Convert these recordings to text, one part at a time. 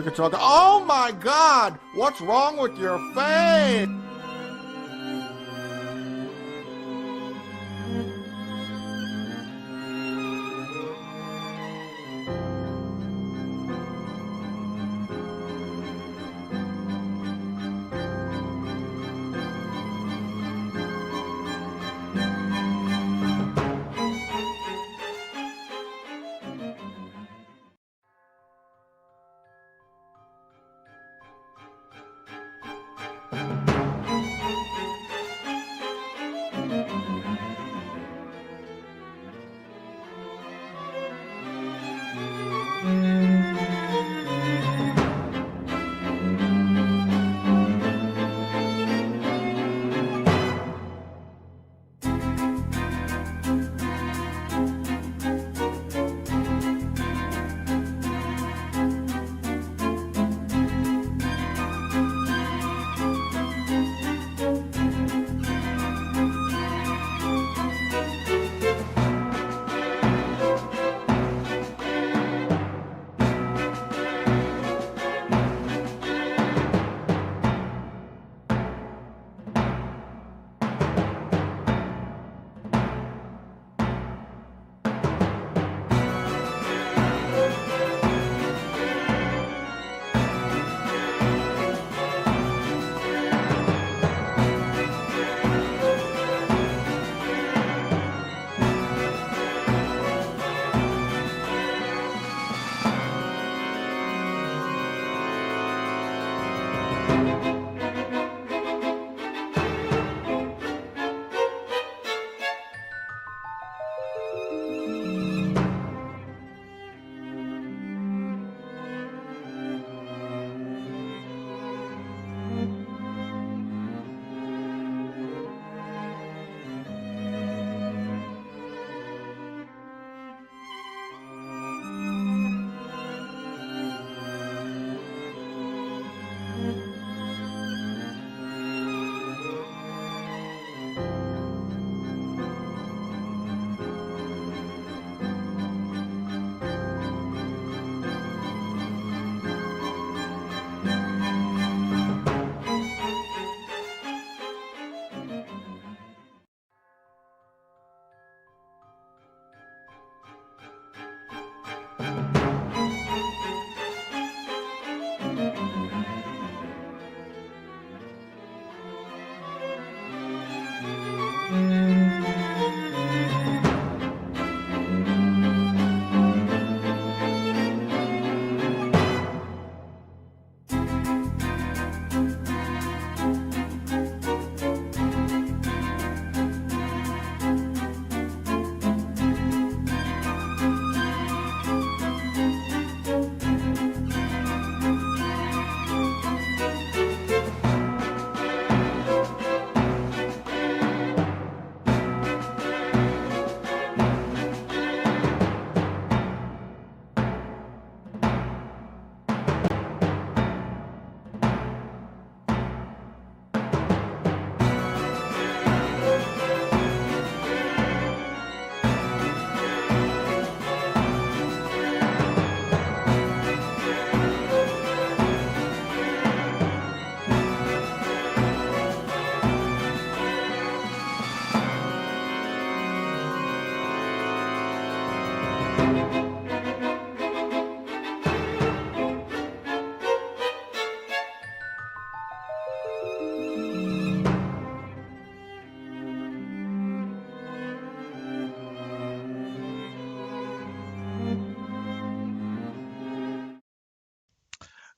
Controller. Oh my God! What's wrong with your face?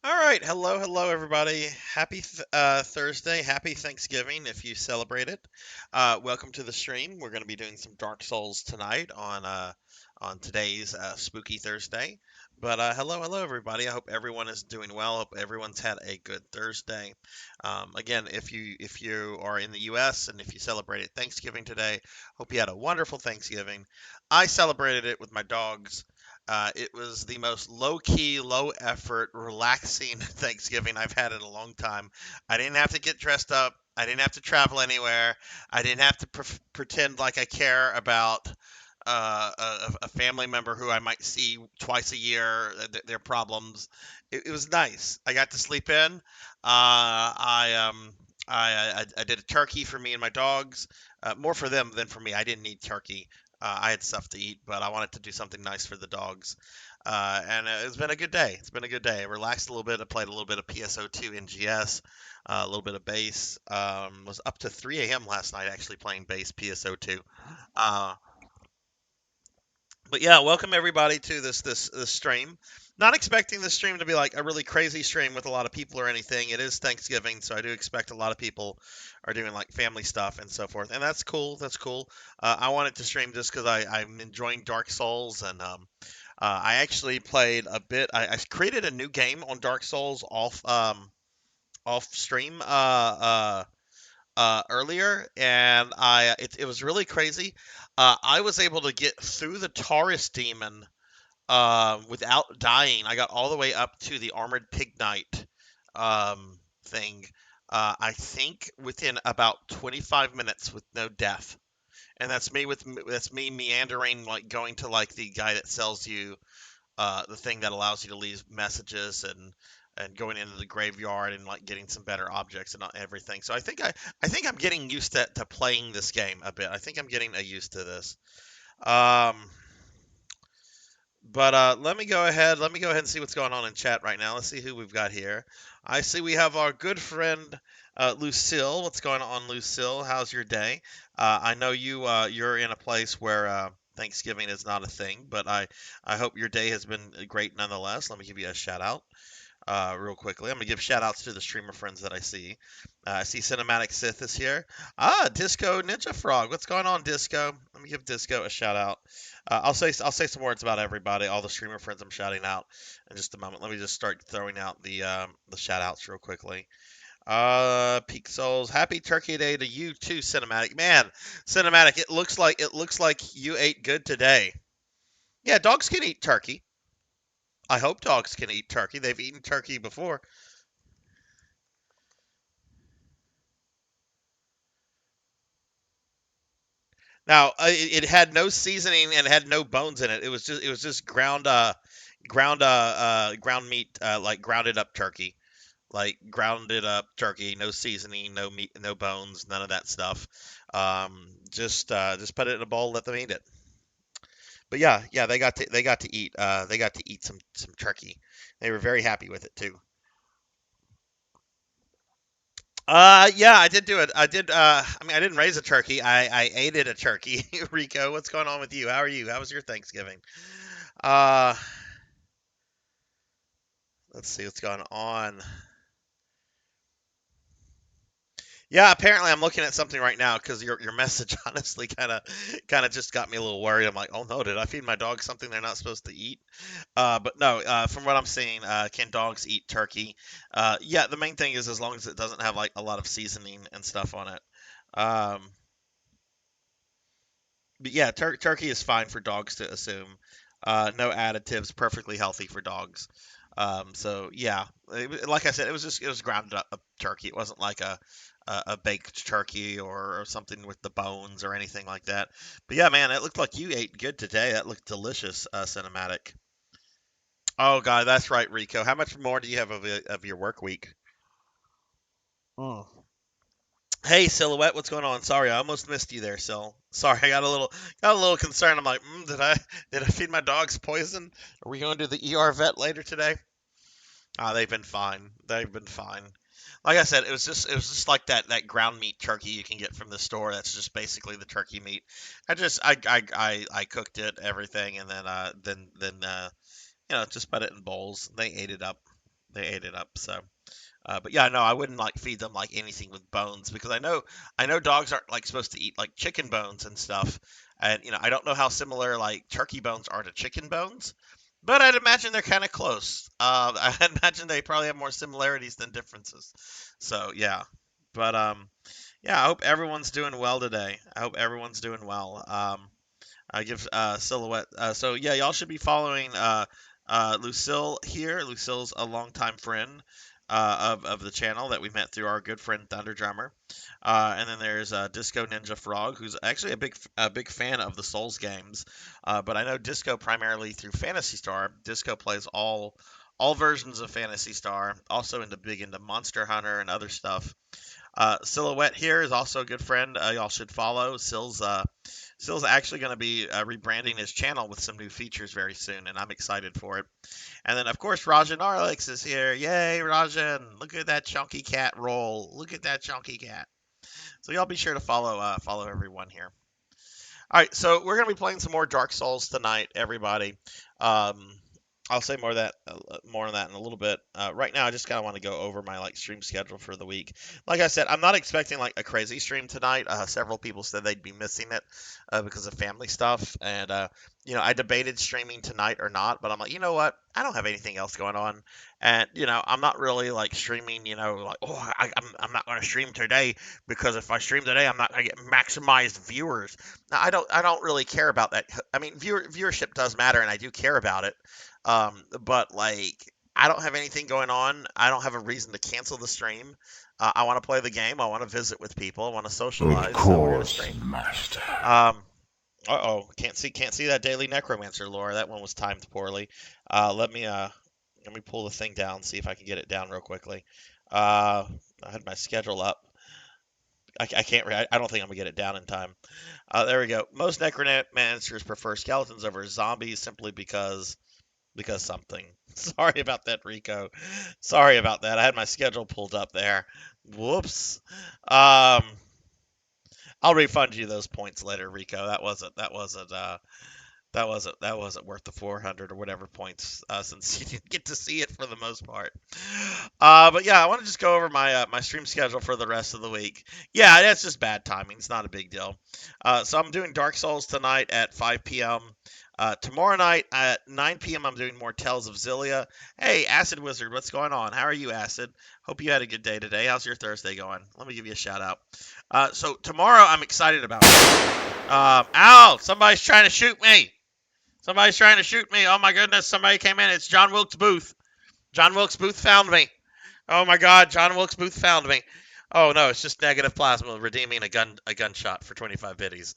All right, hello, everybody. Happy Thursday, happy Thanksgiving if you celebrate it. Welcome to the stream. We're going to be doing some Dark Souls tonight on today's Spooky Thursday. But hello, everybody. I hope everyone is doing well. Hope everyone's had a good Thursday. Again, if you are in the U.S. and if you celebrated Thanksgiving today, hope you had a wonderful Thanksgiving. I celebrated it with my dogs. It was the most low key, low effort, relaxing Thanksgiving I've had in a long time. I didn't have to get dressed up. I didn't have to travel anywhere. I didn't have to pretend like I care about a family member who I might see twice a year, their problems. It was nice. I got to sleep in. I did a turkey for me and my dogs. More for them than for me. I didn't need turkey. I had stuff to eat, but I wanted to do something nice for the dogs. And it's been a good day. It's been a good day. I relaxed a little bit. I played a little bit of PSO2 NGS, a little bit of bass. Was up to 3 a.m. last night actually playing bass PSO2. Uh, but yeah, welcome everybody to this stream. Not expecting this stream to be like a really crazy stream with a lot of people or anything. It is Thanksgiving, so I do expect a lot of people are doing like family stuff and so forth, and that's cool. That's cool. I wanted to stream just because I'm enjoying Dark Souls, and I actually played a bit. I created a new game on Dark Souls off stream earlier, and it was really crazy. I was able to get through the Taurus demon without dying. I got all the way up to the armored pig knight thing. I think within about 25 minutes with no death. And that's me meandering, like going to like the guy that sells you the thing that allows you to leave messages, and going into the graveyard and like getting some better objects and everything. So I think I'm getting used to playing this game a bit. I think I'm getting used to this. Um, but let me go ahead. Let me go ahead and see what's going on in chat right now. Let's see who we've got here. I see we have our good friend Lucille. What's going on, Lucille? How's your day? I know you're in a place where Thanksgiving is not a thing, but I hope your day has been great nonetheless. Let me give you a shout out real quickly. I'm gonna give shout outs to the streamer friends that I see. I see Cinematic Sith is here. Disco Ninja Frog. What's going on, Disco? Let me give Disco a shout out. I'll say some words about everybody, all the streamer friends I'm shouting out in just a moment. Let me just start throwing out the shout outs real quickly. Peak Souls, happy Turkey Day to you too, Cinematic. Man, Cinematic, it looks like you ate good today. Yeah, dogs can eat turkey. I hope dogs can eat turkey. They've eaten turkey before. Now, it had no seasoning and had no bones in it. It was just ground meat, like grounded up turkey, like grounded up turkey, no seasoning, no meat, no bones, none of that stuff. Just put it in a bowl, let them eat it. But yeah, they got to eat some turkey. They were very happy with it too. Yeah, I did do it. I did. I mean, I didn't raise a turkey. I ate it a turkey. Rico, what's going on with you? How are you? How was your Thanksgiving? Uh, let's see what's going on. Yeah, apparently I'm looking at something right now because your message honestly kind of just got me a little worried. I'm like, oh no, did I feed my dog something they're not supposed to eat? But no, from what I'm seeing, can dogs eat turkey? Yeah, the main thing is as long as it doesn't have like a lot of seasoning and stuff on it. Um, But yeah, turkey is fine for dogs to assume. No additives, perfectly healthy for dogs. So yeah, like I said, it was ground up turkey. It wasn't like a baked turkey or something with the bones or anything like that. But yeah, man, it looked like you ate good today. That looked delicious, cinematic. Oh god, that's right, Rico. How much more do you have of your work week? Mm. Hey, Silhouette, what's going on? Sorry, I almost missed you there, Sil. Sorry, I got a little concerned. I'm like, did I feed my dogs poison? Are we going to the ER vet later today? They've been fine. They've been fine. Like I said, it was just like that ground meat turkey you can get from the store. That's just basically the turkey meat. I cooked it, everything, and then just put it in bowls. They ate it up. They ate it up. So. But yeah, no, I wouldn't like feed them like anything with bones because I know dogs aren't like supposed to eat like chicken bones and stuff, and I don't know how similar like turkey bones are to chicken bones, but I'd imagine they're kind of close. I'd imagine they probably have more similarities than differences. So yeah, but yeah, I hope everyone's doing well today. I hope everyone's doing well. I give Silhouette. So yeah, y'all should be following Lucille here. Lucille's a longtime friend of the channel that we met through our good friend Thunder Drummer. And then there's Disco Ninja Frog, who's actually a big fan of the Souls games. But I know Disco primarily through Phantasy Star. Disco plays all versions of Phantasy Star. Also big into Monster Hunter and other stuff. Silhouette here is also a good friend. Y'all should follow. Sill's actually going to be rebranding his channel with some new features very soon, and I'm excited for it. And then, of course, Rajan Arlex is here. Yay, Rajan! Look at that chunky cat roll. Look at that chunky cat. So y'all be sure to follow everyone here. All right, so we're going to be playing some more Dark Souls tonight, everybody. I'll say more on that in a little bit. Right now, I just kind of want to go over my stream schedule for the week. Like I said, I'm not expecting a crazy stream tonight. Several people said they'd be missing it because of family stuff, and I debated streaming tonight or not. But I'm like, you know what? I don't have anything else going on, and I'm not really streaming. I'm not going to stream today because if I stream today, I'm not going to get maximized viewers. Now, I don't really care about that. I mean, viewership does matter, and I do care about it. But I don't have anything going on. I don't have a reason to cancel the stream. I want to play the game. I want to visit with people. I want to socialize. Of So we're gonna course, stream. master. Can't see that daily necromancer lore. That one was timed poorly. Let me pull the thing down. See if I can get it down real quickly. I had my schedule up. I can't. I don't think I'm gonna get it down in time. There we go. Most necromancers prefer skeletons over zombies simply because something. Sorry about that, Rico. Sorry about that. I had my schedule pulled up there. Whoops. I'll refund you those points later, Rico. That wasn't worth the 400 or whatever points since you didn't get to see it for the most part. But yeah, I want to just go over my stream schedule for the rest of the week. Yeah, that's just bad timing. It's not a big deal. So I'm doing Dark Souls tonight at 5 p.m. Tomorrow night at 9 p.m. I'm doing more Tales of Xillia. Hey, Acid Wizard, what's going on? How are you, Acid? Hope you had a good day today. How's your Thursday going? Let me give you a shout out. So tomorrow I'm excited about. Ow! Somebody's trying to shoot me. Somebody's trying to shoot me. Oh my goodness! Somebody came in. It's John Wilkes Booth. John Wilkes Booth found me. Oh my God! John Wilkes Booth found me. Oh no! It's just negative plasma redeeming a gunshot for 25 biddies.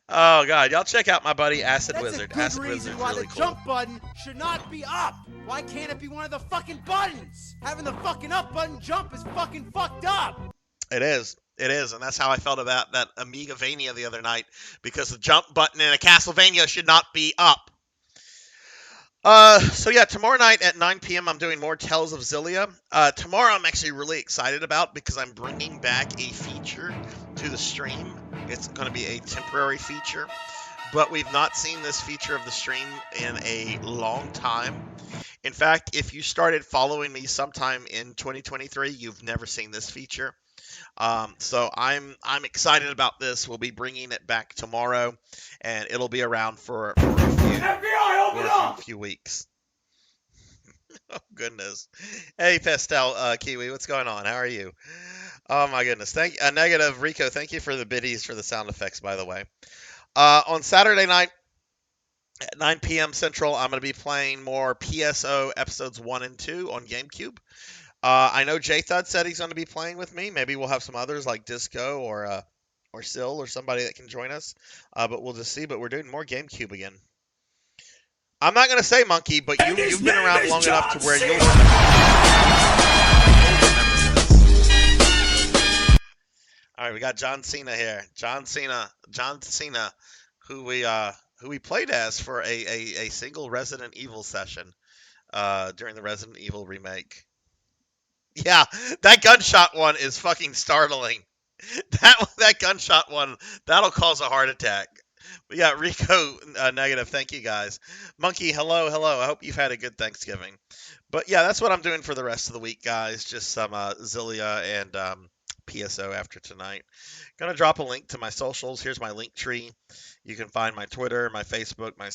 Oh God! Y'all check out my buddy Acid Wizard. That's a Acid good reason Wizard's why really the cool. jump button should not be up. Why can't it be one of the fucking buttons? Having the fucking up button jump is fucking fucked up. It is, and that's how I felt about that Amigavania the other night, because the jump button in a Castlevania should not be up. So yeah, tomorrow night at 9 p.m. I'm doing more Tales of Xillia. Tomorrow I'm actually really excited about because I'm bringing back a feature to the stream. It's going to be a temporary feature, but we've not seen this feature of the stream in a long time. In fact, if you started following me sometime in 2023, you've never seen this feature. So I'm excited about this. We'll be bringing it back tomorrow, and it'll be around for a few weeks. Oh goodness. Hey Pastel Kiwi, what's going on? How are you? Oh my goodness. Negative Rico. Thank you for the biddies for the sound effects, by the way. On Saturday night at 9 p.m. Central, I'm going to be playing more PSO episodes 1 and 2 on GameCube. I know J-Thud said he's going to be playing with me. Maybe we'll have some others like Disco or Sill or somebody that can join us. But we'll just see. But we're doing more GameCube again. I'm not going to say Monkey, but you've been around long enough to where you'll remember this. All right, we got John Cena here. John Cena, who we played as for a single Resident Evil session during the Resident Evil remake. Yeah, that gunshot one is fucking startling. That gunshot one, that'll cause a heart attack. But yeah, Rico negative. Thank you guys. Monkey, hello, hello. I hope you've had a good Thanksgiving. But yeah, that's what I'm doing for the rest of the week, guys. Just some Zillia and PSO after tonight. Gonna drop a link to my socials. Here's my link tree. You can find my Twitter, my Facebook, my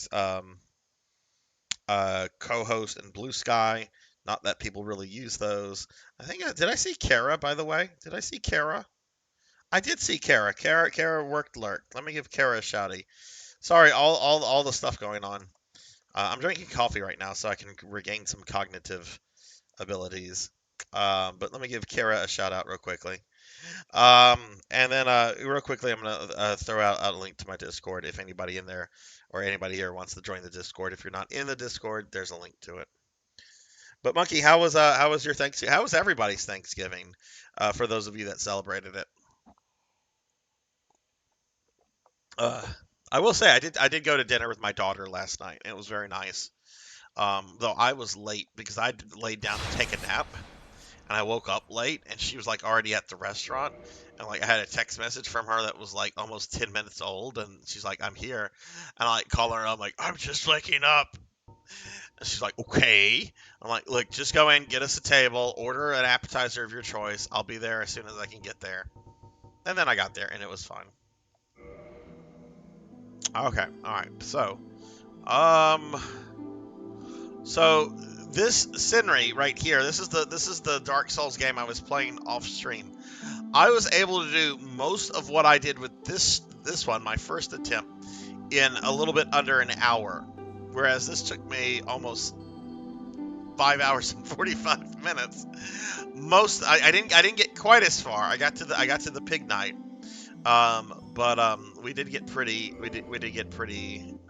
co-host, and Blue Sky. Not that people really use those. I think did I see Kara, by the way? Did I see Kara? I did see Kara. Kara worked lurk. Let me give Kara a shouty. Sorry, all the stuff going on. I'm drinking coffee right now, so I can regain some cognitive abilities. But let me give Kara a shout out real quickly. And then real quickly, I'm gonna throw out a link to my Discord if anybody in there or anybody here wants to join the Discord. If you're not in the Discord, there's a link to it. But Monkey, how was your Thanksgiving? How was everybody's Thanksgiving? For those of you that celebrated it. I will say I did go to dinner with my daughter last night, and it was very nice. Though I was late because I laid down to take a nap, and I woke up late, and she was like already at the restaurant, and like I had a text message from her that was like almost 10 minutes old, and she's like, "I'm here," and I like call her, and I'm like, "I'm just waking up," and she's like, "Okay." I'm like, "Look, just go in, get us a table, order an appetizer of your choice. I'll be there as soon as I can get there." And then I got there, and it was fun. Okay, all right. So this Sinri right here, this is the Dark Souls game I was playing off stream. I was able to do most of what I did with this one, my first attempt, in a little bit under an hour, whereas this took me almost 5 hours and 45 minutes. I didn't get quite as far. I got to the pig night. But we did get pretty.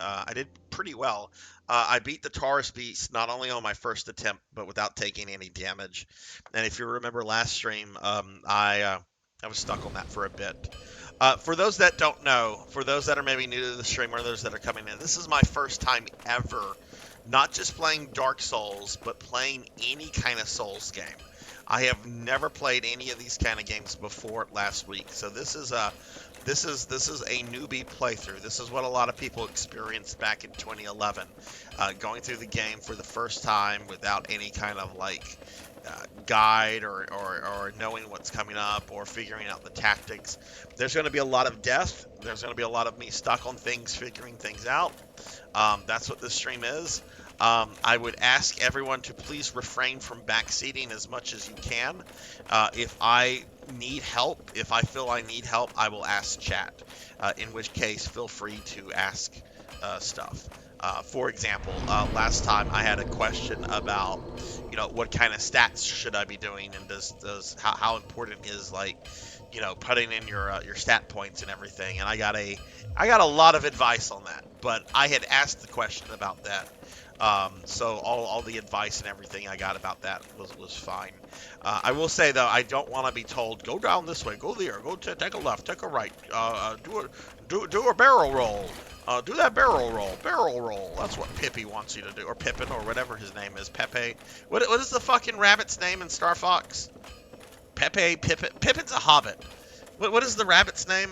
I did pretty well. I beat the Taurus Beast not only on my first attempt, but without taking any damage. And if you remember last stream, I was stuck on that for a bit. For those that don't know, for those that are maybe new to the stream or those that are coming in, this is my first time ever, not just playing Dark Souls, but playing any kind of Souls game. I have never played any of these kind of games before last week, so this is a newbie playthrough. This is what a lot of people experienced back in 2011, going through the game for the first time without any kind of like guide or knowing what's coming up or figuring out the tactics. There's going to be a lot of death. There's going to be a lot of me stuck on things, figuring things out. That's what this stream is. I would ask everyone to please refrain from backseating as much as you can. If I need help, if I feel I need help, I will ask chat. In which case, feel free to ask stuff. For example, last time I had a question about, what kind of stats should I be doing, and how important is putting in your stat points and everything. And I got a lot of advice on that, but I had asked the question about that. So all the advice and everything I got about that was fine. I will say though, I don't want to be told, go down this way, go there, take a left, take a right, do a barrel roll, do that barrel roll. That's what Pippi wants you to do, or Pippin, or whatever his name is, Pepe. What is the fucking rabbit's name in Star Fox? Pepe, Pippin. Pippin's a hobbit. What is the rabbit's name?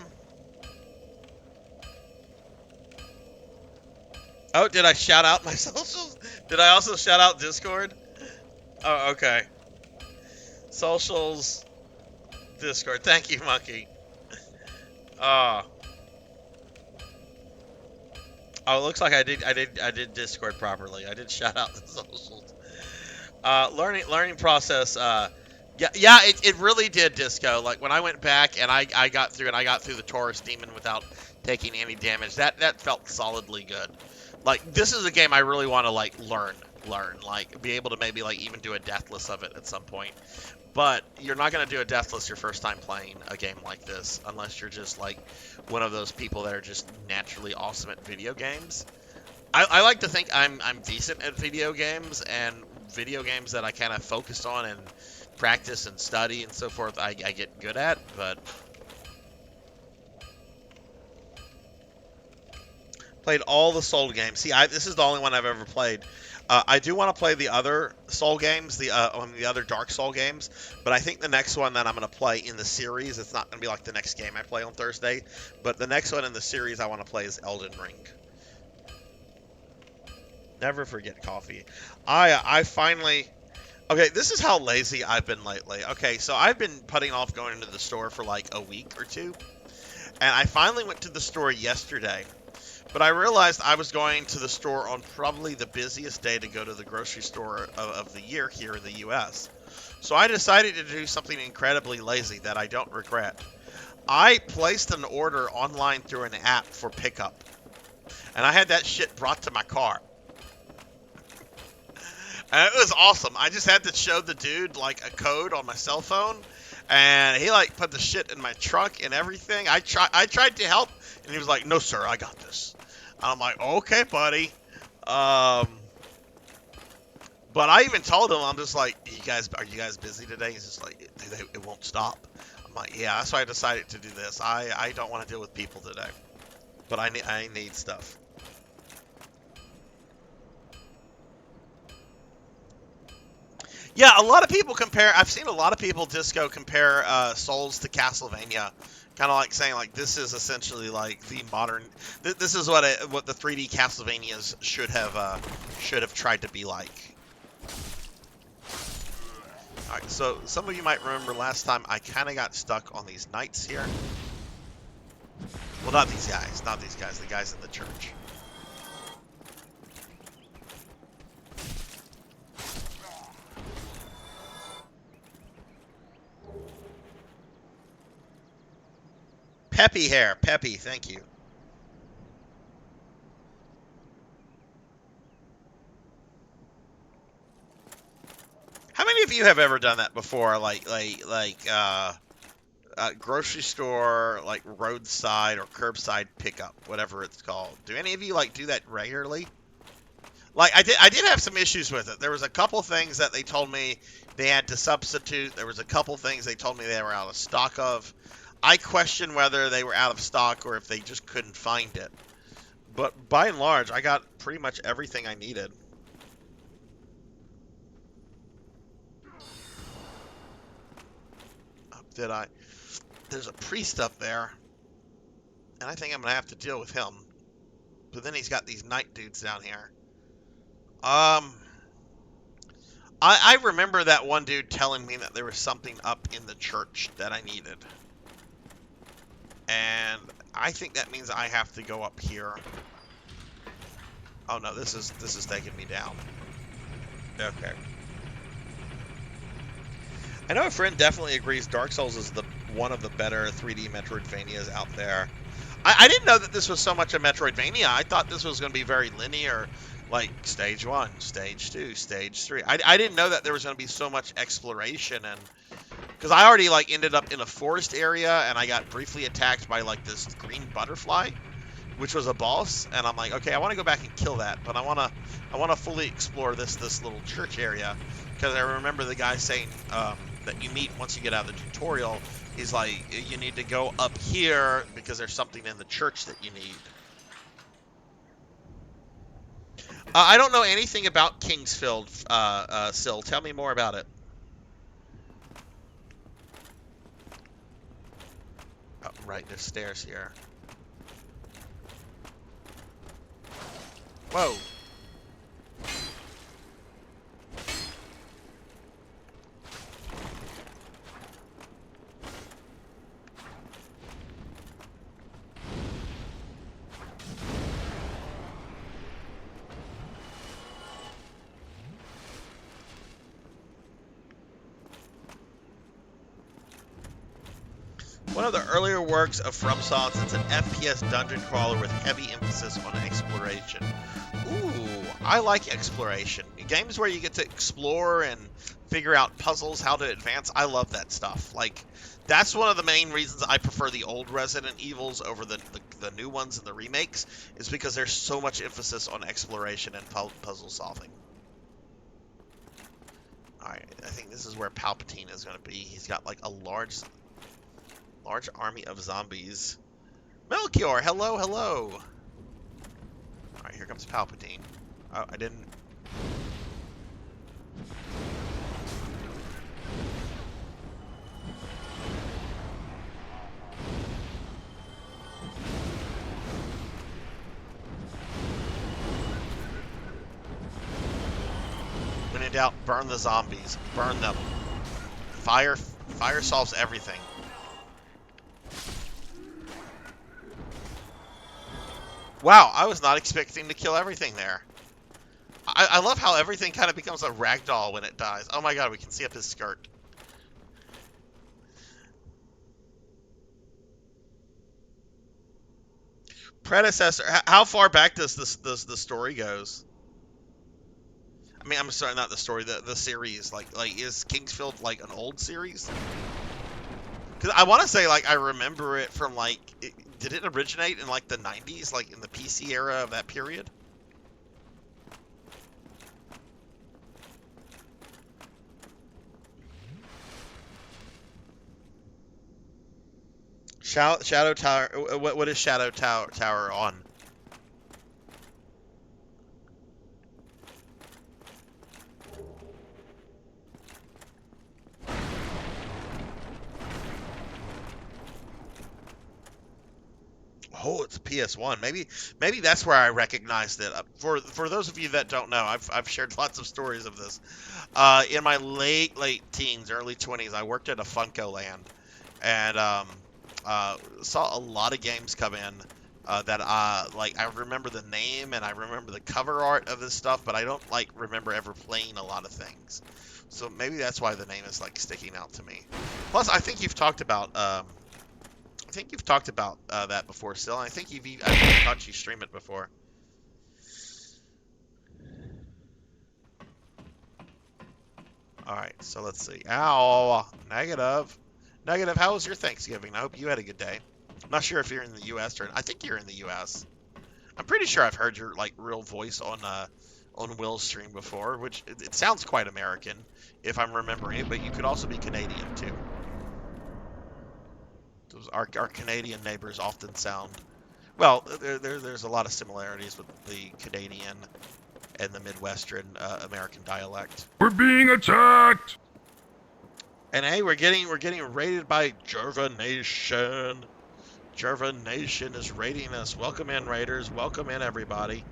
Oh, did I shout out my socials? Did I also shout out Discord? Oh, okay. Socials, Discord. Thank you, Monkey. Oh, it looks like I did Discord properly. I did shout out the socials. Learning process. Yeah, it really did, Disco. Like when I went back and I got through the Taurus Demon without taking any damage. That felt solidly good. Like, this is a game I really want to, learn. Like, be able to maybe, even do a deathless of it at some point. But you're not going to do a deathless your first time playing a game like this, unless you're just, one of those people that are just naturally awesome at video games. I like to think I'm decent at video games, and video games that I kind of focus on and practice and study and so forth, I get good at, but Played all the Soul games. See, this is the only one I've ever played. I do want to play the other Soul games, the other Dark Soul games, but I think the next one that I'm going to play in the series, it's not going to be like the next game I play on Thursday, but the next one in the series I want to play is Elden Ring. Never forget coffee. I finally... Okay, this is how lazy I've been lately. Okay, so I've been putting off going into the store for like a week or two, and I finally went to the store yesterday. But I realized I was going to the store on probably the busiest day to go to the grocery store of the year here in the U.S. So I decided to do something incredibly lazy that I don't regret. I placed an order online through an app for pickup. And I had that shit brought to my car. And it was awesome. I just had to show the dude like a code on my cell phone. And he like put the shit in my trunk and everything. I tried to help. And he was like, "No, sir, I got this." I'm like, "Okay, buddy." But I even told him, I'm just like, are you guys busy today? He's just like, it won't stop. I'm like, yeah, that's why I decided to do this. I don't want to deal with people today. But I need stuff. Yeah, a lot of people compare, I've seen a lot of people compare Souls to Castlevania. Kind of like saying, like, this is essentially like the modern. This is what the 3D Castlevanias should have tried to be like. All right, so some of you might remember last time I kind of got stuck on these knights here. Well, not these guys, the guys in the church. Peppy hair. Peppy, thank you. How many of you have ever done that before? Like grocery store, like roadside or curbside pickup, whatever it's called. Do any of you like do that regularly? Like I did have some issues with it. There was a couple things that they told me they had to substitute. There was a couple things they told me they were out of stock of. I question whether they were out of stock or if they just couldn't find it. But by and large, I got pretty much everything I needed. Oh, did I? There's a priest up there. And I think I'm going to have to deal with him. But then he's got these knight dudes down here. I remember that one dude telling me that there was something up in the church that I needed. And I think that means I have to go up here. Oh no, this is taking me down. Okay. I know a friend definitely agrees Dark Souls is one of the better 3D Metroidvanias out there. I didn't know that this was so much a Metroidvania. I thought this was going to be very linear, like stage 1, stage 2, stage 3. I didn't know that there was going to be so much exploration, and because I already like ended up in a forest area and I got briefly attacked by like this green butterfly, which was a boss, and I'm like, okay, I want to go back and kill that, but I want to fully explore this little church area, because I remember the guy saying that you meet once you get out of the tutorial. He's like, you need to go up here because there's something in the church that you need. I don't know anything about Kingsfield, Syl. Tell me more about it. Oh, right, there's stairs here. Whoa. One of the earlier works of FromSoft, it's an FPS dungeon crawler with heavy emphasis on exploration. Ooh, I like exploration. Games where you get to explore and figure out puzzles, how to advance, I love that stuff. Like, that's one of the main reasons I prefer the old Resident Evils over the new ones and the remakes, is because there's so much emphasis on exploration and puzzle solving. Alright, I think this is where Palpatine is going to be. He's got like a large army of zombies. Melchior, hello, hello. Here comes Palpatine. Oh, I didn't. When in doubt, burn the zombies. Burn them. Fire solves everything. Wow, I was not expecting to kill everything there. I love how everything kind of becomes a ragdoll when it dies. Oh my god, we can see up his skirt. Predecessor. How far back does the story goes? I mean, I'm sorry, not the story, the series. Like is Kingsfield like an old series? Because I want to say, like, I remember it from, like, did it originate in, like, the 90s? Like, in the PC era of that period? Shadow Tower, what is Shadow Tower on? Oh, it's a PS1. Maybe that's where I recognized it. For those of you that don't know, I've shared lots of stories of this. In my late teens, early 20s, I worked at a Funko Land, and saw a lot of games come in that like I remember the name and I remember the cover art of this stuff, but I don't like remember ever playing a lot of things. So maybe that's why the name is like sticking out to me. Plus, I think you've talked about that before, still. I think I've caught you stream it before. All right, so let's see. Ow, negative. How was your Thanksgiving? I hope you had a good day. I'm not sure if you're in the U.S. or I think you're in the U.S. I'm pretty sure I've heard your like real voice on Will's stream before, which it sounds quite American if I'm remembering it, but you could also be Canadian too. Our Canadian neighbors often sound well. There's a lot of similarities with the Canadian and the Midwestern American dialect. We're being attacked! And hey, we're getting raided by Jerva Nation. Jerva Nation is raiding us. Welcome in, raiders. Welcome in, everybody.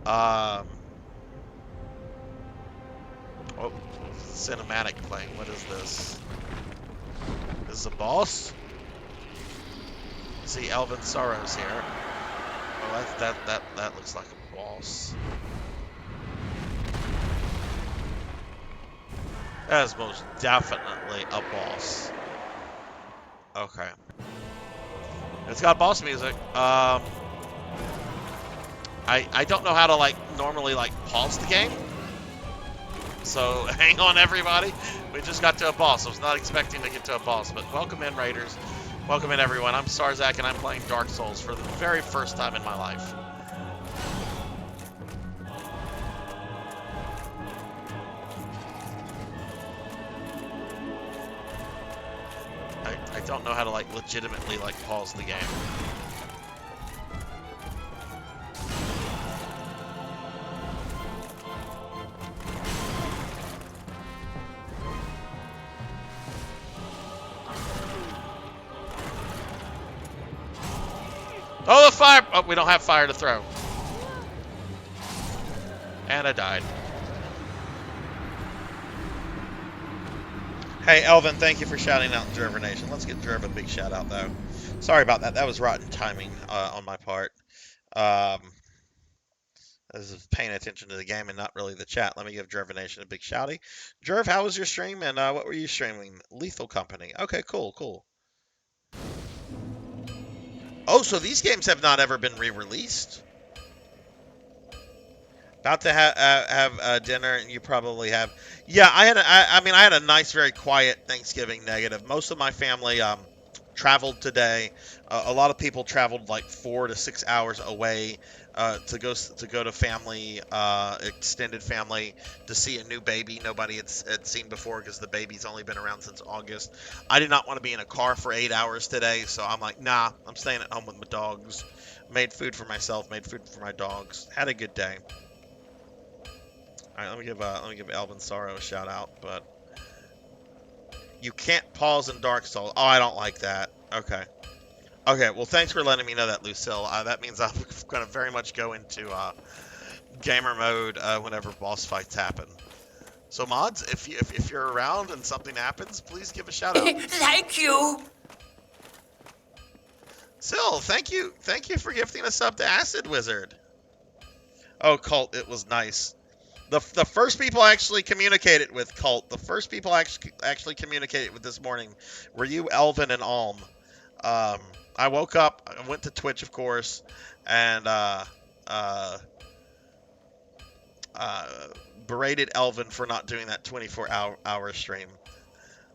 Oh, cinematic playing. What is this? This is a boss. See Elvin Sorrows here. Oh, that looks like a boss. That is most definitely a boss. Okay. It's got boss music. I don't know how to like normally like pause the game. So hang on, everybody. We just got to a boss. I was not expecting to get to a boss, but welcome in, raiders. Welcome in, everyone. I'm Sarzac, and I'm playing Dark Souls for the very first time in my life. I don't know how to like legitimately like pause the game. Oh, the fire! Oh, we don't have fire to throw. And I died. Hey, Elvin, thank you for shouting out Jerva Nation. Let's get Jerva a big shout out, though. Sorry about that. That was rotten timing on my part. I was paying attention to the game and not really the chat. Let me give Jerva Nation a big shouty. Jerv, how was your stream, and what were you streaming? Lethal Company. Okay, cool. Oh, so these games have not ever been re-released? About to have dinner, and you probably have. Yeah, I had a nice, very quiet Thanksgiving. Negative. Most of my family traveled today. A lot of people traveled like 4 to 6 hours away to go to family, extended family, to see a new baby nobody had seen before because the baby's only been around since August. I did not want to be in a car for 8 hours today, so I'm like, nah, I'm staying at home with my dogs, Made food for myself, made food for my dogs. Had a good day. All right, let me give Elvin Sorrow a shout out, but you can't pause in Dark Souls. Oh, I don't like that. Okay. Okay, well, thanks for letting me know that, Lucille. That means I'm going to very much go into gamer mode whenever boss fights happen. So, mods, if you're around and something happens, please give a shout out. Thank you. Sil, thank you for gifting a sub to Acid Wizard. Oh, Cult, it was nice. The first people I actually communicated with, Cult, the first people I actually communicated with this morning were you, Elvin, and Alm. I woke up, I went to Twitch, of course, and berated Elvin for not doing that 24-hour stream.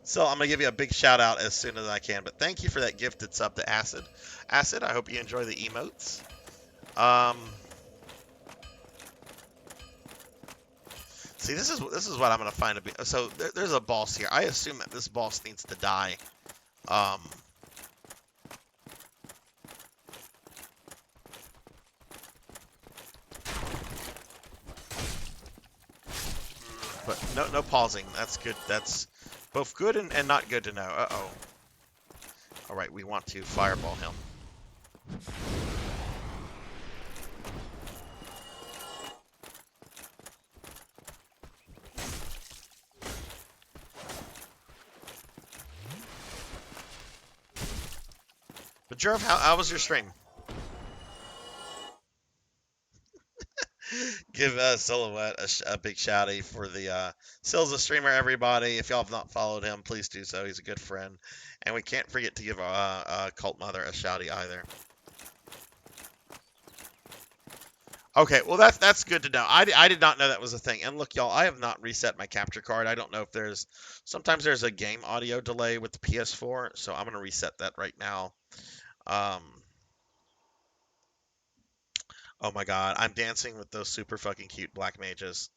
So I'm going to give you a big shout out as soon as I can, but thank you for that gifted sub to Acid. Acid, I hope you enjoy the emotes. See, this is what I'm going to find to be. So there's a boss here. I assume that this boss needs to die. But no pausing. That's good. That's both good and not good to know. Uh-oh. All right, we want to fireball him. But Jerv, how was your stream? Give Silhouette a big shouty for the Sil's a streamer, everybody. If y'all have not followed him, please do so. He's a good friend. And we can't forget to give Cult Mother a shouty either. Okay, well that's good to know. I did not know that was a thing. And look, y'all, I have not reset my capture card. I don't know if sometimes there's a game audio delay with the PS4, so I'm gonna reset that right now. Oh my god, I'm dancing with those super fucking cute black mages.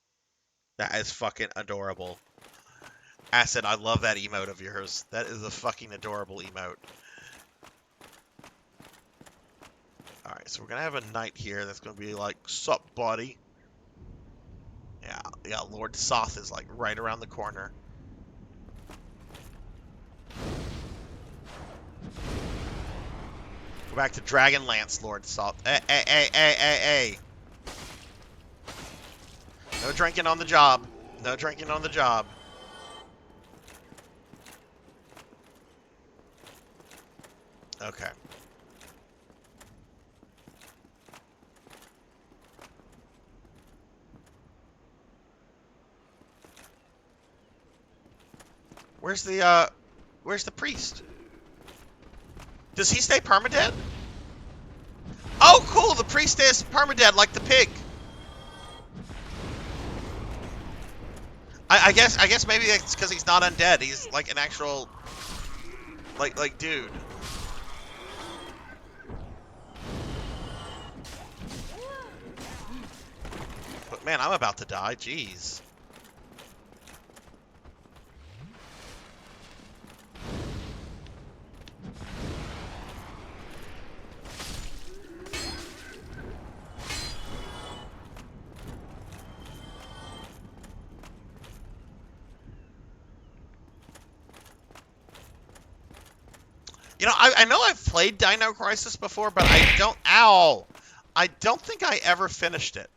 That is fucking adorable. Acid, I love that emote of yours. That is a fucking adorable emote. Alright, so we're gonna have a knight here that's gonna be like, sup, buddy? Yeah, Lord Soth is like right around the corner. Go back to Dragonlance, Lord Salt. Hey. No drinking on the job. No drinking on the job. Okay. Where's the priest? Does he stay permadead? Oh, cool! The priest stays permadead like the pig. I guess maybe it's because he's not undead. He's like an actual, like dude. But man, I'm about to die. Jeez. You know, I know I've played Dino Crisis before, but I don't think I ever finished it.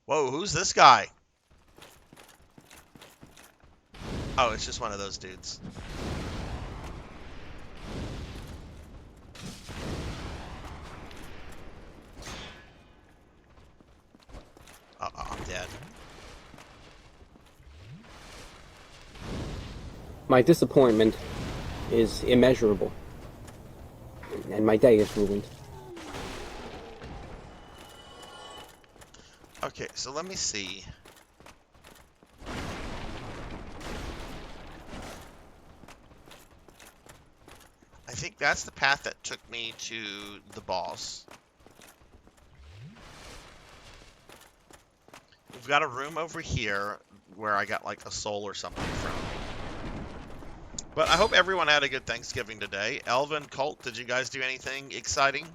Whoa, who's this guy? Oh, it's just one of those dudes. I'm dead. My disappointment is immeasurable, and my day is ruined. Okay, so let me see. I think that's the path that took me to the boss. We've got a room over here where I got like a soul or something from. But I hope everyone had a good Thanksgiving today. Elvin, Colt, did you guys do anything exciting?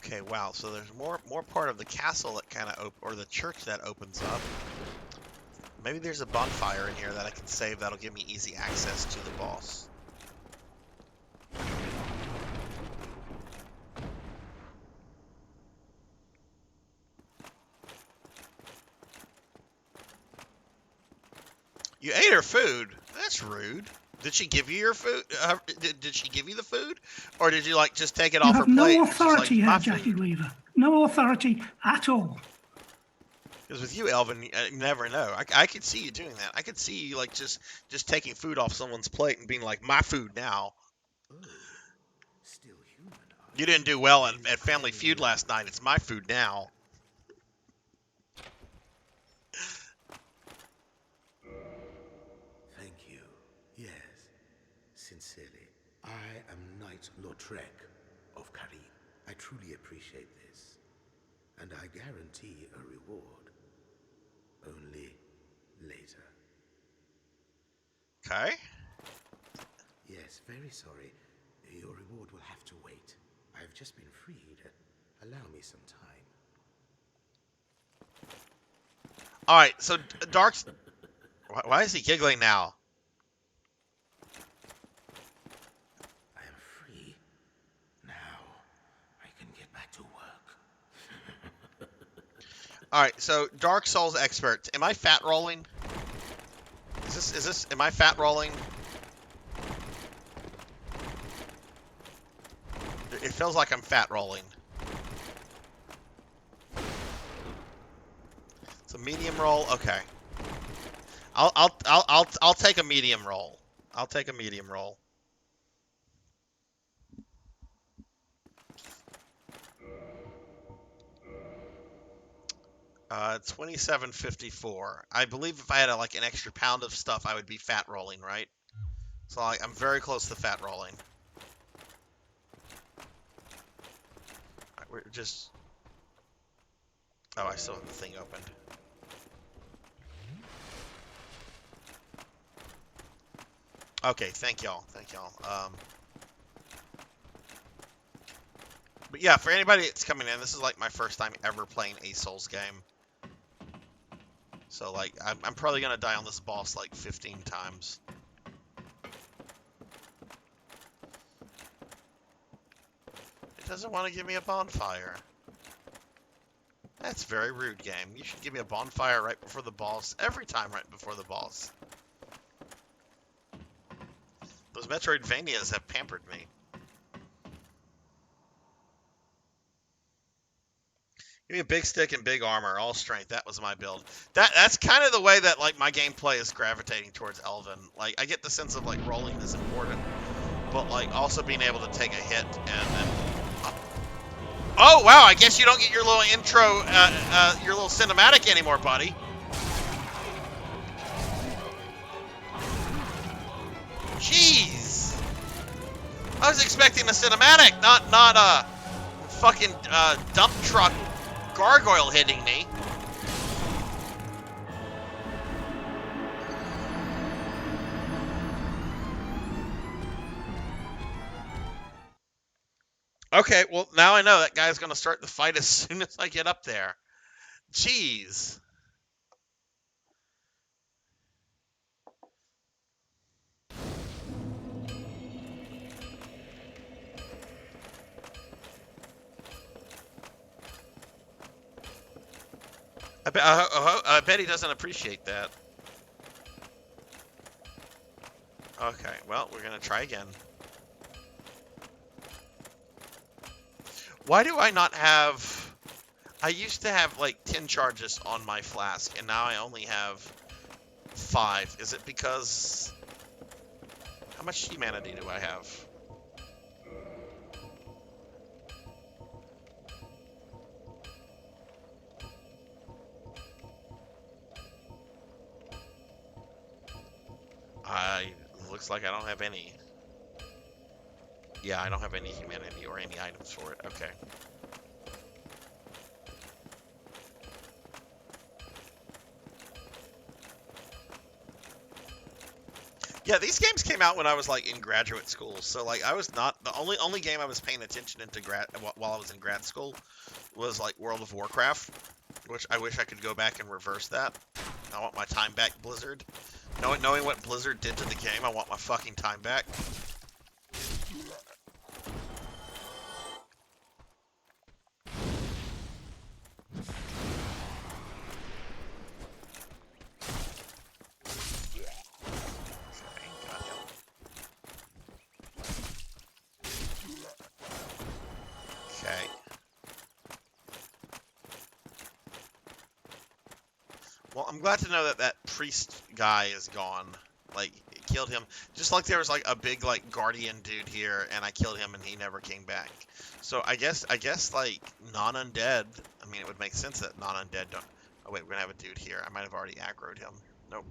Okay, wow. So there's more part of the castle that kind of or the church that opens up. Maybe there's a bonfire in here that I can save that'll give me easy access to the boss. You ate her food? That's rude. Did she give you your food? Did she give you the food? Or did you, like, just take it off her plate? You have no and she's like, authority here, "My Jackie food"? Weaver. No authority at all. Because with you, Elvin, you never know. I could see you doing that. I could see you, like, just taking food off someone's plate and being like, "My food now." Still human, are You didn't do well at Family Feud last night. It's my food now. Thank you. Yes, sincerely. I am Knight Lautrec of Karin. I truly appreciate this. And I guarantee a reward. Only later. Okay. Yes, very sorry. Your reward will have to wait. I've just been freed. Allow me some time. All right. So Dark's. Why is he giggling now? I am free. Now, I can get back to work. All right. So Dark Souls expert. Am I fat rolling? Is this? Am I fat rolling? It feels like I'm fat rolling. It's a medium roll. Okay. I'll take a medium roll. I'll take a medium roll. 27.54. I believe if I had like an extra pound of stuff, I would be fat rolling, right? So like, I'm very close to fat rolling. Right, we're just. Oh, I still have the thing opened. Okay, thank y'all. Thank y'all. But yeah, for anybody that's coming in, this is like my first time ever playing a Souls game. So like, I'm probably gonna die on this boss like 15 times. It doesn't want to give me a bonfire. That's very rude, game. You should give me a bonfire right before the boss. Every time right before the boss. Those Metroidvanias have pampered me. Give me a big stick and big armor, all strength. That was my build. That's kind of the way that like my gameplay is gravitating towards Elven. Like I get the sense of like rolling is important, but like also being able to take a hit and oh wow! I guess you don't get your little intro, your little cinematic anymore, buddy. Jeez, I was expecting a cinematic, not a fucking dump truck gargoyle hitting me. Okay, well now I know that guy's gonna start the fight as soon as I get up there. Jeez. I bet he doesn't appreciate that. Okay, well, we're gonna try again. Why do I not have... I used to have like 10 charges on my flask, and now I only have 5. Is it because... How much humanity do I have? Looks like I don't have any. Yeah, I don't have any humanity or any items for it. Okay. Yeah, these games came out when I was like in graduate school, so like I was not the only game I was paying attention into while I was in grad school was like World of Warcraft, which I wish I could go back and reverse that. I want my time back, Blizzard. Knowing what Blizzard did to the game, I want my fucking time back. Okay. Well, I'm glad to know that that priest guy is gone. Like, it killed him. Just like there was like a big like guardian dude here, and I killed him, and he never came back. So I guess like non-undead. I mean, it would make sense that non-undead don't. Oh wait, we're gonna have a dude here. I might have already aggroed him. Nope.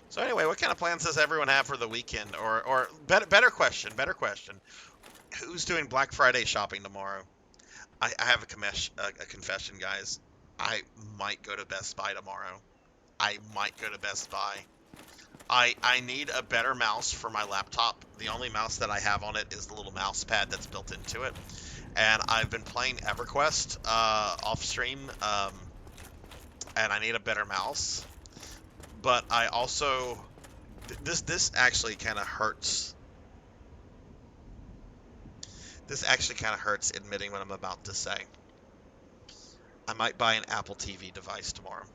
So anyway, what kind of plans does everyone have for the weekend? Or better question. Who's doing Black Friday shopping tomorrow? I have a confession, guys. I might go to Best Buy tomorrow. I need a better mouse for my laptop. The only mouse that I have on it is the little mouse pad that's built into it. And I've been playing EverQuest off stream, and I need a better mouse. But I also, this actually kind of hurts. This actually kind of hurts admitting what I'm about to say. I might buy an Apple TV device tomorrow.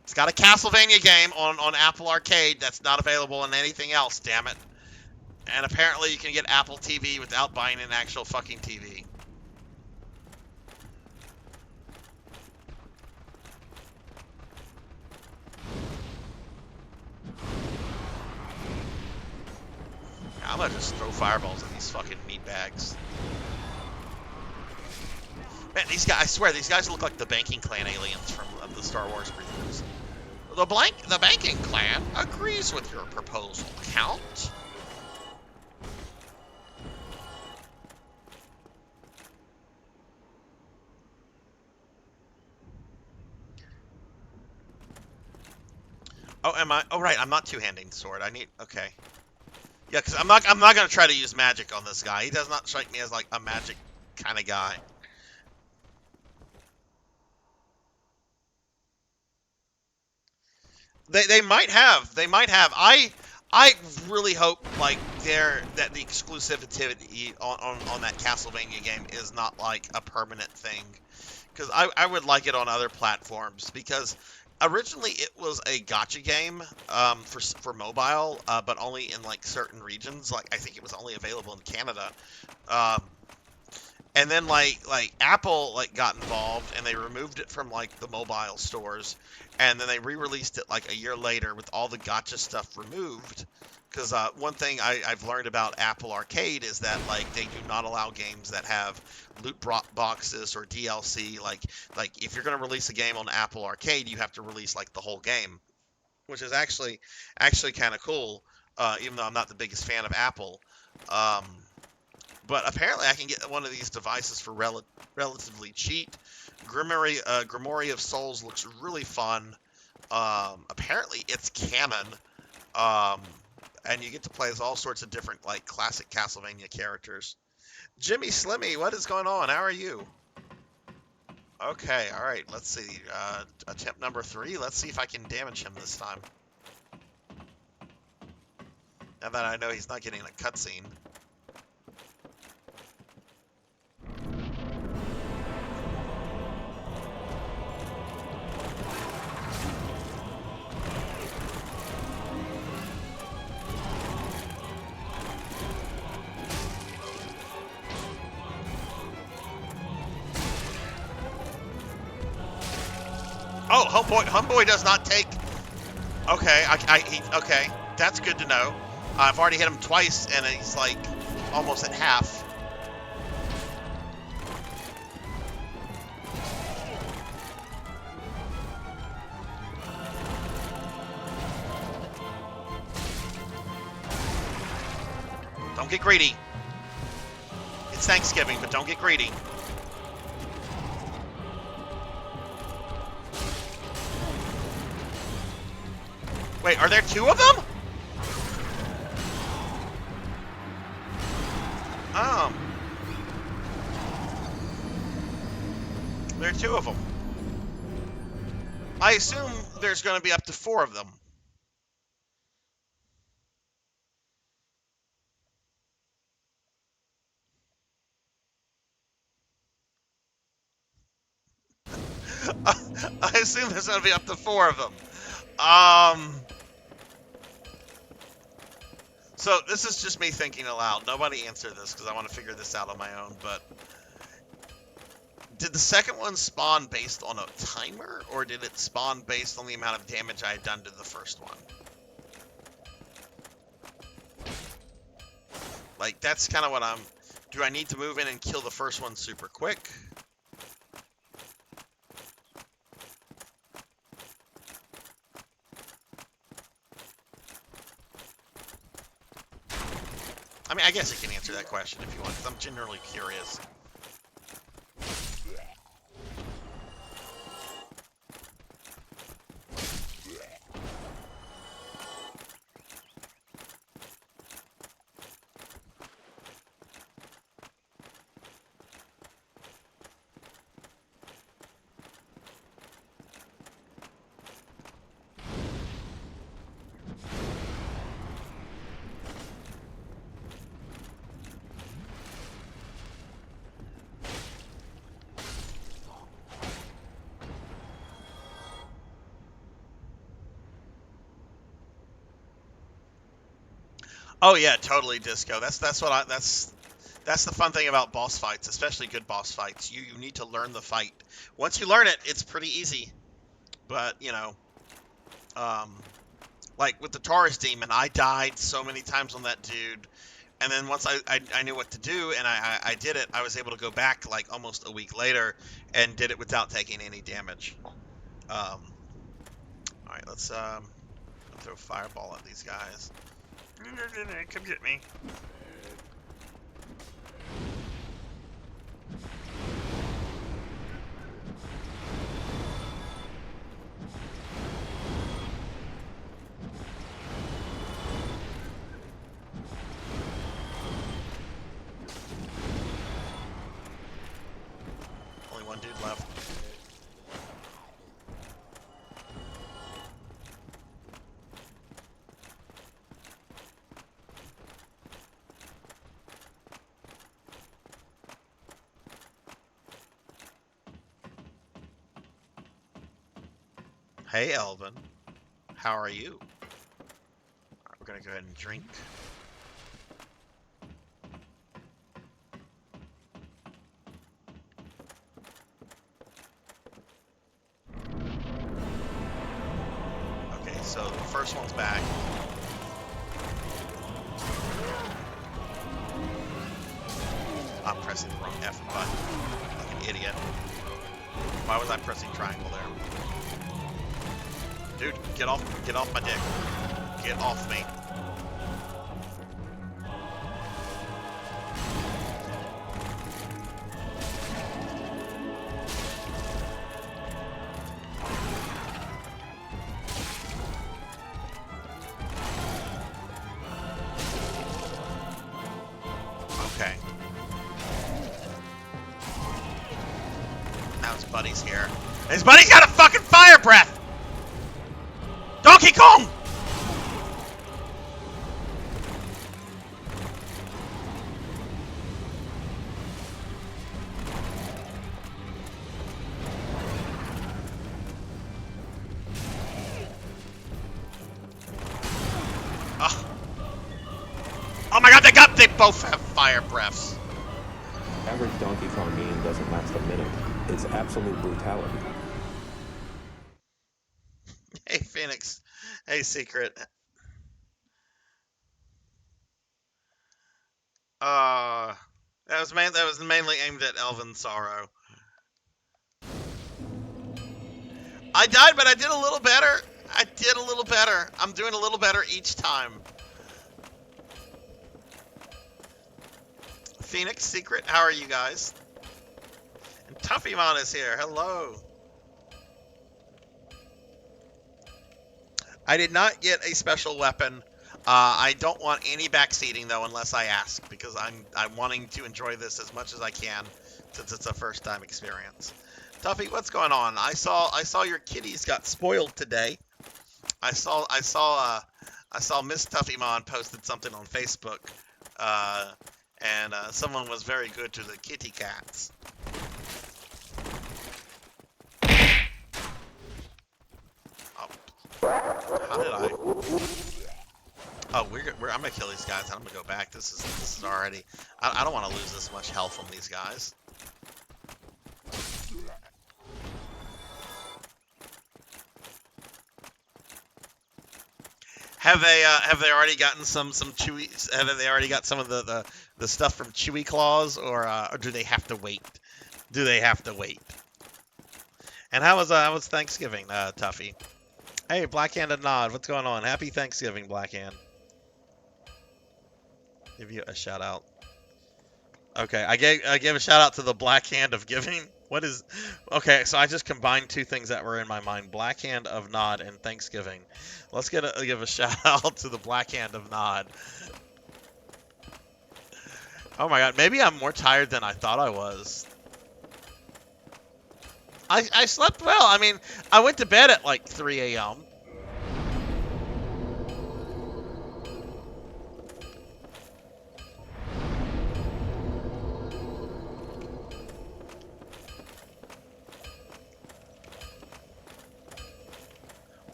It's got a Castlevania game on Apple Arcade that's not available on anything else, damn it. And apparently you can get Apple TV without buying an actual fucking TV. I'm gonna just throw fireballs at these fucking meat bags. Man, these guys, I swear, these guys look like the banking clan aliens from the Star Wars prequels. The banking clan agrees with your proposal, Count. Oh, am I? Oh, right, I'm not two-handing the sword. Okay. Yeah, because I'm not gonna try to use magic on this guy. He does not strike me as like a magic kind of guy. They might have. I really hope like that the exclusivity on that Castlevania game is not like a permanent thing, because I would like it on other platforms, because originally it was a gacha game for mobile, but only in like certain regions. Like I think it was only available in Canada. And then like Apple like got involved, and they removed it from like the mobile stores, and then they re-released it like a year later with all the gacha stuff removed. Because one thing I've learned about Apple Arcade is that like they do not allow games that have loot boxes or DLC. Like if you're gonna release a game on Apple Arcade, you have to release like the whole game, which is actually kind of cool. Even though I'm not the biggest fan of Apple. But apparently I can get one of these devices for relatively cheap. Grimoire of Souls looks really fun. Apparently it's canon. And you get to play as all sorts of different like classic Castlevania characters. Jimmy Slimmy, what is going on? How are you? Okay, alright, let's see. Attempt number 3. Let's see if I can damage him this time. Now that I know he's not getting a cutscene. Oh, homeboy does not take. Okay, okay, that's good to know. I've already hit him twice, and he's like almost at half. Don't get greedy. It's Thanksgiving, but don't get greedy. Wait, are there two of them? There are two of them. I assume there's going to be up to 4 of them. I assume there's going to be up to 4 of them. So this is just me thinking aloud. Nobody answer this because I want to figure this out on my own. But did the second one spawn based on a timer, or did it spawn based on the amount of damage I had done to the first one? Like, that's kind of what I'm... Do I need to move in and kill the first one super quick? I mean, I guess you can answer that question if you want, because I'm generally curious. Oh yeah, totally, Disco. That's the fun thing about boss fights, especially good boss fights. You need to learn the fight. Once you learn it, it's pretty easy. But you know, like with the Taurus Demon, I died so many times on that dude, and then once I knew what to do and I did it, I was able to go back like almost a week later and did it without taking any damage. All right, let's throw fireball at these guys. Come get me. Only one dude left. Hey, Elvin. How are you? Alright, we're gonna go ahead and drink. Okay, so the first one's back. I'm pressing the wrong F button. Like an idiot. Why was I pressing triangle there? Dude, get off my dick. Get off me. Okay. Now his buddy's here. His buddy's got a fucking fire breath! Donkey Kong! Oh my god, they both have fire breaths. Average Donkey Kong game doesn't last a minute. It's absolute brutality. Hey, Secret. Uh, that was mainly aimed at Elvin Sorrow. I died, but I did a little better. I did a little better. I'm doing a little better each time. Phoenix, Secret, how are you guys? And Tuffymon is here. Hello. I did not get a special weapon. I don't want any backseating though, unless I ask, because I'm wanting to enjoy this as much as I can, since it's a first time experience. Tuffy, what's going on? I saw your kitties got spoiled today. I saw Miss Tuffymon posted something on Facebook, and someone was very good to the kitty cats. How did I? Oh, I'm gonna kill these guys. I'm gonna go back. This is already. I don't want to lose this much health from these guys. Have they already gotten some chewy? Have they already got some of the stuff from Chewy Claws, or do they have to wait? Do they have to wait? And how was Thanksgiving, Tuffy? Hey, Blackhanded Nod, what's going on? Happy Thanksgiving, Blackhand. Give you a shout out. Okay, I gave a shout out to the Black Hand of Giving. What is? Okay, so I just combined two things that were in my mind: Black Hand of Nod and Thanksgiving. Let's give a shout out to the Black Hand of Nod. Oh my God, maybe I'm more tired than I thought I was. I slept well. I mean, I went to bed at like 3 a.m.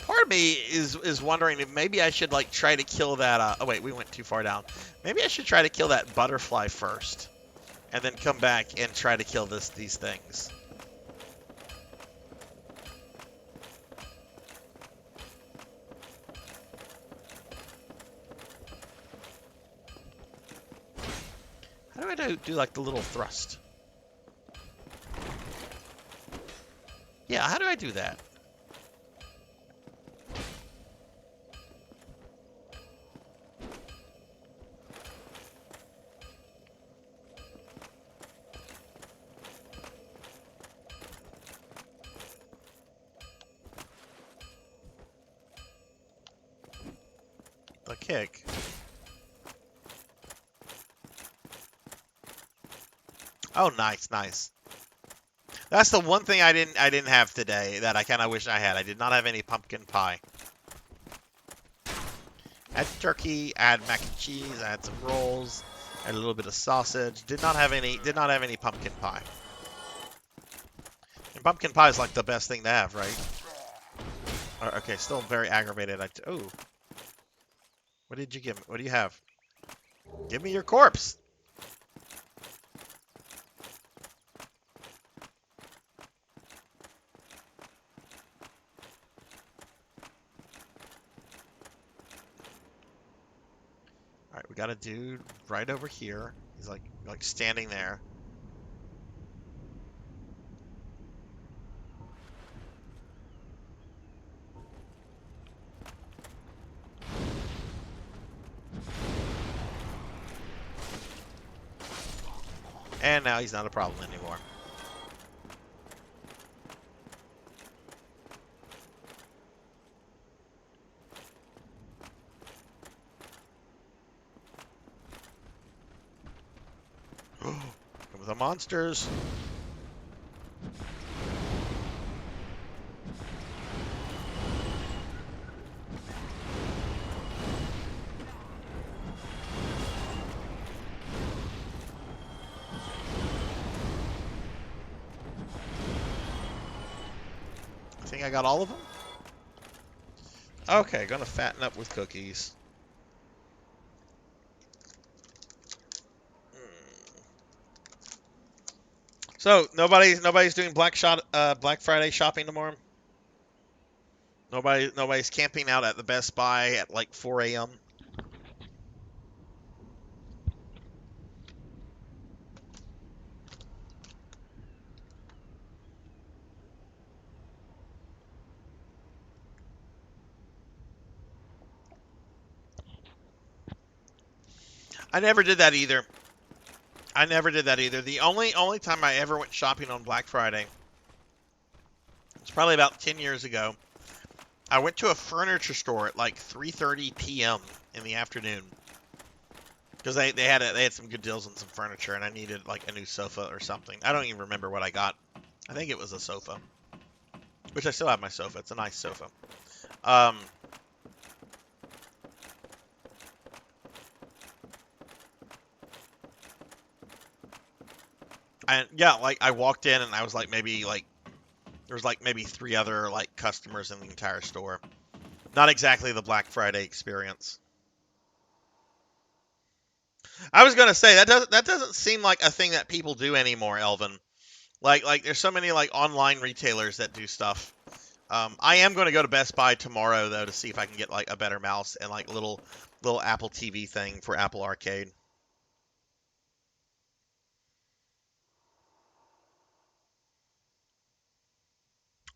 Part of me is wondering if maybe I should like try to kill that. Oh wait, we went too far down. Maybe I should try to kill that butterfly first, and then come back and try to kill these things. How do I do like the little thrust? Yeah, how do I do that? The kick. Oh, nice, nice. That's the one thing I didn't have today that I kind of wish I had. I did not have any pumpkin pie. I had turkey, I had mac and cheese, I had some rolls, I had a little bit of sausage. Did not have any pumpkin pie. And pumpkin pie is like the best thing to have, right? Okay, still very aggravated. Oh. What did you give me? What do you have? Give me your corpse. Alright, we got a dude right over here. He's like standing there. And now he's not a problem anymore. Come with the monsters. I think I got all of them. Okay, gonna fatten up with cookies. So nobody's doing Black Friday shopping tomorrow. Nobody's camping out at the Best Buy at like 4 a.m. I never did that either. I never did that either. The only time I ever went shopping on Black Friday, it's probably about 10 years ago. I went to a furniture store at like 3:30 p.m. in the afternoon because they had some good deals on some furniture, and I needed like a new sofa or something. I don't even remember what I got. I think it was a sofa, which I still have my sofa. It's a nice sofa. And yeah, like I walked in and I was like there was like maybe 3 other like customers in the entire store. Not exactly the Black Friday experience. I was gonna say that doesn't seem like a thing that people do anymore, Elvin. Like there's so many like online retailers that do stuff. I am going to go to Best Buy tomorrow though to see if I can get like a better mouse and like little Apple TV thing for Apple Arcade.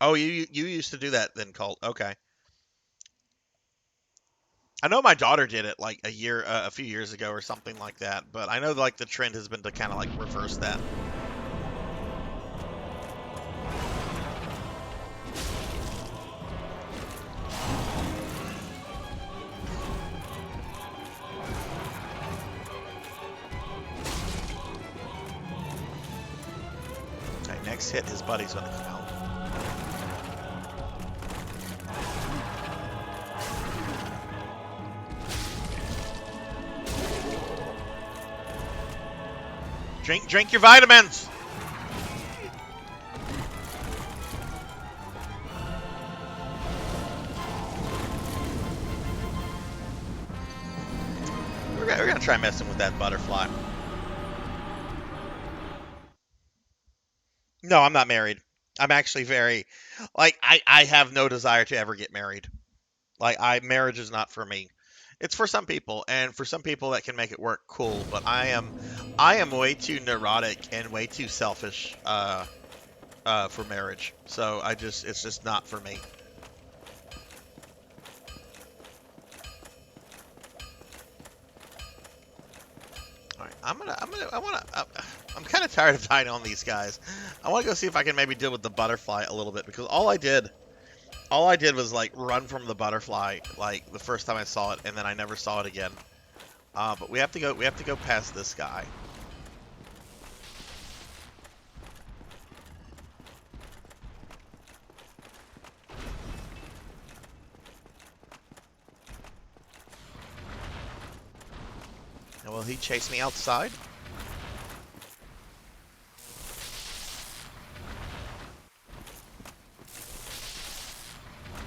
Oh, you used to do that then, Colt. Okay. I know my daughter did it like a few years ago or something like that, but I know like the trend has been to kind of like reverse that. Okay, next hit, his buddy's gonna come out. Drink your vitamins. We're gonna try messing with that butterfly. No, I'm not married. I'm actually very, like, I have no desire to ever get married. Like, marriage is not for me. It's for some people, and for some people that can make it work, cool. But I am way too neurotic and way too selfish for marriage. So it's just not for me. All right, I'm kind of tired of dying on these guys. I want to go see if I can maybe deal with the butterfly a little bit because all I did was like run from the butterfly like the first time I saw it, and then I never saw it again. But we have to go past this guy. And will he chase me outside?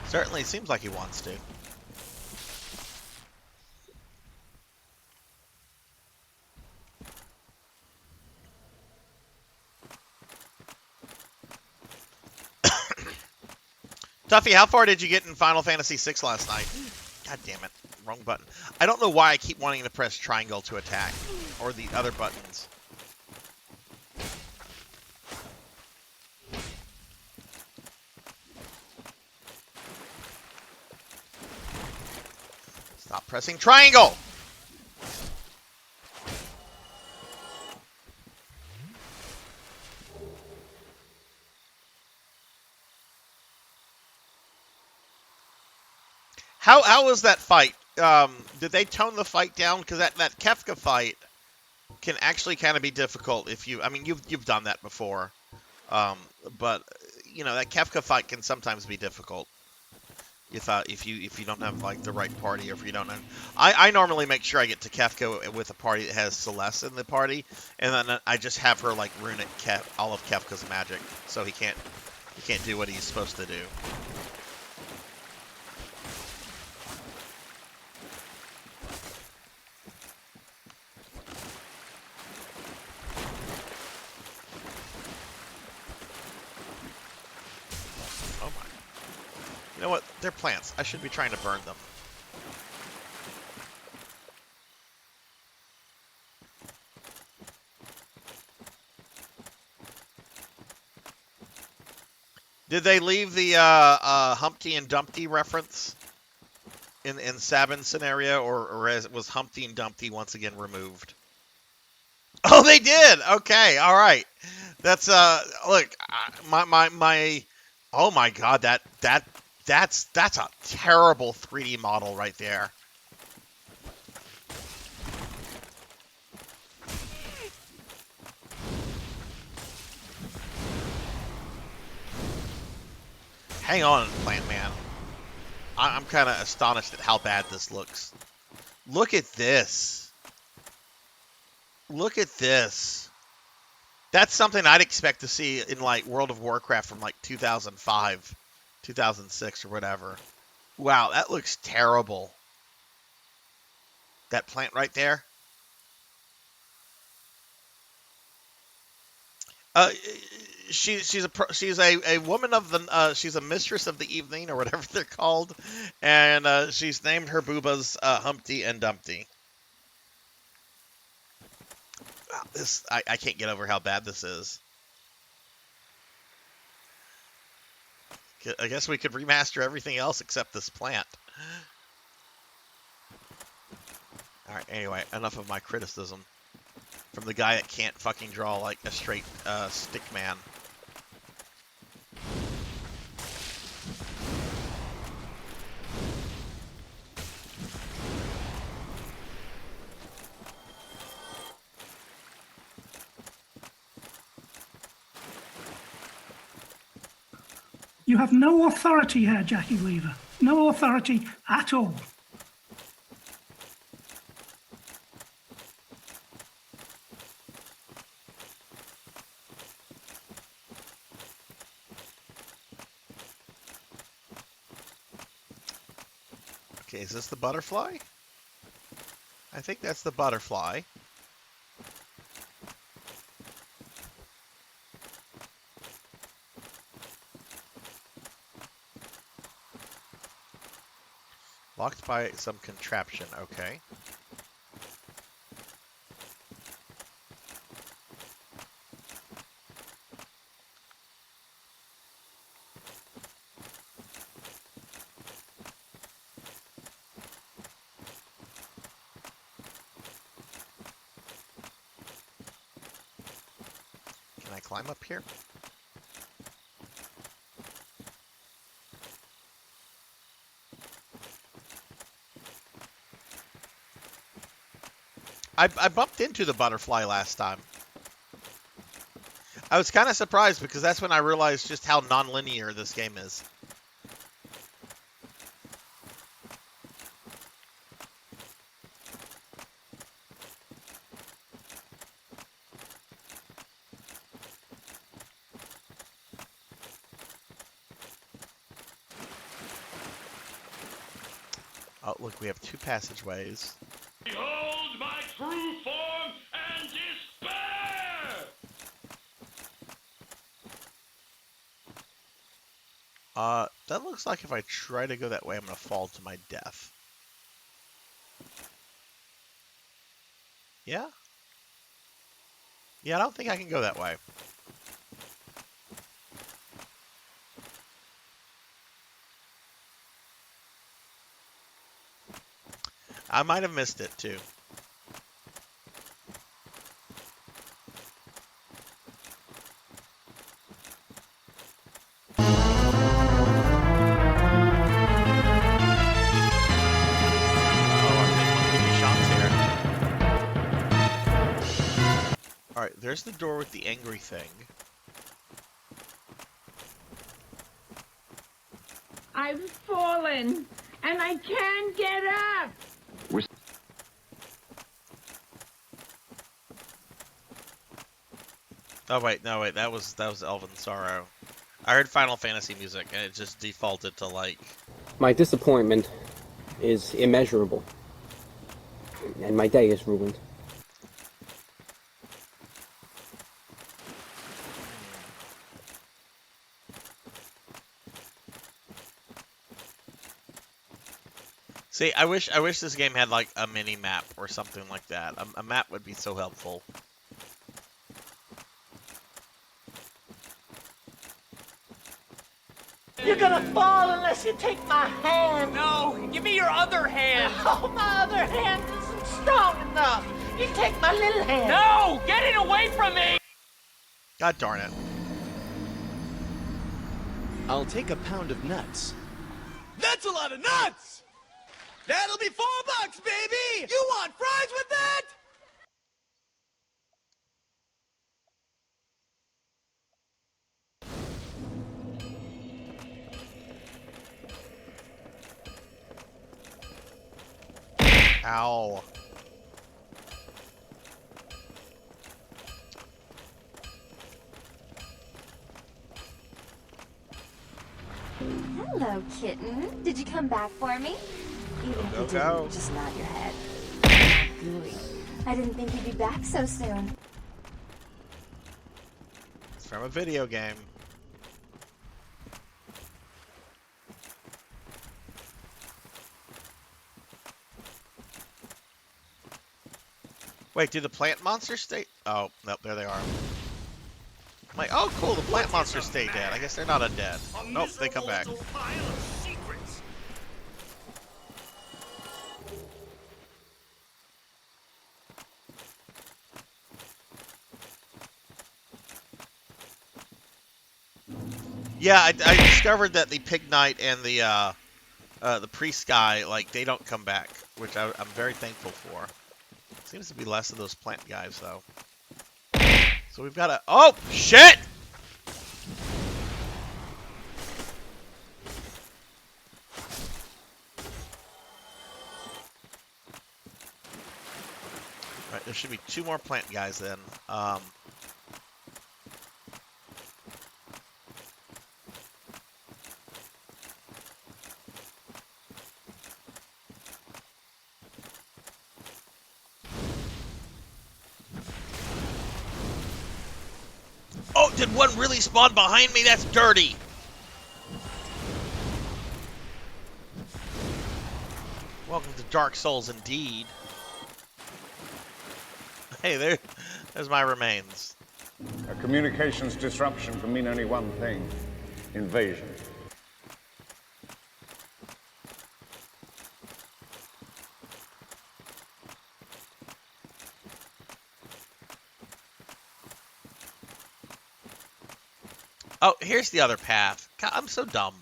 Certainly seems like he wants to. Tuffy, how far did you get in Final Fantasy VI last night? God damn it. Wrong button. I don't know why I keep wanting to press triangle to attack. Or the other buttons. Stop pressing triangle! How was that fight? Did they tone the fight down? Because that Kefka fight can actually kind of be difficult if you. I mean, you've done that before, but you know that Kefka fight can sometimes be difficult if you don't have like the right party, or if you don't know. I normally make sure I get to Kefka with a party that has Celeste in the party, and then I just have her like rune it all of Kefka's magic, so he can't do what he's supposed to do. You know what? They're plants. I should be trying to burn them. Did they leave the Humpty and Dumpty reference in Sabin's scenario, or was Humpty and Dumpty once again removed? Oh, they did. Okay, all right. That's look, my. Oh my God, that's a terrible 3D model right there. Hang on, Plant Man. I'm kind of astonished at how bad this looks. Look at this. Look at this. That's something I'd expect to see in like World of Warcraft from like 2005, 2006 or whatever. Wow, that looks terrible. That plant right there. She's a woman of the she's a mistress of the evening or whatever they're called, and she's named her boobas Humpty and Dumpty. Wow, this I can't get over how bad this is. I guess we could remaster everything else except this plant. All right. Anyway, enough of my criticism from the guy that can't fucking draw like a straight stick man. You have no authority here, Jackie Weaver. No authority at all. Okay, is this the butterfly? I think that's the butterfly. Locked by some contraption, okay. Can I climb up here? I bumped into the butterfly last time. I was kind of surprised because that's when I realized just how non-linear this game is. Oh, look, we have two passageways. Behold my true form and despair! That looks like if I try to go that way, I'm going to fall to my death. Yeah? Yeah, I don't think I can go that way. I might have missed it, too. Alright, there's the door with the angry thing. I've fallen, and I can't get up! Oh wait, no wait, that was Elven Sorrow. I heard Final Fantasy music and it just defaulted to like... My disappointment is immeasurable, and my day is ruined. See, I wish this game had like a mini map or something like that. A map would be so helpful. You're gonna fall unless you take my hand. No, give me your other hand. Oh, my other hand isn't strong enough. You take my little hand. No, get it away from me. God darn it. I'll take a pound of nuts. That's a lot of nuts! That'll be $4, baby! You want fries with that? Ow. Hello, kitten. Did you come back for me? Even if you didn't, just nod your head. Gooey. I didn't think you'd be back so soon. It's from a video game. Wait, do the plant monsters stay? Oh, nope, there they are. I'm like, oh, cool, the plant monsters stay dead. I guess they're not undead. Nope, they come back. Yeah, I discovered that the Pig Knight and the Priest guy, like, they don't come back, which I'm very thankful for. Seems to be less of those plant guys, though. So we've got a... Oh, shit! Alright, there should be 2 more plant guys then. Oh, did one really spawn behind me? That's dirty. Welcome to Dark Souls, indeed. Hey, there's my remains. A communications disruption can mean only one thing: invasion. Oh, here's the other path. God, I'm so dumb.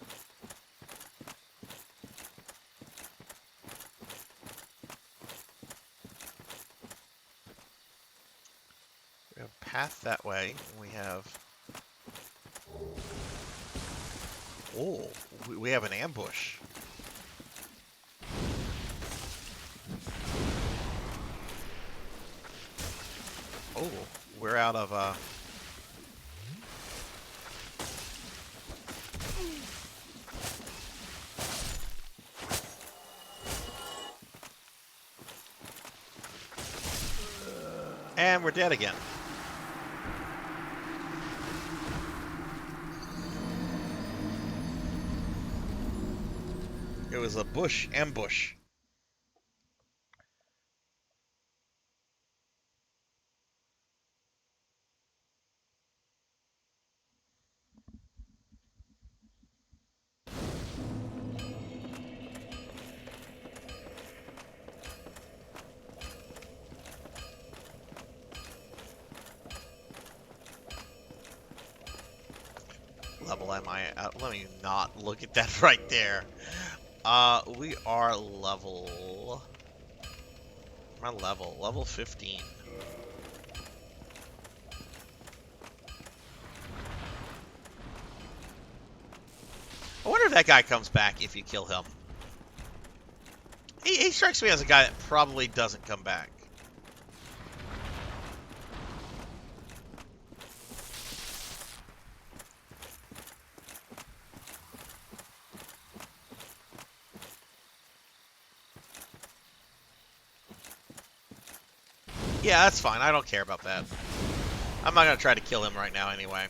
We have a path that way. And we have... Oh, we have an ambush. Oh, we're out of... And we're dead again. It was a bush ambush. Level am I at? Let me not look at that right there. We are level... My level 15. I wonder if that guy comes back if you kill him. He strikes me as a guy that probably doesn't come back. Yeah, that's fine. I don't care about that. I'm not going to try to kill him right now anyway.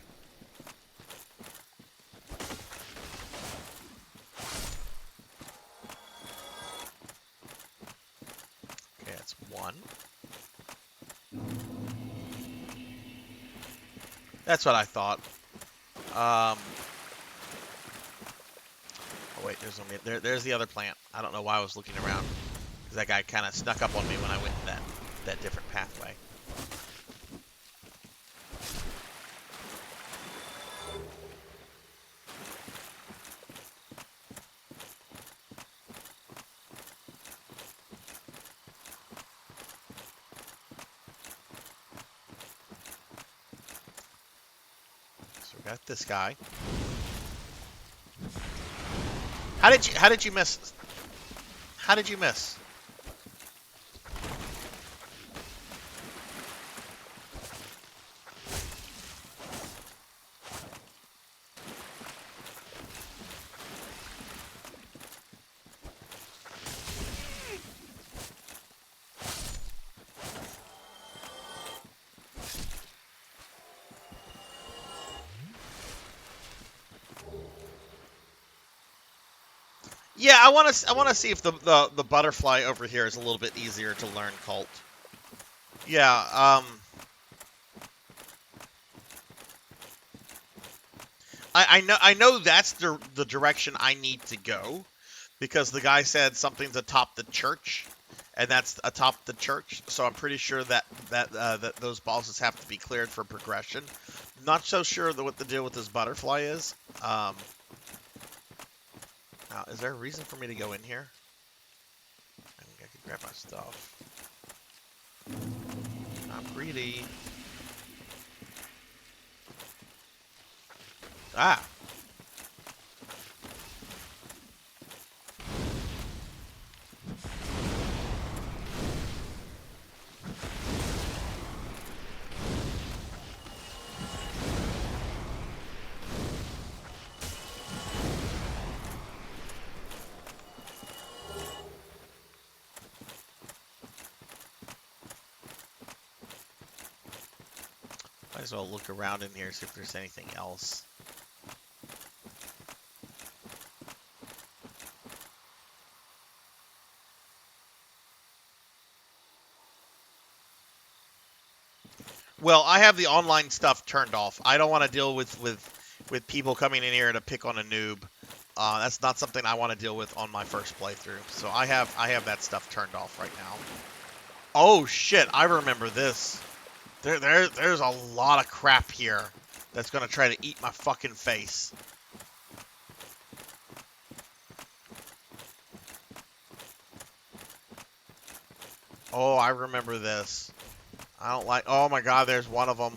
one. That's what I thought. Oh wait, there's the other plant. I don't know why I was looking around, because that guy kind of snuck up on me when I went that different pathway. So we got this guy. How did you miss? How did you miss? Yeah, I want to see if the butterfly over here is a little bit easier to learn cult. Yeah, I know that's the direction I need to go, because the guy said something's atop the church, and that's atop the church. So I'm pretty sure that those bosses have to be cleared for progression. Not so sure what the deal with this butterfly is. Now, is there a reason for me to go in here? I think I can grab my stuff. I'm greedy. Ah. Might as well look around in here, see if there's anything else. Well, I have the online stuff turned off. I don't want to deal with people coming in here to pick on a noob. That's not something I want to deal with on my first playthrough. So I have that stuff turned off right now. Oh shit! I remember this. There's a lot of crap here that's gonna try to eat my fucking face. Oh, I remember this. I don't like... Oh my god, there's one of them.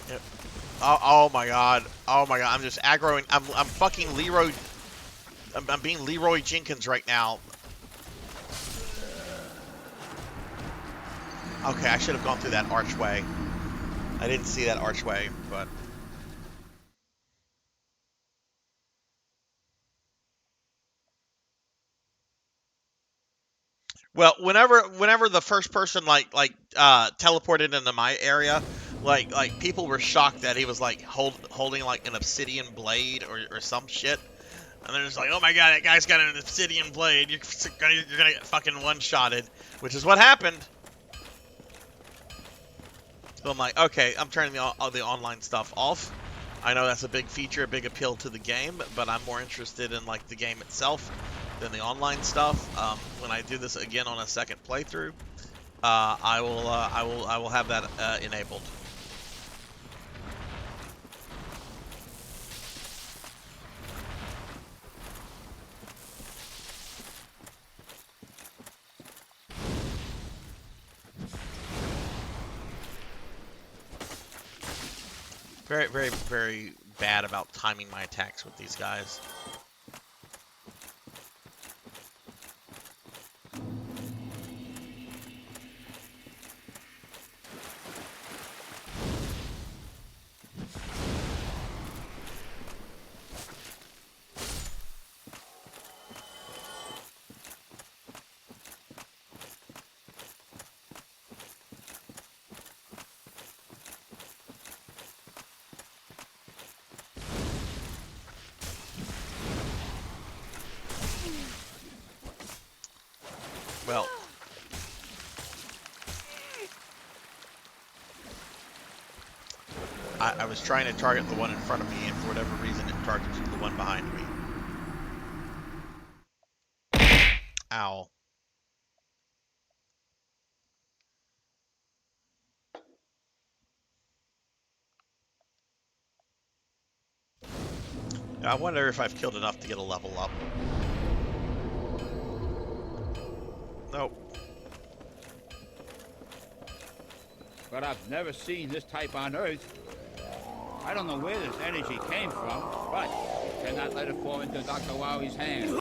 Yep. Oh my god. Oh my god. I'm just aggroing. I'm fucking Leroy... I'm being Leroy Jenkins right now. Okay, I should have gone through that archway. I didn't see that archway, but... Well, whenever the first person teleported into my area, like people were shocked that he was like holding like an obsidian blade or some shit, and they're just like, oh my god, that guy's got an obsidian blade. You're gonna get fucking one-shotted, which is what happened. So I'm like, okay, I'm turning the online stuff off. I know that's a big feature, a big appeal to the game, but I'm more interested in like the game itself than the online stuff. When I do this again on a second playthrough, I will have that enabled. Very, very, very bad about timing my attacks with these guys. Well. I was trying to target the one in front of me, and for whatever reason, it targeted the one behind me. Ow. I wonder if I've killed enough to get a level up. Nope. But I've never seen this type on Earth. I don't know where this energy came from, but cannot let it fall into Dr. Wowie's hands.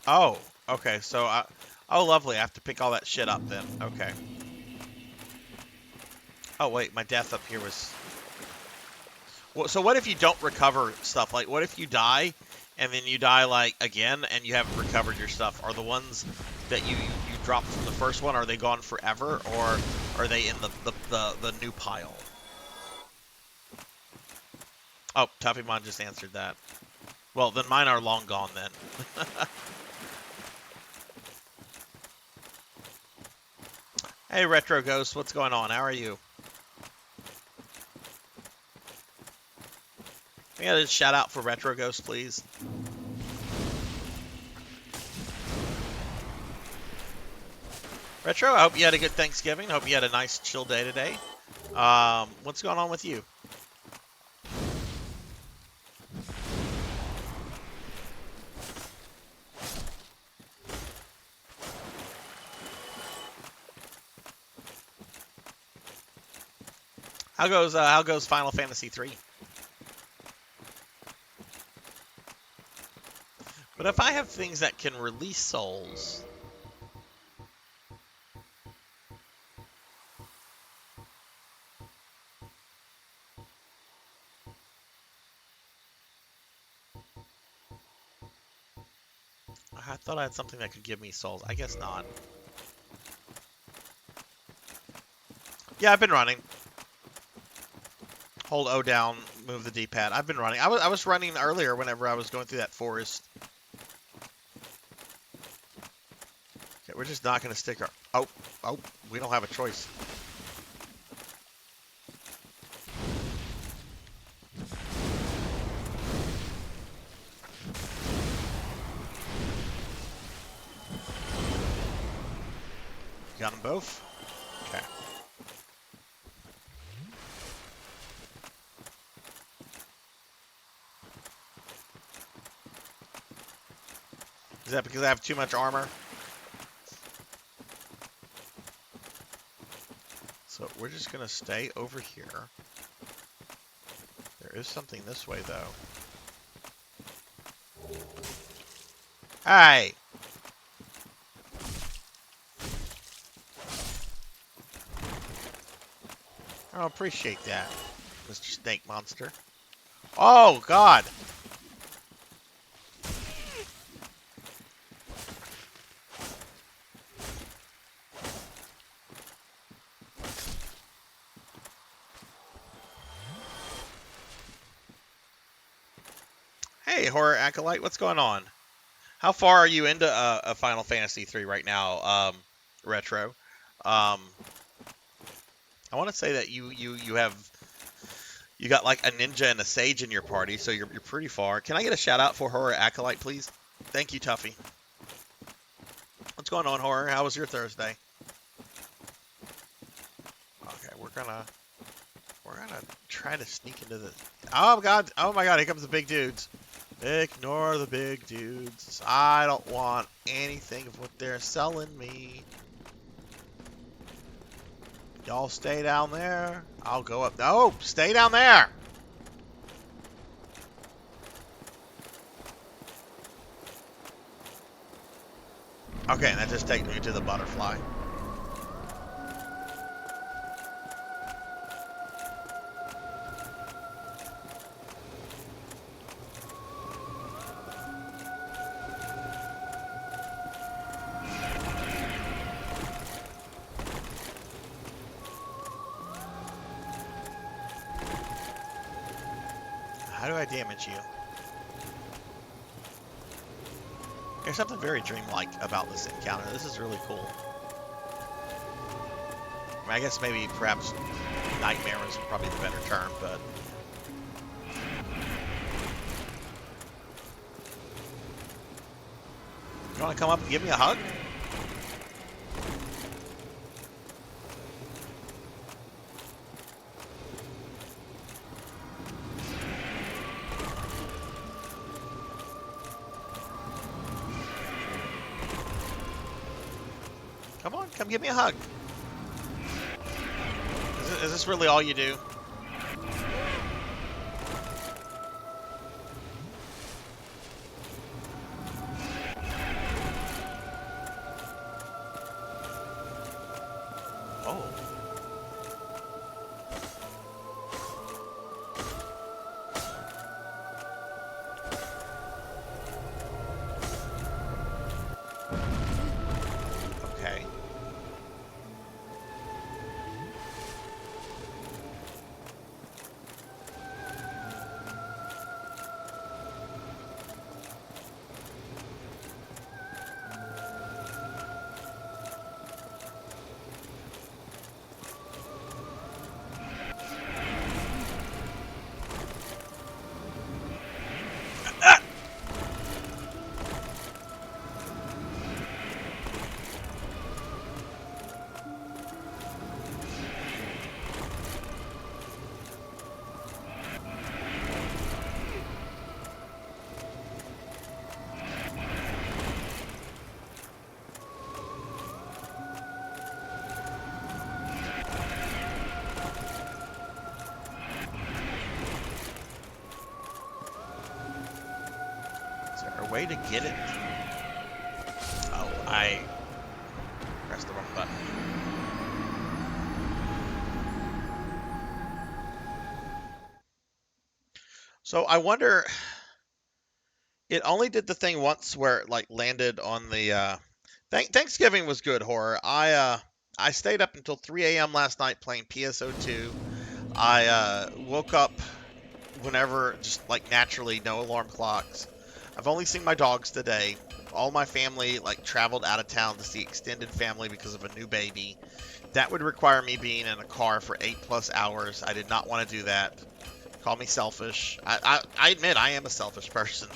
Oh, okay, so oh, lovely. I have to pick all that shit up then. Okay. Oh, wait, my death up here was... Well, so what if you don't recover stuff? Like, what if you die, and then you die, like, again, and you haven't recovered your stuff? Are the ones that you dropped from the first one, are they gone forever, or are they in the new pile? Oh, Tuffymon just answered that. Well, then mine are long gone, then. Hey, Retro Ghost, what's going on? How are you? Can I get a shout out for Retro Ghost, please? Retro, I hope you had a good Thanksgiving. I hope you had a nice chill day today. What's going on with you? How goes Final Fantasy 3? But if I have things that can release souls, I thought I had something that could give me souls. I guess not. Yeah, I've been running. Hold O down, move the D-pad. I've been running. I was running earlier whenever I was going through that forest. Okay, we're just not going to stick our... Oh, we don't have a choice. Got them both? Okay. Is that because I have too much armor? So we're just going to stay over here. There is something this way, though. Hey! I don't appreciate that, Mr. Snake Monster. Oh, God! Hey, Horror Acolyte, what's going on? How far are you into a Final Fantasy 3 right now, Retro? I want to say that you got like a ninja and a sage in your party, so you're pretty far. Can I get a shout out for Horror Acolyte, please? Thank you, Tuffy. What's going on, Horror? How was your Thursday? Okay, we're gonna try to sneak into the... Oh God! Oh my God! Here comes the big dudes. Ignore the big dudes. I don't want anything of what they're selling me. Y'all stay down there. I'll go up. No, stay down there. Okay, and that just takes me to the butterfly. How do I damage you? There's something very dreamlike about this encounter. This is really cool. I mean, I guess maybe perhaps nightmare is probably the better term, but... You want to come up and give me a hug? Come on, come give me a hug. Is this really all you do? Oh. Okay. Way to get it. Oh, I pressed the wrong button. So I wonder, it only did the thing once where it like landed on the Thanksgiving was good, Horror. I stayed up until 3 a.m. last night playing PSO2. I woke up whenever, just like naturally, no alarm clocks. I've only seen my dogs today. All my family like traveled out of town to see extended family because of a new baby. That would require me being in a car for 8+ hours. I did not want to do that. Call me selfish. I admit I am a selfish person.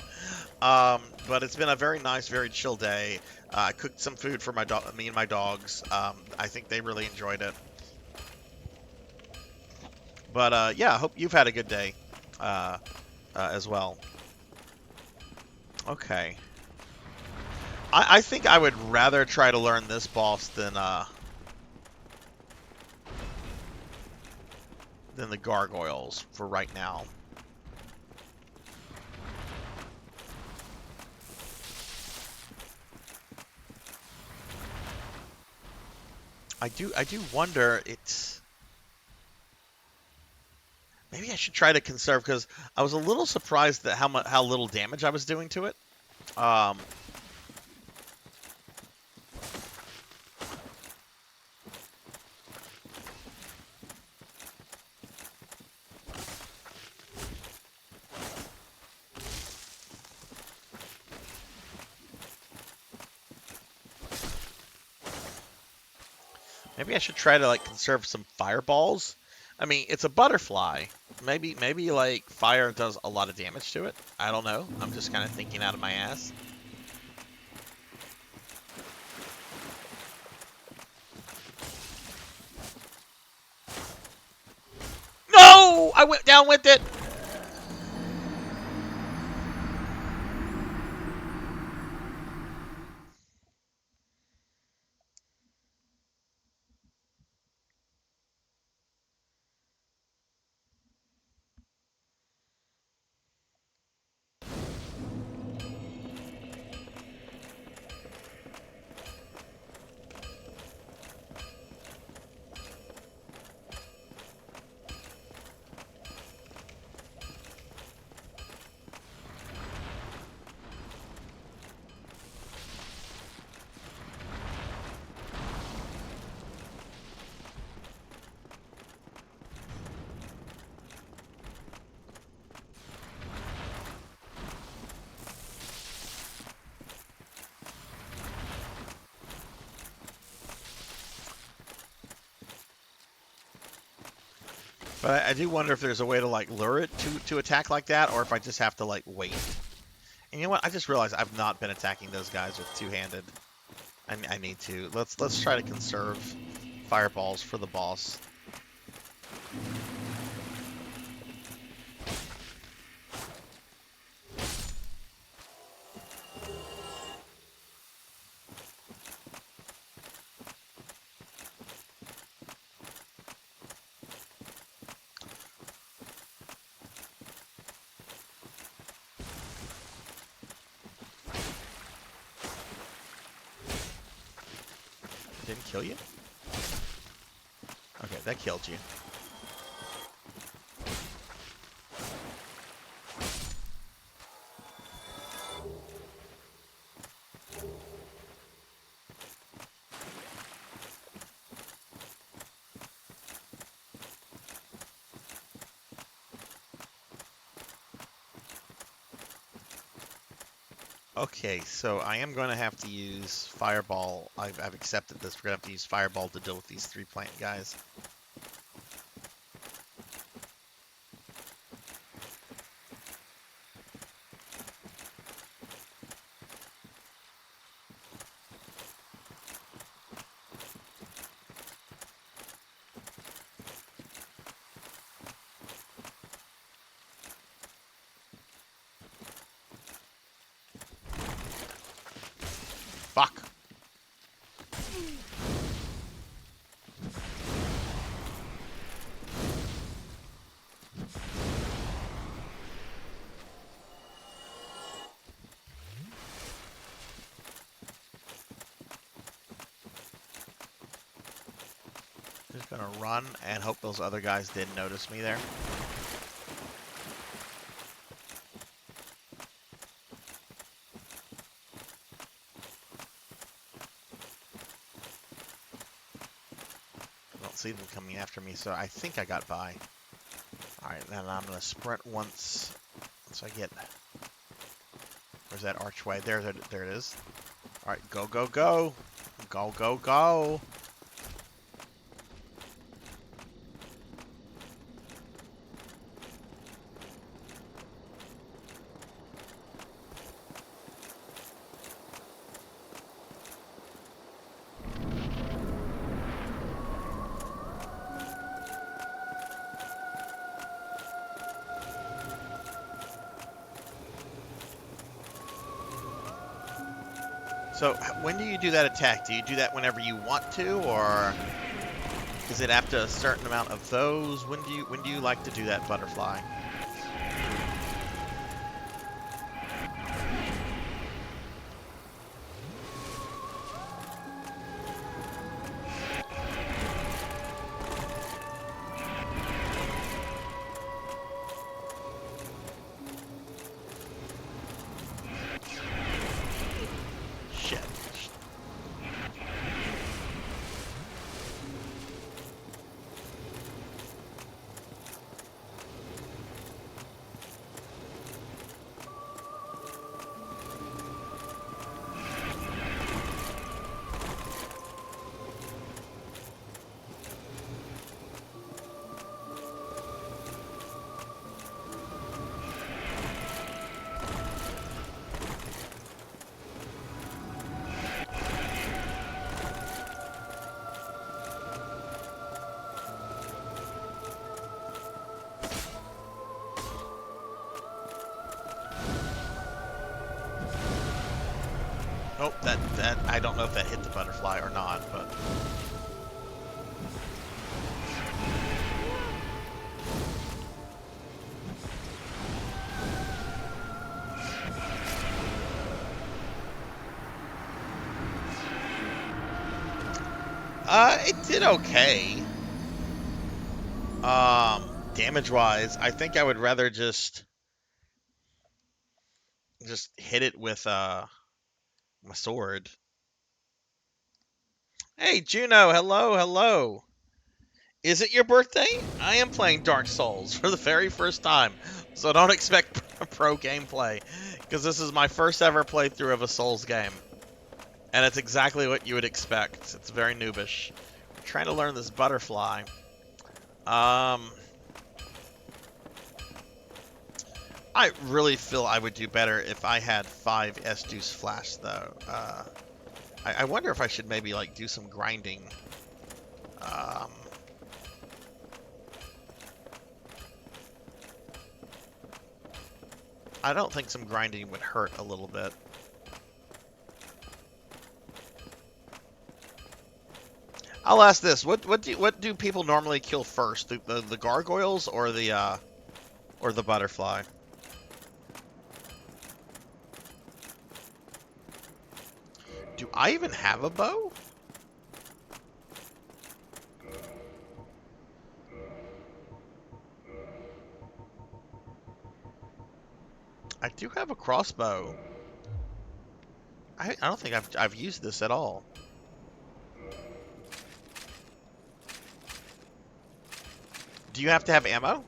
But it's been a very nice, very chill day. I cooked some food for me and my dogs. I think they really enjoyed it. But yeah, I hope you've had a good day as well. Okay. I think I would rather try to learn this boss than the gargoyles for right now. I do wonder, it's maybe I should try to conserve, because I was a little surprised at how little damage I was doing to it. Maybe I should try to like conserve some fireballs. I mean, it's a butterfly. Maybe like fire does a lot of damage to it. I don't know. I'm just kind of thinking out of my ass. No! I went down with it! But I do wonder if there's a way to like lure it to attack like that, or if I just have to like wait. And you know what? I just realized I've not been attacking those guys with two-handed. I need to. Let's try to conserve fireballs for the boss. Didn't kill you? Okay, that killed you. Okay, so I am going to have to use Fireball. I've accepted this. We're going to have to use Fireball to deal with these 3 plant guys. Fuck. Just gonna run and hope those other guys didn't notice me there. See them coming after me, so I think I got by. Alright, then I'm gonna sprint once I get... Where's that archway? There it is. Alright, go, go, go! Go, go, go! So, when do you do that attack? Do you do that whenever you want to, or is it after a certain amount of those? When do you like to do that butterfly? Nope, that I don't know if that hit the butterfly or not, but it did okay. Damage-wise, I think I would rather just hit it with my sword. Hey, Juno, hello, hello. Is it your birthday? I am playing Dark Souls for the very first time, so don't expect pro gameplay, because this is my first ever playthrough of a Souls game. And it's exactly what you would expect. It's very noobish. I'm trying to learn this butterfly. I really feel I would do better if I had 5 S-Juice Flash, though. I wonder if I should maybe, like, do some grinding. I don't think some grinding would hurt a little bit. I'll ask this: what do people normally kill first? The gargoyles or the butterfly? Do I even have a bow? I do have a crossbow. I don't think I've used this at all. Do you have to have ammo?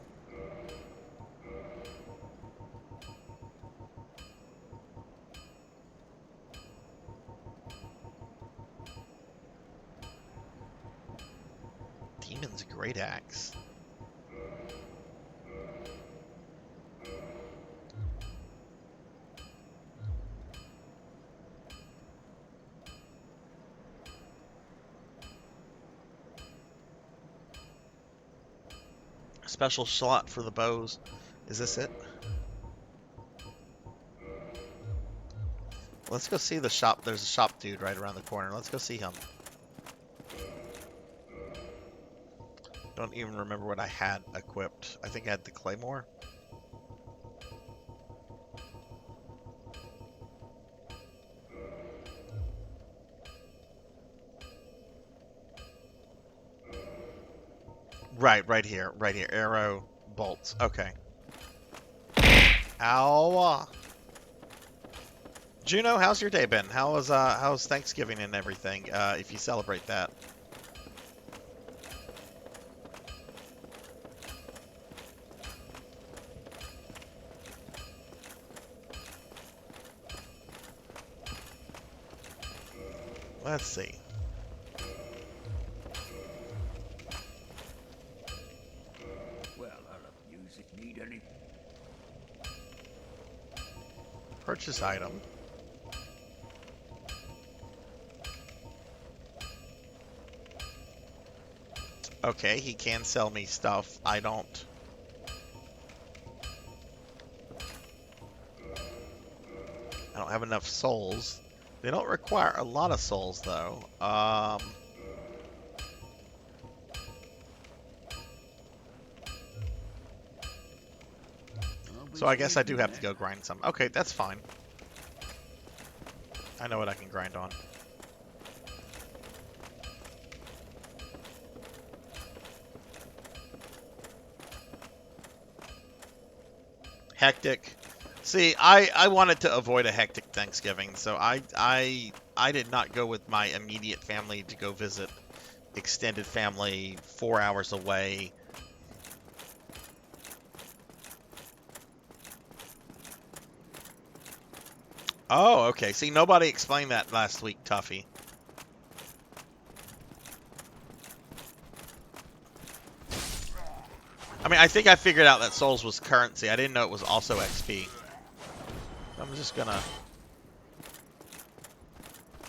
Demon's Great Axe. Special slot for the bows. Is this it? Let's go see the shop. There's a shop dude right around the corner. Let's go see him. Don't even remember what I had equipped. I think I had the claymore. Right here. Arrow, bolts. Okay. Ow. Juno, how's your day been? How's Thanksgiving and everything? If you celebrate that. Let's see. Well, I love music. Need any? Purchase item. Okay, he can sell me stuff. I don't have enough souls. They don't require a lot of souls, though. So I guess I do have to go grind some. Okay, that's fine. I know what I can grind on. Hectic. See, I wanted to avoid a hectic Thanksgiving, so I did not go with my immediate family to go visit extended family 4 hours away. Oh, okay. See, nobody explained that last week, Tuffy. I mean, I think I figured out that souls was currency. I didn't know it was also XP. I'm just gonna...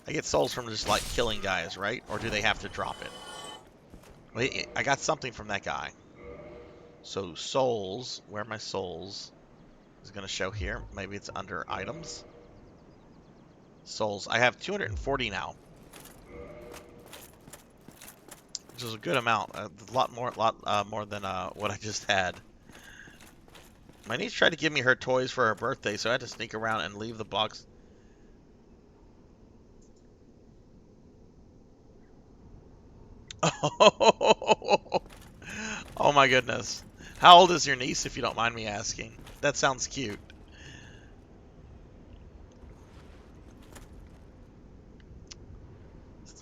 I get souls from just, like, killing guys, right? Or do they have to drop it? Wait, I got something from that guy. So, souls. Where are my souls? Is gonna show here. Maybe it's under items. Souls. I have 240 now. Which is a good amount. A lot more than what I just had. My niece tried to give me her toys for her birthday, so I had to sneak around and leave the box. Oh my goodness. How old is your niece, if you don't mind me asking? That sounds cute.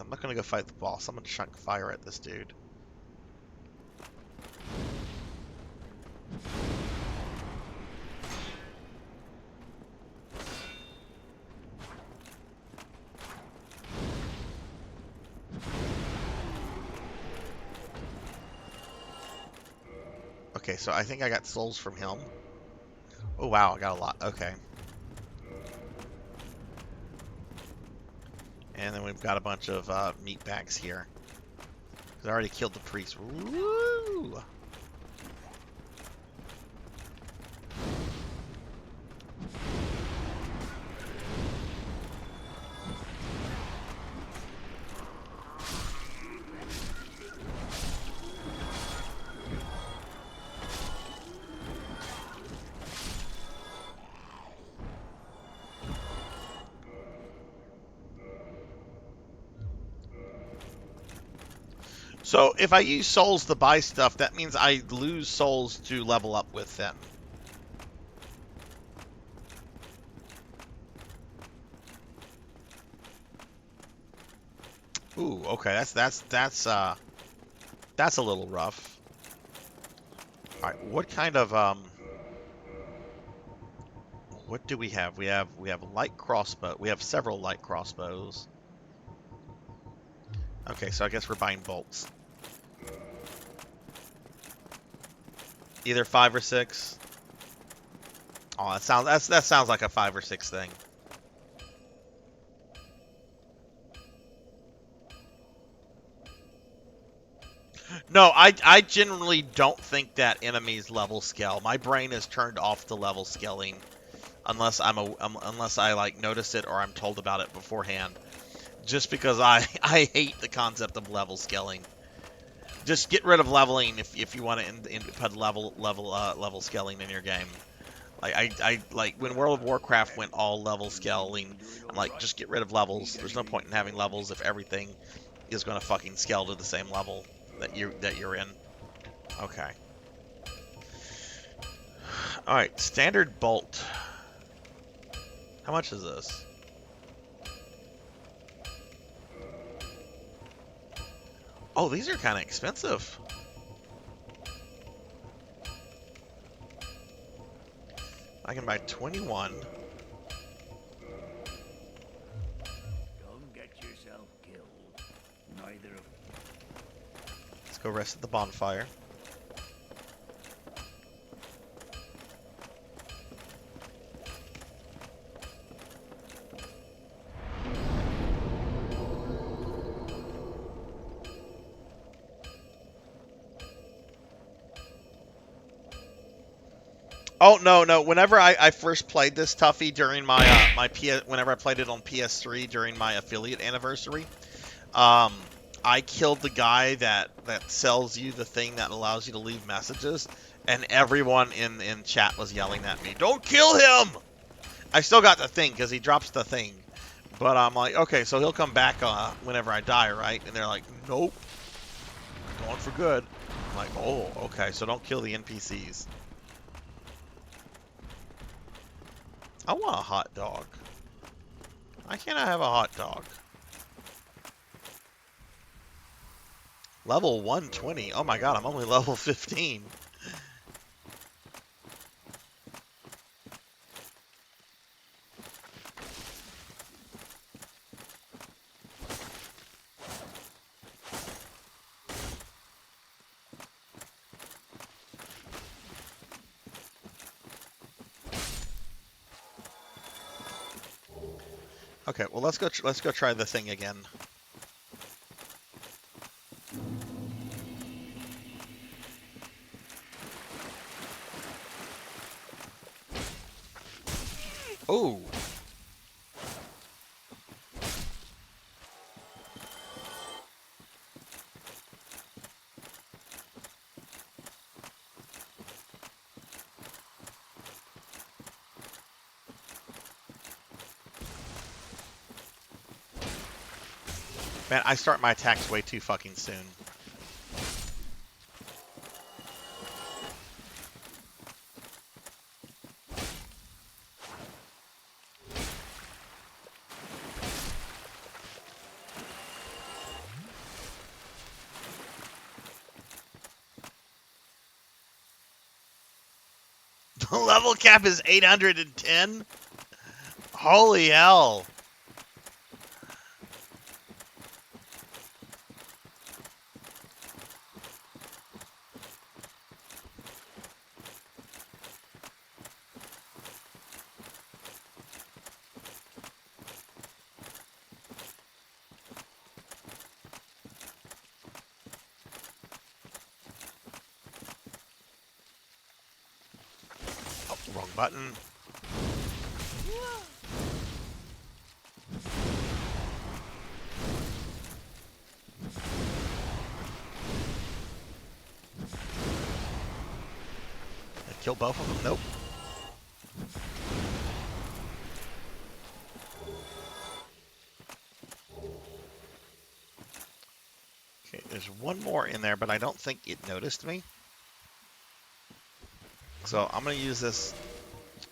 I'm not gonna go fight the boss. I'm gonna chuck fire at this dude. Okay, so I think I got souls from him. Oh, wow, I got a lot. Okay. And then we've got a bunch of meat bags here. I already killed the priest. Woo! So if I use souls to buy stuff, that means I lose souls to level up with them. Ooh, okay, that's a little rough. All right, what kind of what do we have? We have light crossbow. We have several light crossbows. Okay, so I guess we're buying bolts. Either 5 or 6. Oh, that sounds like a 5 or 6 thing. No, I generally don't think that enemies level scale. My brain is turned off to level scaling unless unless I like notice it or I'm told about it beforehand. Just because I hate the concept of level scaling. Just get rid of leveling if you want to put level scaling in your game. Like I like when World of Warcraft went all level scaling. I'm like, just get rid of levels. There's no point in having levels if everything is going to fucking scale to the same level that you're in. Okay. All right, standard bolt. How much is this? Oh, these are kind of expensive. I can buy 21. Don't get yourself killed. Neither of... Let's go rest at the bonfire. Oh no! Whenever I first played this Tuffy during my whenever I played it on PS3 during my affiliate anniversary, I killed the guy that sells you the thing that allows you to leave messages, and everyone in chat was yelling at me, "Don't kill him!" I still got the thing because he drops the thing, but I'm like, okay, so he'll come back whenever I die, right? And they're like, "Nope, going for good." I'm like, oh, okay, so don't kill the NPCs. I want a hot dog. Why can't I have a hot dog? Level 120. Oh my god, I'm only level 15. Okay, well let's go try the thing again. Oh. Man, I start my attacks way too fucking soon. The level cap is 810? Holy hell. Wrong button. Did I kill both of them? Nope. Okay, there's one more in there, but I don't think it noticed me. So I'm going to use this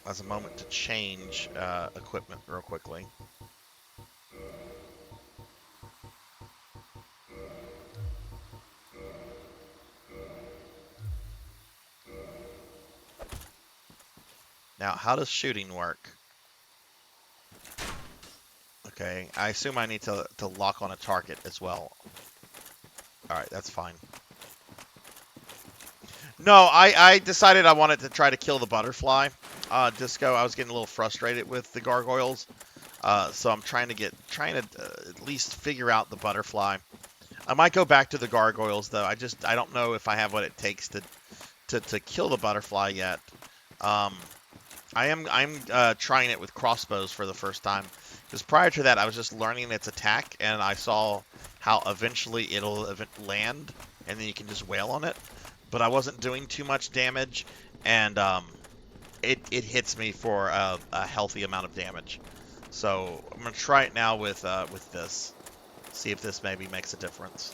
as a moment to change equipment real quickly. Now, how does shooting work? Okay, I assume I need to lock on a target as well. Alright, that's fine. No, I decided I wanted to try to kill the butterfly. Disco, I was getting a little frustrated with the gargoyles. So I'm trying to at least figure out the butterfly. I might go back to the gargoyles though. I don't know if I have what it takes to kill the butterfly yet. I'm trying it with crossbows for the first time. Because prior to that, I was just learning its attack, and I saw how eventually it'll land, and then you can just wail on it. But I wasn't doing too much damage, and it hits me for a healthy amount of damage. So I'm gonna try it now with this. See if this maybe makes a difference.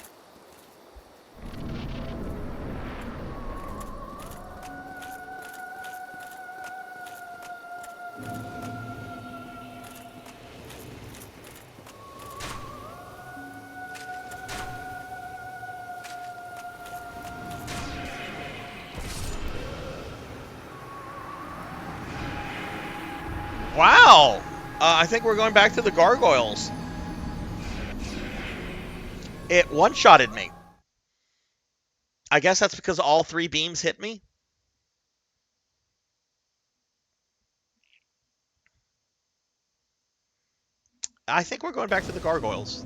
Wow! I think we're going back to the gargoyles. It one-shotted me. I guess that's because all 3 beams hit me. I think we're going back to the gargoyles.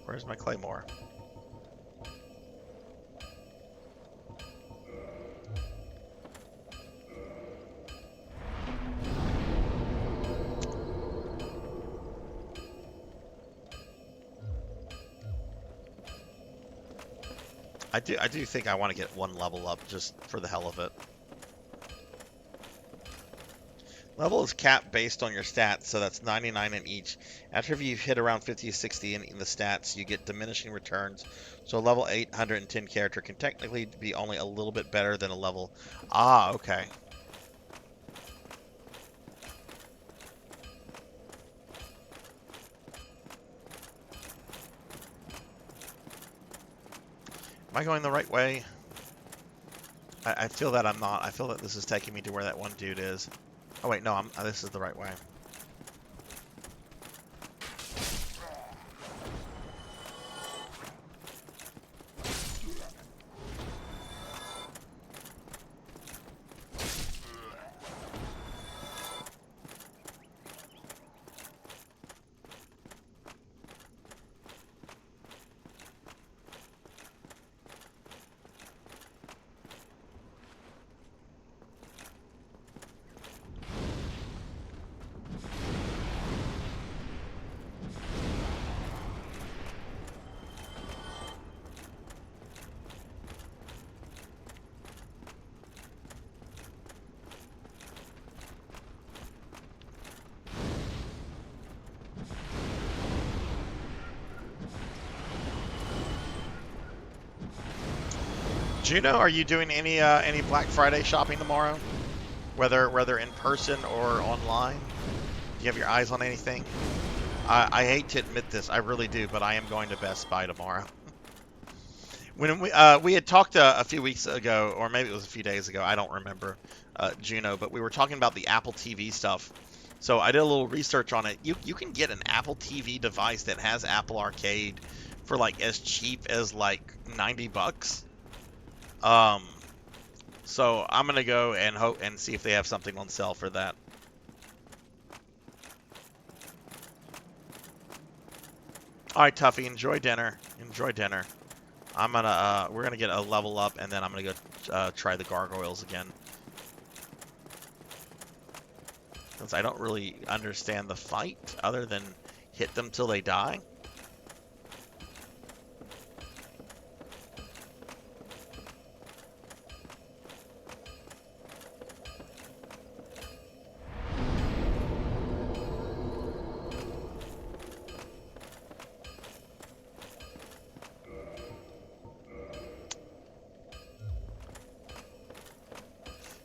Where's my claymore? I do think I want to get 1 level up just for the hell of it. Level is capped based on your stats, so that's 99 in each. After you've hit around 50 or 60 in the stats, you get diminishing returns. So a level 810 character can technically be only a little bit better than a level... Ah, okay. Am I going the right way? I feel that I'm not. I feel that this is taking me to where that one dude is. Oh wait, no, this is the right way. Juno, are you doing any Black Friday shopping tomorrow? Whether in person or online? Do you have your eyes on anything? I hate to admit this, I really do, but I am going to Best Buy tomorrow. When we had talked a few weeks ago, or maybe it was a few days ago, I don't remember, Juno, but we were talking about the Apple TV stuff. So I did a little research on it. You can get an Apple TV device that has Apple Arcade for like as cheap as like $90. So I'm gonna go and hope and see if they have something on sale for that. All right, Tuffy, enjoy dinner. Enjoy dinner. I'm gonna we're gonna get a level up, and then I'm gonna go try the gargoyles again. Since I don't really understand the fight other than hit them till they die.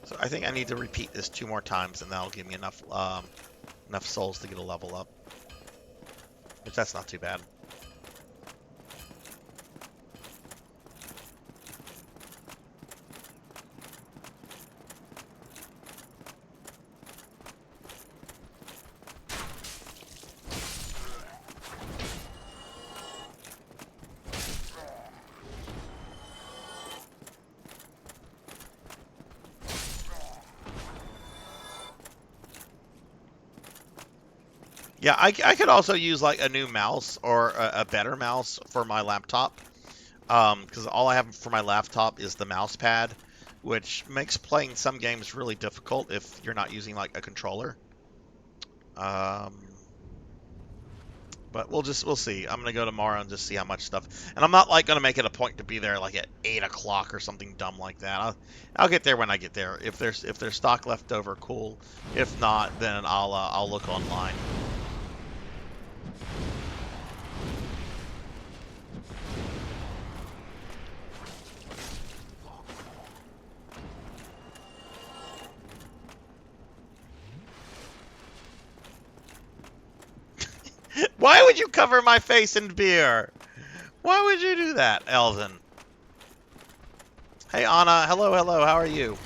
So I think I need to repeat this 2 more times, and that'll give me enough enough souls to get a level up. Which that's not too bad. Yeah, I could also use like a new mouse or a better mouse for my laptop. Because all I have for my laptop is the mouse pad, which makes playing some games really difficult if you're not using like a controller. But we'll see. I'm gonna go tomorrow and just see how much stuff. And I'm not like gonna make it a point to be there like at 8 o'clock or something dumb like that. I'll get there when I get there. If there's stock left over, cool. If not, then I'll look online. Why would you cover my face in beer? Why would you do that, Elvin? Hey, Anna. Hello, hello. How are you?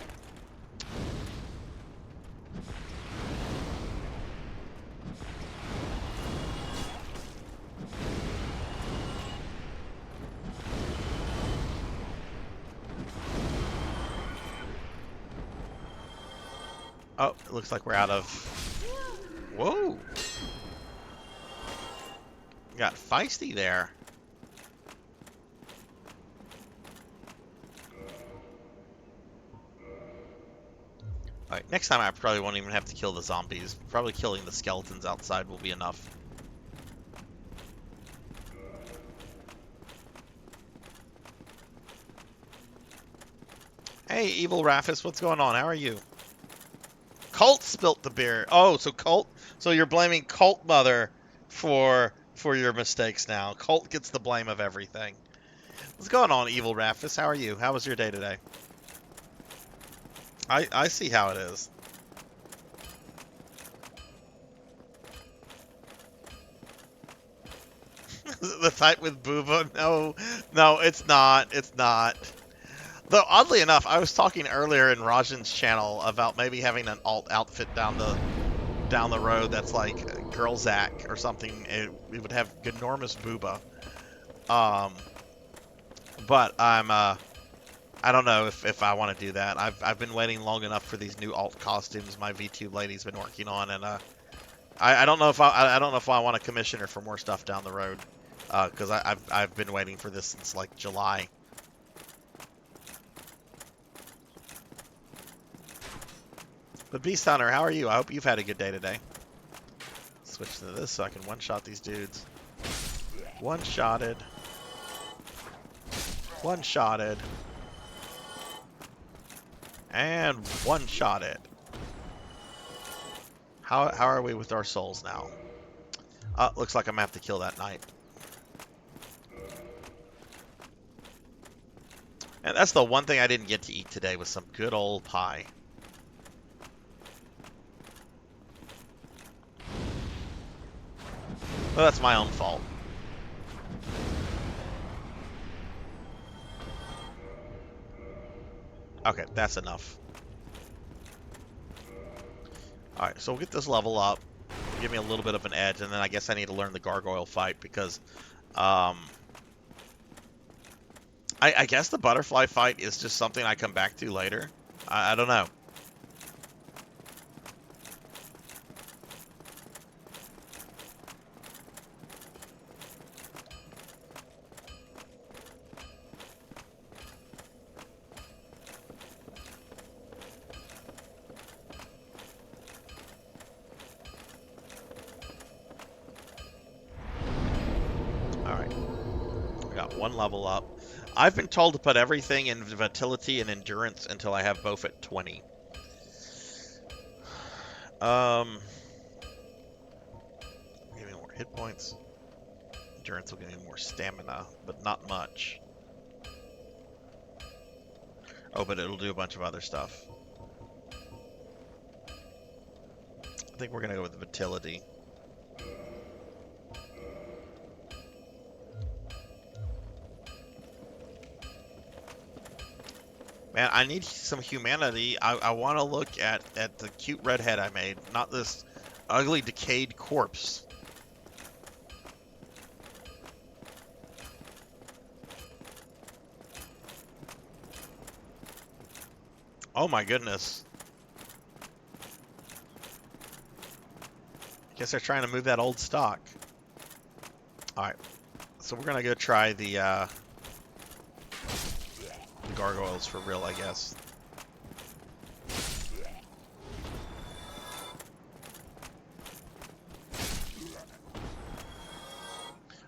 Oh, it looks like we're out of... Whoa! Got feisty there. Alright, next time I probably won't even have to kill the zombies. Probably killing the skeletons outside will be enough. Hey, Evil Raffus, what's going on? How are you? Colt spilt the beer. Oh, so Colt... So you're blaming Colt Mother for your mistakes now. Colt gets the blame of everything. What's going on, Evil Raffus? How are you? How was your day today? I see how it is. The fight with Booba? No, it's not. It's not. Though, oddly enough, I was talking earlier in Rajan's channel about maybe having an alt outfit down the road that's like Girlzac or something. It would have enormous booba. But I don't know if I want to do that. I've been waiting long enough for these new alt costumes my VTube lady's been working on, and I don't know if I want to commission her for more stuff down the road, because I've been waiting for this since like July. But Beast Hunter, how are you? I hope you've had a good day today. Switch to this so I can one-shot these dudes. One-shotted. One-shotted. And one-shotted. How are we with our souls now? Looks like I'm gonna have to kill that knight. And that's the one thing I didn't get to eat today was some good old pie. Well, that's my own fault. Okay, that's enough. Alright, so we'll get this level up. Give me a little bit of an edge, and then I guess I need to learn the gargoyle fight because, I guess the butterfly fight is just something I come back to later. I don't know. 1 level up. I've been told to put everything in vitality and endurance until I have both at 20. Give me more hit points. Endurance will give me more stamina, but not much. Oh, but it'll do a bunch of other stuff. I think we're gonna go with vitality. Man, I need some humanity. I want to look at the cute redhead I made, not this ugly decayed corpse. Oh my goodness. Guess they're trying to move that old stock. Alright. So we're gonna go try the gargoyles for real, I guess.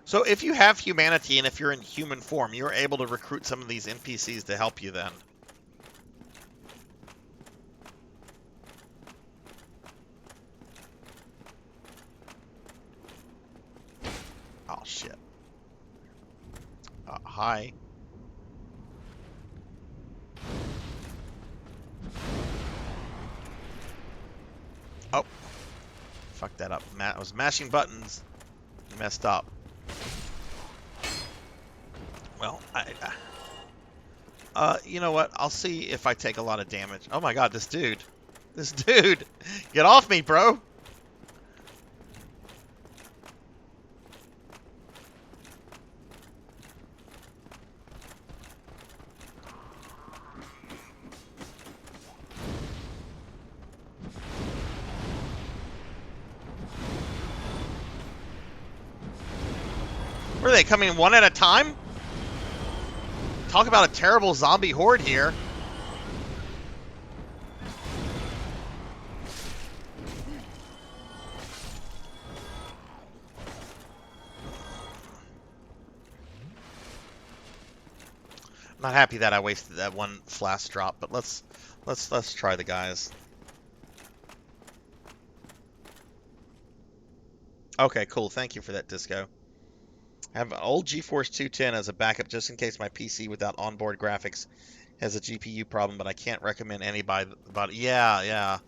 So if you have humanity and if you're in human form, you're able to recruit some of these NPCs to help you then. Oh, shit. Hi. Oh. Fuck that up. I was mashing buttons. Messed up. Well, you know what? I'll see if I take a lot of damage. Oh my god, this dude. This dude. Get off me, bro. Where are they coming one at a time? Talk about a terrible zombie horde here. I'm not happy that I wasted that one flask drop, but let's try the guys. Okay, cool. Thank you for that, Disco. I have an old GeForce 210 as a backup just in case my PC without onboard graphics has a GPU problem, but I can't recommend anybody. But yeah.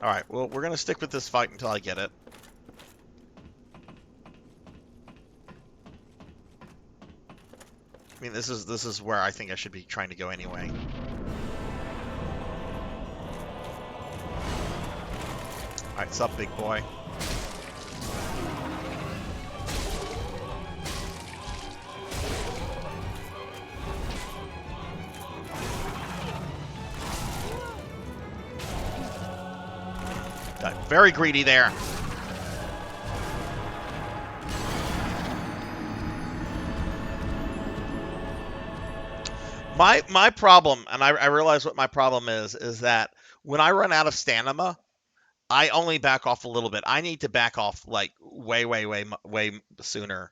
All right, well, we're gonna stick with this fight until I get it. I mean, this is where I think I should be trying to go anyway. Alright, what's up, big boy? Got very greedy there. My problem, and I realize what my problem is that when I run out of stamina, I only back off a little bit. I need to back off like way sooner.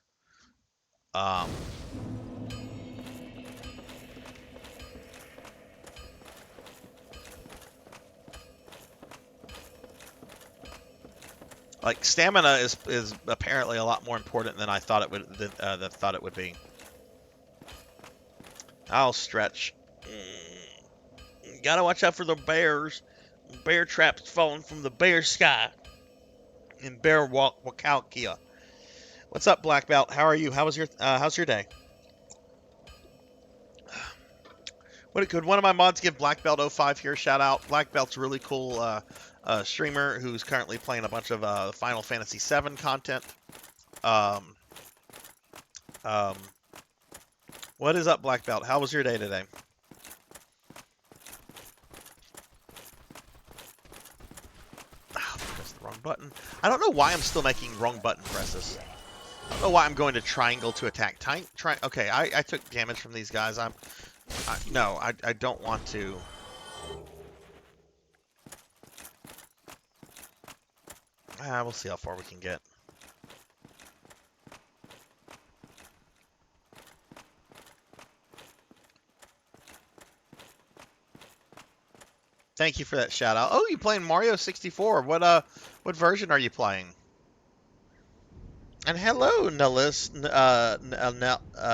Like stamina is apparently a lot more important than I thought it would be. I'll stretch. Gotta watch out for the bears. Bear traps falling from the bear sky. In Bear Wakalkia. What's up, Black Belt? How are you? How's your day? Could one of my mods give Black Belt 05 here a shout out? Black Belt's a really cool streamer who's currently playing a bunch of Final Fantasy VII content. What is up, Black Belt? How was your day today? Press the wrong button. I don't know why I'm still making wrong button presses. I don't know why I'm going to triangle to attack. Okay, I took damage from these guys. No, I don't want to. We'll see how far we can get. Thank you for that shout out. Oh, you playing Mario 64? What version are you playing? And hello, Nalis,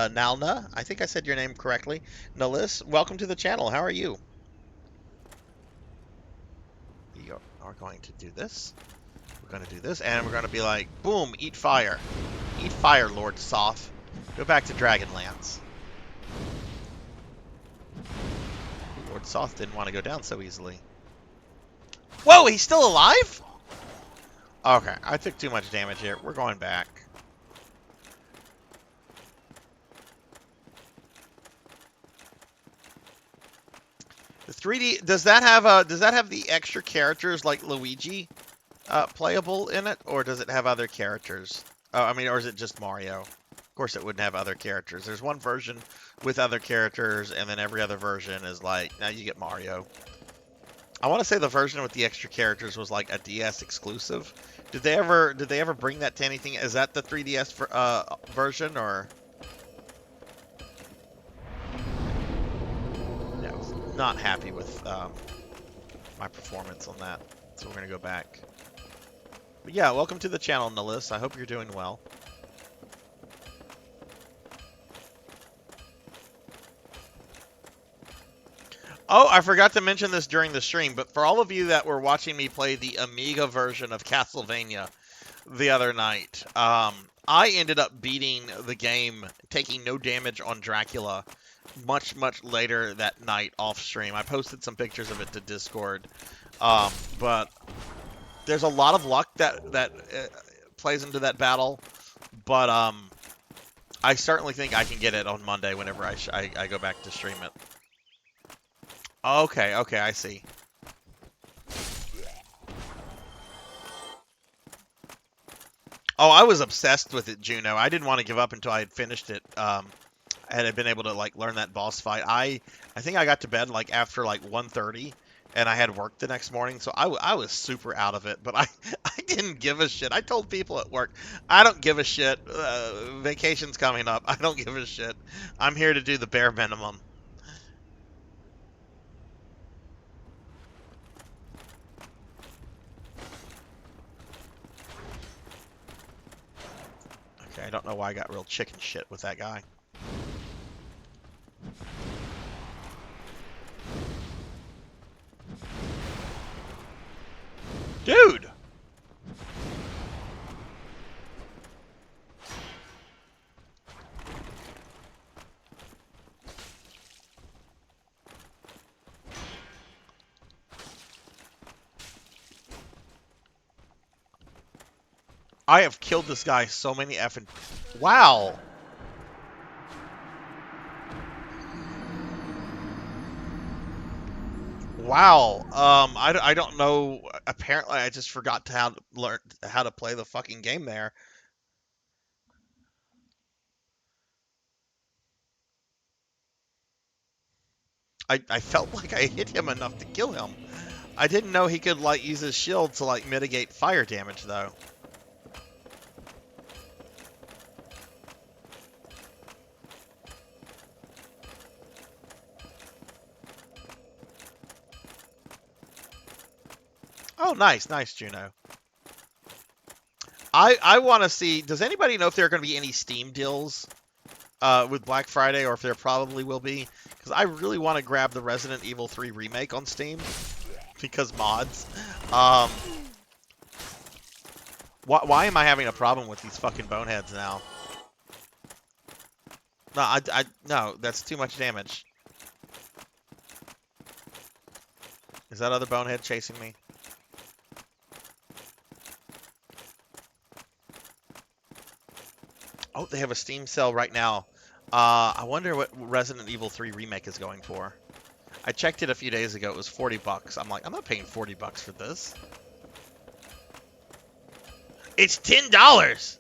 Nalna. I think I said your name correctly. Nalis, welcome to the channel. How are you? We are going to do this. We're going to do this, and we're going to be like, boom, eat fire. Eat fire, Lord Soth. Go back to Dragonlance. Lord Soth didn't want to go down so easily. Whoa, he's still alive? Okay, I took too much damage here. We're going back. The 3D does that have the extra characters like Luigi playable in it, or does it have other characters? I mean, or is it just Mario? Of course, it wouldn't have other characters. There's one version with other characters, and then every other version is like, now you get Mario. I want to say the version with the extra characters was like a DS exclusive. Did they ever bring that to anything? Is that the 3DS version, or? Yeah, I was not happy with my performance on that, so we're gonna go back. But yeah, welcome to the channel, Nalis. I hope you're doing well. Oh, I forgot to mention this during the stream, but for all of you that were watching me play the Amiga version of Castlevania the other night, I ended up beating the game, taking no damage on Dracula, much later that night off stream. I posted some pictures of it to Discord, but there's a lot of luck that plays into that battle, but I certainly think I can get it on Monday whenever I go back to stream it. Okay, I see. Oh, I was obsessed with it, Juno. I didn't want to give up until I had finished it. And had been able to like learn that boss fight. I think I got to bed like after like 1:30, and I had work the next morning, so I was super out of it. But I didn't give a shit. I told people at work, I don't give a shit. Vacation's coming up. I don't give a shit. I'm here to do the bare minimum. I don't know why I got real chicken shit with that guy. Dude! I have killed this guy so many effing... Wow! Wow. I don't know. Apparently, I just forgot to learn how to play the fucking game there. I felt like I hit him enough to kill him. I didn't know he could like use his shield to like mitigate fire damage though. Oh, nice, Juno. I want to see, does anybody know if there are going to be any Steam deals with Black Friday, or if there probably will be? Because I really want to grab the Resident Evil 3 remake on Steam, because mods. Why am I having a problem with these fucking boneheads now? No, no, that's too much damage. Is that other bonehead chasing me? Oh, they have a Steam sale right now. I wonder what Resident Evil 3 Remake is going for. I checked it a few days ago. It was $40. I'm like, I'm not paying $40 for this. It's $10!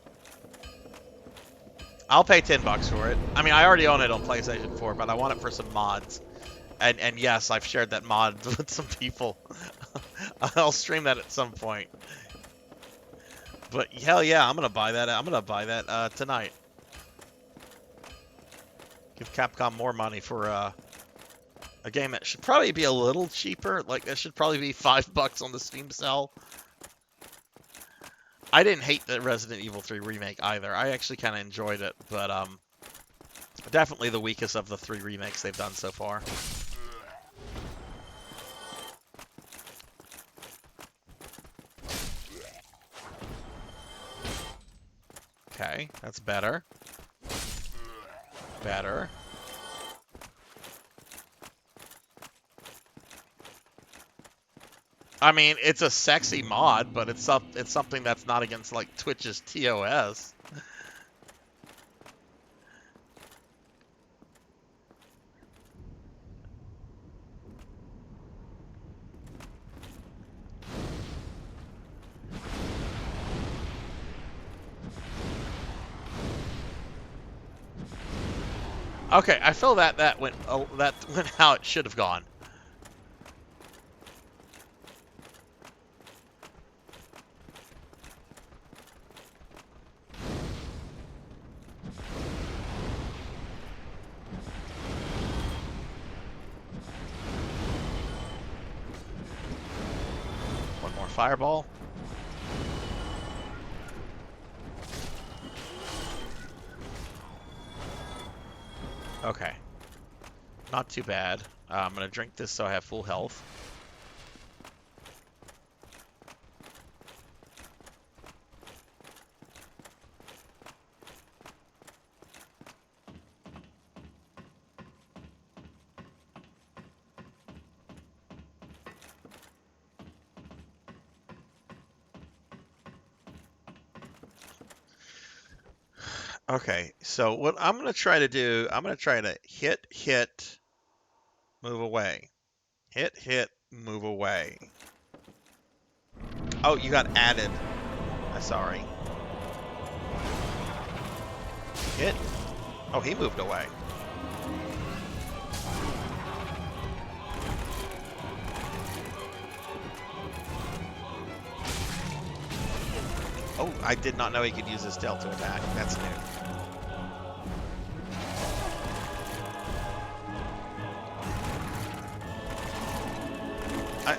I'll pay $10 for it. I mean, I already own it on PlayStation 4, but I want it for some mods. And yes, I've shared that mod with some people. I'll stream that at some point. But hell yeah, I'm gonna buy that. I'm gonna buy that tonight. Give Capcom more money for a game that should probably be a little cheaper. Like that should probably be $5 on the Steam sale. I didn't hate the Resident Evil 3 remake either. I actually kind of enjoyed it, but definitely the weakest of the 3 remakes they've done so far. Okay, that's better. Better. I mean, it's a sexy mod, but it's something that's not against like Twitch's TOS. Okay, I feel that went how it should have gone. One more fireball. Okay. Not too bad. I'm going to drink this so I have full health. Okay, so what I'm going to try to do, I'm going to try to hit, move away. Hit, move away. Oh, you got added. I'm sorry. Hit. Oh, he moved away. Oh, I did not know he could use his tail to attack. That's new.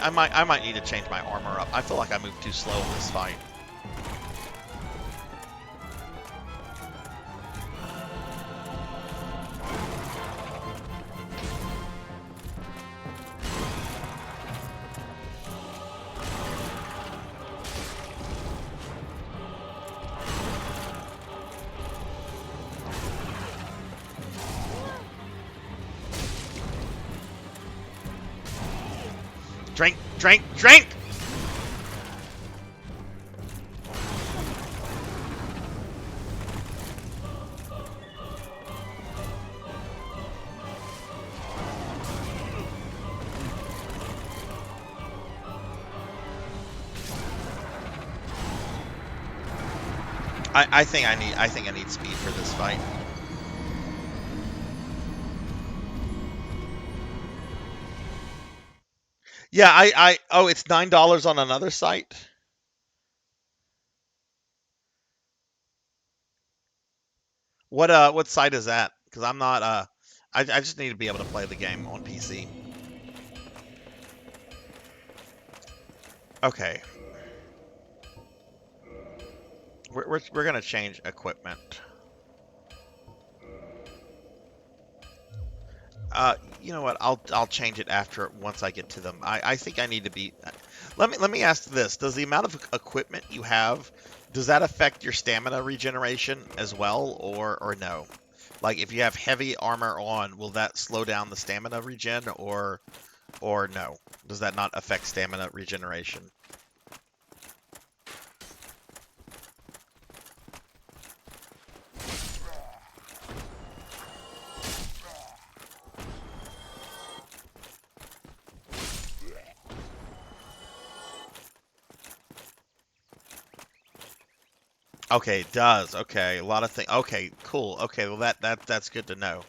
I might need to change my armor up. I feel like I moved too slow in this fight. Drink, drink, drink! I think I need speed for this fight. Yeah, oh, it's $9 on another site. What site is that? Because I'm not I just need to be able to play the game on PC. Okay. We're gonna change equipment. You know what? I'll change it after once I get to them. I think I need to be. Let me ask this: does the amount of equipment you have, does that affect your stamina regeneration as well, or no? Like if you have heavy armor on, will that slow down the stamina regen, or no? Does that not affect stamina regeneration? Okay, it does. Okay, a lot of things. Okay, cool. Okay, well that's good to know.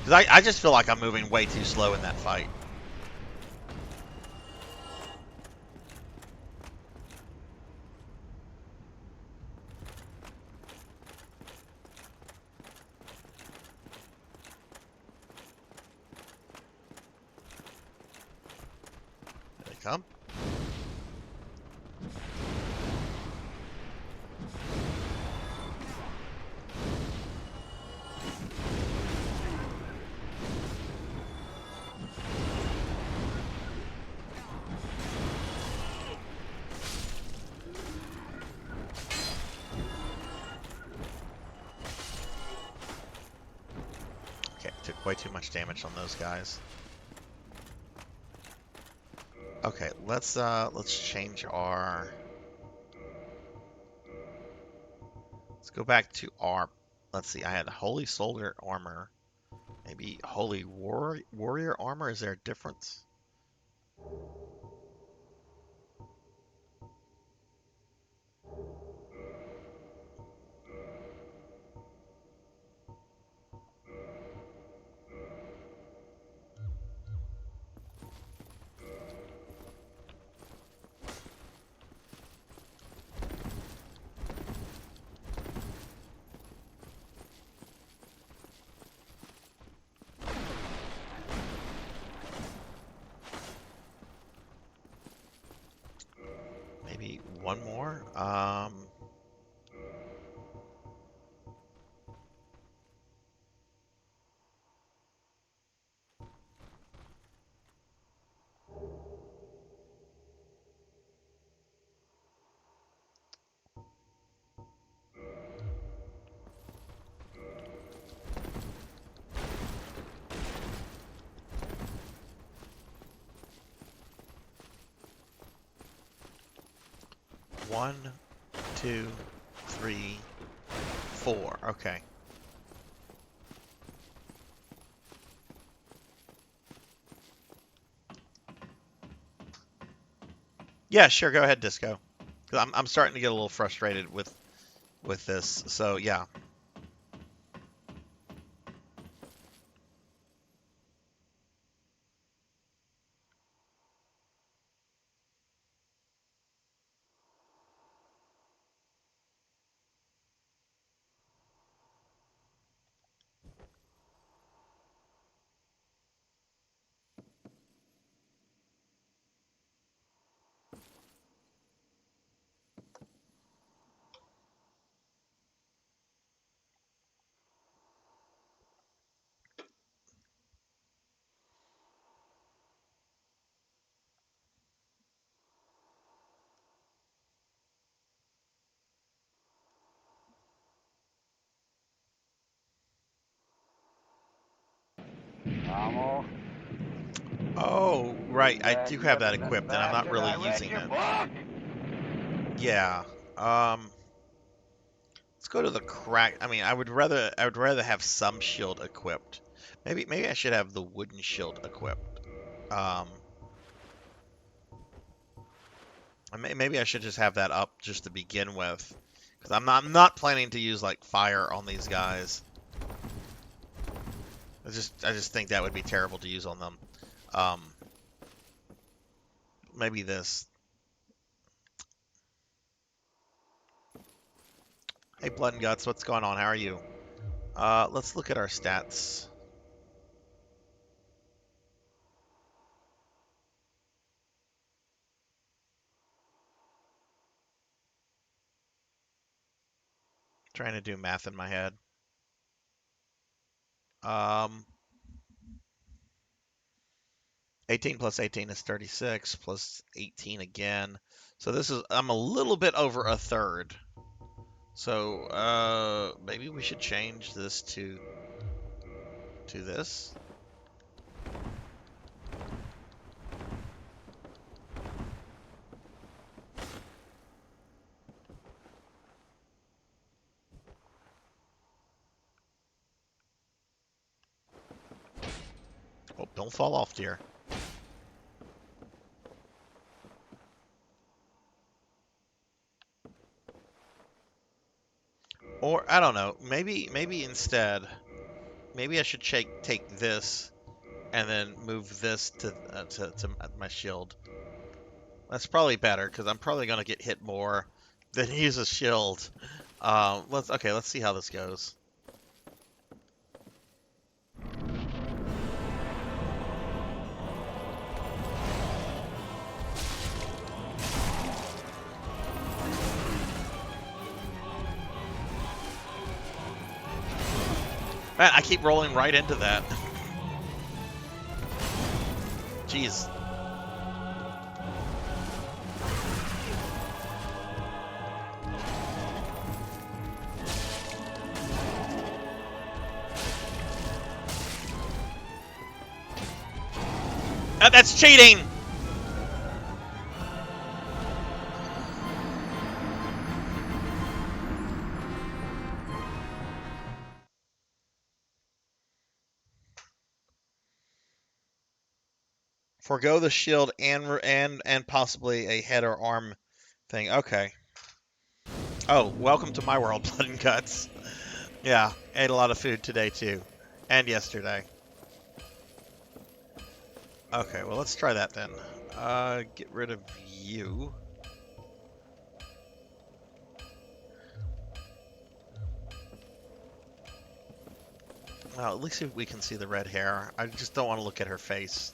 Because I just feel like I'm moving way too slow in that fight. There they come. Okay, took way too much damage on those guys. Okay, let's change our. Let's go back to our. Let's see. I had Holy Soldier armor. Maybe Holy Warrior armor. Is there a difference? Maybe one more. 1, 2, 3, 4. Okay. Yeah, sure. Go ahead, Disco. 'Cause I'm starting to get a little frustrated with this. So yeah. Oh, right. I do have that equipped, and I'm not really using it. Yeah. Let's go to the crack. I mean, I would rather have some shield equipped. Maybe I should have the wooden shield equipped. Maybe I should just have that up just to begin with, because I'm not planning to use like fire on these guys. I just think that would be terrible to use on them. Maybe this. Hey, Blood and Guts, what's going on? How are you? Let's look at our stats. Trying to do math in my head. 18 plus 18 is 36, plus 18 again. So I'm a little bit over a third. So, maybe we should change this to this. Oh, don't fall off, dear. Or, I don't know, maybe instead Maybe I should take this and then move this to my shield. That's probably better because I'm probably gonna get hit more than use a shield. Let's see how this goes. Man, I keep rolling right into that. Jeez. That's cheating! Forgo the shield and possibly a head or arm thing. Okay. Oh, welcome to my world, Blood and Guts. Yeah, ate a lot of food today too, and yesterday. Okay, well let's try that then. Get rid of you. Well, at least we can see the red hair. I just don't want to look at her face.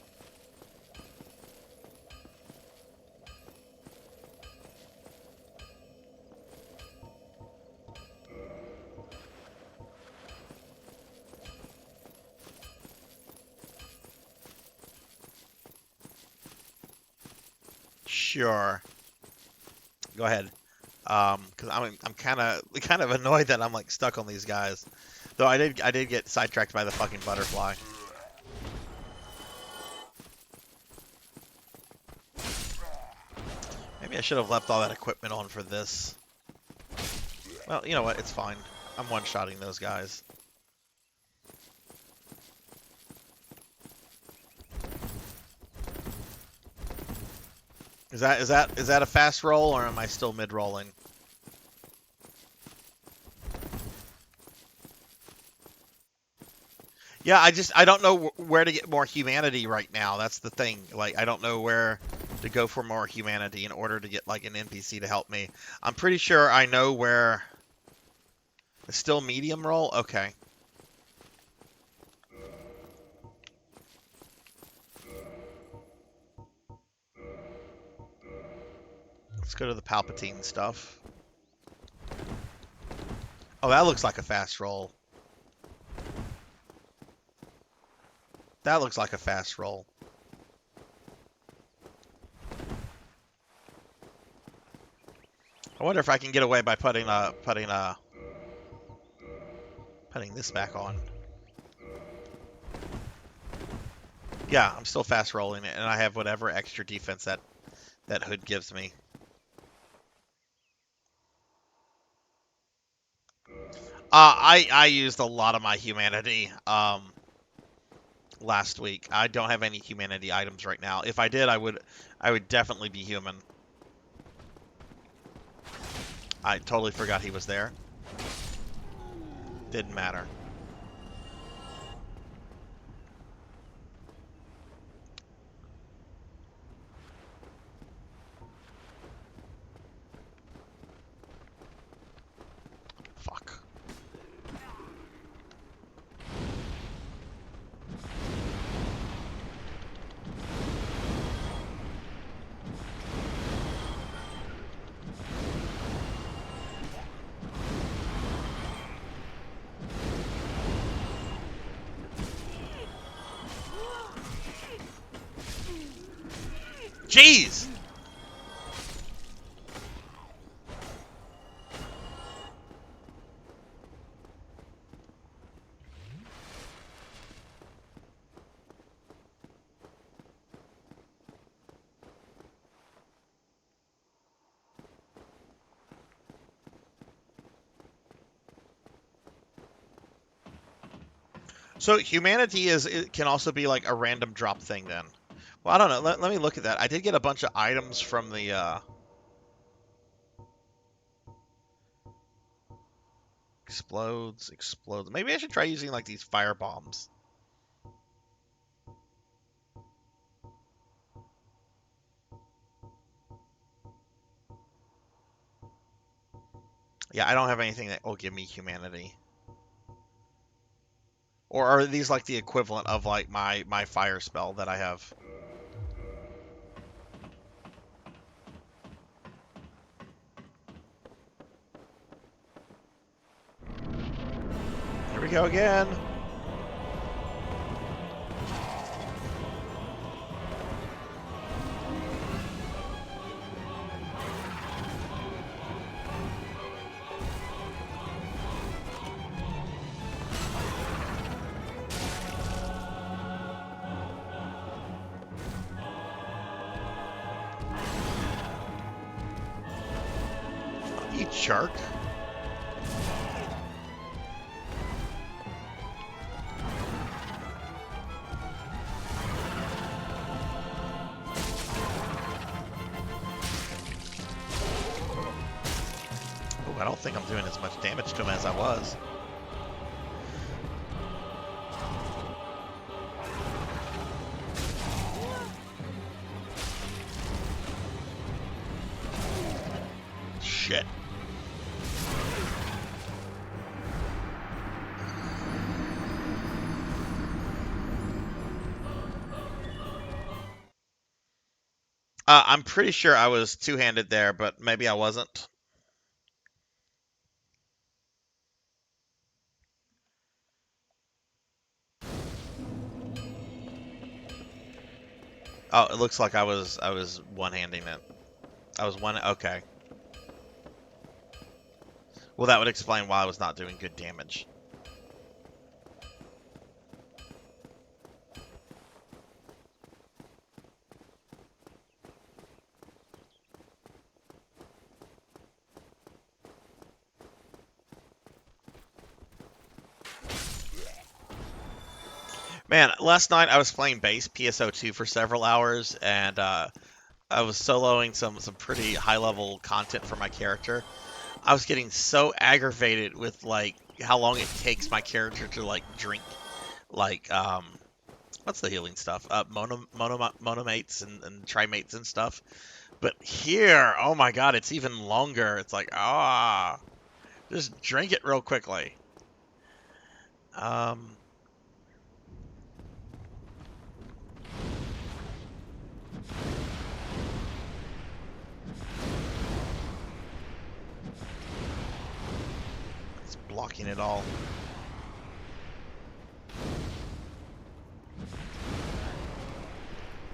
Sure. Go ahead. Because I'm kind of annoyed that I'm like stuck on these guys. Though I did get sidetracked by the fucking butterfly. Maybe I should have left all that equipment on for this. Well, you know what? It's fine. I'm one-shotting those guys. Is that a fast roll, or am I still mid-rolling? Yeah, I don't know where to get more humanity right now. That's the thing. Like, I don't know where to go for more humanity in order to get like an NPC to help me. I'm pretty sure I know where. It's still medium roll? Okay. Let's go to the Palpatine stuff. Oh, that looks like a fast roll. That looks like a fast roll. I wonder if I can get away by putting this back on. Yeah, I'm still fast rolling it, and I have whatever extra defense that hood gives me. I used a lot of my humanity last week. I don't have any humanity items right now. If I did, I would definitely be human. I totally forgot he was there. Didn't matter. Fuck. Jeez! So humanity it can also be like a random drop thing then. Well, I don't know. Let me look at that. I did get a bunch of items from the Explodes, explodes. Maybe I should try using like these fire bombs. Yeah, I don't have anything that will give me humanity. Or are these like the equivalent of like my fire spell that I have? Here we go again. You jerk. Oh, I don't think I'm doing as much damage to him as I was. Shit. I'm pretty sure I was two-handed there, but maybe I wasn't. Oh, it looks like I was one-handing it. I was one. Okay. Well, that would explain why I was not doing good damage. Man, last night I was playing base PSO2 for several hours, and I was soloing some pretty high-level content for my character. I was getting so aggravated with like how long it takes my character to like drink, like what's the healing stuff? Monomates and trimates and stuff. But here, oh my god, it's even longer. It's like just drink it real quickly. It's blocking it all.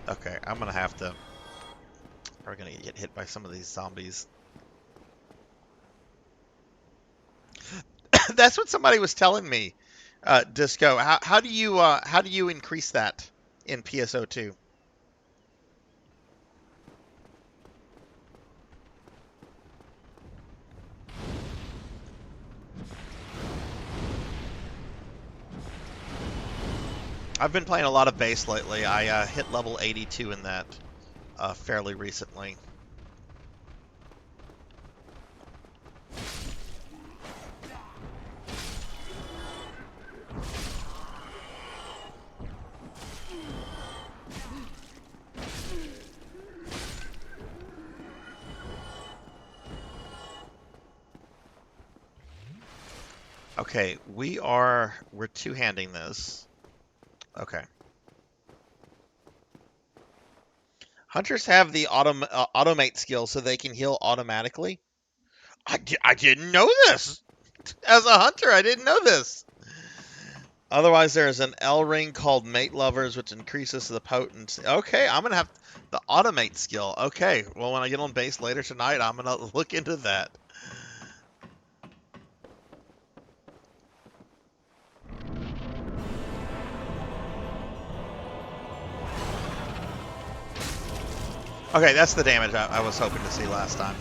Okay, I'm gonna have to. We're gonna get hit by some of these zombies. That's what somebody was telling me. Disco, how do you increase that in PSO2? I've been playing a lot of base lately. I hit level 82 in that fairly recently. Okay, we're two-handing this. Okay. Hunters have the automate skill so they can heal automatically. I didn't know this. As a hunter, I didn't know this. Otherwise, there's an L ring called Mate Lovers, which increases the potency. Okay, I'm going to have the automate skill. Okay, well, when I get on base later tonight, I'm going to look into that. Okay, that's the damage I was hoping to see last time.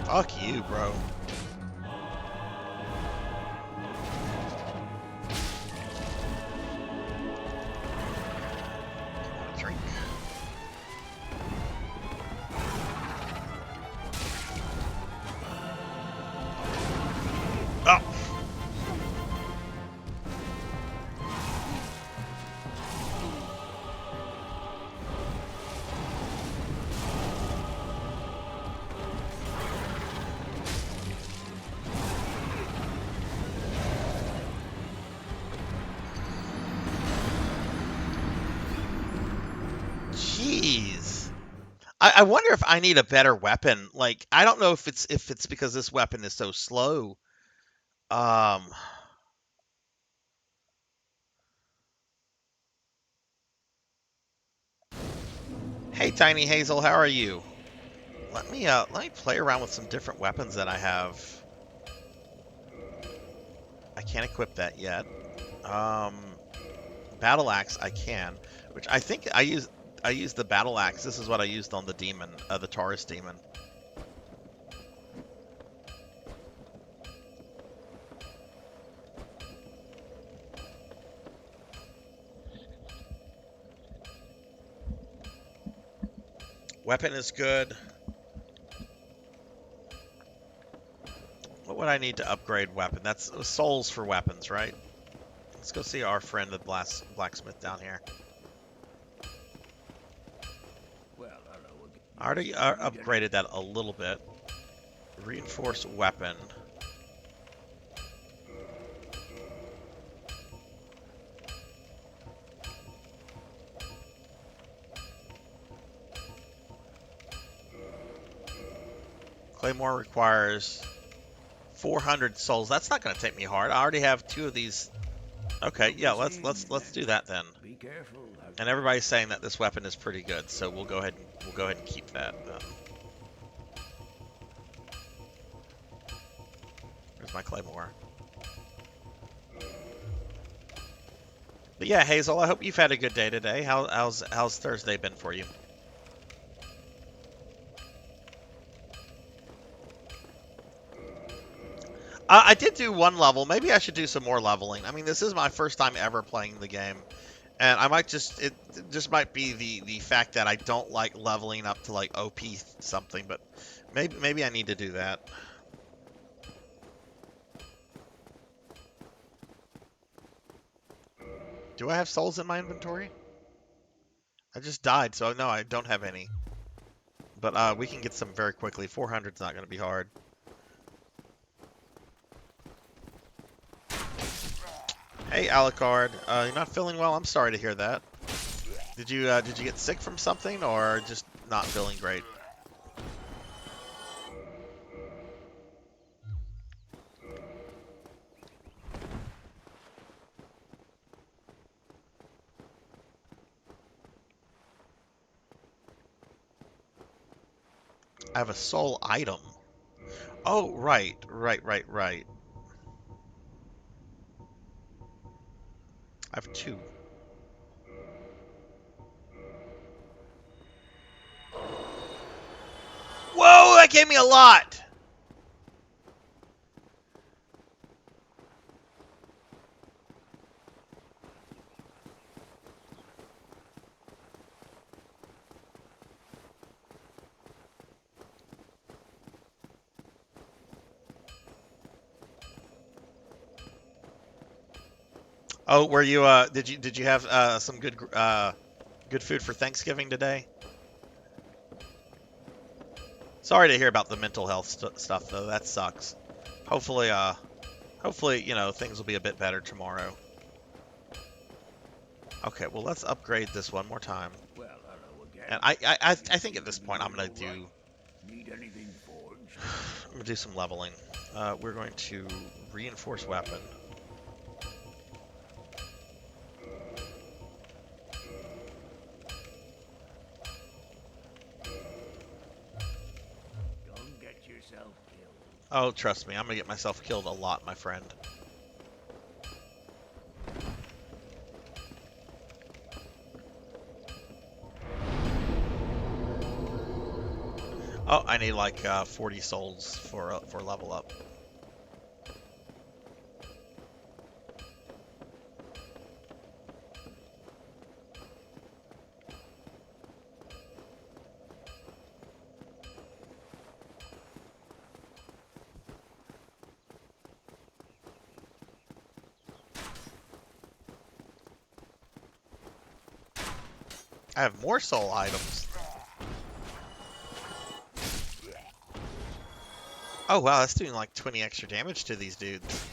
Fuck you, bro. I wonder if I need a better weapon. Like, I don't know if it's because this weapon is so slow. Hey, Tiny Hazel, how are you? Let me play around with some different weapons that I have. I can't equip that yet. Battle axe I can, which I think I used the battle axe. This is what I used on the demon, the Taurus demon. Weapon is good. What would I need to upgrade weapon? That's souls for weapons, right? Let's go see our friend the blacksmith down here. I already upgraded that a little bit. Reinforced weapon. Claymore requires 400 souls. That's not going to take me hard. I already have 2 of these. Okay, yeah, let's do that then. Be careful. And everybody's saying that this weapon is pretty good, so we'll go ahead and keep that. Where's my claymore? But yeah, Hazel, I hope you've had a good day today. How's Thursday been for you? I did do 1 level. Maybe I should do some more leveling. I mean, this is my first time ever playing the game. And I might it just might be the fact that I don't like leveling up to like OP something, but maybe I need to do that. Do I have souls in my inventory? I just died, so no, I don't have any. But we can get some very quickly. 400 is not going to be hard. Hey, Alucard, you're not feeling well? I'm sorry to hear that. Did you get sick from something, or just not feeling great? I have a soul item. Oh, right. I have 2. Whoa, that gave me a lot! Oh, were you did you have some good food for Thanksgiving today? Sorry to hear about the mental health stuff though. That sucks. Hopefully you know, things will be a bit better tomorrow. Okay, well, let's upgrade this one more time. And I think at this point I'm gonna do some leveling. We're going to reinforce weapon. Oh, trust me, I'm gonna get myself killed a lot, my friend. Oh, I need like 40 souls for level up. I have more soul items. Oh wow, that's doing like 20 extra damage to these dudes.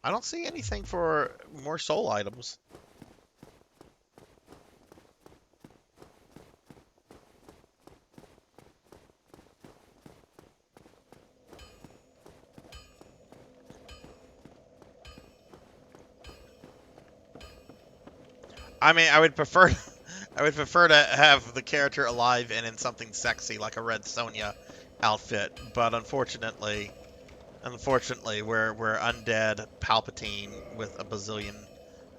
I don't see anything for more soul items. I mean, I would prefer I would prefer to have the character alive and in something sexy like a Red Sonja outfit, but unfortunately, we're undead Palpatine with a bazillion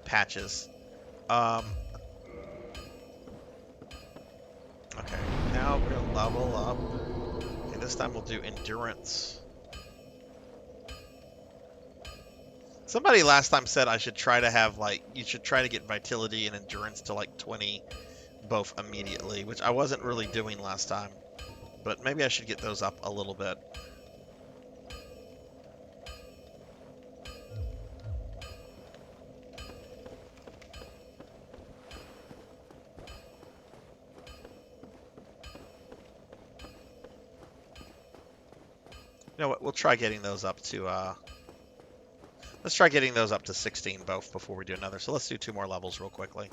patches. Okay, now we're gonna level up. Okay, this time we'll do endurance. Somebody last time said I should try to have, like, you should try to get vitality and endurance to like 20 both immediately, which I wasn't really doing last time. But maybe I should get those up a little bit. You know what? We'll try getting those up to, let's try getting those up to 16 both before we do another. So let's do 2 more levels real quickly.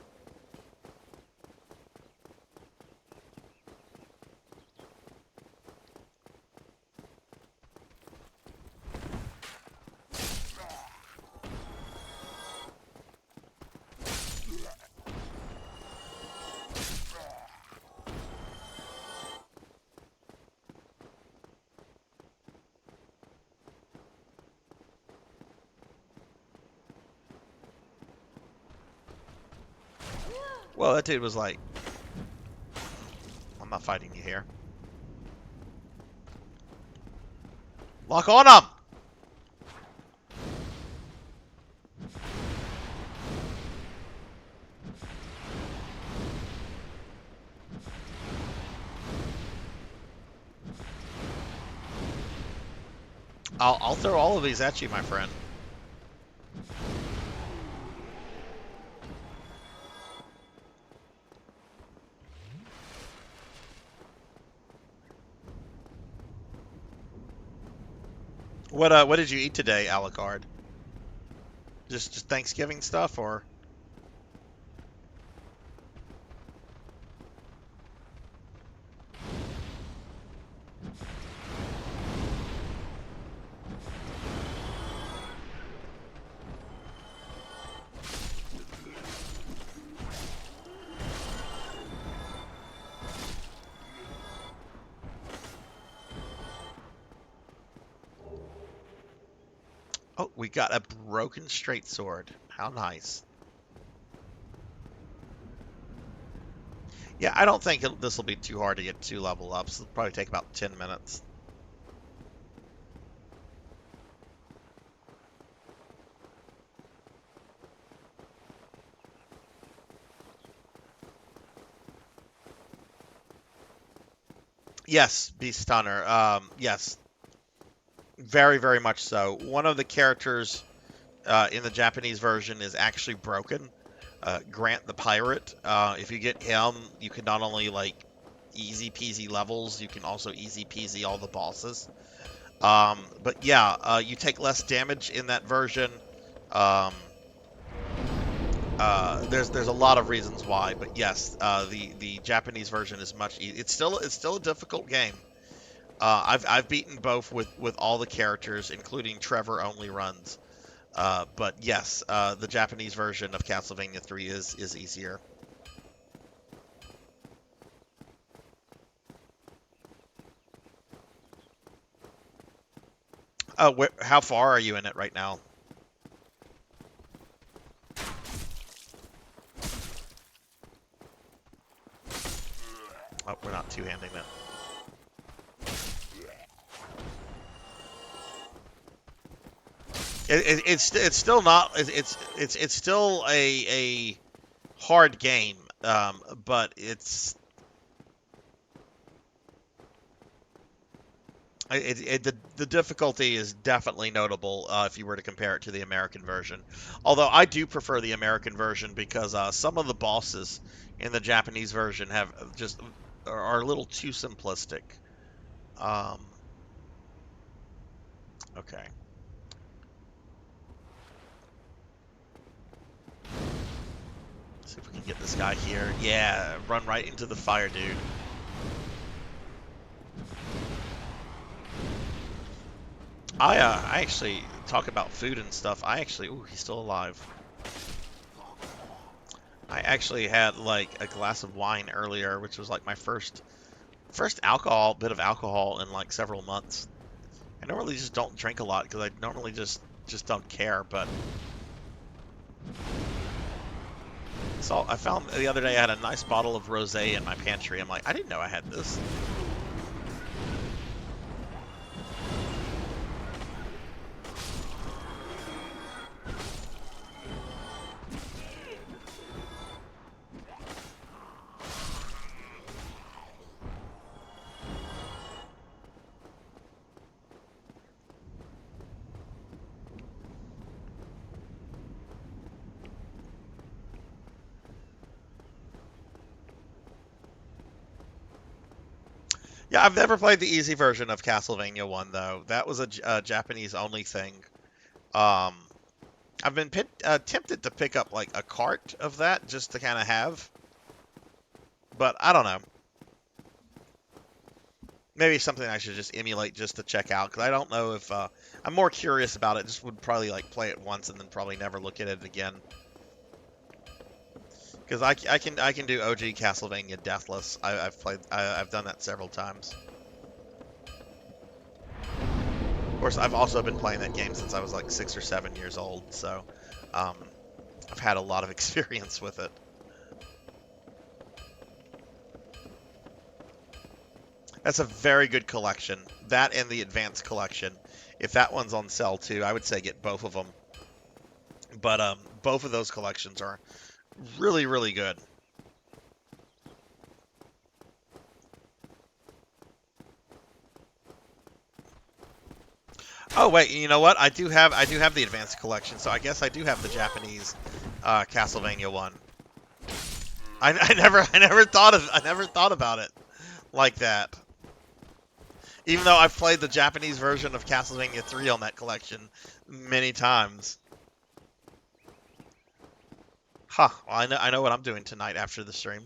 Well, that dude was like, I'm not fighting you here. Lock on him! I'll throw all of these at you, my friend. What did you eat today, Alucard? Just Thanksgiving stuff, or? Oh, we got a broken straight sword. How nice. Yeah, I don't think this will be too hard to get 2 level ups. It'll probably take about 10 minutes. Yes, Beast Stunner. Yes. Very, very much so. One of the characters in the Japanese version is actually broken. Grant the Pirate. If you get him, you can not only, like, easy peasy levels, you can also easy peasy all the bosses. But yeah, you take less damage in that version. There's a lot of reasons why, but yes, the Japanese version is much easier. It's still a difficult game. I've beaten both with all the characters, including Trevor only runs. But yes, the Japanese version of Castlevania 3 is easier. How far are you in it right now? Oh, we're not two-handing that. It's still not it's still a hard game, but the difficulty is definitely notable if you were to compare it to the American version. Although I do prefer the American version because some of the bosses in the Japanese version are a little too simplistic. Okay. See if we can get this guy here. Yeah, run right into the fire, dude. I actually talk about food and stuff. Ooh, he's still alive. I actually had like a glass of wine earlier, which was like my first bit of alcohol in like several months. I normally just don't drink a lot because I normally just don't care, but so I found the other day I had a nice bottle of rosé in my pantry. I'm like, I didn't know I had this. Yeah, I've never played the easy version of Castlevania 1, though. That was a Japanese-only thing. I've been tempted to pick up, like, a cart of that just to kind of have. But I don't know. Maybe something I should just emulate just to check out, because I don't know if... I'm more curious about it. Just would probably, like, play it once and then probably never look at it again. Because I can do OG Castlevania Deathless. I've done that several times. Of course, I've also been playing that game since I was like 6 or 7 years old, so I've had a lot of experience with it. That's a very good collection. That and the Advanced Collection. If that one's on sale too, I would say get both of them. But both of those collections are really, really good. Oh wait, you know what? I do have the Advanced Collection, so I guess I do have the Japanese Castlevania one. I never thought about it like that. Even though I've played the Japanese version of Castlevania 3 on that collection many times. Huh, well, I know what I'm doing tonight after the stream.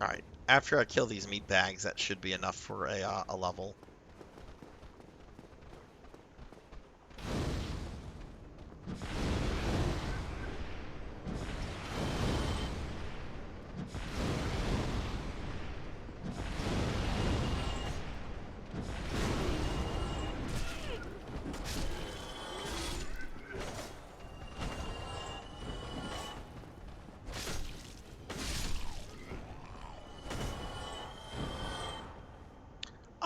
Alright, after I kill these meat bags, that should be enough for a level.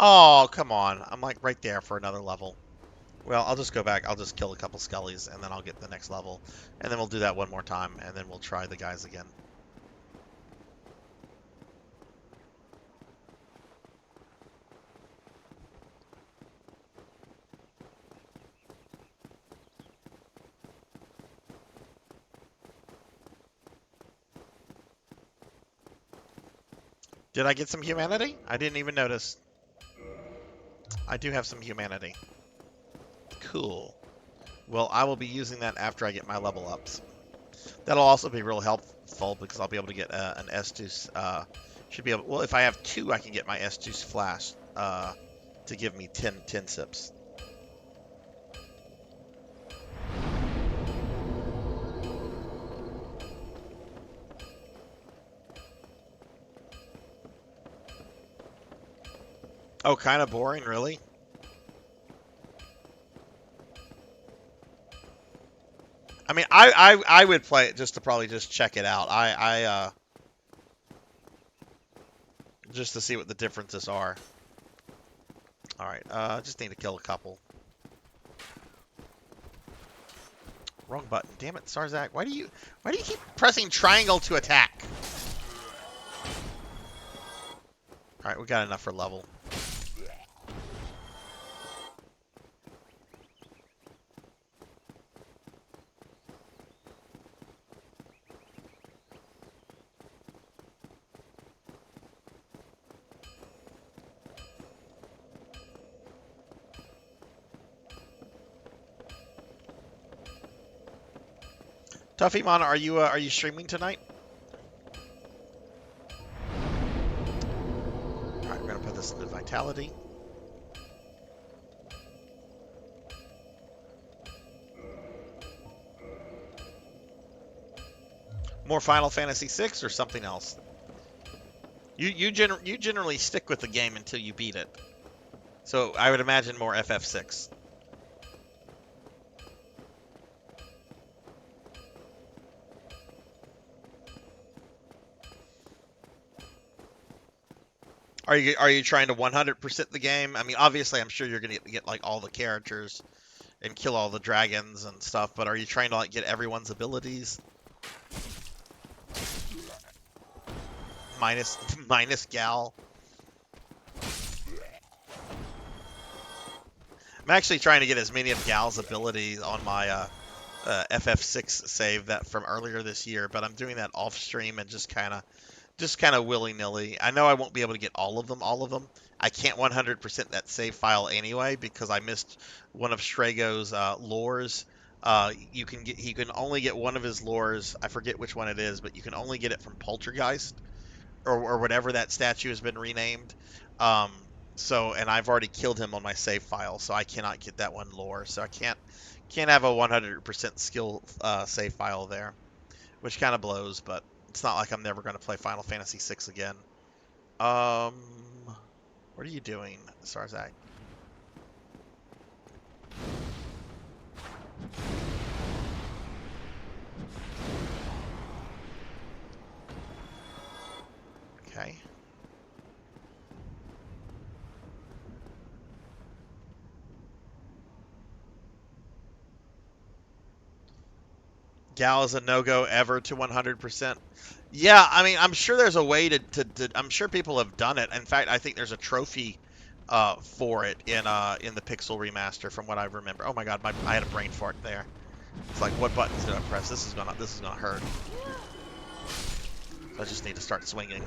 Oh, come on. I'm like right there for another level. Well, I'll just go back. I'll just kill a couple skellies, and then I'll get the next level. And then we'll do that one more time, and then we'll try the guys again. Did I get some humanity? I didn't even notice. I do have some humanity. Cool. Well, I will be using that after I get my level ups. That'll also be real helpful because I'll be able to get an Estus. Should be able. Well, if I have 2, I can get my Estus flash to give me 10 sips. Oh, kind of boring, really? I mean, I would play it just to probably just check it out. Just to see what the differences are. All right, just need to kill a couple. Wrong button. Damn it, Sarzac. Why do you keep pressing triangle to attack? All right, we got enough for level. Tuffymon, are you streaming tonight? All right, we're gonna put this into Vitality. More Final Fantasy VI or something else? You generally stick with the game until you beat it. So I would imagine more FF6. Are you trying to 100% the game? I mean, obviously, I'm sure you're gonna get like all the characters and kill all the dragons and stuff. But are you trying to like get everyone's abilities? Minus Gal. I'm actually trying to get as many of Gal's abilities on my FF6 save that from earlier this year, but I'm doing that off stream and just kind of willy-nilly. I know I won't be able to get all of them. I can't 100% that save file anyway because I missed one of Strago's lures. He can only get one of his lures. I forget which one it is, but you can only get it from Poltergeist or whatever that statue has been renamed. And I've already killed him on my save file, so I cannot get that one lore. So I can't have a 100% skill save file there, which kind of blows. But it's not like I'm never going to play Final Fantasy VI again. What are you doing, Sarzac? Okay. Gal is a no-go ever to 100%. Yeah, I mean, I'm sure there's a way to I'm sure people have done it. In fact, I think there's a trophy for it in the Pixel remaster from what I remember. Oh my god, I had a brain fart there. It's like, what buttons did I press? This is gonna hurt. So I just need to start swinging.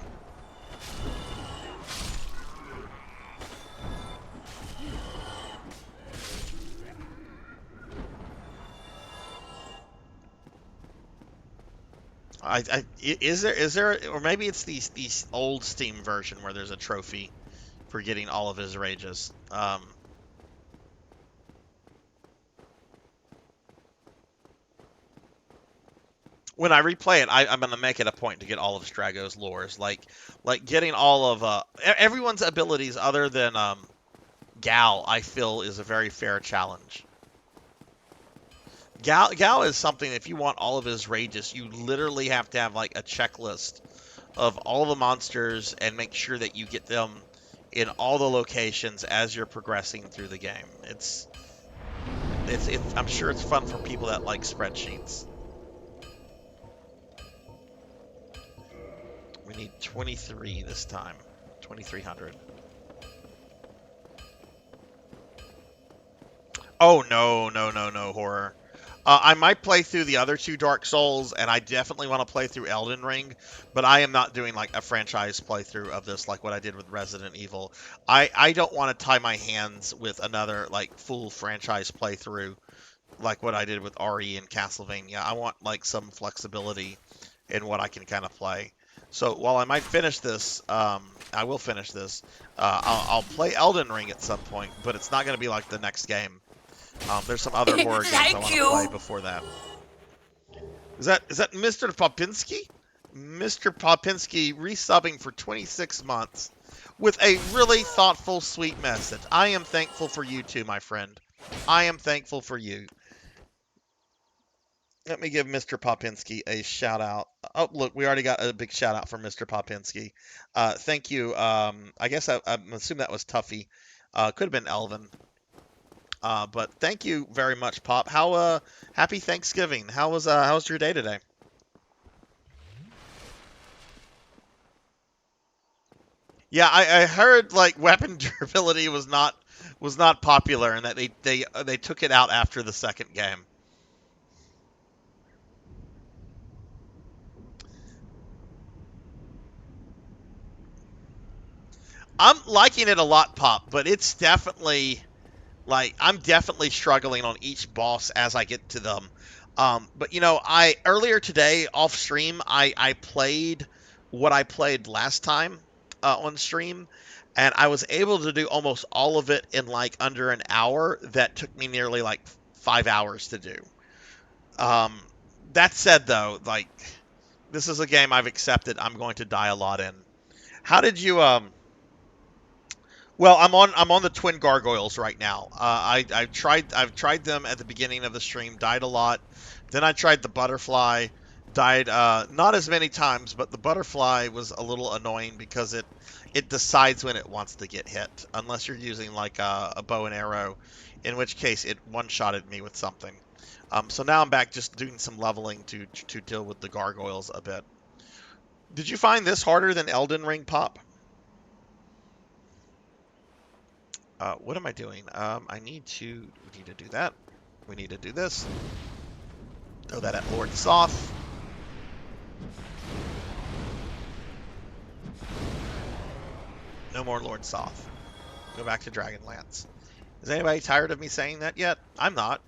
Is there, or maybe it's these old Steam version where there's a trophy for getting all of his rages. When I replay it, I'm gonna make it a point to get all of Strago's lures, like getting all of everyone's abilities other than Gal. I feel is a very fair challenge. Gal is something, if you want all of his rages, you literally have to have like a checklist of all the monsters and make sure that you get them in all the locations as you're progressing through the game. It's I'm sure it's fun for people that like spreadsheets. We need 23 this time. 2300. Oh, no, horror. I might play through the other two Dark Souls, and I definitely want to play through Elden Ring, but I am not doing like a franchise playthrough of this like what I did with Resident Evil. I don't want to tie my hands with another like full franchise playthrough like what I did with RE and Castlevania. I want like some flexibility in what I can kind of play. So while I might finish this, I will finish this. I'll play Elden Ring at some point, but it's not going to be like the next game. There's some other horror games I want to play before that. Is that Mr. Popinski? Mr. Popinski resubbing for 26 months with a really thoughtful, sweet message. I am thankful for you too, my friend. I am thankful for you. Let me give Mr. Popinski a shout out. Oh, look, we already got a big shout out from Mr. Popinski. Thank you. I guess I'm assuming that was Tuffy. Could have been Elvin. But thank you very much, Pop. How happy Thanksgiving. How's your day today? Yeah, I heard like weapon durability was not popular, and that they took it out after the second game. I'm liking it a lot, Pop, but it's definitely like I'm definitely struggling on each boss as I get to them. But you know, earlier today off stream, I played what I played last time on stream, and I was able to do almost all of it in like under an hour. That took me nearly like 5 hours to do. Um, that said, though, like this is a game I've accepted I'm going to die a lot in. How did you Well, I'm on the twin gargoyles right now. I've tried them at the beginning of the stream, died a lot. Then I tried the butterfly, died not as many times, but the butterfly was a little annoying because it decides when it wants to get hit, unless you're using like a bow and arrow, in which case it one-shotted me with something. So now I'm back just doing some leveling to deal with the gargoyles a bit. Did you find this harder than Elden Ring, Pop? What am I doing? We need to do that. We need to do this. Throw that at Lord Soth. No more Lord Soth. Go back to Dragonlance. Is anybody tired of me saying that yet? I'm not.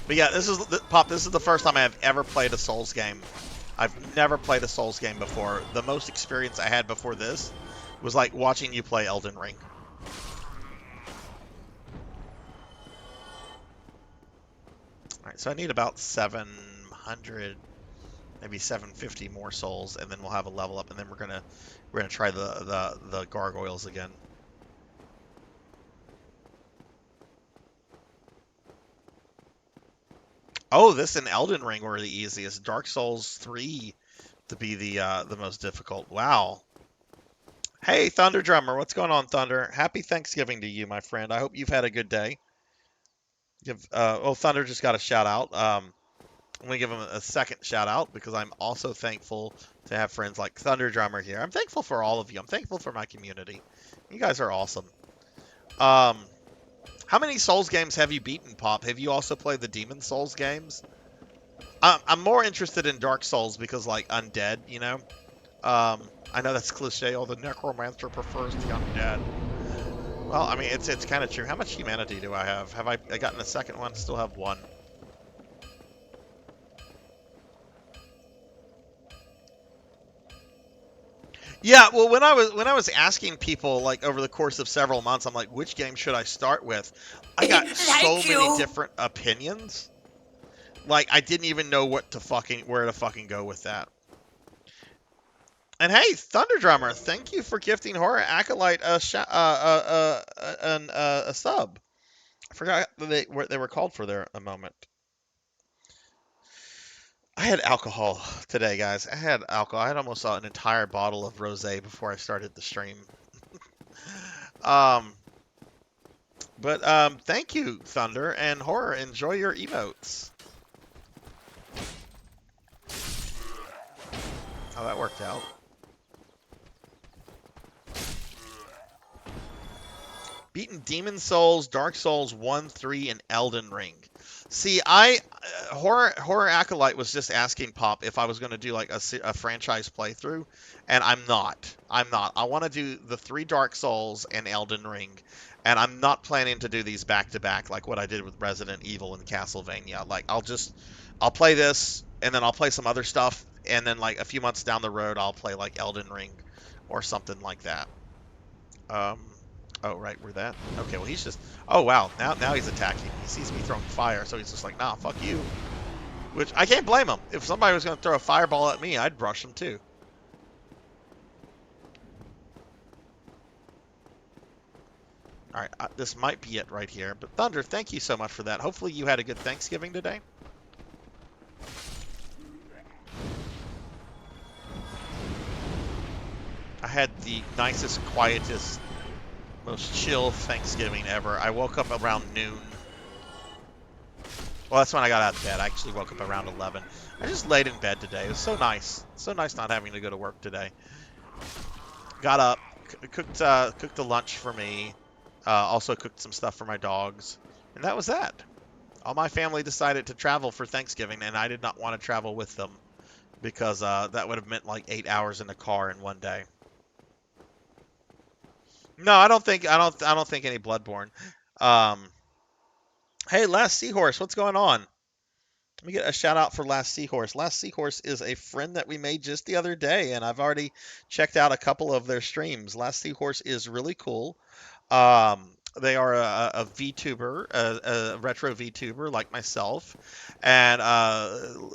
But yeah, Pop. This is the first time I have ever played a Souls game. I've never played a Souls game before. The most experience I had before this was like watching you play Elden Ring. All right, so I need about 700, maybe 750 more souls, and then we'll have a level up, and then we're gonna try the gargoyles again. Oh, this and Elden Ring were the easiest. Dark Souls 3 to be the most difficult. Wow. Hey, Thunder Drummer, what's going on, Thunder? Happy Thanksgiving to you, my friend. I hope you've had a good day. Thunder just got a shout out. I'm gonna give him a second shout out because I'm also thankful to have friends like Thunder Drummer here. I'm thankful for all of you. I'm thankful for my community. You guys are awesome. How many Souls games have you beaten, Pop? Have you also played the Demon Souls games? I'm more interested in Dark Souls because, like, undead, you know? I know that's cliche. Oh, the necromancer prefers the undead. Well, I mean, it's kind of true. How much humanity do I have? Have I gotten a second one? Still have one. Yeah, well, when I was asking people like over the course of several months, I'm like, which game should I start with? I got so many different opinions. Like, I didn't even know where to fucking go with that. And hey, Thunder Drummer, thank you for gifting Horror Acolyte a sub. I forgot what they were called for there a moment. I had alcohol today, guys. I had alcohol. I had almost an entire bottle of rosé before I started the stream. Thank you, Thunder and Horror. Enjoy your emotes. How that worked out. Beaten Demon Souls, Dark Souls 1, 3, and Elden Ring. See, Horror Acolyte was just asking Pop if I was going to do like a franchise playthrough, and I'm not. I want to do the 3 Dark Souls and Elden Ring, and I'm not planning to do these back to back like what I did with Resident Evil and Castlevania. Like I'll play this, and then I'll play some other stuff, and then like a few months down the road I'll play like Elden Ring or something like that. Oh, right, we're that. Okay, well, he's just... Oh, wow, now he's attacking. He sees me throwing fire, so he's just like, nah, fuck you. Which, I can't blame him. If somebody was going to throw a fireball at me, I'd brush him, too. Alright, this might be it right here. But, Thunder, thank you so much for that. Hopefully you had a good Thanksgiving today. I had the nicest, quietest... most chill Thanksgiving ever. I woke up around noon. Well, that's when I got out of bed. I actually woke up around 11. I just laid in bed today. It was so nice. So nice not having to go to work today. Got up, cooked the lunch for me. Also cooked some stuff for my dogs. And that was that. All my family decided to travel for Thanksgiving, and I did not want to travel with them because that would have meant like 8 hours in the car in one day. No, I don't think any Bloodborne. Hey, Last Seahorse, what's going on? Let me get a shout out for Last Seahorse. Last Seahorse is a friend that we made just the other day, and I've already checked out a couple of their streams. Last Seahorse is really cool. They are a VTuber, a retro VTuber like myself, and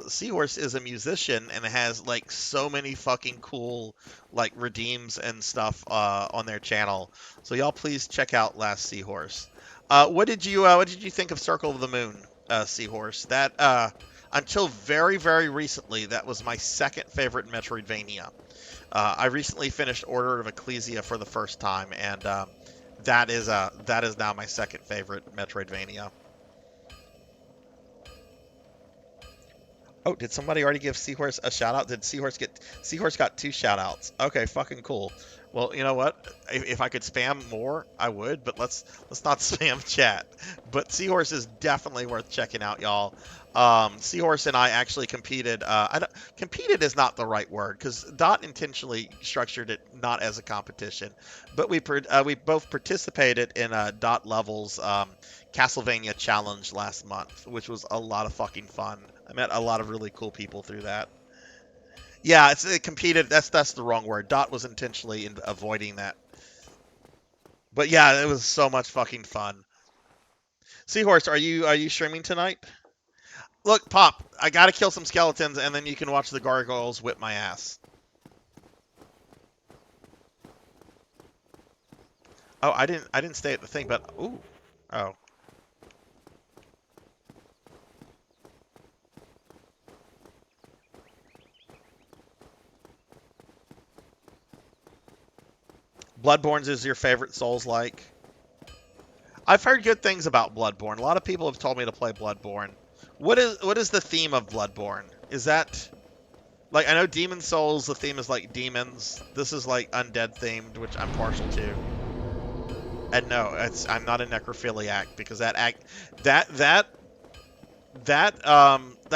Seahorse is a musician and has like so many fucking cool like redeems and stuff on their channel. So y'all please check out Last Seahorse. What did you think of Circle of the Moon, Seahorse? That until very very recently, that was my second favorite Metroidvania. I recently finished Order of Ecclesia for the first time, and that is now my second favorite Metroidvania. Oh, did somebody already give Seahorse a shout out? Did Seahorse got 2 shout outs? Okay, fucking cool. Well, you know what? If I could spam more, I would, but let's not spam chat. But Seahorse is definitely worth checking out, y'all. Seahorse and I actually competed. Competed is not the right word because Dot intentionally structured it not as a competition, but we both participated in Dot Level's Castlevania challenge last month, which was a lot of fucking fun. I met a lot of really cool people through that. Yeah, it competed. That's the wrong word. Dot was intentionally avoiding that. But yeah, it was so much fucking fun. Seahorse, are you streaming tonight? Look, Pop, I gotta kill some skeletons, and then you can watch the gargoyles whip my ass. Oh, I didn't stay at the thing, but ooh, oh. Bloodborne's is your favorite Souls-like? I've heard good things about Bloodborne. A lot of people have told me to play Bloodborne. What is the theme of Bloodborne? Is that like, I know Demon Souls, the theme is like demons. This is like undead themed, which I'm partial to. And no, I'm not a necrophiliac because that's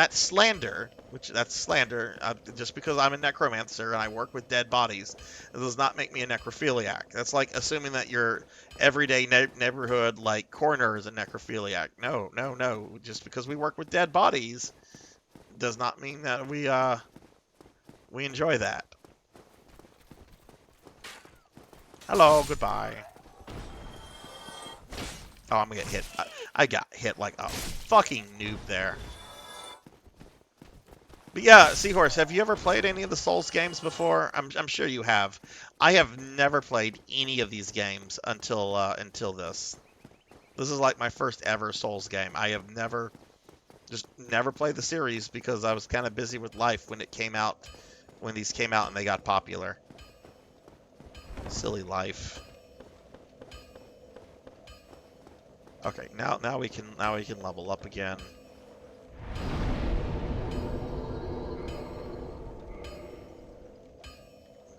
slander. That's slander. Just because I'm a necromancer and I work with dead bodies, it does not make me a necrophiliac. That's like assuming that your everyday neighborhood like coroner is a necrophiliac. No, no, no. Just because we work with dead bodies does not mean that we enjoy that. Hello, goodbye. Oh, I'm gonna get hit. I got hit like a fucking noob there. But yeah, Seahorse, have you ever played any of the Souls games before? I'm sure you have. I have never played any of these games until this. This is like my first ever Souls game. I have never played the series because I was kind of busy with life when these came out and they got popular. Silly life. Okay, now we can level up again.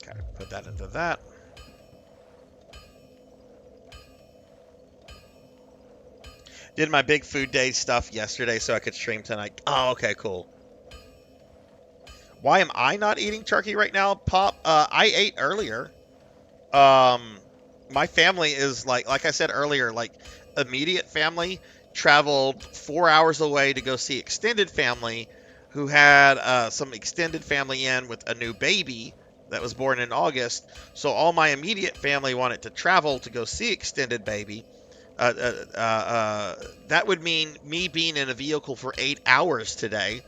Okay, put that into that. Did my big food day stuff yesterday so I could stream tonight. Oh, okay, cool. Why am I not eating turkey right now, Pop? I ate earlier. My family is like I said earlier, like immediate family traveled 4 hours away to go see extended family who had some extended family in with a new baby that was born in August. So all my immediate family wanted to travel to go see extended baby. That would mean me being in a vehicle for 8 hours today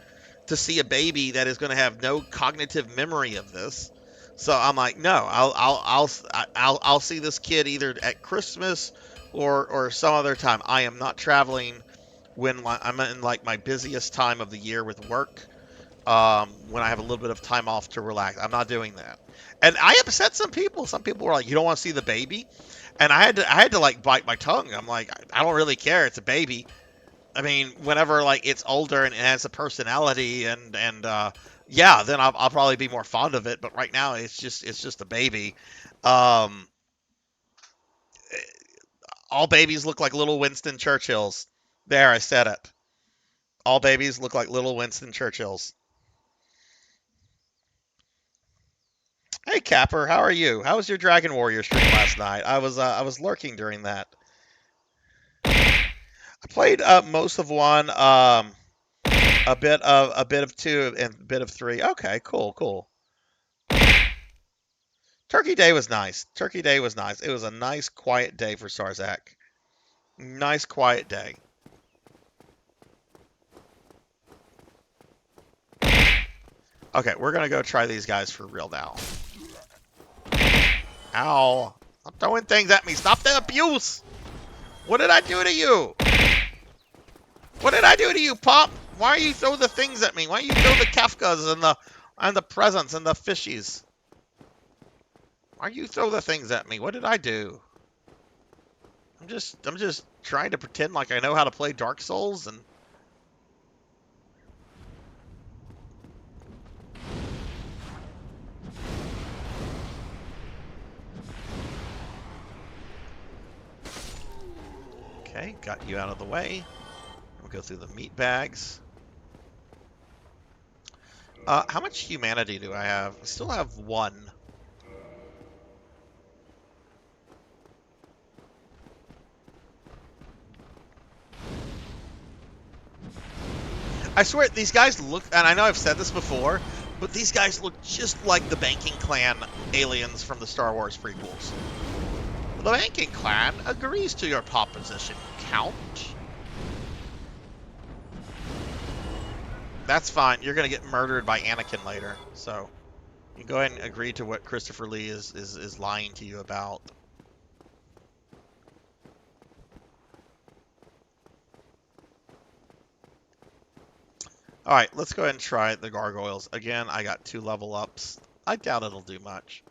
to see a baby that is going to have no cognitive memory of this. So I'm like, no, I'll see this kid either at Christmas or some other time. I am not traveling when I'm in like my busiest time of the year with work. When I have a little bit of time off to relax, I'm not doing that. And I upset some people. Some people were like, "You don't want to see the baby," and I had to like bite my tongue. I'm like, I don't really care. It's a baby. I mean, whenever like it's older and it has a personality and yeah, then I'll probably be more fond of it. But right now, it's just a baby. All babies look like little Winston Churchills. There, I said it. All babies look like little Winston Churchills. Hey Capper, how are you? How was your Dragon Warrior stream last night? I was lurking during that. I played most of one, a bit of two, and a bit of three. Okay, cool. Turkey Day was nice. Turkey Day was nice. It was a nice, quiet day for Sarzac. Nice, quiet day. Okay, we're gonna go try these guys for real now. Ow! Stop throwing things at me. Stop the abuse! What did I do to you? What did I do to you, Pop? Why you throw the things at me? Why you throw the Kafkas and the presents and the fishies? Why you throw the things at me? What did I do? I'm just trying to pretend like I know how to play Dark Souls and okay, got you out of the way. We'll go through the meat bags. How much humanity do I have? I still have 1. I swear, these guys look, and I know I've said this before, but these guys look just like the Banking Clan aliens from the Star Wars prequels. The Banking Clan agrees to your proposition, Count. That's fine. You're going to get murdered by Anakin later, so you go ahead and agree to what Christopher Lee is lying to you about. Alright, let's go ahead and try the gargoyles. Again, I got 2 level ups. I doubt it'll do much.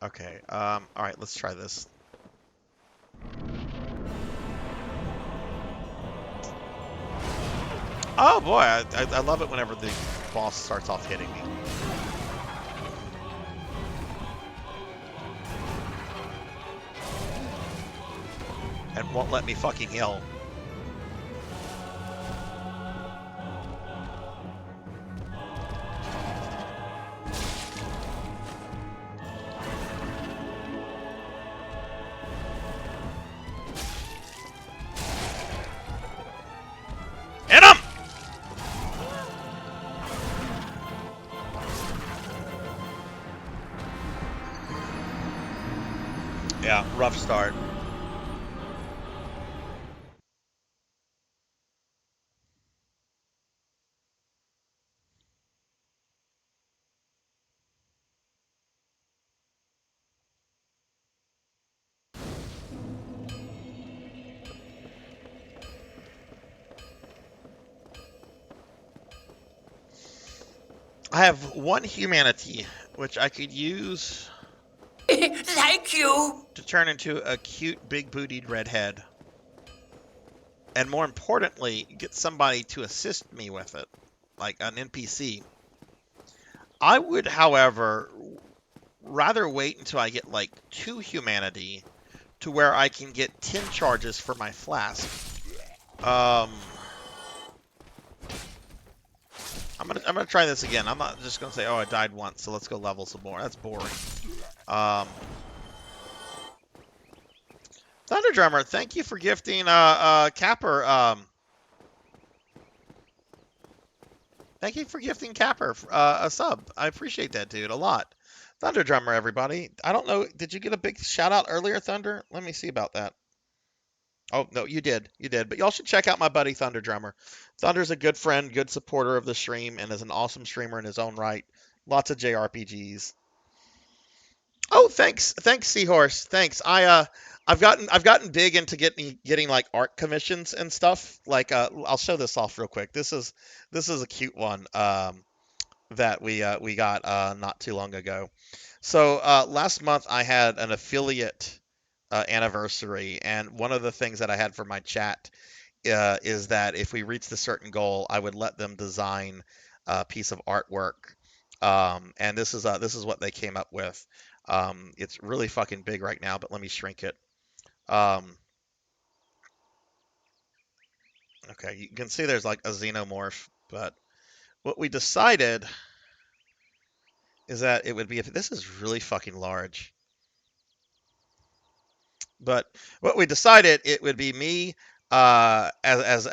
Okay, alright, let's try this. Oh boy, I love it whenever the boss starts off hitting me. And won't let me fucking heal. Hit him! Yeah, rough start. I have 1 humanity, which I could use Thank you. to turn into a cute, big-bootied redhead. And more importantly, get somebody to assist me with it, like an NPC. I would, however, rather wait until I get like 2 humanity to where I can get 10 charges for my flask. I'm gonna try this again. I'm not just gonna say, oh, I died once, so let's go level some more. That's boring. Thunder Drummer, thank you for gifting Capper. Thank you for gifting Capper a sub. I appreciate that, dude, a lot. Thunder Drummer, everybody. I don't know. Did you get a big shout out earlier, Thunder? Let me see about that. Oh, no, you did. You did. But y'all should check out my buddy Thunder Drummer. Thunder's a good friend, good supporter of the stream, and is an awesome streamer in his own right. Lots of JRPGs. Oh, thanks, Seahorse. Thanks. I've gotten big into getting like art commissions and stuff. Like I'll show this off real quick. This is a cute one that we got not too long ago. So last month I had an affiliate anniversary, and one of the things that I had for my chat is that if we reached a certain goal, I would let them design piece of artwork. And this is what they came up with. It's really fucking big right now, but let me shrink it. Okay, you can see there's like a xenomorph, but what we decided is that it would be if this is really fucking large. But what we decided it would be me as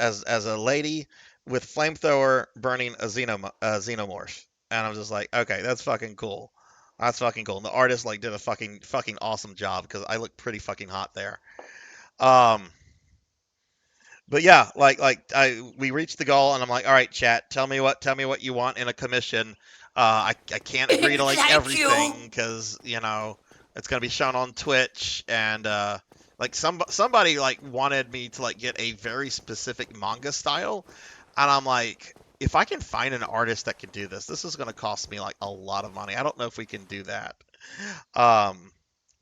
a lady with flamethrower burning a xenomorph, and I'm just like, okay, that's fucking cool. That's fucking cool. And the artist like did a fucking awesome job because I look pretty fucking hot there. But yeah, we reached the goal, and I'm like, all right, chat, tell me what you want in a commission. I can't agree to like everything because it's gonna be shown on Twitch, and like somebody like wanted me to like get a very specific manga style, and I'm like, if I can find an artist that can do this, this is gonna cost me like a lot of money. I don't know if we can do that.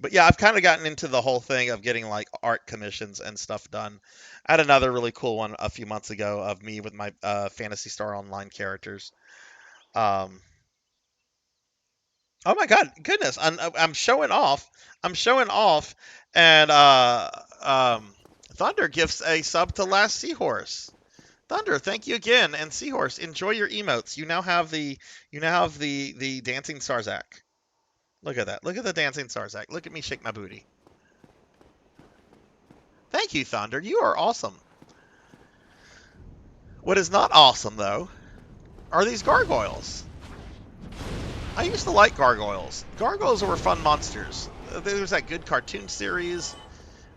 But yeah, I've kind of gotten into the whole thing of getting like art commissions and stuff done. I had another really cool one a few months ago of me with my Phantasy Star Online characters. Um, oh my God, goodness, I'm showing off. I'm showing off, and Thunder gifts a sub to Last Seahorse. Thunder, thank you again, and Seahorse, enjoy your emotes. You now have the dancing Sarzac. Look at that. Look at the dancing Sarzac. Look at me shake my booty. Thank you, Thunder. You are awesome. What is not awesome, though, are these gargoyles. I used to like gargoyles. Gargoyles were fun monsters. There was that good cartoon series.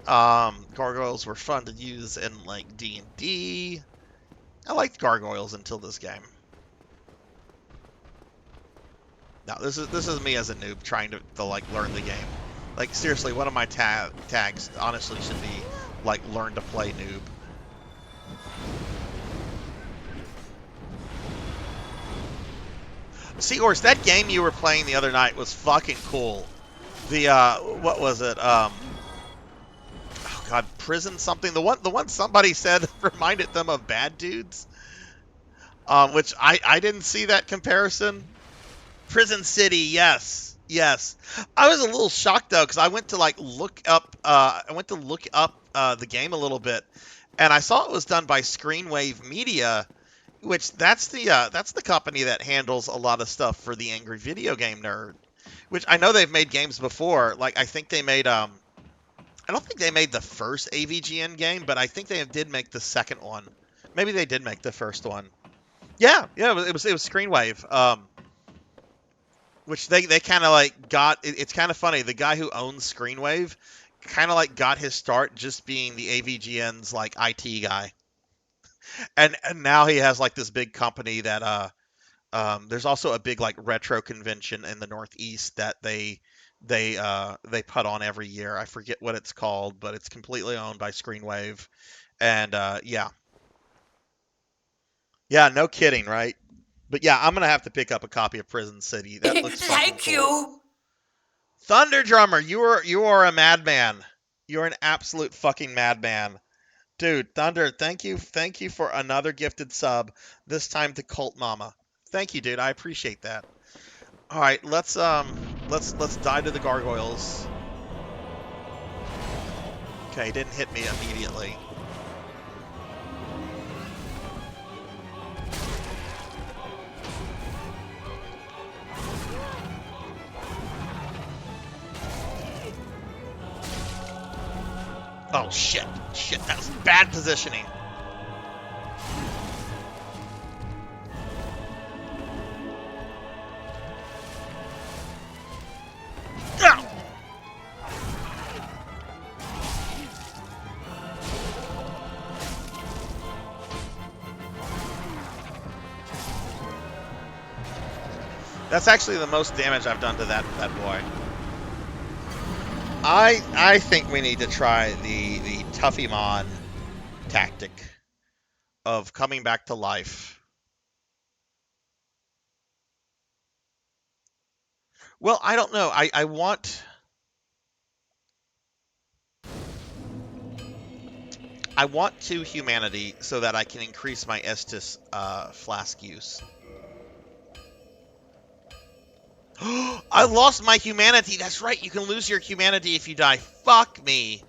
Gargoyles were fun to use in, like, D&D. I liked gargoyles until this game. Now, this is me as a noob trying to like, learn the game. Like, seriously, one of my tags, honestly, should be, like, learn to play noob. Seahorse, that game you were playing the other night was fucking cool. The, what was it? Oh God, Prison something. The one somebody said reminded them of Bad Dudes. Which I didn't see that comparison. Prison City, yes. Yes. I was a little shocked though, because I went to like look up the game a little bit, and I saw it was done by Screenwave Media, which that's the company that handles a lot of stuff for the angry video game nerd. Which I know they've made games before. Like I think they made I don't think they made the first AVGN game, but I think they did make the second one. Maybe they did make the first one. Yeah, it was Screenwave. Which they kind of like got. It's kind of funny. The guy who owns Screenwave kind of like got his start just being the AVGN's like IT guy, and now he has like this big company that there's also a big like retro convention in the Northeast that they put on every year. I forget what it's called, but it's completely owned by Screenwave, and yeah, no kidding, right? But yeah, I'm gonna have to pick up a copy of Prison City. That looks fucking cool. you. Thunder Drummer, you are a madman. You're an absolute fucking madman. Dude, Thunder, thank you for another gifted sub, this time to Cult Mama. Thank you, dude. I appreciate that. All right, let's dive to the gargoyles. Okay, didn't hit me immediately. Oh, shit. Shit, that was bad positioning. Ow! That's actually the most damage I've done to that boy. I think we need to try the Tuffymon tactic of coming back to life. Well, I don't know. I want to humanity so that I can increase my Estus flask use. I lost my humanity. That's right. You can lose your humanity if you die. Fuck me.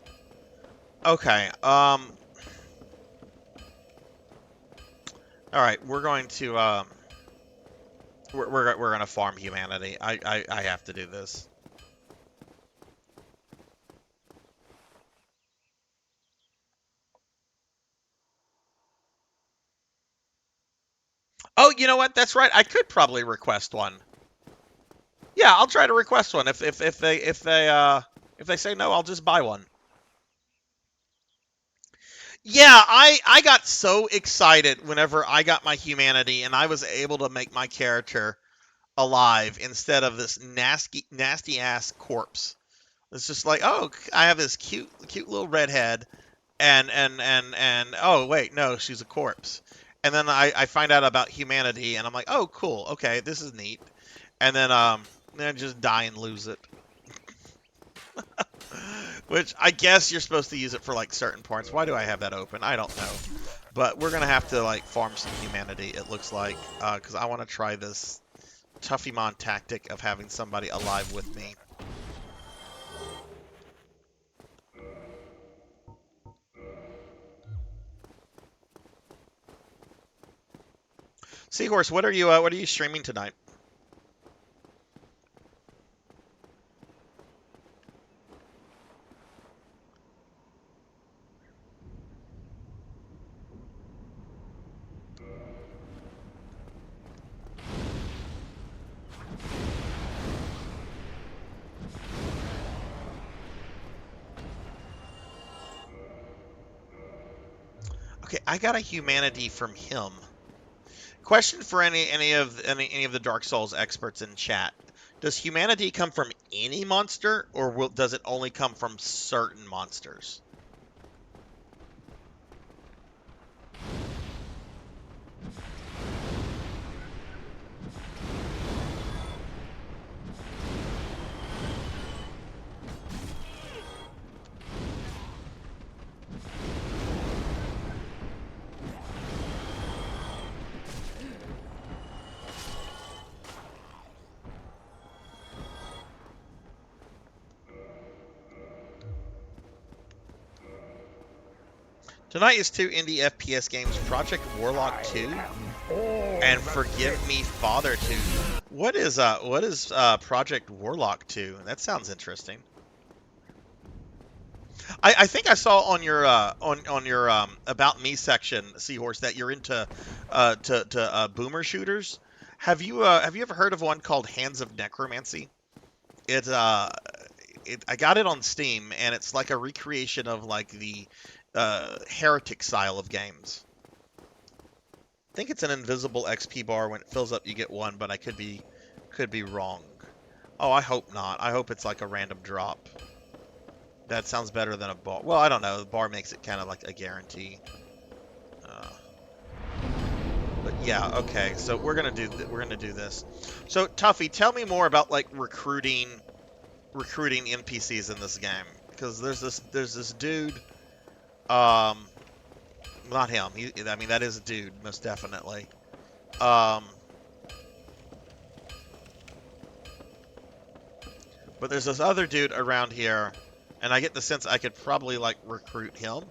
Okay. All right. We're going to we're gonna farm humanity. I have to do this. Oh, you know what? That's right. I could probably request one. Yeah, I'll try to request one. If they say no, I'll just buy one. Yeah, I got so excited whenever I got my humanity and I was able to make my character alive instead of this nasty ass corpse. It's just like, oh, I have this cute little redhead, and oh wait, no, she's a corpse. And then I find out about humanity, and I'm like, oh cool, okay, this is neat. And then just die and lose it. Which I guess you're supposed to use it for like certain parts. Why do I have that open? I don't know. But we're gonna have to like farm some humanity. It looks like because I want to try this Tuffymon tactic of having somebody alive with me. Seahorse, what are you streaming tonight? Okay, I got a humanity from him. Question for any of the Dark Souls experts in chat: does humanity come from any monster, or does it only come from certain monsters? Tonight is 2 indie FPS games, Project Warlock 2 and Forgive Me Father 2. What is Project Warlock 2? That sounds interesting. I think I saw on your About Me section, Seahorse, that you're into boomer shooters. Have you ever heard of one called Hands of Necromancy? I got it on Steam, and it's like a recreation of like the Heretic style of games. I think it's an invisible XP bar. When it fills up, you get one, but I could be wrong. Oh, I hope not. I hope it's like a random drop. That sounds better than a bar. Well, I don't know. The bar makes it kind of like a guarantee. But yeah, okay. So we're gonna do this. So Tuffy, tell me more about like recruiting NPCs in this game, because there's this dude. Not him. I mean, that is a dude, most definitely. But there's this other dude around here, and I get the sense I could probably like recruit him.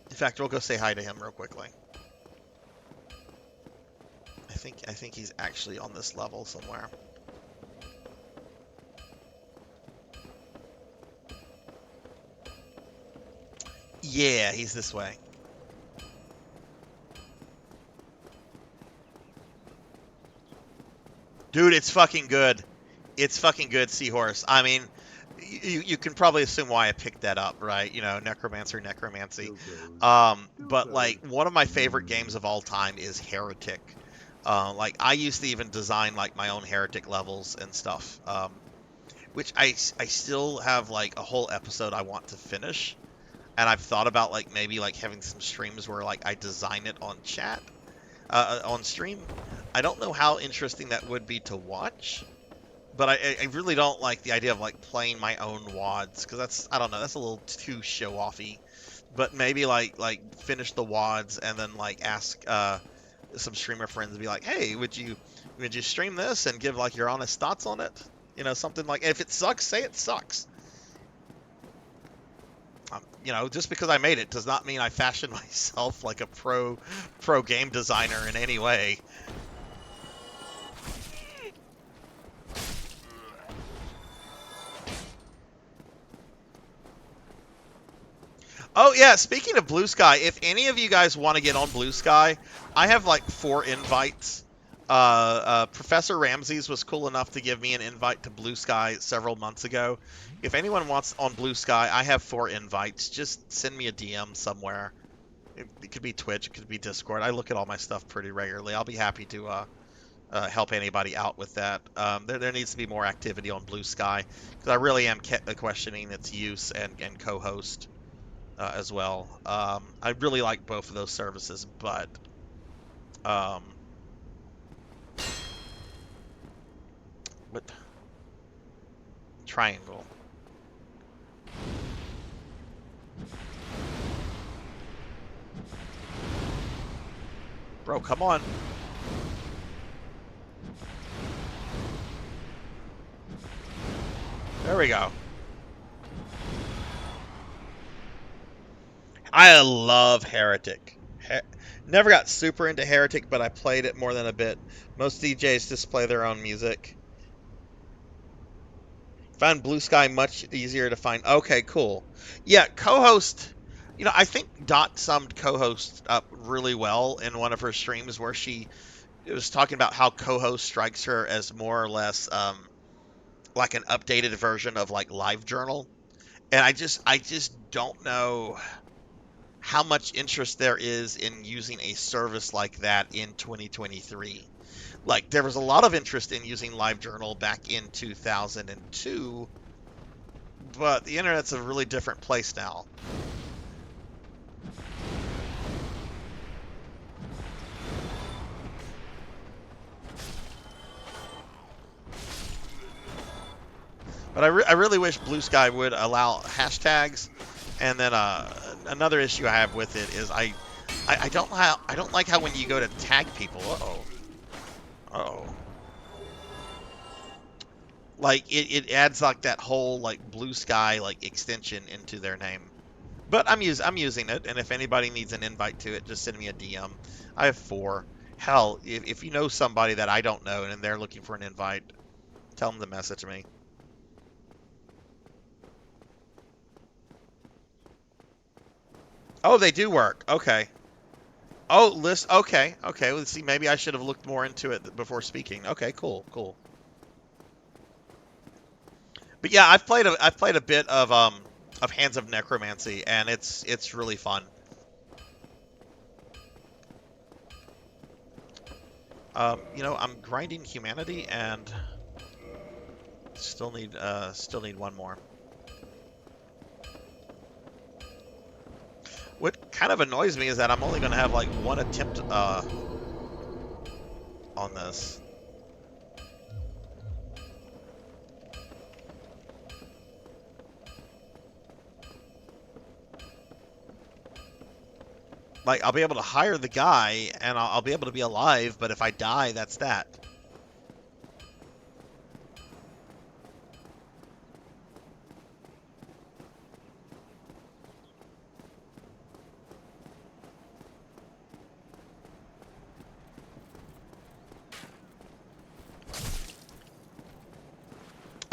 In fact, we'll go say hi to him real quickly. I think he's actually on this level somewhere. Yeah, he's this way. Dude, it's fucking good. It's fucking good, Seahorse. I mean, you can probably assume why I picked that up, right? You know, necromancy. But like one of my favorite games of all time is Heretic. Like I used to even design like my own Heretic levels and stuff. Which I still have like a whole episode I want to finish. And I've thought about like maybe like having some streams where like I design it on on stream. I don't know how interesting that would be to watch, but I really don't like the idea of like playing my own WADs, because I don't know, that's a little too show offy. But maybe like finish the WADs and then like ask some streamer friends and be like, hey, would you would you stream this and give like your honest thoughts on it? You know, something like, if it sucks, say it sucks. You know, just because I made it does not mean I fashioned myself like a pro game designer in any way. Oh yeah, speaking of Blue Sky, if any of you guys want to get on Blue Sky, I have like 4 invites. Professor Ramses was cool enough to give me an invite to Blue Sky several months ago. If anyone wants on Blue Sky, I have 4 invites. Just send me a DM somewhere. It could be Twitch, it could be Discord. I look at all my stuff pretty regularly. I'll be happy to help anybody out with that. There needs to be more activity on Blue Sky, because I really am questioning its use and co-host as well. I really like both of those services, but what triangle? Bro, come on. There we go. I love Heretic. Never got super into Heretic, but I played it more than a bit. Most DJs just play their own music. Found Blue Sky much easier to find. Okay, cool. Yeah, co-host. You know, I think Dot summed co-host up really well in one of her streams where she was talking about how co-host strikes her as more or less like an updated version of like LiveJournal. And I just don't know how much interest there is in using a service like that in 2023. Like, there was a lot of interest in using LiveJournal back in 2002, but the internet's a really different place now. But I really wish Blue Sky would allow hashtags. And then another issue I have with it is I don't like how when you go to tag people, like it adds like that whole like Blue Sky like extension into their name. But I'm using it, and if anybody needs an invite to it, just send me a DM. I have 4. Hell, if you know somebody that I don't know and they're looking for an invite, tell them to message me. Oh, they do work. Okay. Oh, list. Okay. Okay. Let's see. Maybe I should have looked more into it before speaking. Okay. Cool. Cool. But yeah, I've played a bit of Hands of Necromancy, and it's really fun. You know, I'm grinding humanity, and still need one more. What kind of annoys me is that I'm only going to have like 1 attempt on this. Like, I'll be able to hire the guy, and I'll be able to be alive, but if I die, that's that.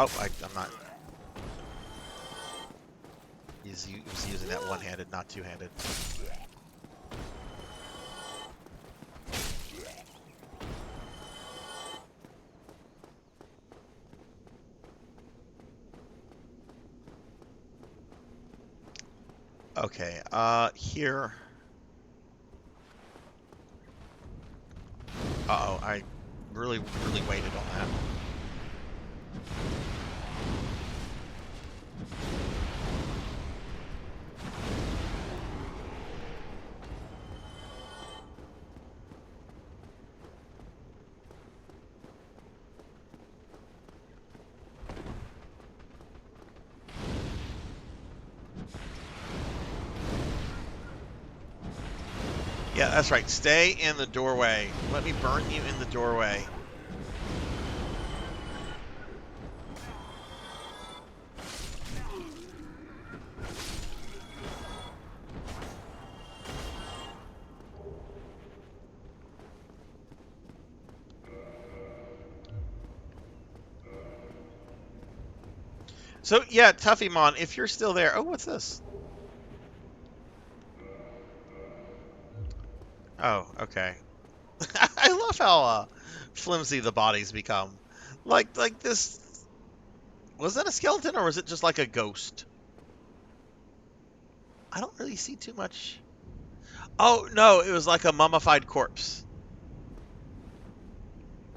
Oh, I'm not. He was using that one-handed, not two-handed. Okay, here. Uh-oh, I really waited on that. Yeah, that's right. Stay in the doorway. Let me burn you in the doorway. So yeah, Tuffymon, if you're still there. Oh, what's this? Oh, okay. I love how flimsy the bodies become. Like this. Was that a skeleton or was it just like a ghost? I don't really see too much. Oh no, it was like a mummified corpse.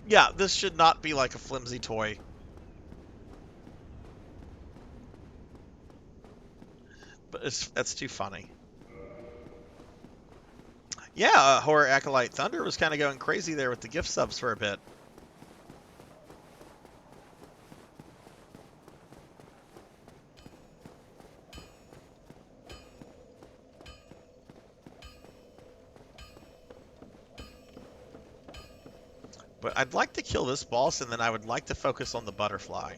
Yeah, this should not be like a flimsy toy. But that's too funny. Yeah, Horror Acolyte Thunder was kind of going crazy there with the gift subs for a bit. But I'd like to kill this boss, and then I would like to focus on the butterfly.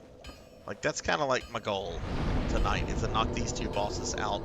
Like, that's kind of like my goal tonight, is to knock these two bosses out.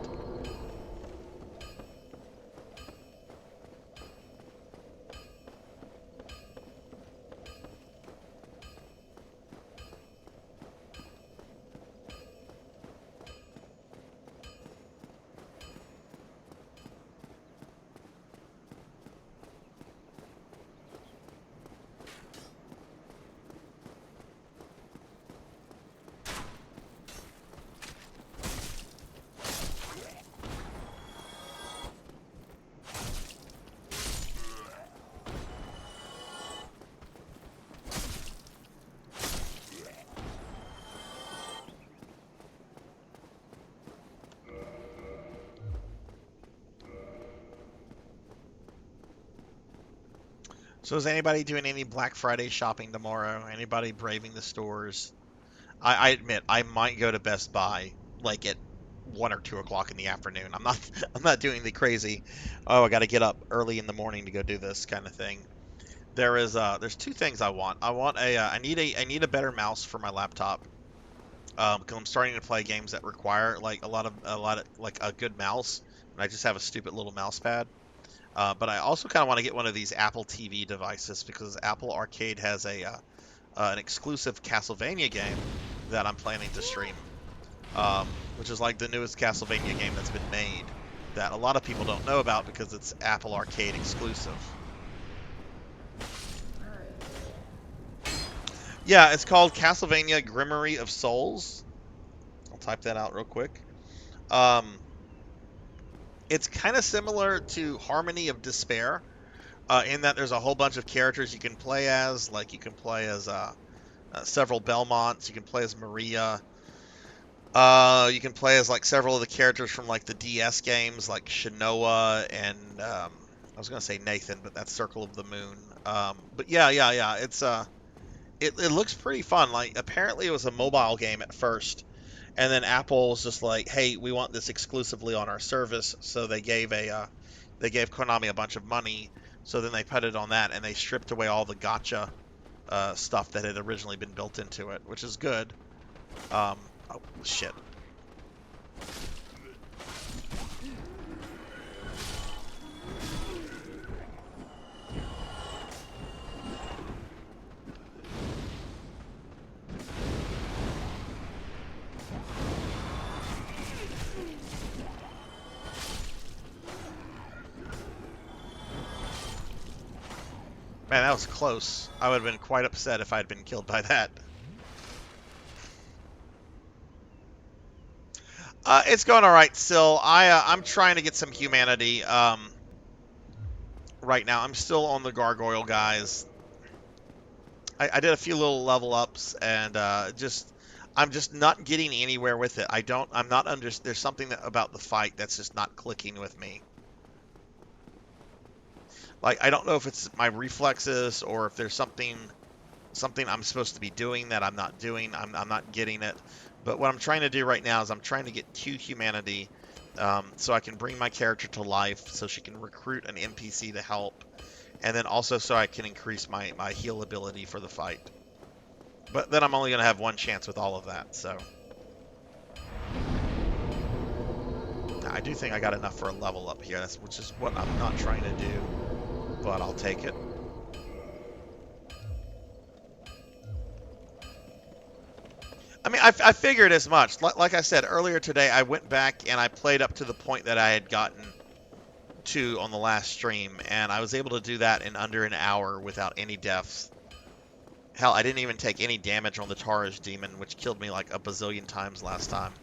So is anybody doing any Black Friday shopping tomorrow? Anybody braving the stores? I admit I might go to Best Buy like at 1 or 2 o'clock in the afternoon. I'm not doing the crazy, oh, I got to get up early in the morning to go do this kind of thing. There's two things I want. I need a better mouse for my laptop. Because I'm starting to play games that require like a lot of like a good mouse, and I just have a stupid little mouse pad. But I also kind of want to get one of these Apple TV devices because Apple Arcade has an exclusive Castlevania game that I'm planning to stream, which is like the newest Castlevania game that's been made that a lot of people don't know about because it's Apple Arcade exclusive. Yeah, it's called Castlevania Grimoire of Souls. I'll type that out real quick. It's kind of similar to Harmony of Despair, in that there's a whole bunch of characters you can play as. Like, you can play as several Belmonts. You can play as Maria. You can play as, like, several of the characters from, like, the DS games, like Shinoa and, I was going to say Nathan, but that's Circle of the Moon. But yeah. It's, it looks pretty fun. Like, apparently it was a mobile game at first. And then Apple was just like, "Hey, we want this exclusively on our service." So they gave Konami a bunch of money. So then they put it on that, and they stripped away all the gacha stuff that had originally been built into it, which is good. Oh shit! Man, that was close. I would have been quite upset if I'd been killed by that. It's going all right still. I'm trying to get some humanity right now. I'm still on the gargoyle guys. I did a few little level ups and I'm just not getting anywhere with it. There's something about the fight that's just not clicking with me. Like, I don't know if it's my reflexes or if there's something I'm supposed to be doing that I'm not doing. I'm not getting it. But what I'm trying to do right now is I'm trying to get 2 humanity so I can bring my character to life so she can recruit an NPC to help. And then also so I can increase my heal ability for the fight. But then I'm only going to have 1 chance with all of that, so. I do think I got enough for a level up here, which is what I'm not trying to do. But I'll take it. I mean, I figured as much. Like I said earlier today, I went back and I played up to the point that I had gotten to on the last stream, and I was able to do that in under an hour without any deaths. Hell, I didn't even take any damage on the Tarish demon, which killed me like a bazillion times last time.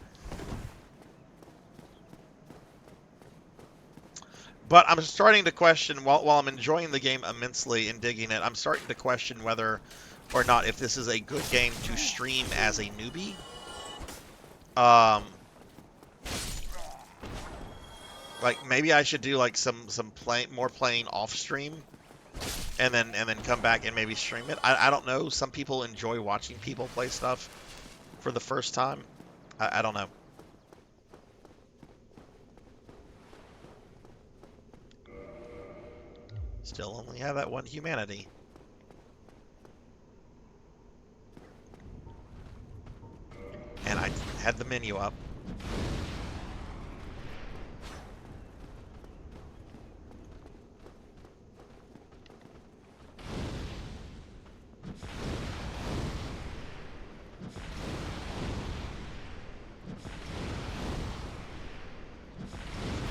But I'm starting to question, while I'm enjoying the game immensely and digging it, I'm starting to question whether or not if this is a good game to stream as a newbie. Like maybe I should do like some more playing off stream, and then come back and maybe stream it. I don't know. Some people enjoy watching people play stuff for the first time. I don't know. Still only have that one humanity. And I had the menu up.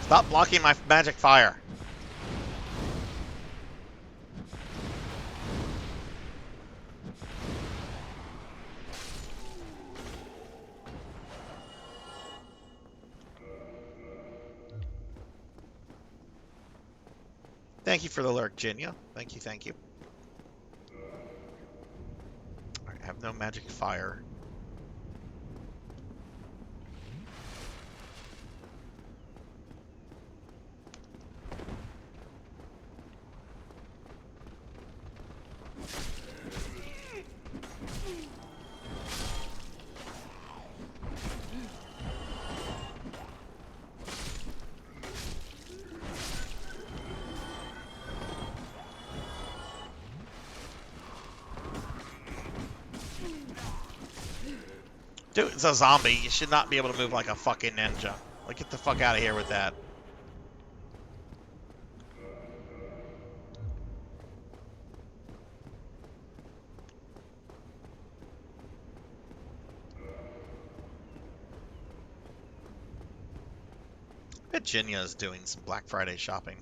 Stop blocking my magic fire. Thank you for the lurk, Jinya. Thank you, thank you. I have no magic fire. Dude, it's a zombie. You should not be able to move like a fucking ninja. Like, get the fuck out of here with that. I bet Jinya is doing some Black Friday shopping.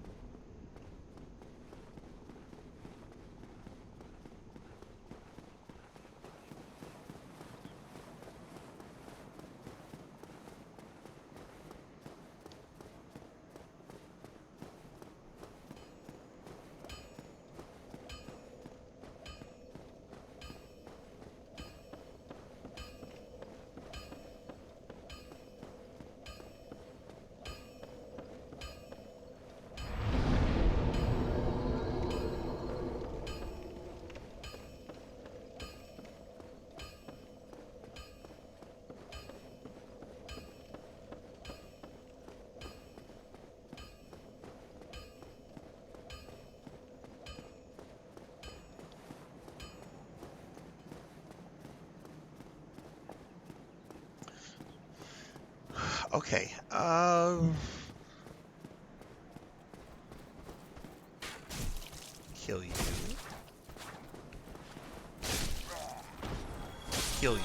Okay, kill you. Kill you.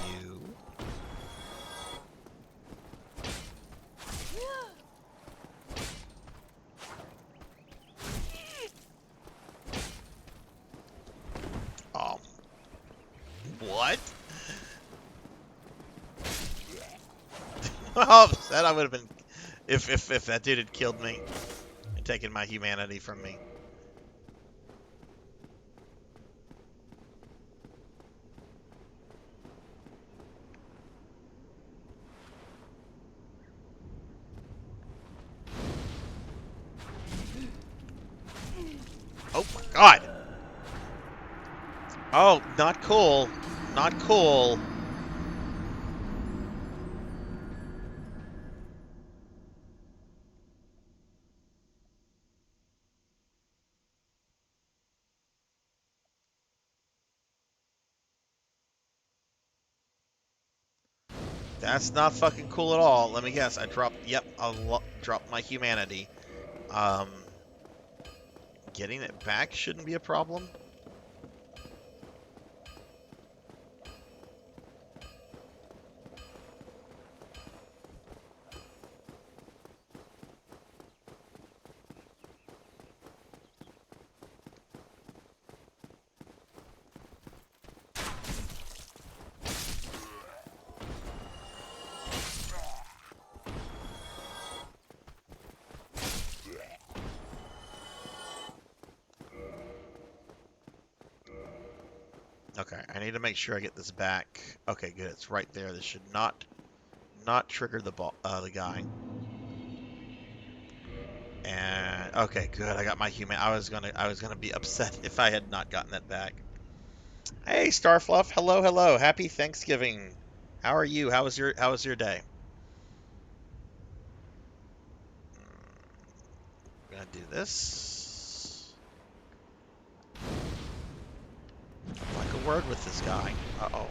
What? How upset I would have been if that dude had killed me and taken my humanity from me. Oh my god! Oh, not cool. Not cool. That's not fucking cool at all. Let me guess. I dropped. Yep, I'll drop my humanity. Getting it back shouldn't be a problem. Okay, I need to make sure I get this back. Okay, good. It's right there. This should not trigger the guy. And okay, good. I got my human. I was gonna be upset if I had not gotten that back. Hey, Starfluff. Hello, hello. Happy Thanksgiving. How are you? How was your day? I'm gonna do this. I'd like a word with this guy. Uh-oh.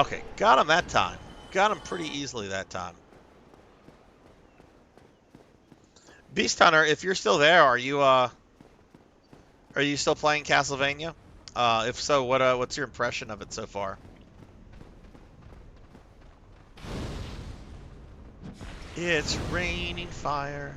Okay, got him that time. Got him pretty easily that time. Beast Hunter, if you're still there, are you still playing Castlevania? If so, what's your impression of it so far? It's raining fire.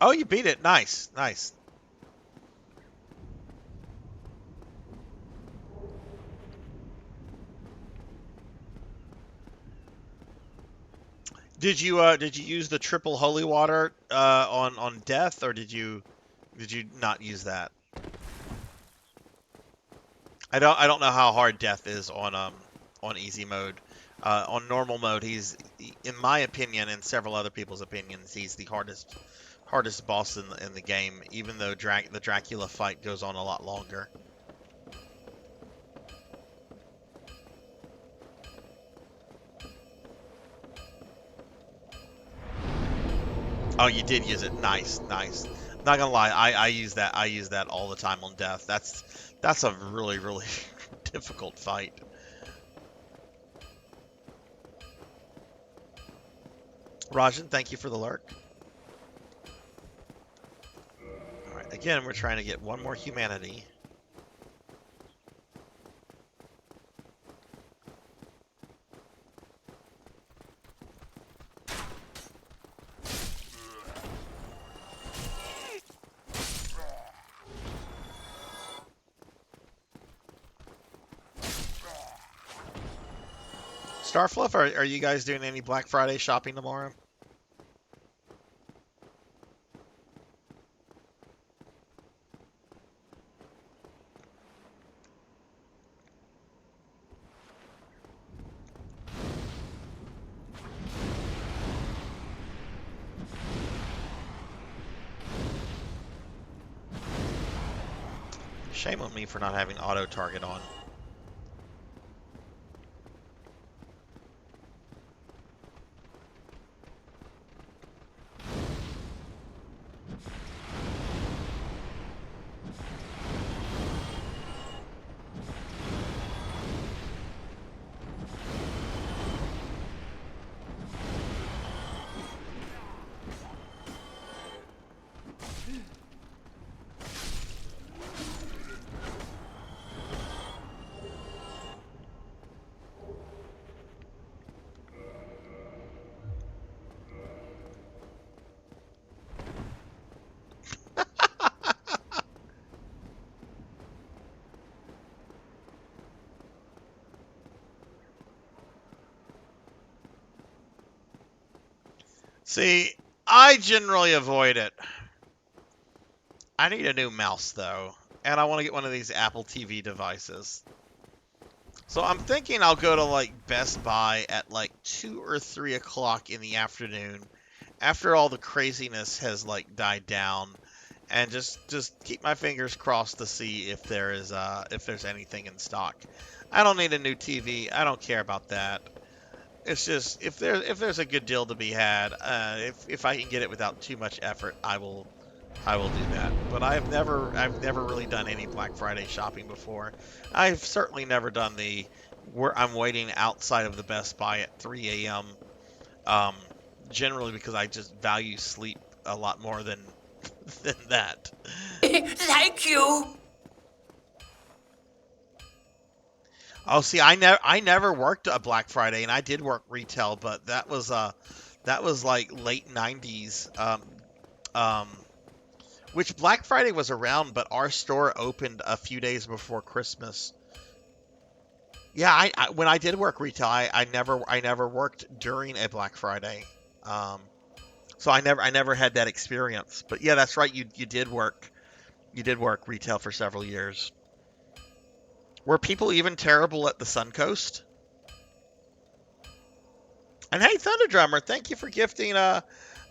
Oh, you beat it. Nice, nice. Did you use the triple holy water on death, or did you not use that? I don't know how hard death is on easy mode. On normal mode, he's, in my opinion and several other people's opinions, he's the hardest boss in the game, even though the Dracula fight goes on a lot longer. Oh, you did use it. Nice, nice. Not gonna lie, I use that all the time on death. That's a really difficult fight. Rajan, thank you for the lurk. Alright, again, we're trying to get one more humanity. Starfluff, are you guys doing any Black Friday shopping tomorrow? Shame on me for not having auto target on. See, I generally avoid it. I need a new mouse, though, and I want to get one of these Apple TV devices. So I'm thinking I'll go to, like, Best Buy at, like, 2 or 3 o'clock in the afternoon, after all the craziness has, like, died down, and just keep my fingers crossed to see if there's anything in stock. I don't need a new TV. I don't care about that. It's just if there's a good deal to be had, if I can get it without too much effort, I will do that. But I've never really done any Black Friday shopping before. I've certainly never done where I'm waiting outside of the Best Buy at 3 a.m. Generally because I just value sleep a lot more than that. Thank you. Oh, see, I never worked a Black Friday, and I did work retail, but that was like late '90s. Um, which Black Friday was around, but our store opened a few days before Christmas. Yeah, when I did work retail, I never worked during a Black Friday. So I never had that experience. But yeah, that's right. You did work retail for several years. Were people even terrible at the Suncoast? And hey, Thunder Drummer, thank you for gifting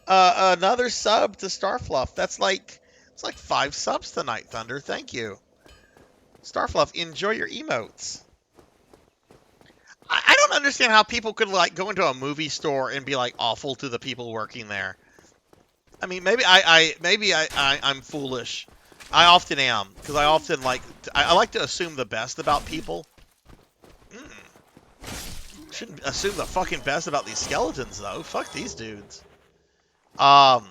another sub to Starfluff. It's like 5 subs tonight, Thunder. Thank you. Starfluff, enjoy your emotes. I don't understand how people could like go into a movie store and be like awful to the people working there. I mean, maybe I'm foolish. I often am, because I often I like to assume the best about people. Shouldn't assume the fucking best about these skeletons though. Fuck these dudes. Like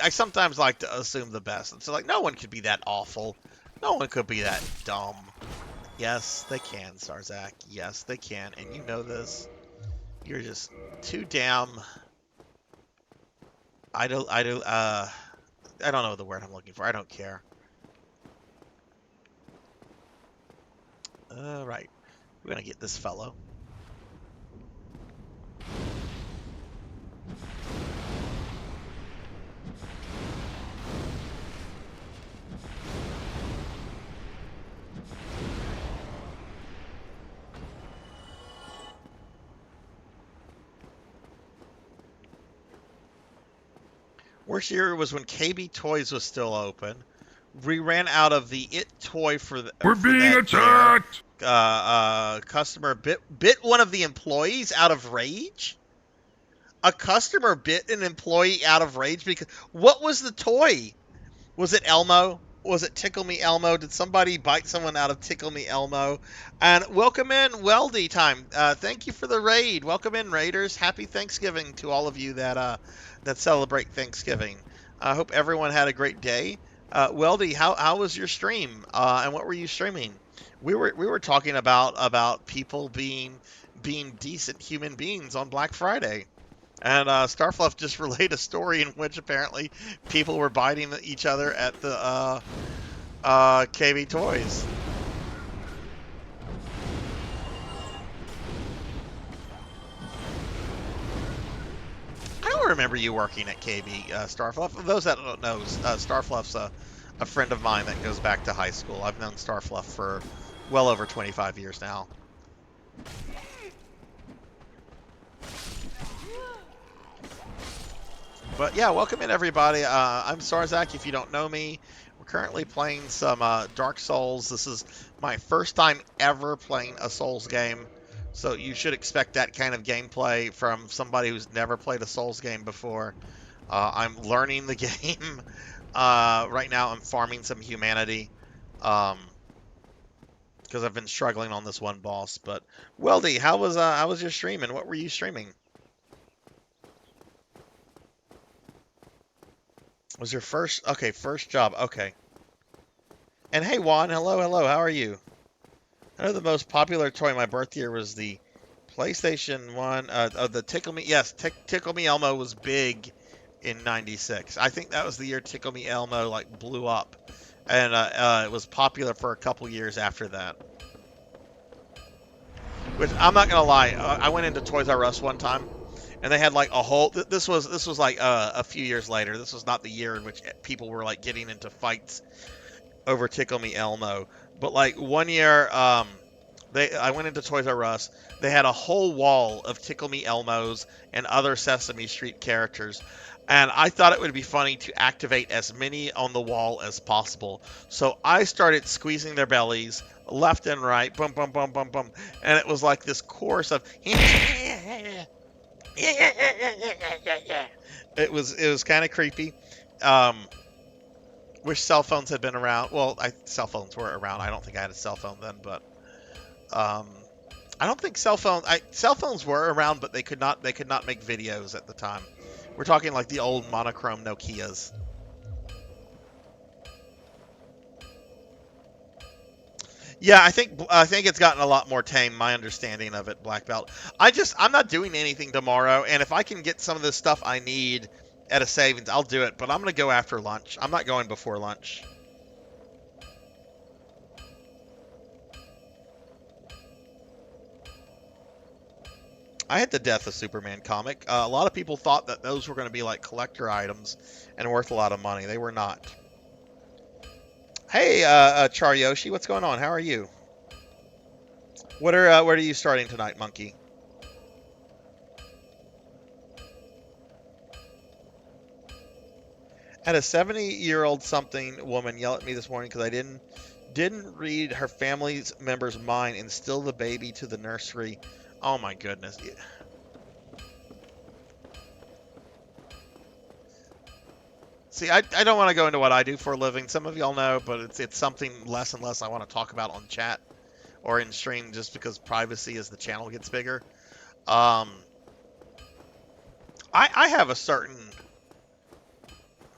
I sometimes like to assume the best. It's like no one could be that awful. No one could be that dumb. Yes, they can, Sarzac. Yes, they can, and you know this. You're just too damn. I don't know the word I'm looking for. I don't care. Right. We're gonna get this fellow. Worst year was when KB Toys was still open. We ran out of the It toy for the. We're being attacked! Customer bit one of the employees out of rage. A customer bit an employee out of rage because what was the toy? Was it Elmo? Was it Tickle Me Elmo? Did somebody bite someone out of Tickle Me Elmo? And welcome in, Weldy time. Thank you for the raid. Welcome in, Raiders. Happy Thanksgiving to all of you that celebrate Thanksgiving. I hope everyone had a great day. Weldy, how was your stream? And what were you streaming? We were talking about people being decent human beings on Black Friday. And Starfluff just relayed a story in which apparently people were biting each other at the KB Toys. I don't remember you working at KB, Starfluff. For those that don't know, Starfluff's a friend of mine that goes back to high school. I've known Starfluff for well over 25 years now. But yeah, welcome in everybody. I'm Sarzac, if you don't know me. We're currently playing some Dark Souls. This is my first time ever playing a Souls game. So you should expect that kind of gameplay from somebody who's never played a Souls game before. I'm learning the game. Right now I'm farming some humanity. Because I've been struggling on this one boss. But Weldy, how was your stream and what were you streaming? Was your first job, okay. And hey Juan, hello, how are you? I know the most popular toy in my birth year was the PlayStation 1, the Tickle Me, yes, Tickle Me Elmo was big in 96. I think that was the year Tickle Me Elmo like blew up. And it was popular for a couple years after that. Which, I'm not gonna lie, I went into Toys R Us one time. And they had like a whole. This was like a few years later. This was not the year in which people were like getting into fights over Tickle Me Elmo. But like one year, I went into Toys R Us. They had a whole wall of Tickle Me Elmos and other Sesame Street characters. And I thought it would be funny to activate as many on the wall as possible. So I started squeezing their bellies left and right, bum bum bum bum bum, and it was like this chorus of. It was kind of creepy. Wish cell phones had been around. Well, cell phones were around. I don't think I had a cell phone then, but I don't think cell phones were around, but they could not make videos at the time. We're talking like the old monochrome Nokias. Yeah, I think it's gotten a lot more tame. My understanding of it, Black Belt. I'm not doing anything tomorrow, and if I can get some of this stuff I need at a savings, I'll do it. But I'm gonna go after lunch. I'm not going before lunch. I had the Death of Superman comic. A lot of people thought that those were going to be like collector items and worth a lot of money. They were not. Hey, Charyoshi, what's going on? How are you? What are you starting tonight, Monkey? Had a 70-year-old something woman yell at me this morning because I didn't read her family's member's mind and still the baby to the nursery. Oh my goodness. See, I don't want to go into what I do for a living. Some of y'all know, but it's something less and less I want to talk about on chat or in stream just because privacy as the channel gets bigger. I have a certain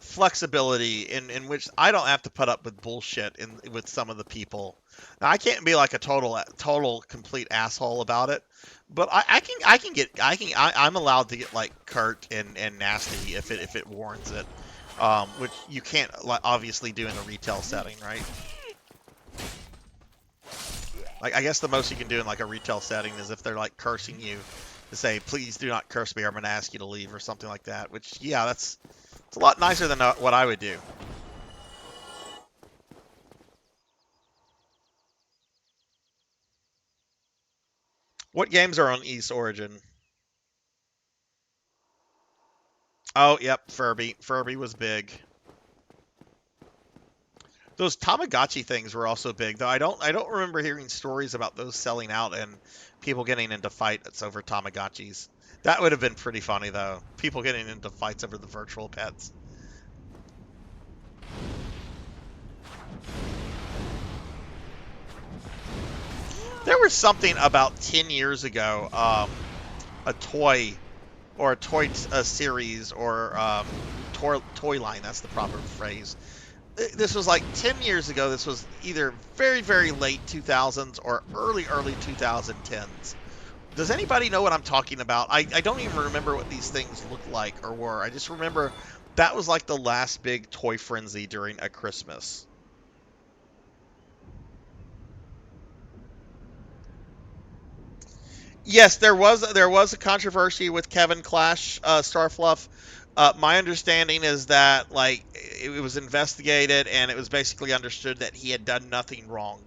flexibility in which I don't have to put up with bullshit with some of the people. Now, I can't be like a total complete asshole about it, but I'm allowed to get like curt and nasty if it warrants it. Which you can't obviously do in a retail setting, right? Like, I guess the most you can do in like a retail setting is if they're like cursing you to say, please do not curse me or I'm going to ask you to leave or something like that, which, yeah, it's a lot nicer than what I would do. What games are on East Origin? Oh, yep, Furby. Furby was big. Those Tamagotchi things were also big, though I don't remember hearing stories about those selling out and people getting into fights over Tamagotchis. That would have been pretty funny, though. People getting into fights over the virtual pets. There was something about 10 years ago, a toy series or toy line, that's the proper phrase. This was like 10 years ago. This was either very, very late 2000s or early 2010s. Does anybody know what I'm talking about? I don't even remember what these things looked like or were. I just remember that was like the last big toy frenzy during a Christmas. Yes, there was a controversy with Kevin Clash Starfluff. My understanding is that like it was investigated and it was basically understood that he had done nothing wrong.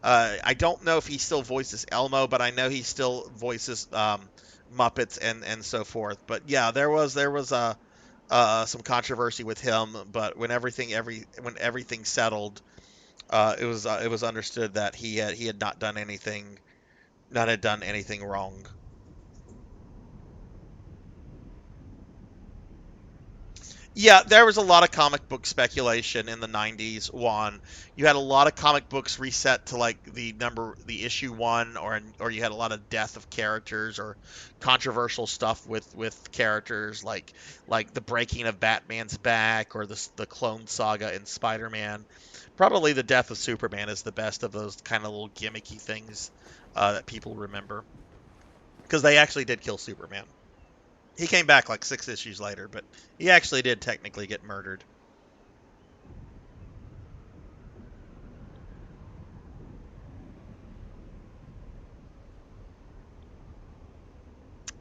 I don't know if he still voices Elmo, but I know he still voices Muppets and so forth. But yeah, there was some controversy with him. But when everything settled, it was understood that he had not done anything wrong. Yeah, there was a lot of comic book speculation in the 90s. One, you had a lot of comic books reset to like the issue one, or you had a lot of death of characters or controversial stuff with characters like the breaking of Batman's back or the Clone Saga in Spider-Man. Probably the death of Superman is the best of those kind of little gimmicky things that people remember because they actually did kill Superman. He came back like 6 issues later, but he actually did technically get murdered.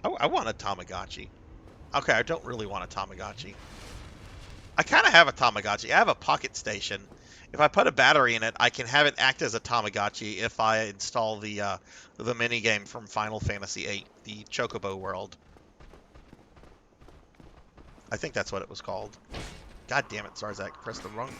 I want a Tamagotchi. Okay, I don't really want a Tamagotchi. I kind of have a Tamagotchi. I have a Pocket Station. If I put a battery in it, I can have it act as a Tamagotchi if I install the minigame from Final Fantasy VIII, the Chocobo World. I think that's what it was called. God damn it, Sarzac, pressed the wrong...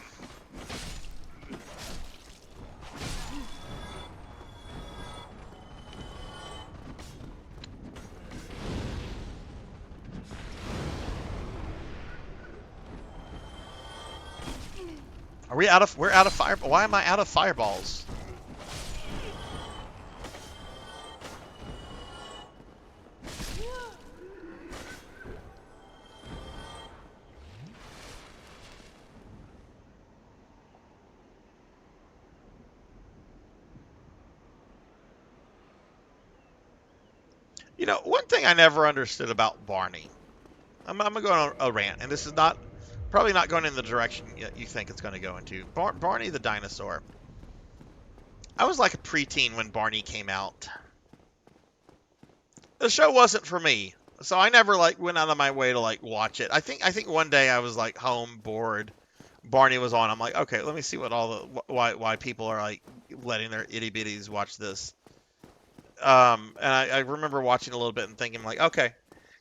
We're out of fire. Why am I out of fireballs? You know, one thing I never understood about Barney. I'm going to go on a rant, and this is not probably not going in the direction you think it's going to go into. Barney the dinosaur. I was like a preteen when Barney came out. The show wasn't for me, so I never like went out of my way to like watch it. I think one day I was like home bored. Barney was on. I'm like, okay, let me see what all the why people are like letting their itty bitties watch this. And I remember watching a little bit and thinking like, okay,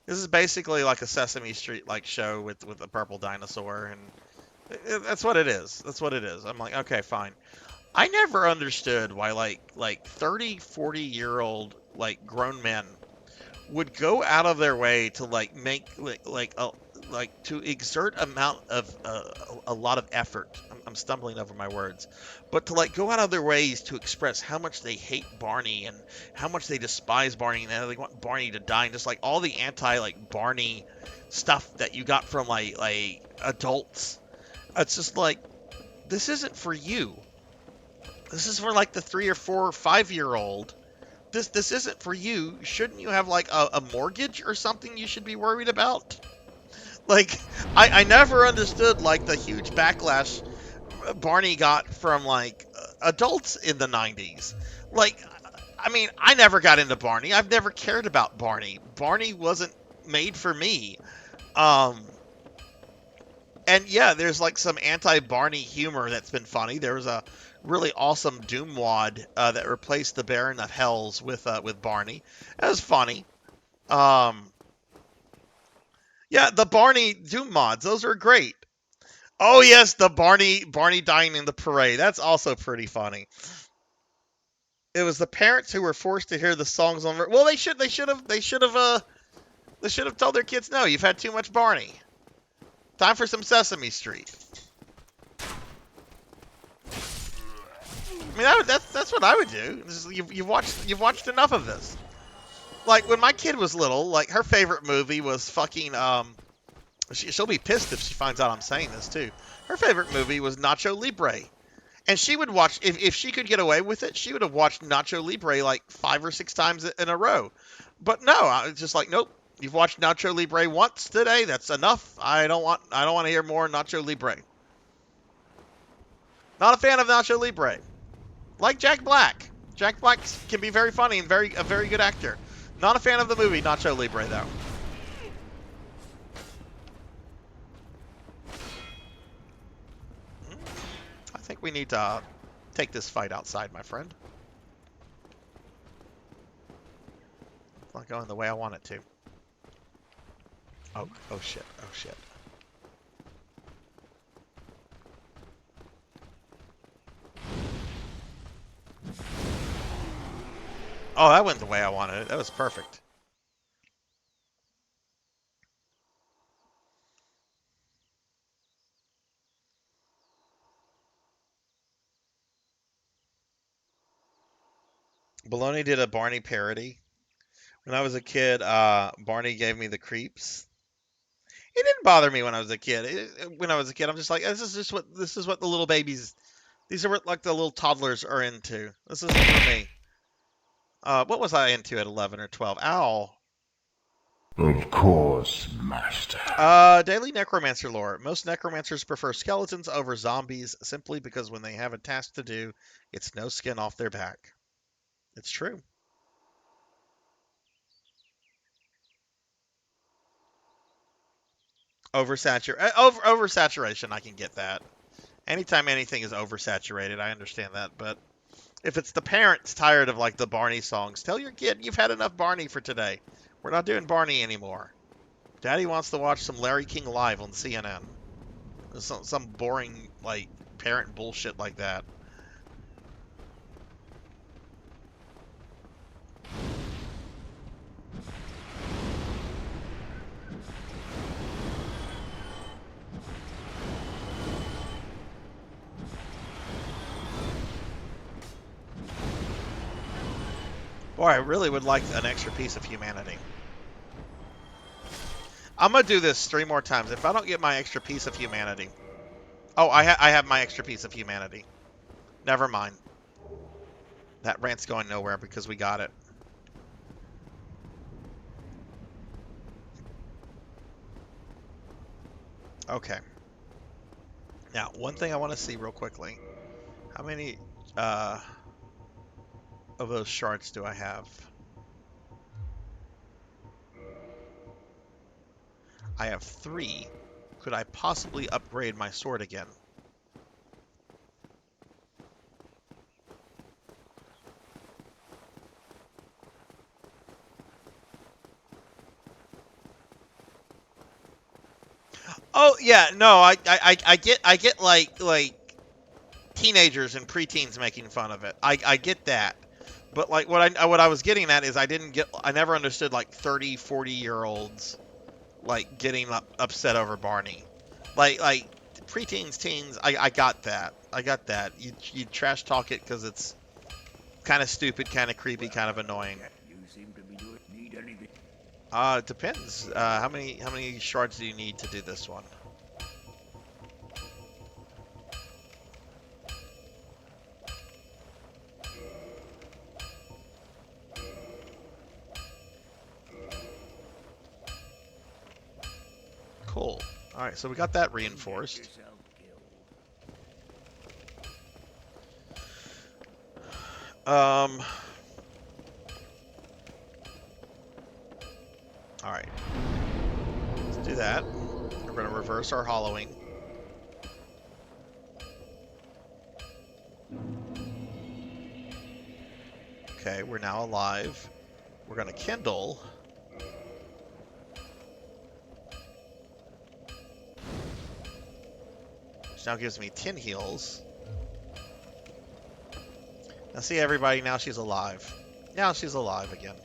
this is basically like a Sesame Street like show with a purple dinosaur, and that's what it is. That's what it is. I'm like, okay, fine. I never understood why like 30, 40-year-old like grown men would go out of their way to like make to exert amount of a lot of effort. I'm stumbling over my words, but to like go out of their ways to express how much they hate Barney and how much they despise Barney and how they want Barney to die, and just like all the anti like Barney stuff that you got from like adults. It's just like, this isn't for you. This is for like the 3 or 4 or 5-year-old. This isn't for you. Shouldn't you have like a mortgage or something you should be worried about? Like, I never understood like the huge backlash Barney got from like adults in the 90s. Like, I mean, I never got into Barney. I've never cared about Barney. Barney wasn't made for me. And yeah, there's like some anti-Barney humor that's been funny. There was a really awesome Doom mod that replaced the Baron of Hells with Barney. It was funny. Yeah, the Barney Doom mods, those are great. Oh yes, the Barney dying in the parade. That's also pretty funny. It was the parents who were forced to hear the songs on. Well, they should have told their kids, no, you've had too much Barney. Time for some Sesame Street. I mean, that's what I would do. You've watched enough of this. Like when my kid was little, like her favorite movie was fucking she'll be pissed if she finds out I'm saying this too. Her favorite movie was Nacho Libre, and she would watch if she could get away with it, she would have watched Nacho Libre like 5 or 6 times in a row. But no, I was just like, nope. You've watched Nacho Libre once today. That's enough. I don't want to hear more Nacho Libre. Not a fan of Nacho Libre. Like Jack Black. Jack Black can be very funny and a very good actor. Not a fan of the movie Nacho Libre though. I think we need to take this fight outside, my friend. It's not going the way I want it to. Oh shit, oh shit. Oh, that went the way I wanted it. That was perfect. Baloney did a Barney parody. When I was a kid, Barney gave me the creeps. It didn't bother me when I was a kid. I'm just like, this is what the little babies, these are what like the little toddlers are into. This isn't for me. What was I into at 11 or 12? Ow. Of course, Master. Daily Necromancer lore. Most necromancers prefer skeletons over zombies simply because when they have a task to do, it's no skin off their back. It's true. Oversaturation, I can get that. Anytime anything is oversaturated, I understand that. But if it's the parents tired of like the Barney songs, tell your kid you've had enough Barney for today. We're not doing Barney anymore. Daddy wants to watch some Larry King Live on CNN. Some boring like parent bullshit like that. Boy, I really would like an extra piece of humanity. I'm going to do this 3 more times. If I don't get my extra piece of humanity... Oh, I have my extra piece of humanity. Never mind. That rant's going nowhere because we got it. Okay. Now, one thing I want to see real quickly. How many of those shards do I have? I have 3. Could I possibly upgrade my sword again? Oh yeah, no, I get like teenagers and preteens making fun of it. I get that. But like what I was getting at is I never understood like 30, 40-year-olds like getting upset over Barney. Like preteens, teens, I got that. I got that. You trash talk it because it's kind of stupid, kind of creepy, kind of annoying. You seem to be doing need anything. It depends. How many shards do you need to do this one? Cool. All right, so we got that reinforced. All right. Let's do that. We're going to reverse our hollowing. Okay, we're now alive. We're going to kindle. Which now gives me 10 heals. Now see everybody, now she's alive. Now she's alive again.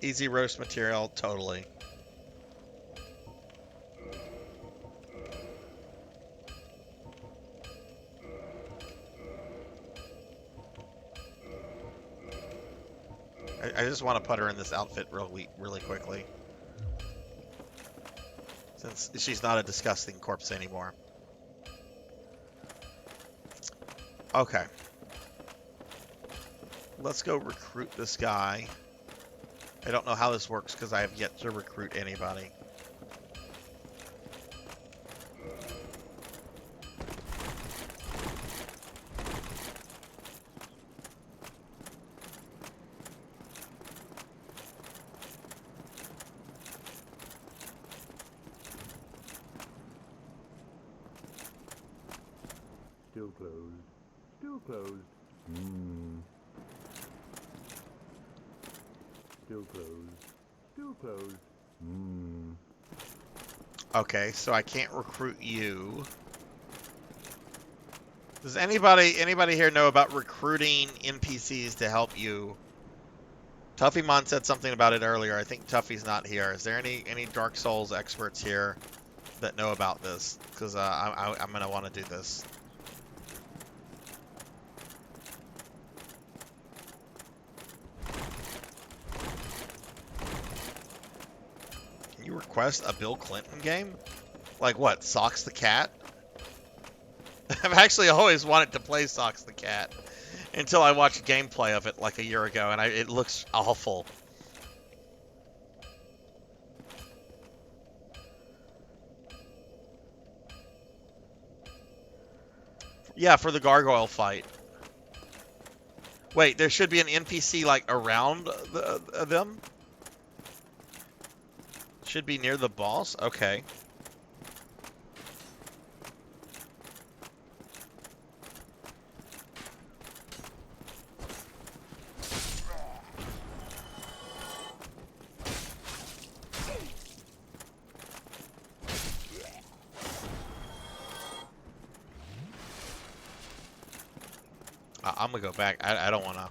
Easy roast material, totally. I just want to put her in this outfit really quickly. Since she's not a disgusting corpse anymore. Okay. Let's go recruit this guy. I don't know how this works because I have yet to recruit anybody. Still closed. Still closed. Still closed. Still closed. Okay, so I can't recruit you. Does anybody here know about recruiting NPCs to help you? Tuffymon said something about it earlier. I think Tuffy's not here. Is there any Dark Souls experts here that know about this? Because I'm gonna want to do this. Can you request a Bill Clinton game? Like what? Socks the Cat? I've actually always wanted to play Socks the Cat until I watched gameplay of it like a year ago, and it looks awful. Yeah, for the gargoyle fight. Wait, there should be an NPC like around them? Should be near the boss? Okay. I'm gonna go back. I don't wanna.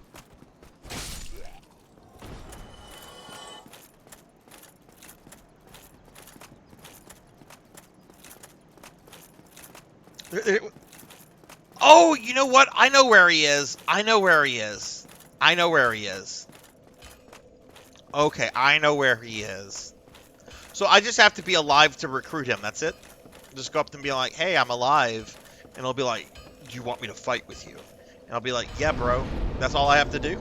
Oh, you know what? I know where he is. I know where he is. I know where he is. Okay, I know where he is. So I just have to be alive to recruit him. That's it? Just go up to him and be like, hey, I'm alive. And he'll be like, do you want me to fight with you? And I'll be like, yeah, bro. That's all I have to do?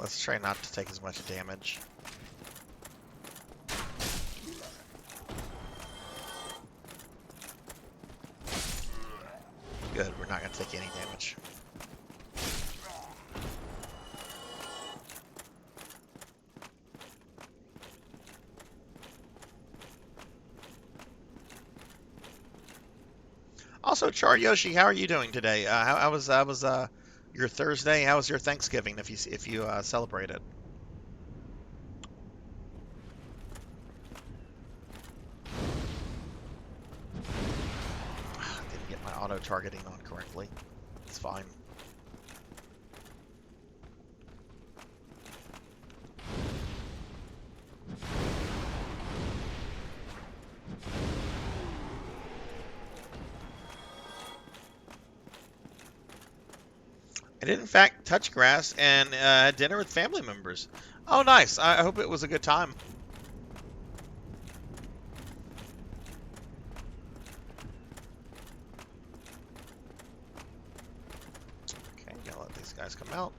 Let's try not to take as much damage. Good, we're not going to take any damage. Also, Char Yoshi, how are you doing today? How was your Thursday? How was your Thanksgiving? If you celebrated? Didn't get my auto targeting on correctly. It's fine. I did, in fact, touch grass and had dinner with family members. Oh, nice. I hope it was a good time. Okay, gotta let these guys come out.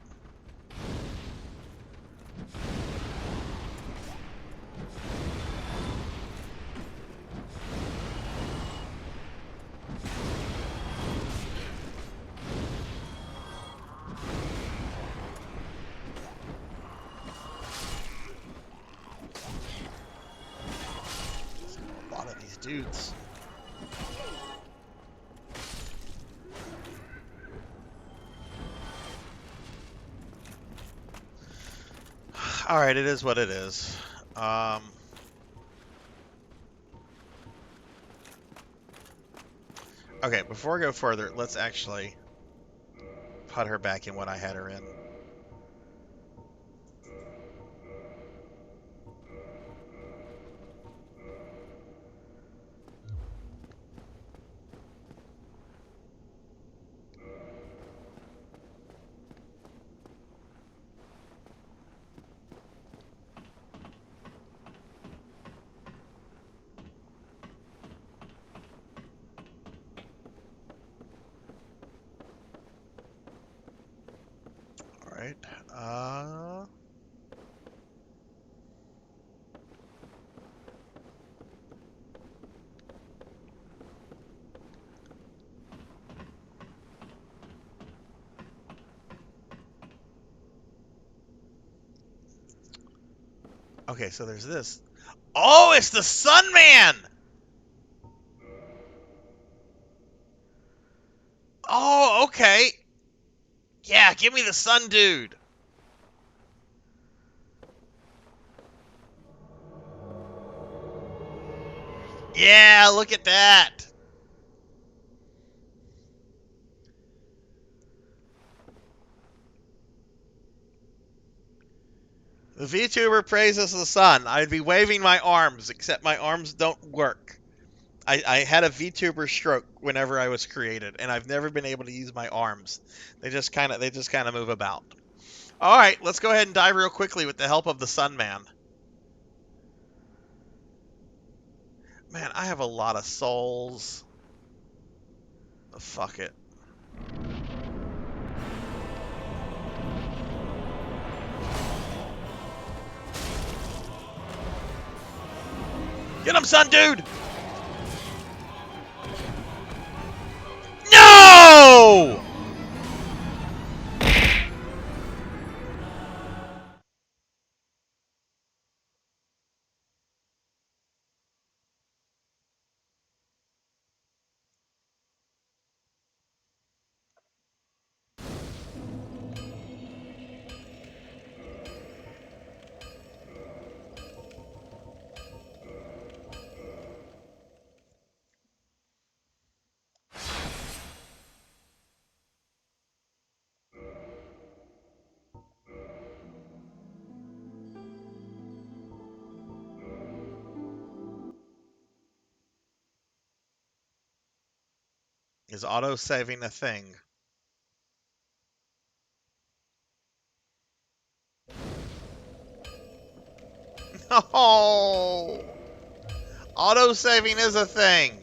A lot of these dudes. Alright, it is what it is. Okay, before I go further, let's actually put her back in what I had her in. Alright, okay, so there's this. Oh, it's the Sun Man! Oh, okay. Yeah, give me the Sun Dude. Yeah, look at that. The VTuber praises the sun. I'd be waving my arms, except my arms don't work. I had a VTuber stroke whenever I was created, and I've never been able to use my arms. They just kind of move about. All right, let's go ahead and die real quickly with the help of the Sun Man. Man, I have a lot of souls. Oh, fuck it. Get him, Sun Dude! No! Is auto-saving a thing? No! Auto-saving is a thing!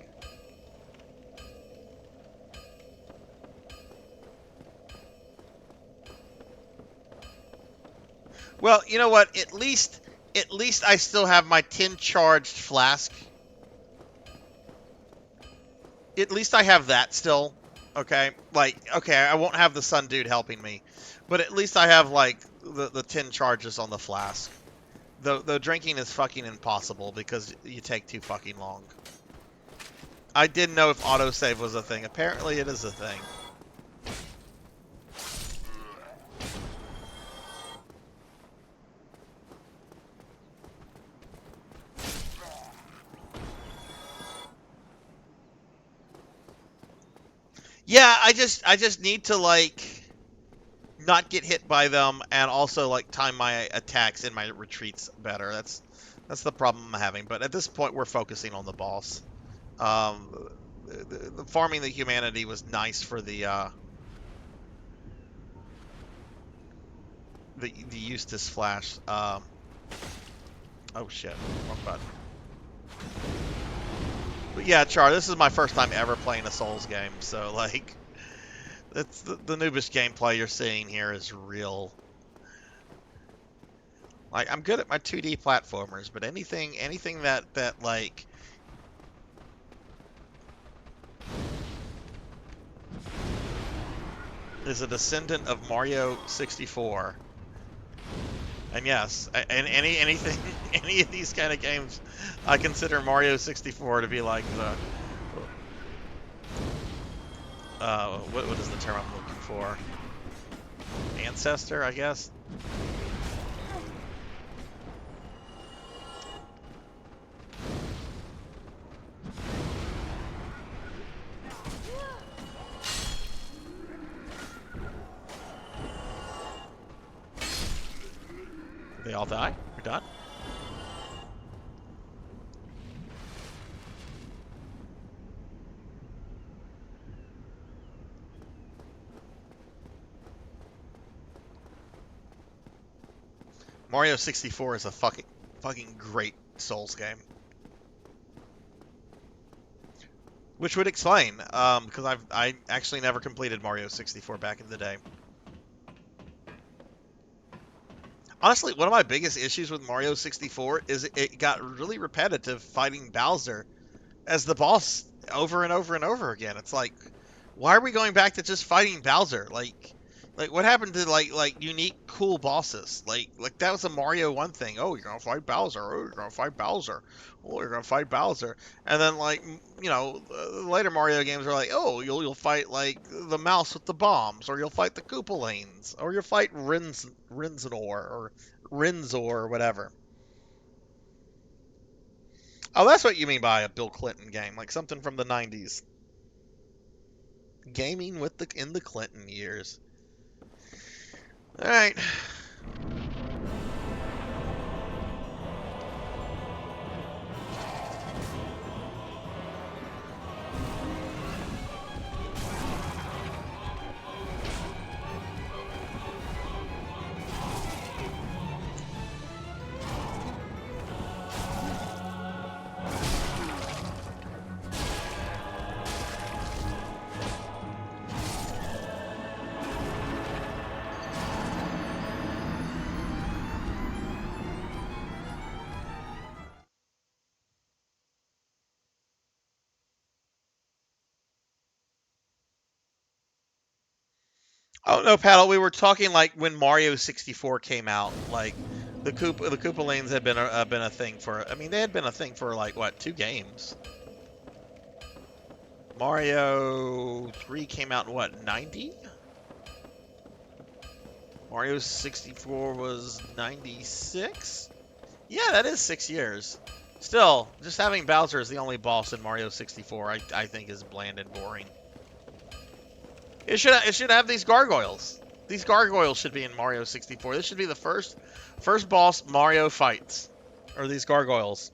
Well, you know what? At least I still have my 10 charged flask. At least I have that still. Okay? Like, okay, I won't have the sun dude helping me. But at least I have, like, the 10 charges on the flask. Though drinking is fucking impossible because you take too fucking long. I didn't know if autosave was a thing. Apparently it is a thing. Yeah, I just need to, like, not get hit by them and also, like, time my attacks and my retreats better. That's the problem I'm having. But at this point, we're focusing on the boss. The farming the humanity was nice for the Eustace Flash. Oh shit, wrong button. But yeah, Char, this is my first time ever playing a Souls game, so like, it's the noobish gameplay you're seeing here is real. Like, I'm good at my 2D platformers, but anything that like is a descendant of Mario 64. And yes, and anything, any of these kind of games, I consider Mario 64 to be like the, what is the term I'm looking for? Ancestor, I guess? Did they all die? We're done? Mario 64 is a fucking great Souls game. Which would explain, because I actually never completed Mario 64 back in the day. Honestly, one of my biggest issues with Mario 64 is it got really repetitive fighting Bowser as the boss over and over and over again. It's like, why are we going back to just fighting Bowser? Like what happened to like unique cool bosses? Like that was a Mario 1 thing. Oh, you're gonna fight Bowser. Oh, you're gonna fight Bowser. Oh, you're gonna fight Bowser. And then, like, you know, later Mario games are like, oh, you'll fight like the mouse with the bombs, or you'll fight the Koopalanes, or you'll fight Rinzor or whatever. Oh, that's what you mean by a Bill Clinton game, like something from the 90s. Gaming with in the Clinton years. All right. Oh no, Paddle. We were talking like when Mario 64 came out. Like the Koopalanes had been a thing for. I mean, they had been a thing for like what, 2 games. Mario 3 came out in what, 90? Mario 64 was 96. Yeah, that is 6 years. Still, just having Bowser as the only boss in Mario 64, I think is bland and boring. It should have these gargoyles. These gargoyles should be in Mario 64. This should be the first boss Mario fights, or these gargoyles.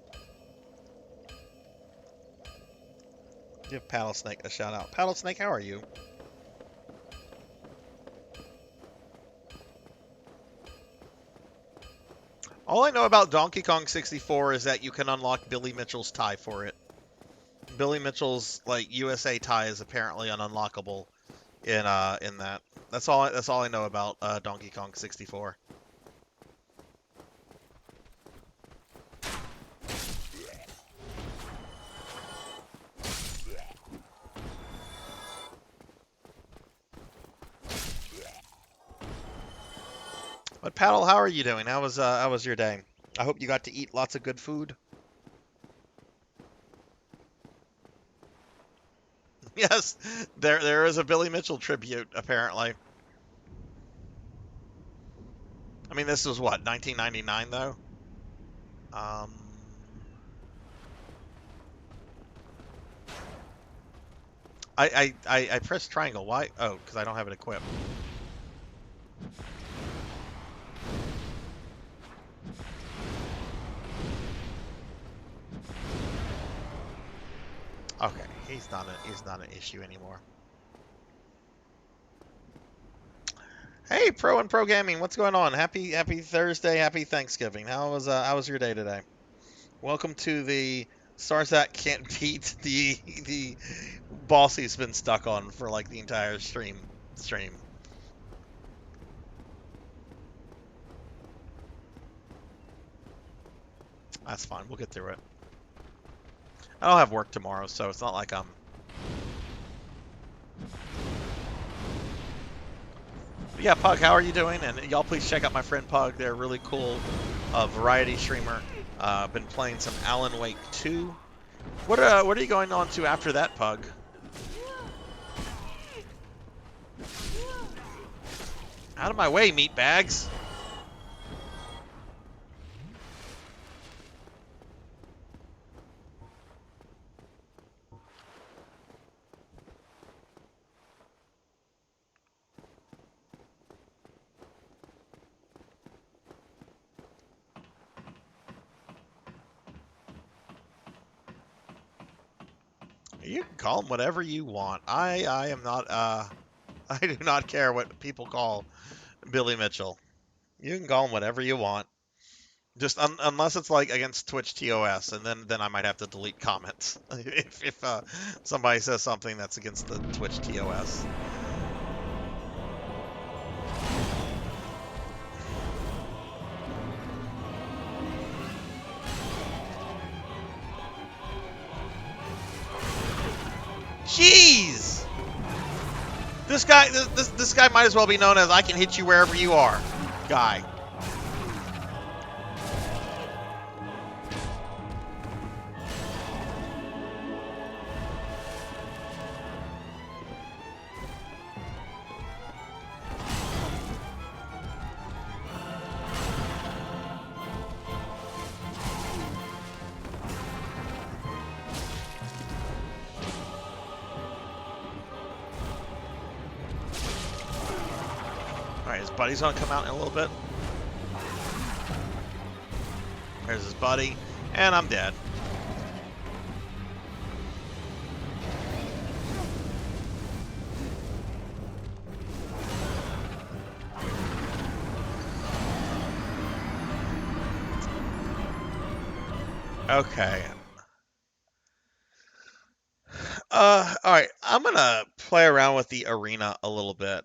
Give Paddle Snake a shout out. Paddle Snake, how are you? All I know about Donkey Kong 64 is that you can unlock Billy Mitchell's tie for it. Billy Mitchell's like USA tie is apparently an unlockable in that. That's all I know about Donkey Kong 64. But Paddle, how are you doing? How was your day? I hope you got to eat lots of good food. Yes, there is a Billy Mitchell tribute apparently. I mean, this was what, 1999 though. I pressed triangle. Why? Oh, because I don't have it equipped. Okay, he's not an issue anymore. Hey, Pro and Pro Gaming, what's going on? Happy Thursday, happy Thanksgiving. How was your day today? Welcome to the Sarzac can't beat the boss he's been stuck on for like the entire stream. That's fine. We'll get through it. I don't have work tomorrow, so it's not like I'm... But yeah, Pug, how are you doing? And y'all please check out my friend Pug. They're a really cool variety streamer. Been playing some Alan Wake 2. What are you going on to after that, Pug? Out of my way, meat bags. You can call him whatever you want. I am not I do not care what people call Billy Mitchell. You can call him whatever you want. Just unless it's like against Twitch TOS, and then I might have to delete comments if somebody says something that's against the Twitch TOS. Jeez! This guy might as well be known as I can hit you wherever you are guy. Buddy's gonna come out in a little bit. There's his buddy, and I'm dead. Okay. All right. I'm gonna play around with the arena a little bit.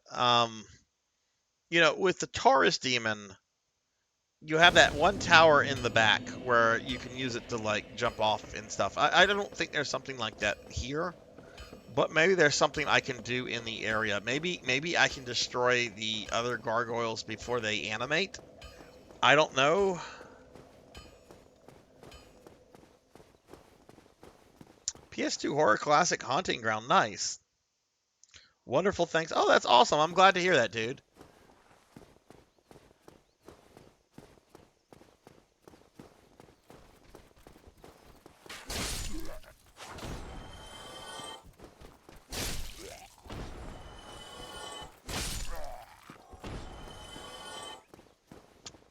You know, with the Taurus Demon, you have that one tower in the back where you can use it to, like, jump off and stuff. I don't think there's something like that here, but maybe there's something I can do in the area. Maybe I can destroy the other gargoyles before they animate. I don't know. PS2 Horror Classic Haunting Ground. Nice. Wonderful, thanks. Oh, that's awesome. I'm glad to hear that, dude.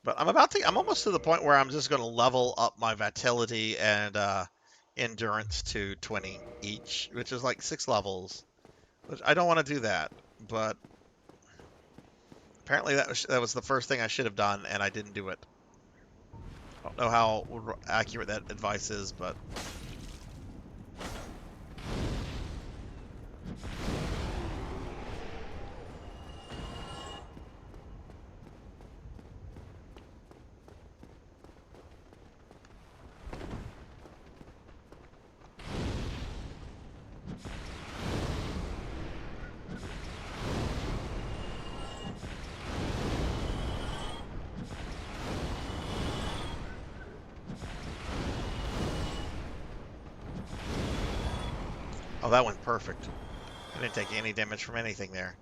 But I'm almost to the point where I'm just going to level up my vitality and endurance to 20 each, which is like 6 levels. Which I don't want to do that, but apparently that was the first thing I should have done, and I didn't do it. I don't know how accurate that advice is, but... Oh, that went perfect. I didn't take any damage from anything there.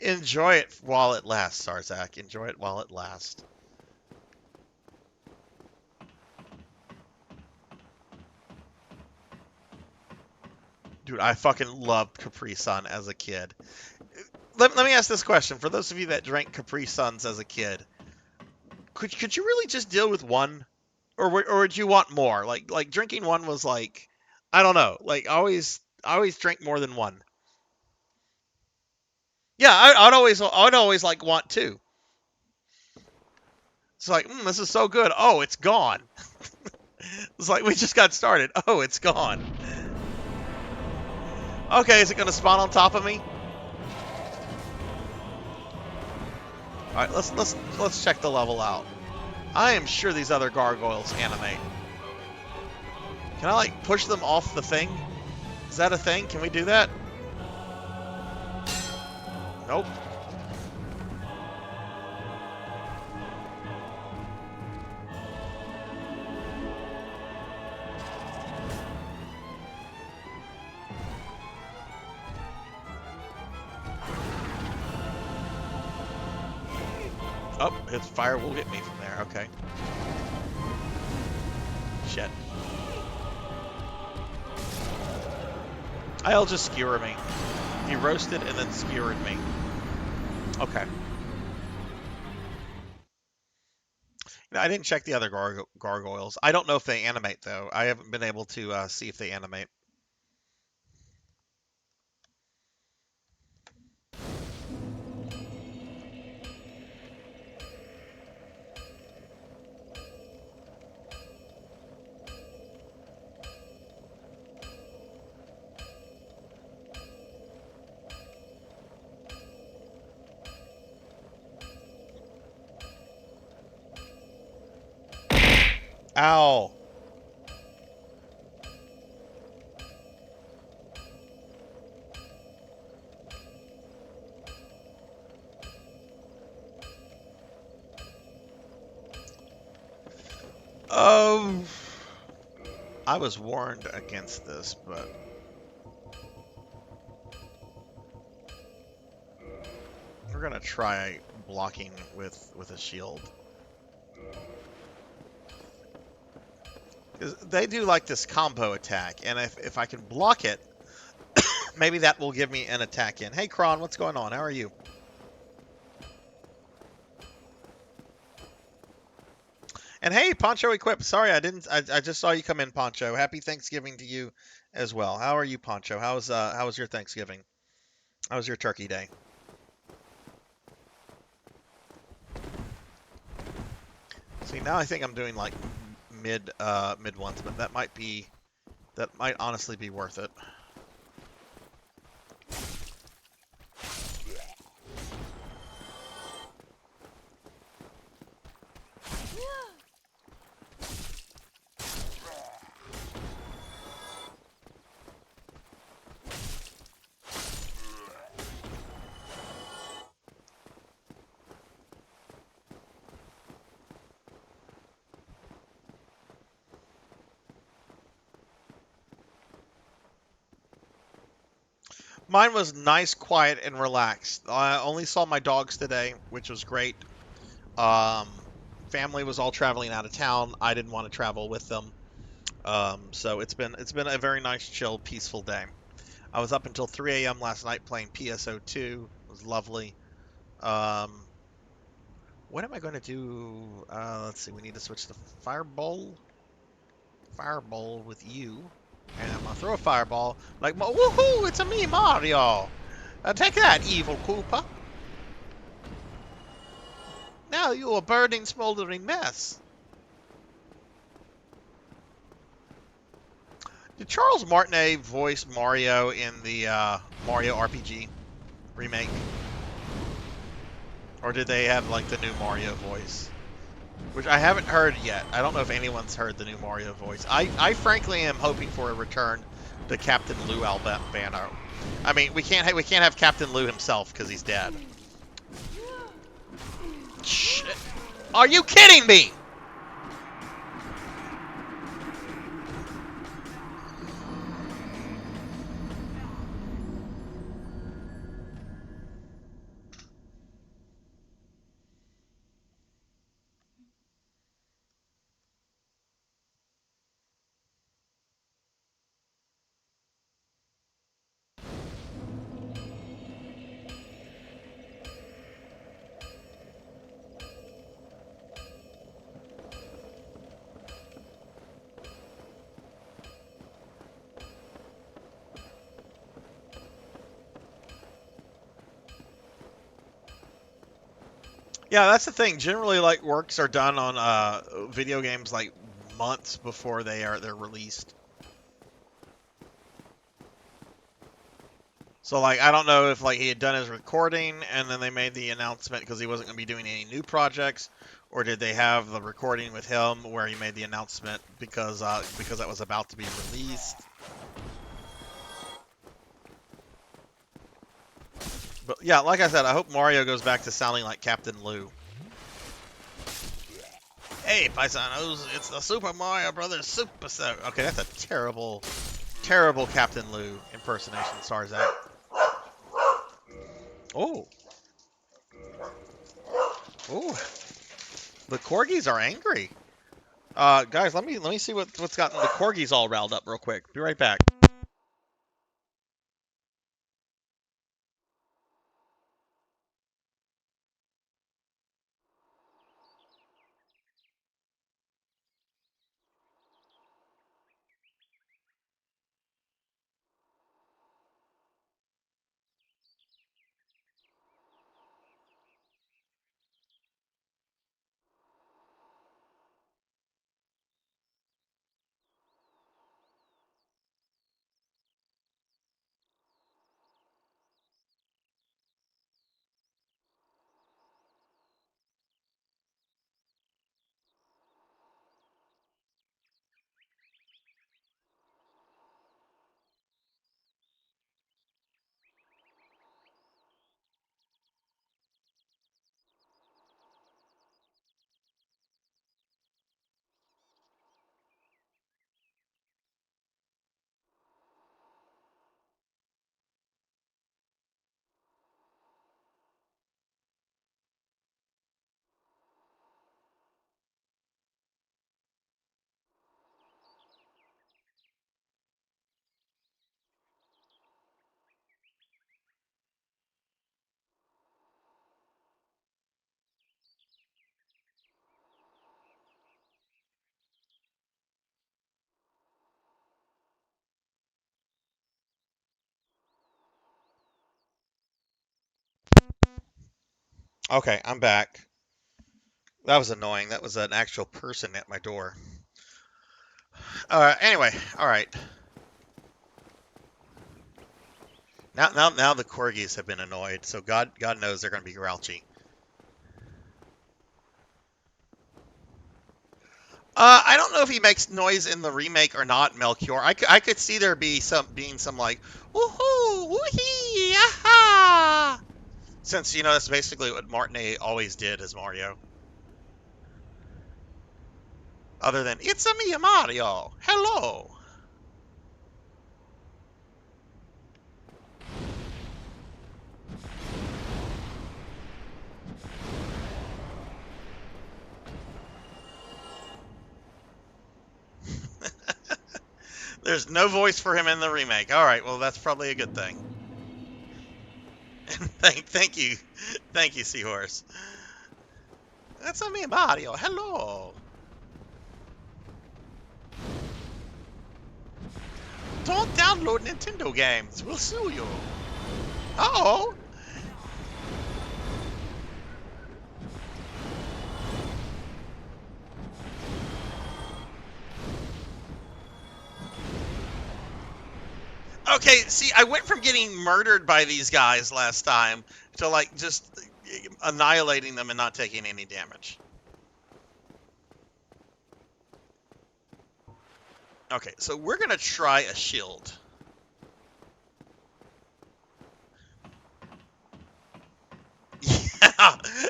Enjoy it while it lasts, Sarzac. Enjoy it while it lasts. Dude, I fucking loved Capri Sun as a kid. Let me ask this question. For those of you that drank Capri Suns as a kid, could you really just deal with one? Or would you want more? Like drinking one was like, I don't know. Like I always drink more than one. Yeah, I'd always like want two. It's like, this is so good. Oh, it's gone. It's like we just got started. Oh, it's gone. Okay, is it gonna spawn on top of me? All right, let's check the level out. I am sure these other gargoyles animate. Can I like push them off the thing? Is that a thing? Can we do that? Nope. Oh, his fire will hit me from there. Okay. Shit. I'll just skewer me. He roasted and then skewered me. Okay. I didn't check the other gargoyles. I don't know if they animate, though. I haven't been able to see if they animate. Ow. I was warned against this, but we're gonna try blocking with a shield. Because they do like this combo attack, and if I can block it, maybe that will give me an attack in. Hey, Kron, what's going on? How are you? And hey, Poncho Equip. Sorry, I just saw you come in, Poncho. Happy Thanksgiving to you as well. How are you, Poncho? How was your Thanksgiving? How was your Turkey Day? See, now I think I'm doing like mid ones, but that might honestly be worth it. Mine was nice, quiet, and relaxed. I only saw my dogs today, which was great. Family was all traveling out of town. I didn't want to travel with them. So it's been a very nice, chill, peaceful day. I was up until 3 a.m. last night playing PSO2. It was lovely. What am I going to do? Let's see. We need to switch to Fireball. Fireball with you. And I'm going to throw a fireball. Like, woohoo! It's a me, Mario! Take that, evil Koopa! Now you a burning, smoldering mess. Did Charles Martinet voice Mario in the Mario RPG remake? Or did they have, like, the new Mario voice? Which I haven't heard yet. I don't know if anyone's heard the new Mario voice. I frankly am hoping for a return to Captain Lou Albano. I mean, we can't have Captain Lou himself because he's dead. Shit. Are you kidding me? Yeah, that's the thing. Generally, like works are done on video games like months before they're released. So like I don't know if like he had done his recording and then they made the announcement because he wasn't going to be doing any new projects, or did they have the recording with him where he made the announcement because that was about to be released. But yeah, like I said, I hope Mario goes back to sounding like Captain Lou. Hey, paisanos, it's the Super Mario Brothers Super Set. Okay, that's a terrible, terrible Captain Lou impersonation, Sarzac. Oh. Oh. The corgis are angry. Guys, let me see what's gotten the corgis all riled up real quick. Be right back. Okay, I'm back. That was annoying. That was an actual person at my door. Anyway, all right. Now the corgis have been annoyed, so God knows they're going to be grouchy. I don't know if he makes noise in the remake or not, Melchior. I could see there being some like woohoo, woohee, aha. Since that's basically what Martinet always did as Mario. Other than it's a me, Mario. Hello. There's no voice for him in the remake. All right, well that's probably a good thing. thank you, Seahorse. That's a me, Mario. Hello. Don't download Nintendo games. We'll sue you. Uh-oh. Okay, see, I went from getting murdered by these guys last time to, like, just annihilating them and not taking any damage. Okay, so we're going to try a shield.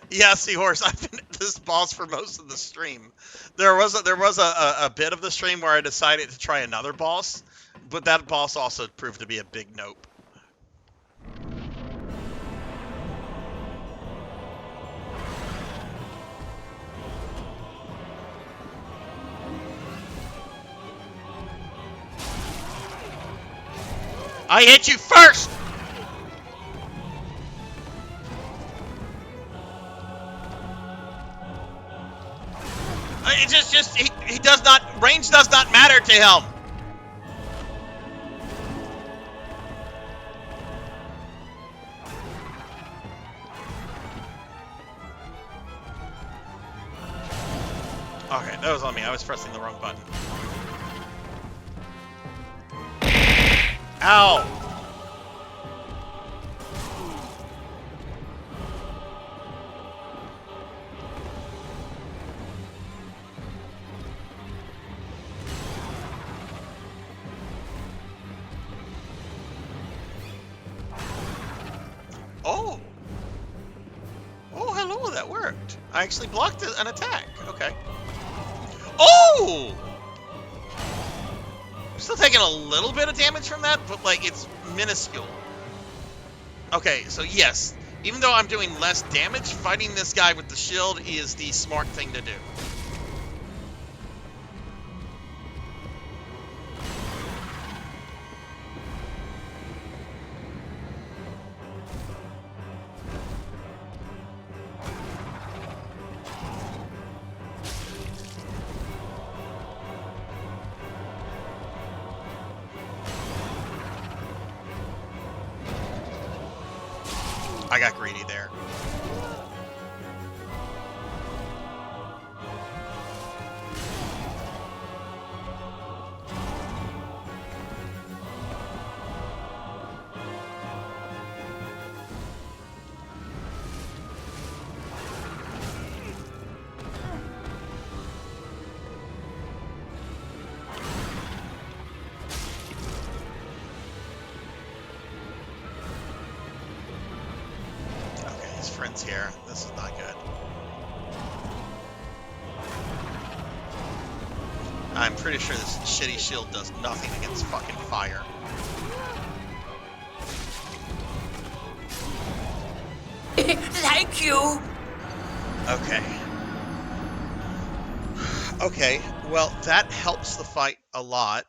Yeah, Seahorse, I've been at this boss for most of the stream. There was a bit of the stream where I decided to try another boss, but that boss also proved to be a big nope. I hit you first! It he does not, range does not matter to him. Okay, that was on me. I was pressing the wrong button. Ow! Oh! Oh, hello, that worked. I actually blocked an attack. Okay. Oh! I'm still taking a little bit of damage from that, but, like, it's minuscule. Okay, so yes, even though I'm doing less damage, fighting this guy with the shield is the smart thing to do. I got greedy there. Friends here. This is not good. I'm pretty sure this shitty shield does nothing against fucking fire. Thank you. Okay. Okay, well, that helps the fight a lot.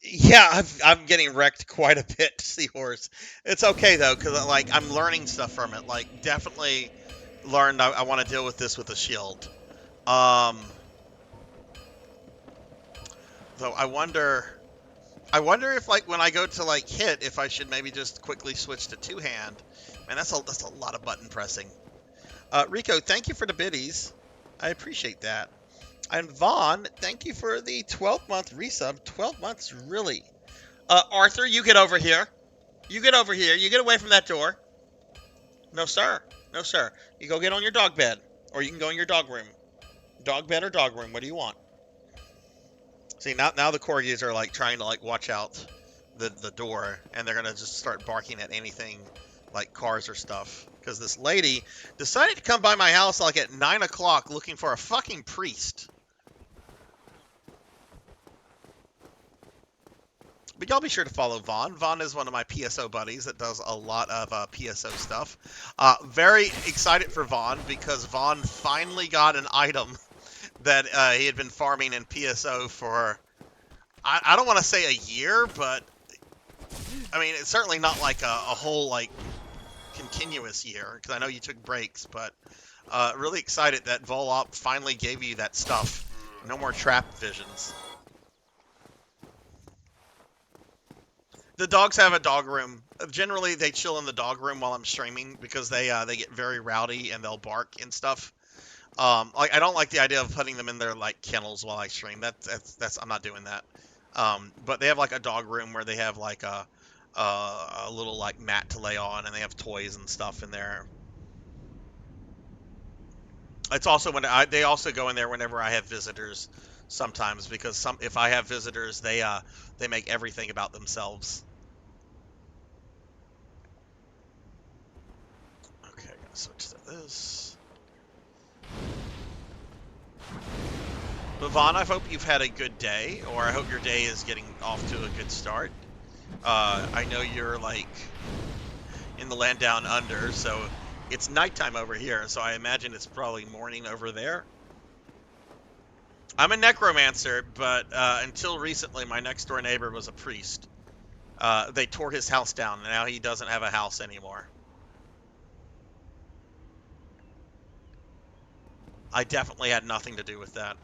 Yeah, I'm getting wrecked quite a bit, Seahorse. It's okay though, because like I'm learning stuff from it. Like definitely learned I want to deal with this with a shield. Though I wonder if like when I go to like hit, if I should maybe just quickly switch to two-hand. Man, that's a lot of button pressing. Rico, thank you for the biddies. I appreciate that. And Vaughn, thank you for the 12-month resub. 12 months, really. Arthur, you get over here. You get over here. You get away from that door. No, sir. No, sir. You go get on your dog bed. Or you can go in your dog room. Dog bed or dog room. What do you want? See, now the corgis are, like, trying to, like, watch out the door. And they're going to just start barking at anything, like cars or stuff. Because this lady decided to come by my house, like, at 9 o'clock looking for a fucking priest. But y'all be sure to follow Vaughn. Vaughn is one of my PSO buddies that does a lot of PSO stuff. Very excited for Vaughn because Vaughn finally got an item that he had been farming in PSO for, I don't want to say a year, but I mean, it's certainly not like a whole like continuous year because I know you took breaks, but really excited that Volop finally gave you that stuff. No more trap visions. The dogs have a dog room. Generally, they chill in the dog room while I'm streaming because they get very rowdy and they'll bark and stuff. Like I don't like the idea of putting them in their like kennels while I stream. That's I'm not doing that. But they have like a dog room where they have like a little like mat to lay on and they have toys and stuff in there. It's also when they also go in there whenever I have visitors sometimes because if I have visitors they make everything about themselves. Okay, I'm gonna switch to this. But Vaughn, I hope you've had a good day, or I hope your day is getting off to a good start. I know you're like in the land down under, so it's nighttime over here, so I imagine it's probably morning over there. I'm a necromancer, but until recently, my next door neighbor was a priest. They tore his house down, and now he doesn't have a house anymore. I definitely had nothing to do with that.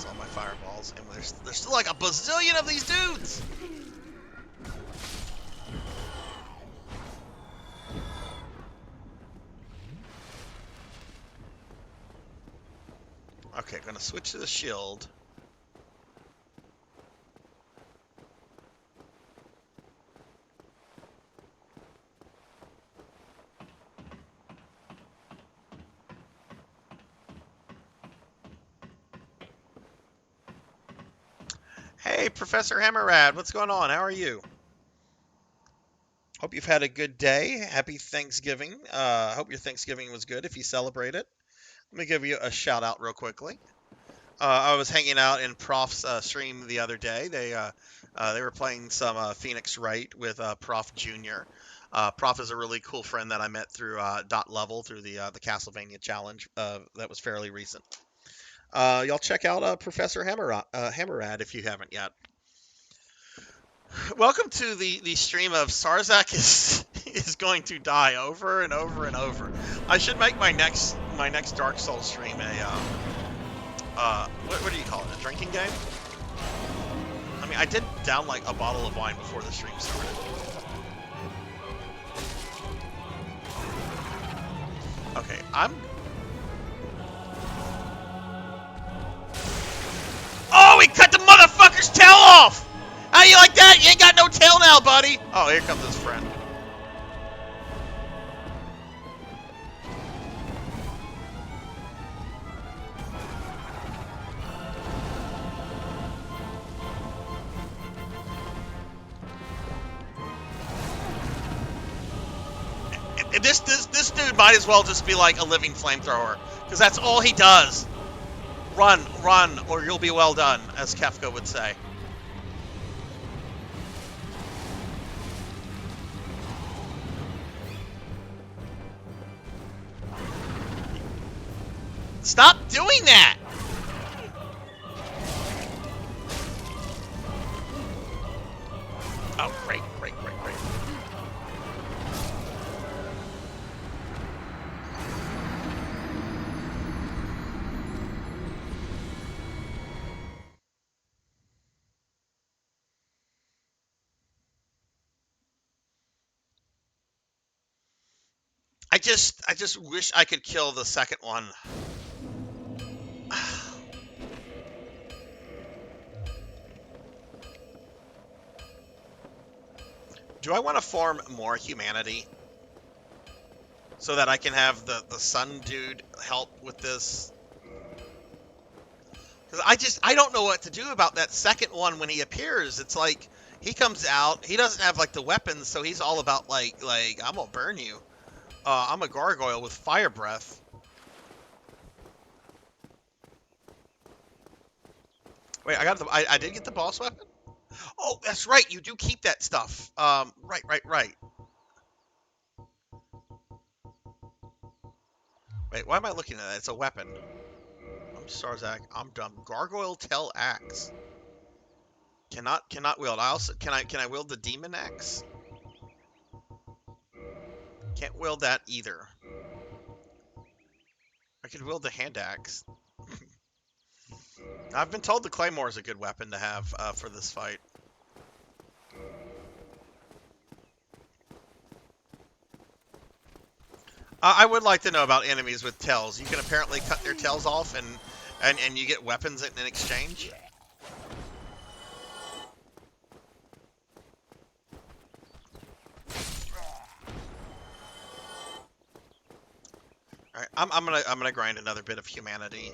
all my fireballs, and there's still like a bazillion of these dudes. Okay, gonna switch to the shield. Hey, Professor Hammerrad, what's going on? How are you? Hope you've had a good day. Happy Thanksgiving. Hope your Thanksgiving was good if you celebrate it. Let me give you a shout out real quickly. I was hanging out in Prof's stream the other day. They were playing some Phoenix Wright with Prof Jr. Prof is a really cool friend that I met through Dot Level through the Castlevania challenge that was fairly recent. Y'all check out Professor Hammerrad if you haven't yet. Welcome to the stream of Sarzac is going to die over and over and over. I should make my next Dark Souls stream what do you call it? A drinking game? I mean, I did down like a bottle of wine before the stream started. Okay, Oh, he cut the motherfucker's tail off! How you like that? You ain't got no tail now, buddy! Oh, here comes his friend. This dude might as well just be like a living flamethrower, because that's all he does. Run, or you'll be well done, as Kefka would say. Stop doing that! Oh, great. I just wish I could kill the second one. Do I want to farm more humanity so that I can have the sun dude help with this? Because I don't know what to do about that second one when he appears. It's like he comes out, he doesn't have like the weapons, so he's all about like I'm gonna burn you. I'm a gargoyle with fire breath. Wait, I did get the boss weapon? Oh, that's right, you do keep that stuff. Right. Wait, why am I looking at that? It's a weapon. I'm Sarzac. I'm dumb. Gargoyle tail axe. Cannot wield. Can I wield the demon axe? Can't wield that either. I could wield the hand axe. I've been told the claymore is a good weapon to have for this fight. I would like to know about enemies with tails. You can apparently cut their tails off and you get weapons in exchange. All right, I'm gonna grind another bit of humanity.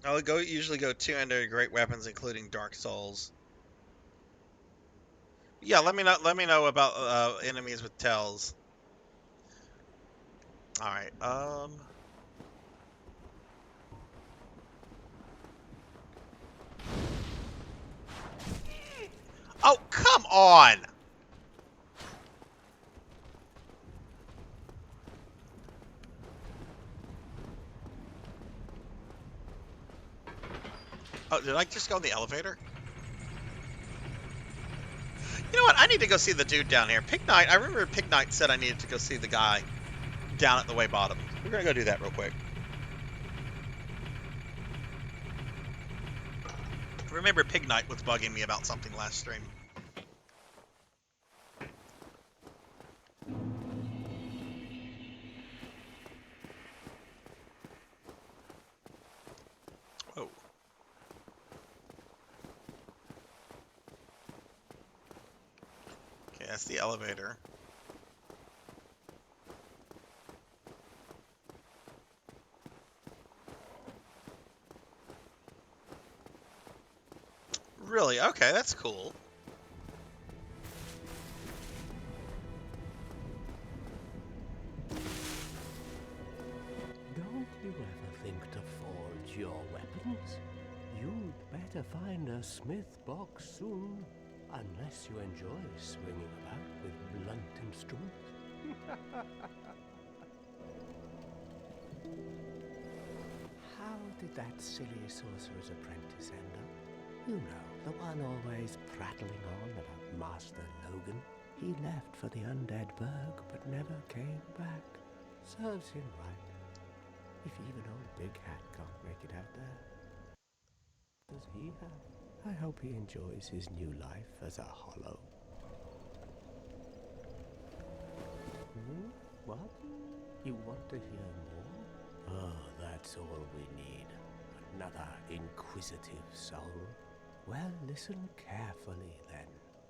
I'll usually go 200 great weapons, including Dark Souls. Yeah, let me know about enemies with tails. All right. Oh, come on! Oh, did I just go in the elevator? You know what? I need to go see the dude down here. Pig Knight. I remember Pig Knight said I needed to go see the guy down at the way bottom. We're gonna go do that real quick. Remember Pig Knight was bugging me about something last stream. Oh. Okay, that's the elevator. Really? Okay, that's cool. Don't you ever think to forge your weapons? You'd better find a smith box soon, unless you enjoy swinging about with blunt instruments. How did that silly sorcerer's apprentice end up? You know, the one always prattling on about Master Logan. He left for the undead burg, but never came back. Serves him right. If even old Big Hat can't make it out there, does he have? I hope he enjoys his new life as a hollow. What? You want to hear more? Oh, that's all we need. Another inquisitive soul. Well, listen carefully then.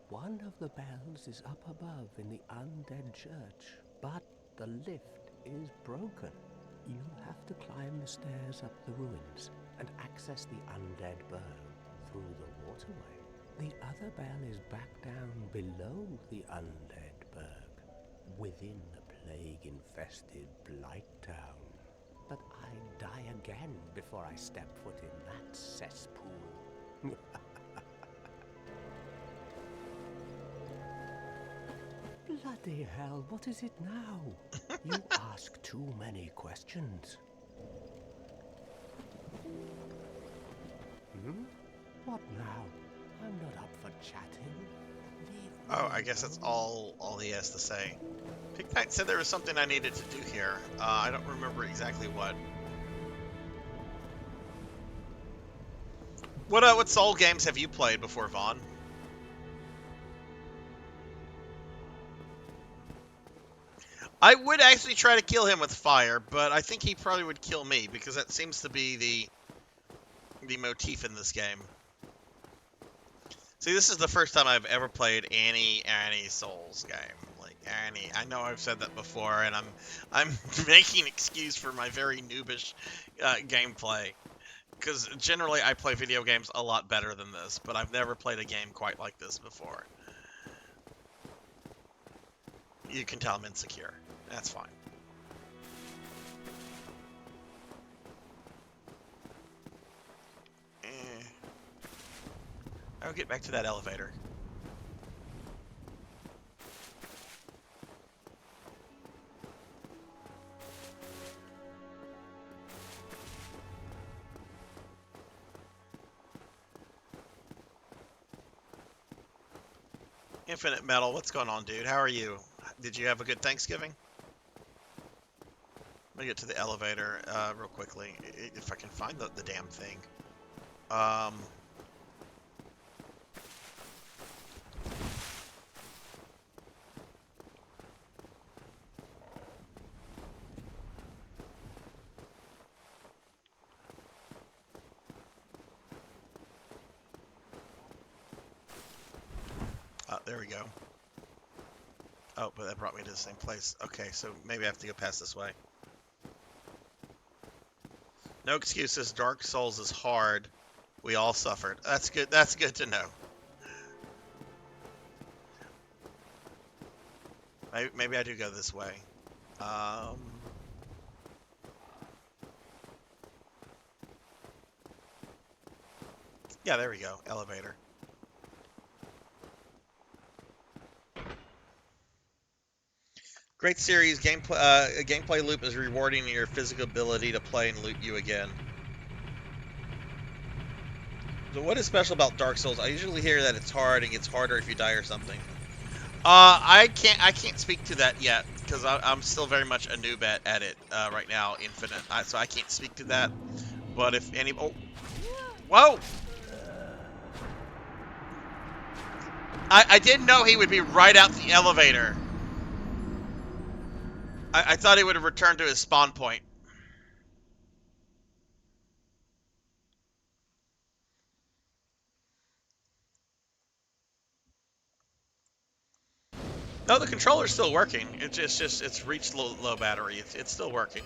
One of the bells is up above in the undead church, but the lift is broken. You'll have to climb the stairs up the ruins and access the undead burg through the waterway. The other bell is back down below the undead burg, within the plague-infested Blight Town. But I'd die again before I step foot in that cesspool. Bloody hell, what is it now? You ask too many questions. What now? I'm not up for chatting. Oh, I guess that's all he has to say. Pig Knight said there was something I needed to do here. I don't remember exactly what. What Soul games have you played before, Vaughn? I would actually try to kill him with fire, but I think he probably would kill me because that seems to be the motif in this game. See, this is the first time I've ever played any Souls game. Like any, I know I've said that before, and I'm making excuse for my very noobish gameplay. Because generally I play video games a lot better than this, but I've never played a game quite like this before. You can tell I'm insecure. That's fine. I'll get back to that elevator. Infinite Metal, what's going on, dude? How are you? Did you have a good Thanksgiving? Let me get to the elevator real quickly, if I can find the damn thing. There we go. Oh, but that brought me to the same place. Okay, so maybe I have to go past this way. No excuses. Dark Souls is hard. We all suffered. That's good. That's good to know. Maybe I do go this way. Yeah, there we go. Elevator. Great series. A gameplay loop is rewarding your physical ability to play and loot you again. So what is special about Dark Souls? I usually hear that it's hard and gets harder if you die or something. I can't speak to that yet because I'm still very much a noob at it right now, Infinite. So I can't speak to that. But if any, oh, whoa! I didn't know he would be right out the elevator. I thought he would have returned to his spawn point. No, the controller's still working. It's reached low battery. It's still working.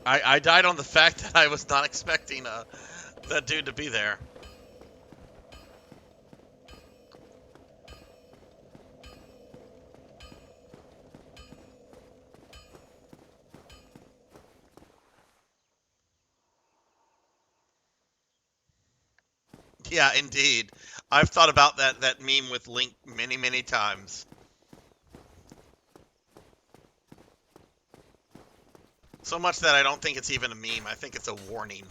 I died on the fact that I was not expecting that dude to be there. Yeah, indeed. I've thought about that meme with Link many times. So much that I don't think it's even a meme. I think it's a warning.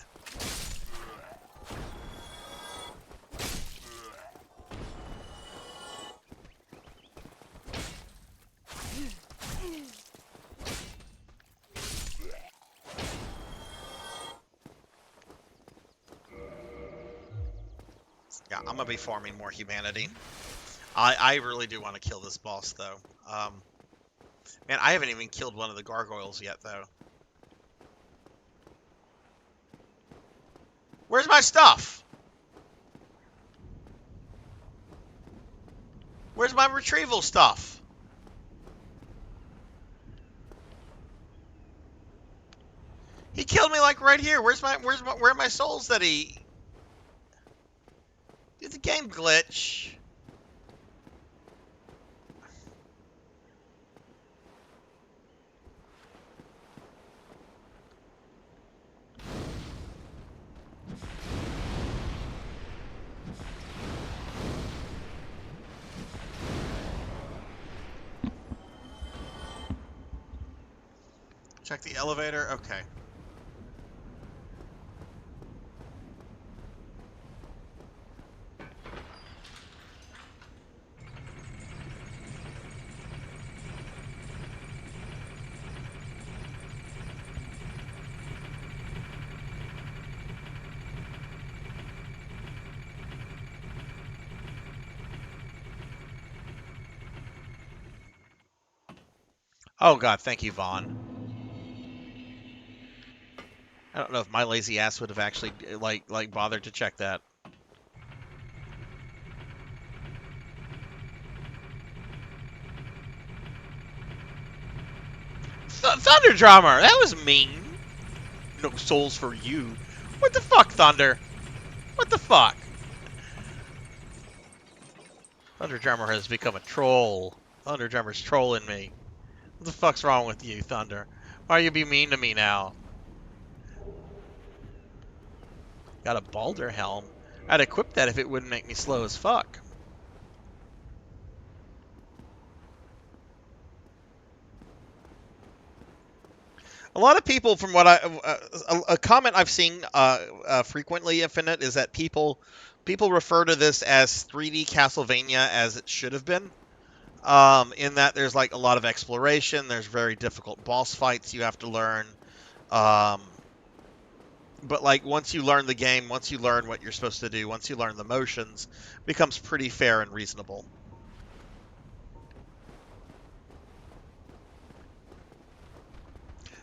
Yeah, I'm gonna be farming more humanity. I really do want to kill this boss though. Man, I haven't even killed one of the gargoyles yet though. Where's my stuff? Where's my retrieval stuff? He killed me like right here. Where are my souls that he? Dude, the game glitch. Check the elevator. Okay. Oh god, thank you, Vaughn. I don't know if my lazy ass would have actually like bothered to check that. Thunder Drummer, that was mean. No souls for you. What the fuck, Thunder? What the fuck? Thunder Drummer has become a troll. Thunder Drummer's trolling me. What the fuck's wrong with you, Thunder? Why you be mean to me now? Got a Balder helm. I'd equip that if it wouldn't make me slow as fuck. A lot of people, from what a comment I've seen frequently, Infinite, is that people refer to this as 3D Castlevania as it should have been. In that there's like a lot of exploration, there's very difficult boss fights you have to learn. But like once you learn the game, once you learn what you're supposed to do, once you learn the motions, it becomes pretty fair and reasonable.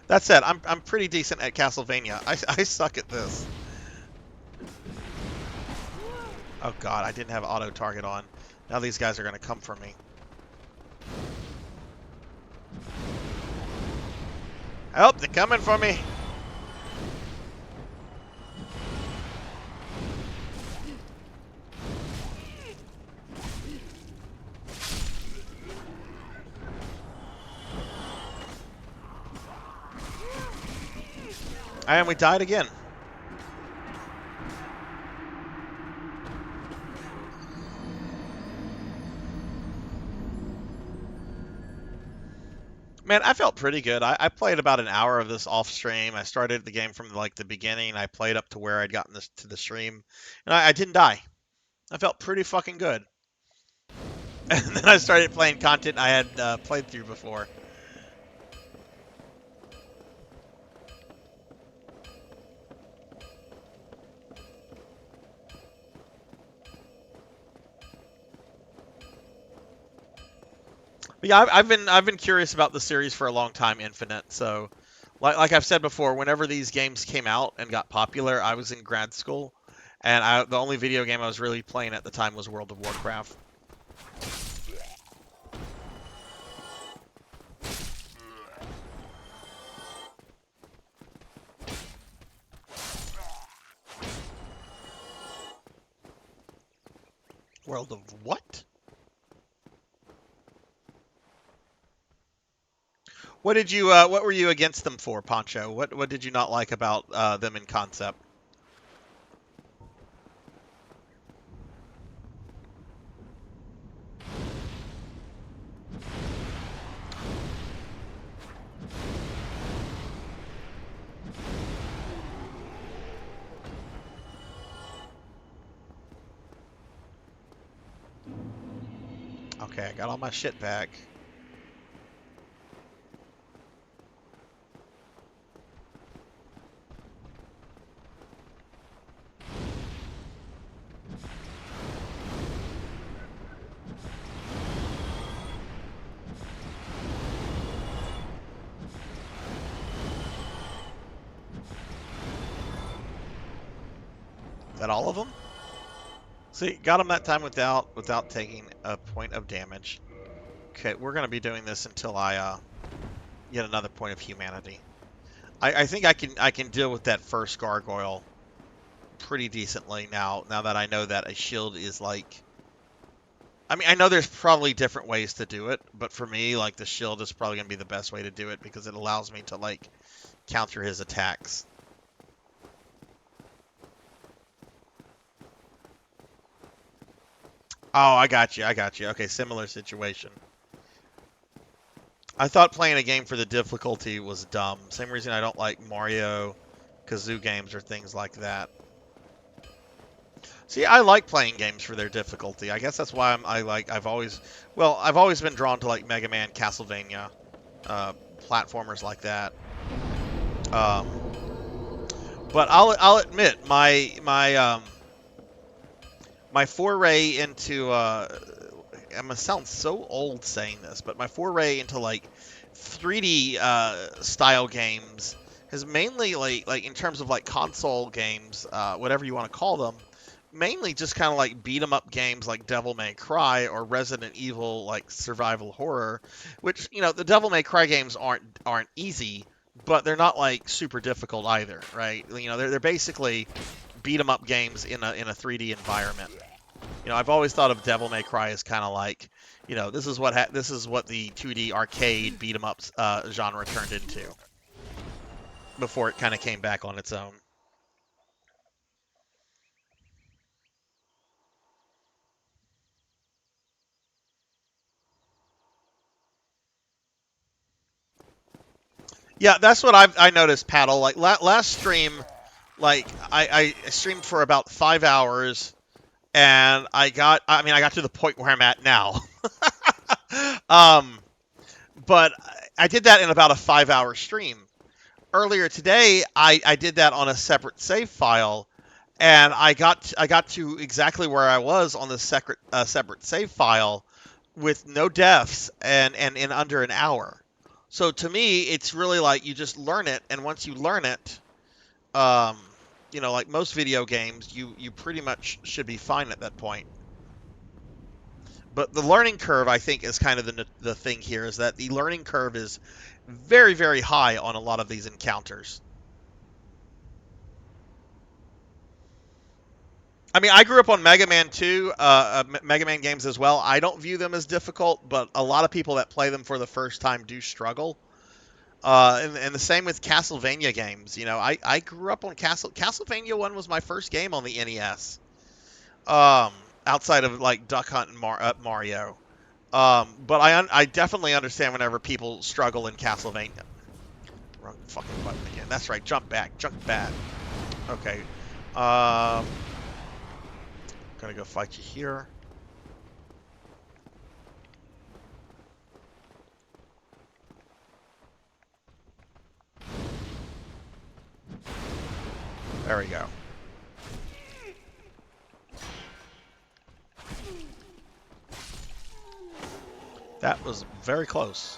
That said, I'm pretty decent at Castlevania. I suck at this. Oh god, I didn't have auto target on. Now these guys are gonna come for me. Help! They're coming for me. And we died again. Man, I felt pretty good. I played about an hour of this off stream. I started the game from like the beginning. I played up to where I'd gotten this to the stream, and I didn't die. I felt pretty fucking good. And then I started playing content I had played through before. But yeah, I've been curious about the series for a long time, Infinite. So, like I've said before, whenever these games came out and got popular, I was in grad school, and the only video game I was really playing at the time was World of Warcraft. World of what? What did you? What were you against them for, Poncho? What did you not like about them in concept? Okay, I got all my shit back. Is that all of them? See, got them that time without taking a point of damage. Okay, we're gonna be doing this until I get another point of humanity. I think I can deal with that first gargoyle pretty decently now that I know that a shield is like. I mean, I know there's probably different ways to do it, but for me, like the shield is probably gonna be the best way to do it because it allows me to like counter his attacks. Oh, I got you. Okay, similar situation. I thought playing a game for the difficulty was dumb. Same reason I don't like Mario, Kazoo games or things like that. See, I like playing games for their difficulty. I guess that's why I've always been drawn to like Mega Man, Castlevania, platformers like that. But I'll admit my foray into I'm gonna sound so old saying this, but my foray into like 3D style games has mainly like in terms of like console games, whatever you want to call them, mainly just kind of like beat 'em up games like Devil May Cry or Resident Evil like survival horror, which the Devil May Cry games aren't easy, but they're not like super difficult either, right? They're basically beat 'em up games in a 3D environment. I've always thought of Devil May Cry as kind of like, this is what the 2D arcade beat 'em ups genre turned into before it kind of came back on its own. Yeah, that's what I noticed, Paddle. Like last stream, like I streamed for about 5 hours, and I got to the point where I'm at now. But I did that in about a 5-hour stream. Earlier today, I did that on a separate save file, and I got to exactly where I was on the separate save file with no deaths and in under an hour. So to me, it's really like you just learn it, and once you learn it, like most video games, you pretty much should be fine at that point. But the learning curve, I think, is kind of the thing here, is that the learning curve is very, very high on a lot of these encounters. I mean, I grew up on Mega Man 2, Mega Man games as well. I don't view them as difficult, but a lot of people that play them for the first time do struggle. And the same with Castlevania games. I grew up on Castlevania 1 was my first game on the NES. Outside of like Duck Hunt and Mario. But I definitely understand whenever people struggle in Castlevania. Wrong fucking button again. That's right. Jump back. Jump back. Okay. Gonna go fight you here. There we go. That was very close.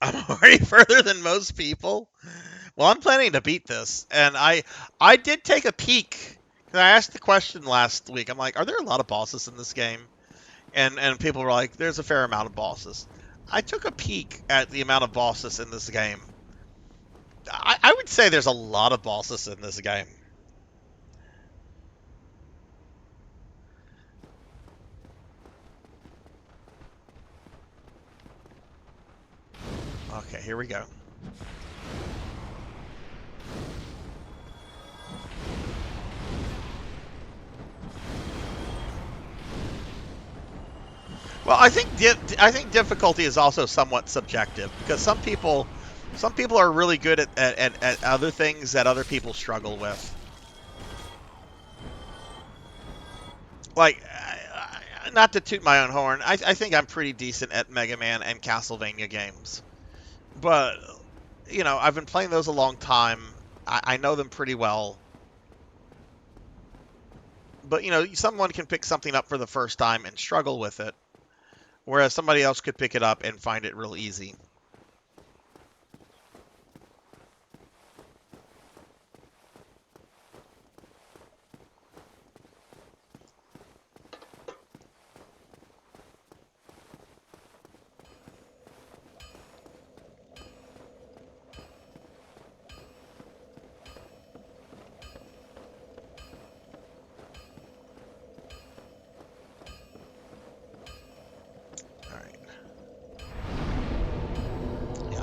I'm already further than most people. Well, I'm planning to beat this, and I did take a peek. I asked the question last week. I'm like, are there a lot of bosses in this game? And people were like, there's a fair amount of bosses. I took a peek at the amount of bosses in this game. I would say there's a lot of bosses in this game. Okay, here we go. Well, I think difficulty is also somewhat subjective because some people are really good at other things that other people struggle with. Like, not to toot my own horn, I think I'm pretty decent at Mega Man and Castlevania games. But, you know, I've been playing those a long time. I know them pretty well. But, you know, someone can pick something up for the first time and struggle with it, whereas somebody else could pick it up and find it real easy.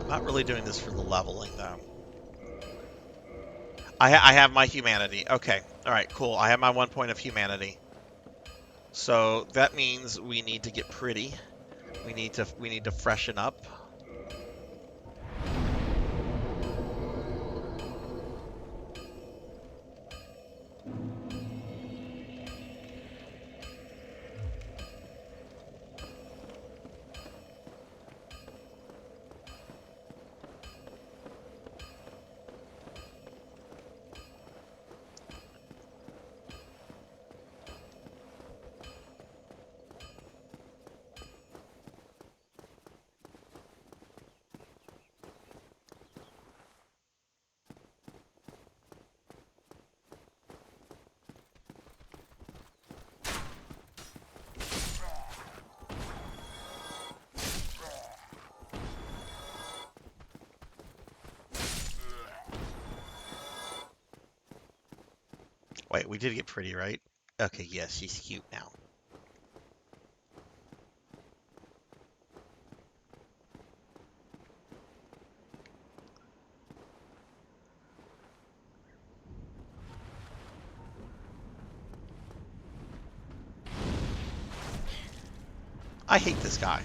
Not really doing this for the leveling, though. I have my humanity. Okay. All right, cool. I have my 1 point of humanity. So that means we need to get pretty. We need to freshen up. Wait, we did get pretty, right? Okay, yes, she's cute now. I hate this guy.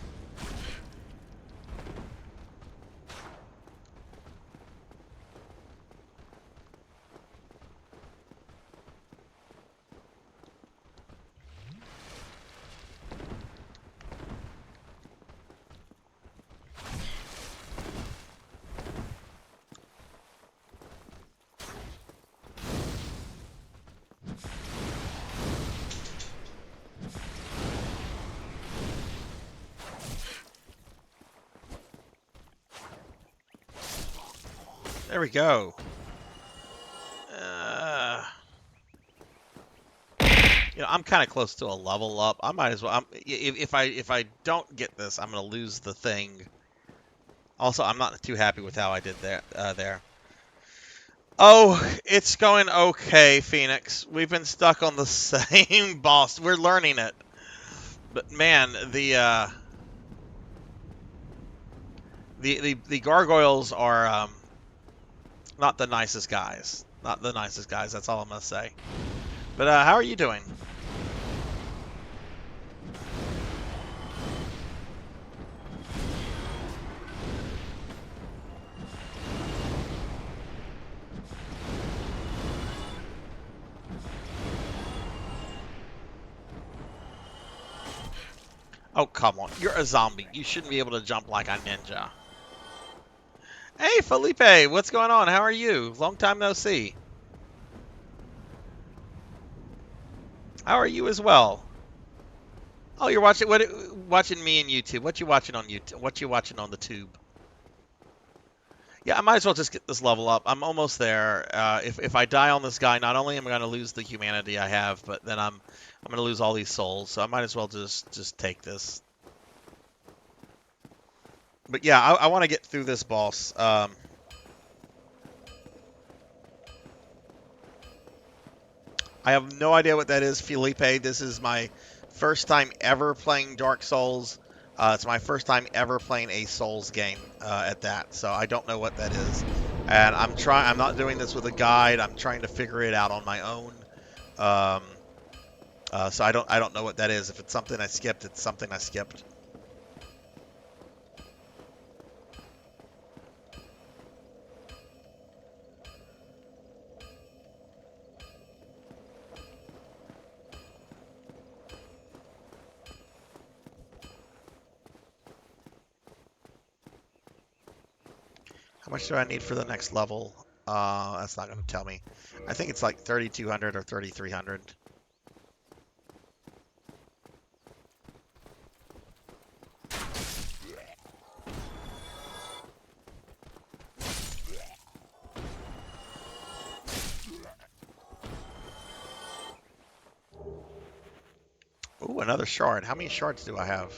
There we go. You know, I'm kind of close to a level up. I might as well. If I don't get this, I'm gonna lose the thing. Also, I'm not too happy with how I did there. Oh, it's going okay, Phoenix. We've been stuck on the same boss. We're learning it, but man, the gargoyles are not the nicest guys. Not the nicest guys, that's all I'm going to say. But how are you doing? Oh, come on. You're a zombie. You shouldn't be able to jump like a ninja. Hey, Felipe. What's going on? How are you? Long time no see. How are you as well? Oh, you're watching watching me on YouTube. What you watching on YouTube? What you watching on the tube? Yeah, I might as well just get this level up. I'm almost there. If I die on this guy, not only am I going to lose the humanity I have, but then I'm going to lose all these souls. So I might as well just take this. But yeah, I want to get through this boss. I have no idea what that is, Felipe. This is my first time ever playing Dark Souls. It's my first time ever playing a Souls game at that, so I don't know what that is. And I'm not doing this with a guide. I'm trying to figure it out on my own. So I don't know what that is. If it's something I skipped, it's something I skipped. How much do I need for the next level? That's not going to tell me. I think it's like 3,200 or 3,300. Ooh, another shard. How many shards do I have?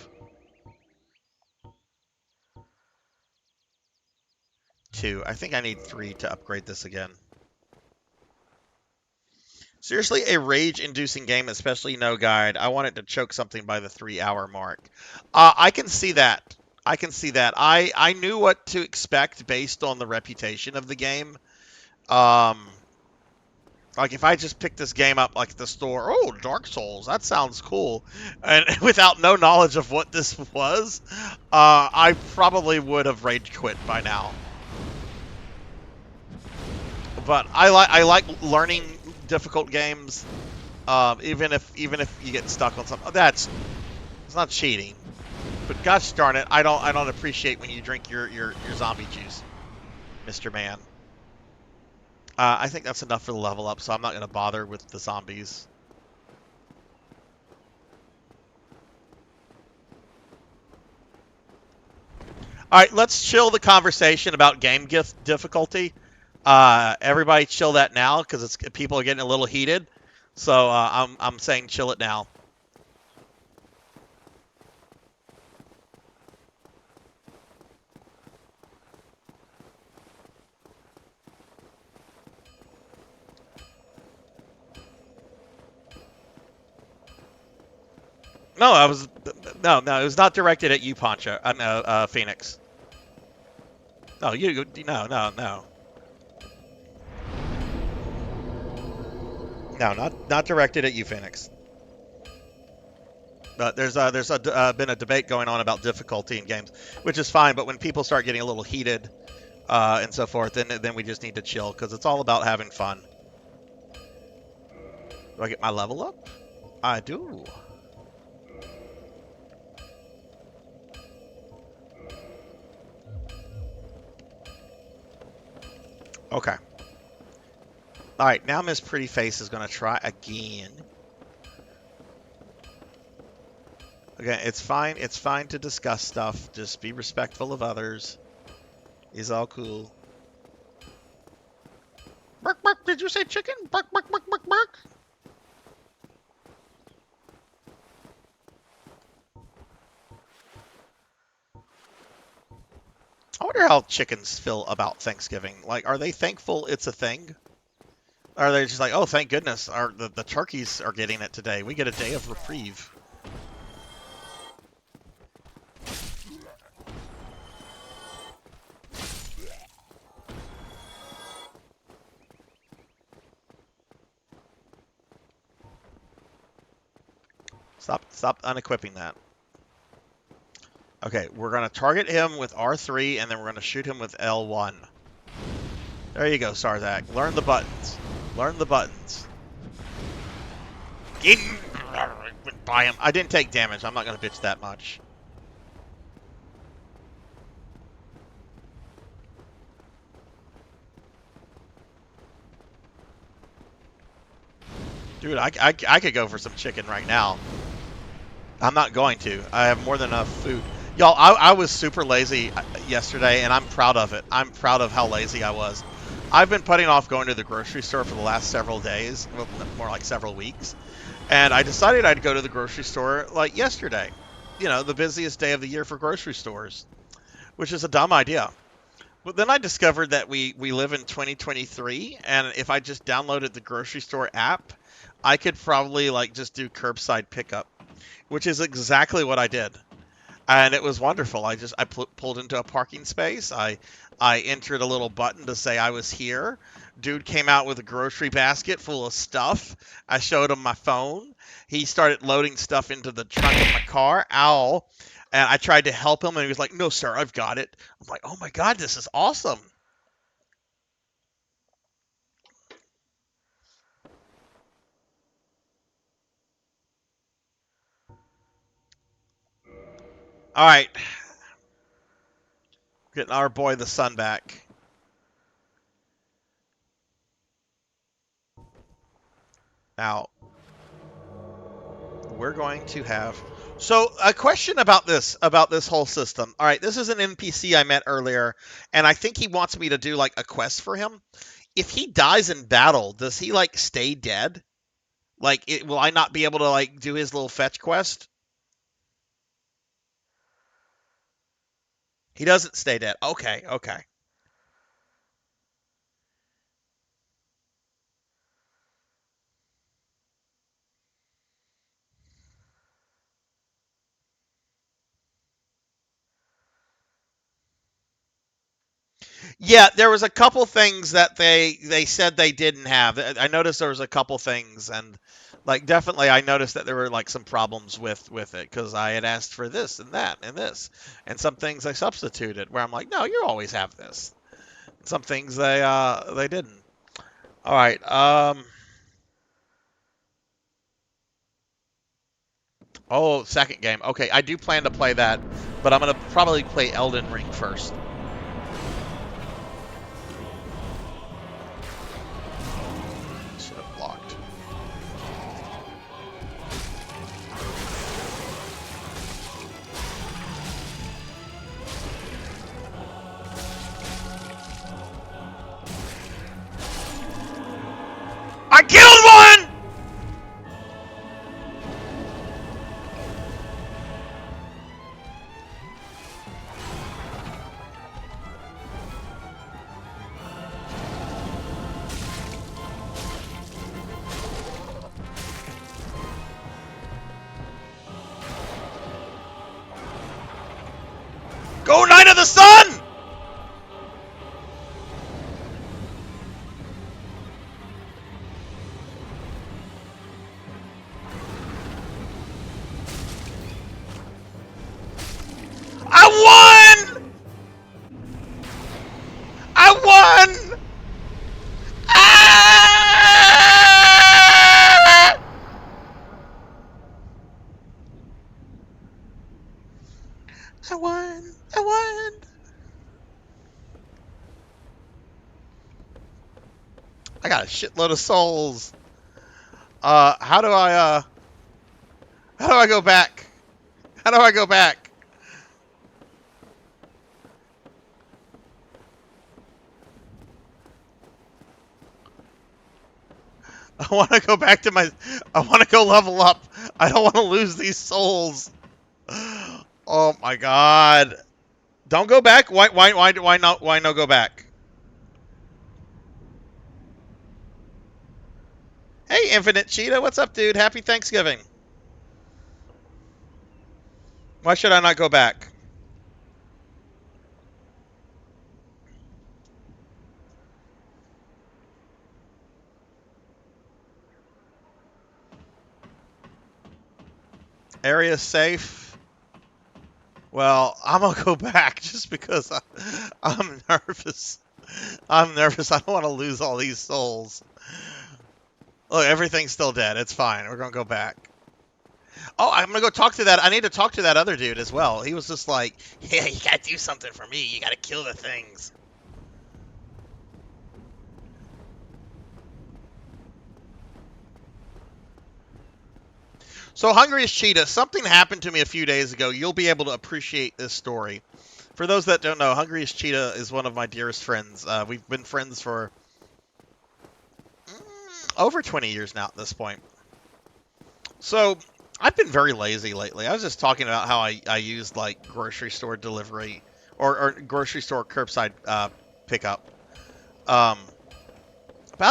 2. I think I need 3 to upgrade this again. Seriously, a rage-inducing game, especially no guide. I want it to choke something by the 3-hour mark. I can see that. I can see that. I knew what to expect based on the reputation of the game. Like, if I just picked this game up, like, at the store, oh, Dark Souls, that sounds cool, and without no knowledge of what this was, I probably would have rage quit by now. But I like learning difficult games, even if you get stuck on something. It's not cheating, but gosh darn it, I don't appreciate when you drink your zombie juice, Mr. Man. I think that's enough for the level up, so I'm not going to bother with the zombies. All right, let's chill the conversation about game difficulty. Everybody chill that now, because people are getting a little heated. So I'm saying chill it now. No, no, it was not directed at you, Poncho. Phoenix. No, no. No, not directed at you, Phoenix. But there's been a debate going on about difficulty in games, which is fine. But when people start getting a little heated and so forth, then we just need to chill, because it's all about having fun. Do I get my level up? I do. Okay. All right, now Miss Pretty Face is going to try again. Okay, it's fine. It's fine to discuss stuff. Just be respectful of others. Is all cool. Bark, bark. Did you say chicken? Bark, bark, bark, bark, bark. I wonder how chickens feel about Thanksgiving. Like, are they thankful it's a thing? Or are they just like, oh, thank goodness, the turkeys are getting it today. We get a day of reprieve. Stop unequipping that. Okay, we're going to target him with R3, and then we're going to shoot him with L1. There you go, Sarzac. Learn the buttons. Learn the buttons. Get by him. I didn't take damage. I'm not going to bitch that much. Dude, I could go for some chicken right now. I'm not going to. I have more than enough food. Y'all, I was super lazy yesterday, and I'm proud of it. I'm proud of how lazy I was. I've been putting off going to the grocery store for the last several days, well, more like several weeks, and I decided I'd go to the grocery store like yesterday. You know, the busiest day of the year for grocery stores, which is a dumb idea. But then I discovered that we live in 2023, and if I just downloaded the grocery store app, I could probably like just do curbside pickup, which is exactly what I did. And it was wonderful. I pulled into a parking space. I entered a little button to say I was here. Dude came out with a grocery basket full of stuff. I showed him my phone. He started loading stuff into the trunk of my car. Ow. And I tried to help him, and he was like, "No, sir, I've got it." I'm like, "Oh my God, this is awesome." All right. Getting our boy the sun back. Now, we're going to have... So, a question about this whole system. All right, this is an NPC I met earlier, and I think he wants me to do, like, a quest for him. If he dies in battle, does he, like, stay dead? Like, will I not be able to, like, do his little fetch quest? He doesn't stay dead. Okay, okay. Yeah, there was a couple things that they said they didn't have. I noticed there was a couple things, and like definitely I noticed that there were like some problems with it because I had asked for this and that and this, and some things I substituted where I'm like, no, you always have this. Some things they didn't. All right. Oh, second game. Okay, I do plan to play that, but I'm gonna probably play Elden Ring first. Should have blocked. I killed one! Go, Knight of the Sun! I won! I won! Ah! I won! I won! I got a shitload of souls. How do I go back? How do I go back? I want to go back to my... I want to go level up. I don't want to lose these souls. Oh my God. Don't go back? Why no go back? Hey, Infinite Cheetah. What's up, dude? Happy Thanksgiving. Why should I not go back? Area safe. Well, I'm gonna go back just because I'm nervous. I'm nervous. I don't want to lose all these souls. Look, everything's still dead. It's fine. We're gonna go back. Oh, I'm gonna go talk to that. I need to talk to that other dude as well. He was just like, yeah, you gotta do something for me. You gotta kill the things. So, Hungriest Cheetah, something happened to me a few days ago. You'll be able to appreciate this story. For those that don't know, Hungriest Cheetah is one of my dearest friends. We've been friends for over 20 years now at this point. So, I've been very lazy lately. I was just talking about how I used, like, grocery store delivery or grocery store curbside pickup. About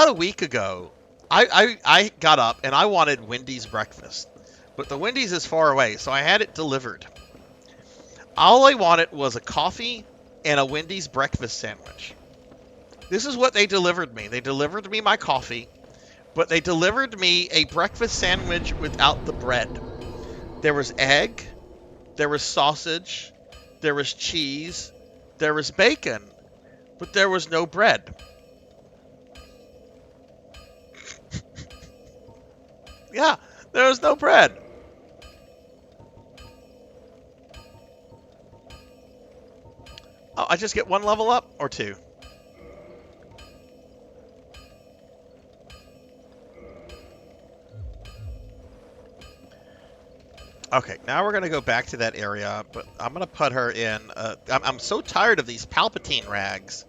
a week ago, I got up and I wanted Wendy's breakfast. But the Wendy's is far away, so I had it delivered. All I wanted was a coffee and a Wendy's breakfast sandwich. This is what they delivered me. They delivered me my coffee, but they delivered me a breakfast sandwich without the bread. There was egg, there was sausage, there was cheese, there was bacon, but there was no bread. Yeah, there was no bread. Oh, I just get one level up or two? Okay, now we're going to go back to that area, but I'm going to put her in... I'm so tired of these Palpatine rags.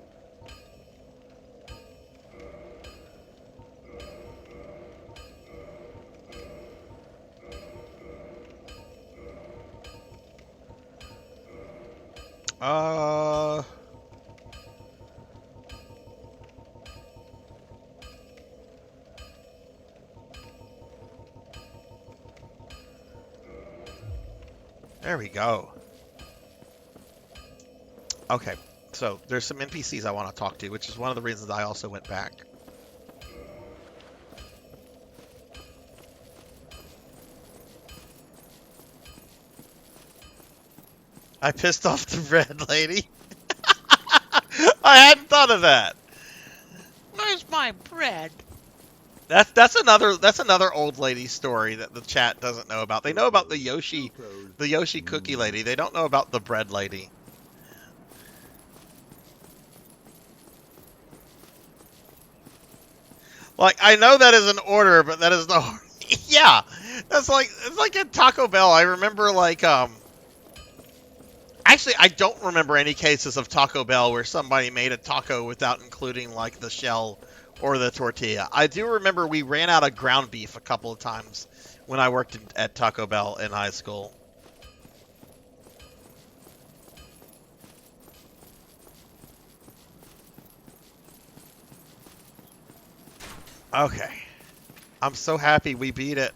There we go. Okay, so there's some NPCs I want to talk to, which is one of the reasons I also went back. I pissed off the red lady. I hadn't thought of that. Where's my bread? That's another old lady story that the chat doesn't know about. They know about the Yoshi cookie lady. They don't know about the bread lady. Like, I know that is an order, but that is no. Yeah, it's like at Taco Bell. I remember actually, I don't remember any cases of Taco Bell where somebody made a taco without including like the shell or the tortilla. I do remember we ran out of ground beef a couple of times when I worked at Taco Bell in high school. Okay. I'm so happy we beat it.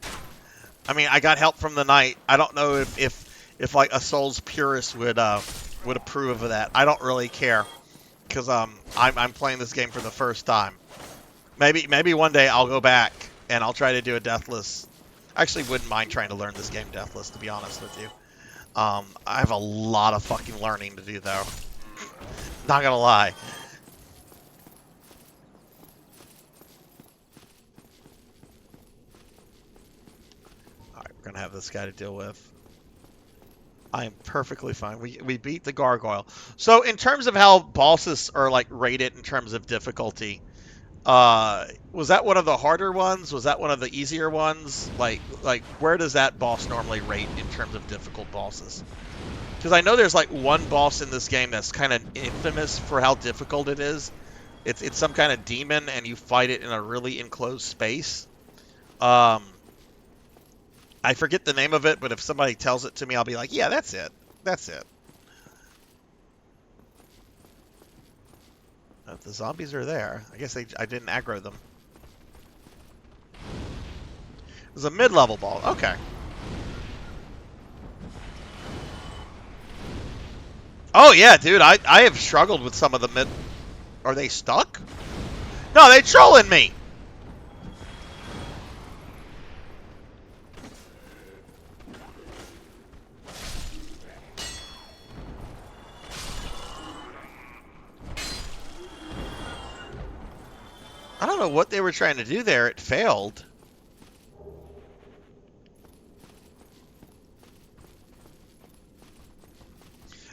I mean, I got help from the knight. I don't know if like a Souls purist would approve of that. I don't really care because I'm playing this game for the first time. Maybe one day I'll go back and I'll try to do a deathless. I actually wouldn't mind trying to learn this game deathless, to be honest with you. I have a lot of fucking learning to do though. Not gonna lie. Alright, we're gonna have this guy to deal with. I am perfectly fine. We beat the gargoyle. So in terms of how bosses are like rated in terms of difficulty, was that one of the harder ones? Was that one of the easier ones? Like where does that boss normally rate in terms of difficult bosses? Because I know there's like one boss in this game that's kind of infamous for how difficult it is. It's some kind of demon and you fight it in a really enclosed space. I forget the name of it, but if somebody tells it to me, I'll be like, yeah, that's it. That's it. If the zombies are there, I guess I didn't aggro them. It was a mid-level ball. Okay. Oh, yeah, dude. I have struggled with some of the mid... Are they stuck? No, they trolling me! I don't know what they were trying to do there. It failed.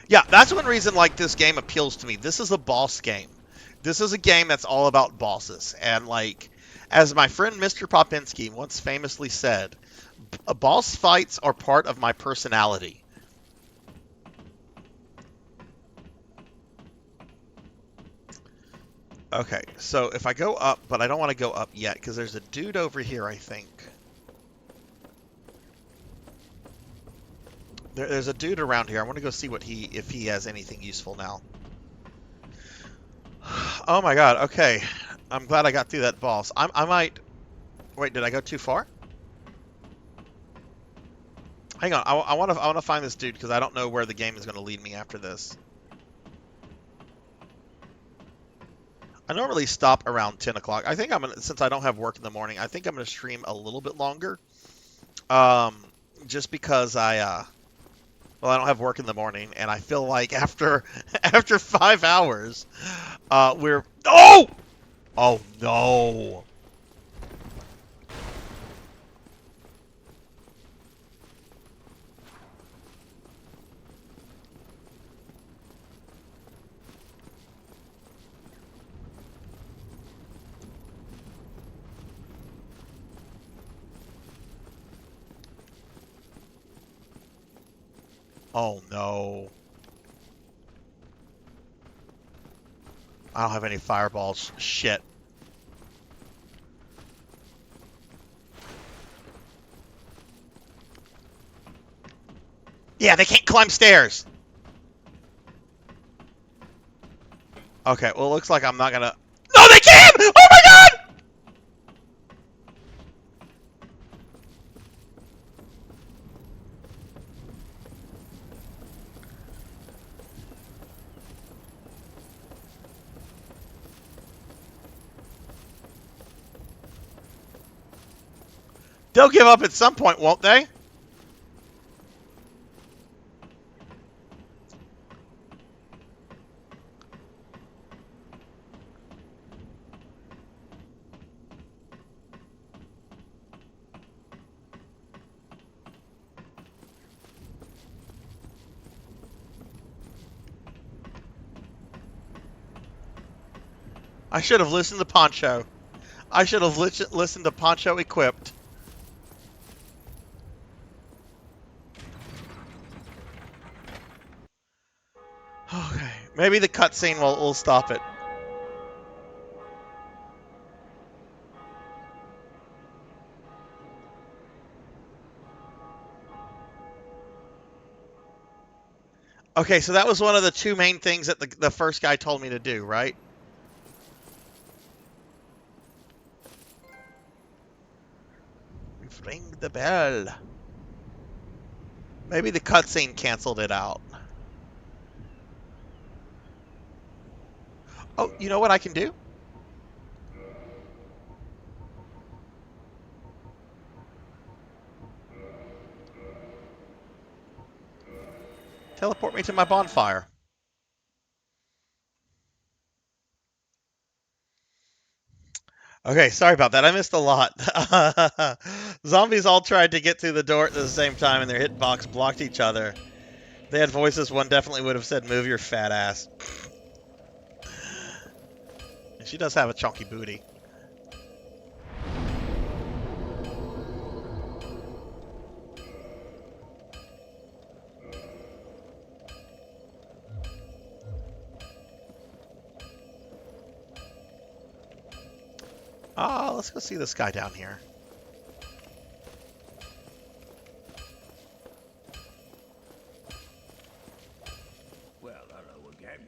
Yeah, that's one reason like this game appeals to me. This is a boss game. This is a game that's all about bosses. And like, as my friend Mr. Popinski once famously said, boss fights are part of my personality. Okay, so if I go up, but I don't want to go up yet, because there's a dude over here, I think. There's a dude around here. I want to go see what if he has anything useful now. Oh my god, okay. I'm glad I got through that boss. I might... Wait, did I go too far? Hang on, I want to find this dude, because I don't know where the game is going to lead me after this. I normally stop around 10 o'clock. I think since I don't have work in the morning, I think I'm going to stream a little bit longer. Just because well, I don't have work in the morning, and I feel like after 5 hours, we're... Oh! Oh, no. Oh, no. I don't have any fireballs. Shit. Yeah, they can't climb stairs. Okay, well, it looks like I'm not gonna... No, they can! Oh my god! They'll give up at some point, won't they? I should have listened to Poncho. I should have listened to Poncho equipped. Okay, maybe the cutscene will stop it. Okay, so that was one of the two main things that the first guy told me to do, right? Ring the bell. Maybe the cutscene canceled it out. Oh, you know what I can do? Teleport me to my bonfire. Okay, sorry about that. I missed a lot. Zombies all tried to get through the door at the same time, and their hitbox blocked each other. They had voices. One definitely would have said, "Move your fat ass." And she does have a chunky booty. Let's go see this guy down here. Well, hello again.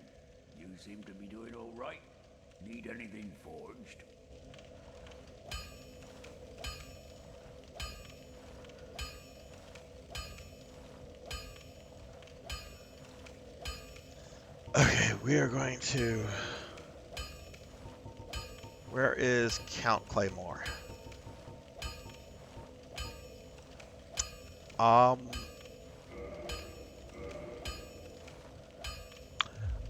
You seem to be doing all right. Need anything forged? Okay, we are going to... Where is Count Claymore? Oh,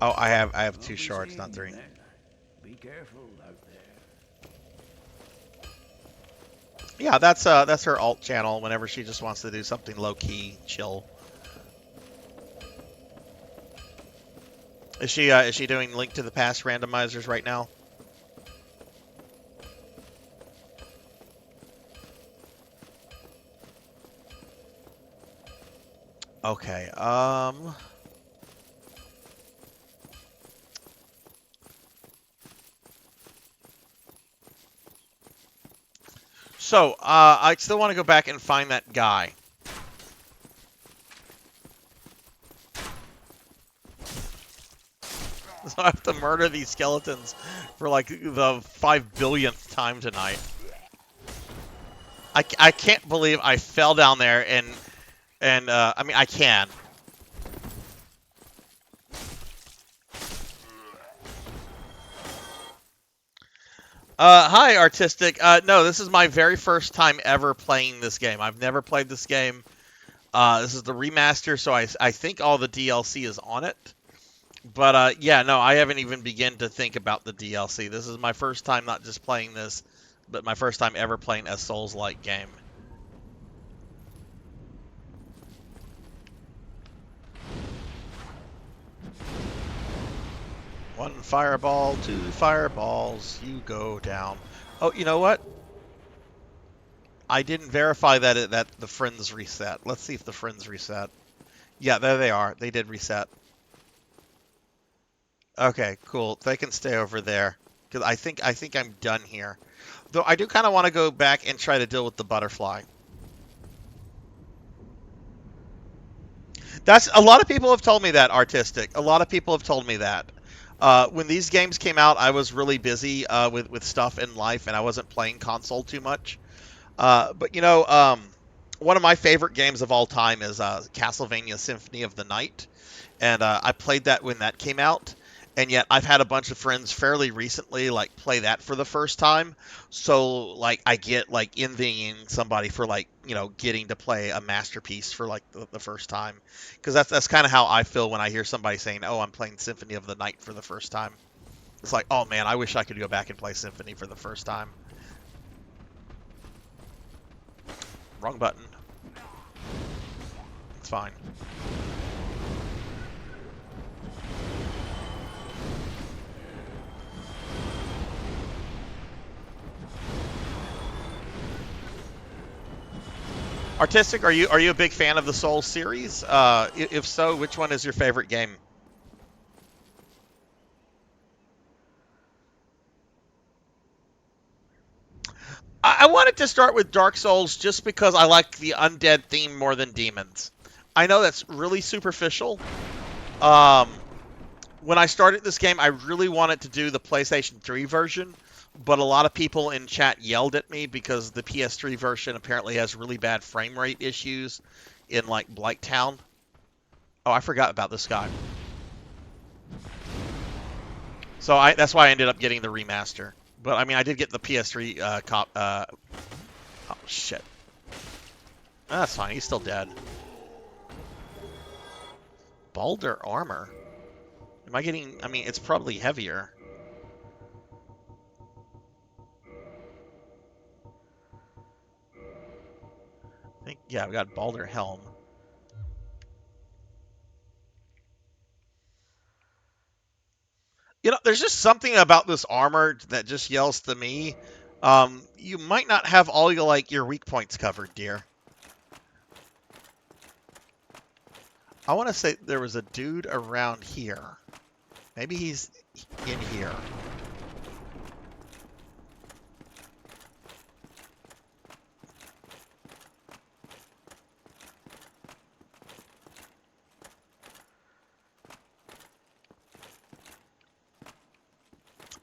I have 2 shards, not 3. Be careful out there. Yeah, that's her alt channel whenever she just wants to do something low key, chill. Is she doing Link to the Past randomizers right now? Okay. So, I still want to go back and find that guy. So I have to murder these skeletons for like the 5 billionth time tonight. I can't believe I fell down there and I mean I can. Hi, Artistic. No, this is my very first time ever playing this game. I've never played this game. This is the remaster, so I think all the DLC is on it. But yeah, no, I haven't even begun to think about the DLC. This is my first time not just playing this, but my first time ever playing a Souls-like game. One fireball, two fireballs, you go down. Oh, you know what? I didn't verify that the friends reset. Let's see if the friends reset. Yeah, there they are. They did reset. Okay, cool. They can stay over there because I think I'm done here. Though I do kind of want to go back and try to deal with the butterfly. That's a lot of people have told me that, Artistic. A lot of people have told me that. When these games came out, I was really busy with stuff in life, and I wasn't playing console too much. But you know, one of my favorite games of all time is Castlevania Symphony of the Night, and I played that when that came out. And yet, I've had a bunch of friends fairly recently like play that for the first time. So like, I get like envying somebody for like getting to play a masterpiece for like the first time, because that's kind of how I feel when I hear somebody saying, "Oh, I'm playing Symphony of the Night for the first time." It's like, oh man, I wish I could go back and play Symphony for the first time. Wrong button. It's fine. Artistic, are you a big fan of the Souls series? If so, which one is your favorite game? I wanted to start with Dark Souls just because I like the undead theme more than demons. I know that's really superficial. When I started this game, I really wanted to do the PlayStation 3 version, but a lot of people in chat yelled at me because the PS3 version apparently has really bad frame rate issues in like Blighttown. Oh, I forgot about this guy. So that's why I ended up getting the remaster. But I mean, I did get the PS3 oh shit. That's fine. He's still dead. Balder armor. Am I getting? I mean, it's probably heavier. I think yeah, we got Balder helm. You know, there's just something about this armor that just yells to me. You might not have all your weak points covered, dear. I want to say there was a dude around here. Maybe he's in here.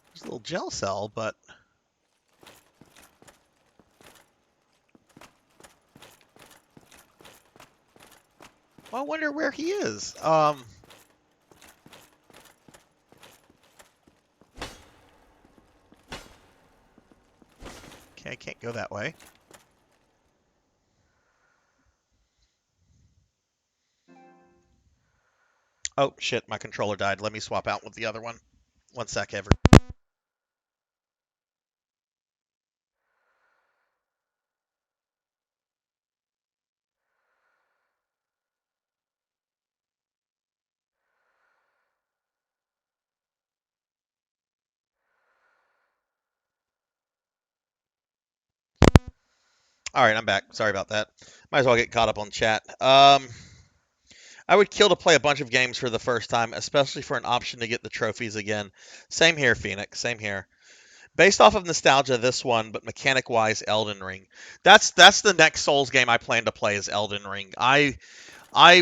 There's a little gel cell, but well, I wonder where he is. Okay, I can't go that way. Oh, shit, my controller died. Let me swap out with the other one. One sec, everyone. All right, I'm back. Sorry about that. Might as well get caught up on chat. I would kill to play a bunch of games for the first time, especially for an option to get the trophies again. Same here, Phoenix. Same here. Based off of nostalgia, this one, but mechanic-wise, Elden Ring. That's the next Souls game I plan to play is Elden Ring. I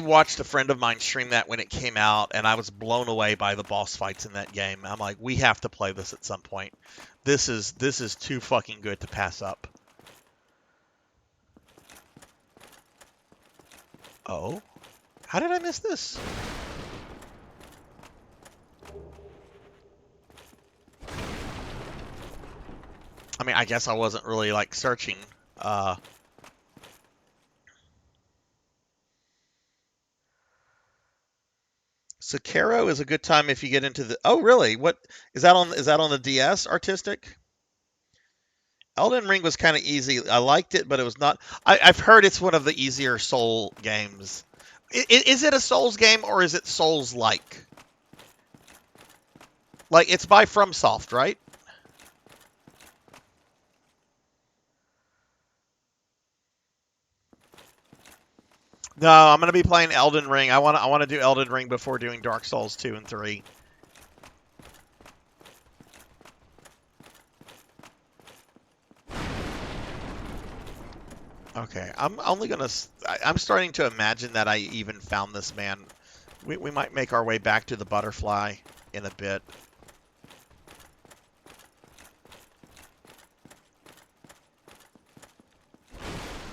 watched a friend of mine stream that when it came out, and I was blown away by the boss fights in that game. I'm like, we have to play this at some point. This is too fucking good to pass up. Oh? How did I miss this? I mean, I guess I wasn't really, like, searching. Sekiro is a good time if you get into the... Oh, really? What... Is that on the DS, Artistic? Elden Ring was kind of easy. I liked it, but it was not... I've heard it's one of the easier Soul games. Is it a Souls game, or is it Souls-like? Like, it's by FromSoft, right? No, I'm going to be playing Elden Ring. I want to do Elden Ring before doing Dark Souls 2 and 3. Okay, I'm starting to imagine that I even found this man. We might make our way back to the butterfly in a bit.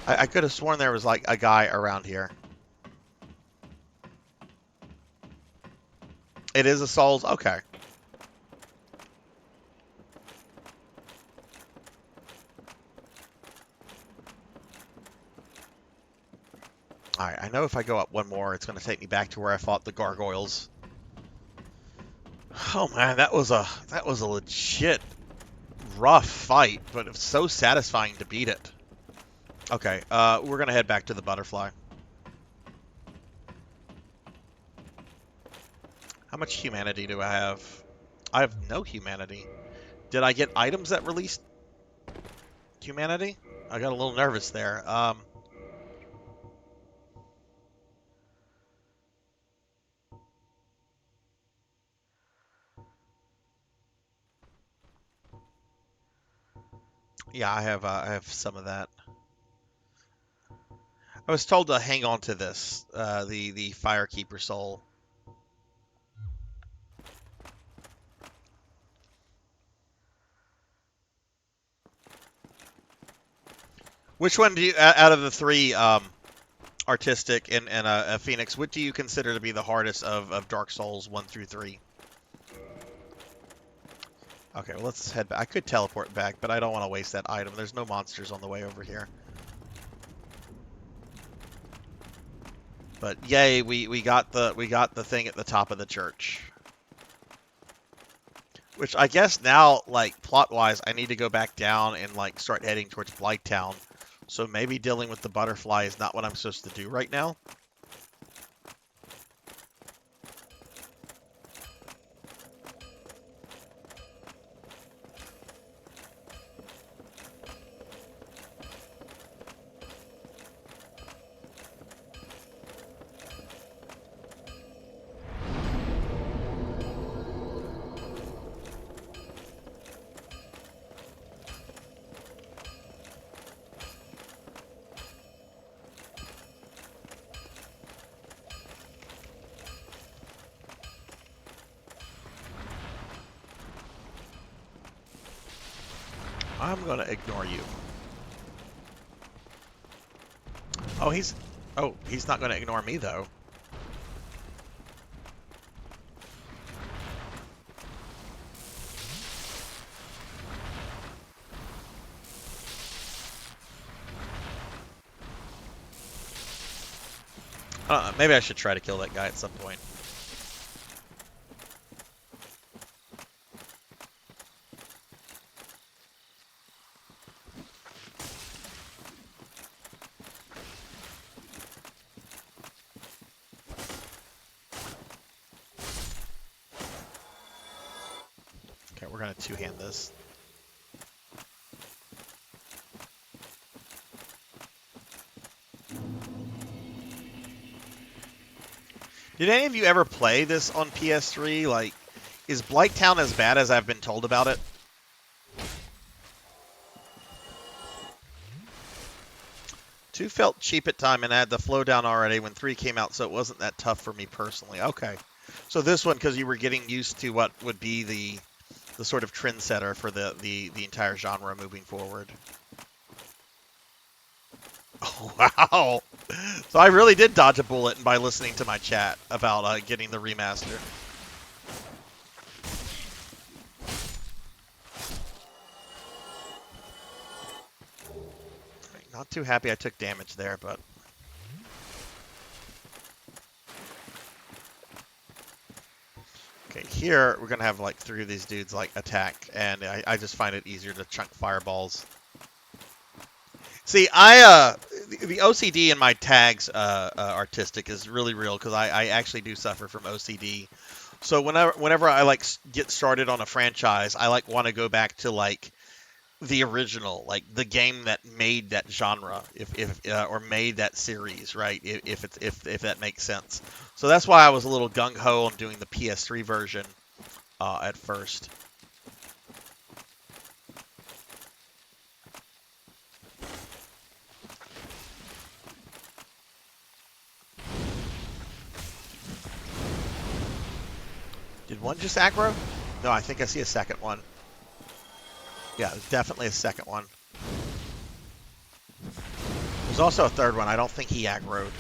I could have sworn there was like a guy around here. It is a Souls? Okay. Alright, I know if I go up one more, it's going to take me back to where I fought the gargoyles. Oh man, that was a legit rough fight, but it was so satisfying to beat it. Okay, we're going to head back to the butterfly. How much humanity do I have? I have no humanity. Did I get items that released humanity? I got a little nervous there. Yeah, I have some of that. I was told to hang on to this, the Firekeeper Soul. Which one do you, out of the three, Artistic and Phoenix, what do you consider to be the hardest of Dark Souls 1 through 3? Okay, well, let's head back. I could teleport back, but I don't want to waste that item. There's no monsters on the way over here. But yay, we got the thing at the top of the church. Which I guess now, like, plot-wise, I need to go back down and, like, start heading towards Blighttown. So maybe dealing with the butterfly is not what I'm supposed to do right now. I'm gonna ignore you. Oh, he's not gonna ignore me though. Maybe I should try to kill that guy at some point. Okay, we're gonna two-hand this. Did any of you ever play this on PS3? Like, is Blighttown as bad as I've been told about it? Two felt cheap at time and I had the flow down already when 3 came out, so it wasn't that tough for me personally. Okay. So this one, because you were getting used to what would be the sort of trendsetter for the entire genre moving forward. Oh, wow. So I really did dodge a bullet by listening to my chat about getting the remaster. Not too happy I took damage there, but... Okay, here we're going to have like 3 of these dudes like attack, and I just find it easier to chunk fireballs. See, the OCD in my tags artistic is really real because I actually do suffer from OCD. So whenever I like get started on a franchise, I like want to go back to like the original, like the game that made that genre, or made that series, right? If that makes sense. So that's why I was a little gung ho on doing the PS3 version at first. Did one just aggro? No, I think I see a second one. Yeah, there's definitely a second one. There's also a third one. I don't think he aggroed.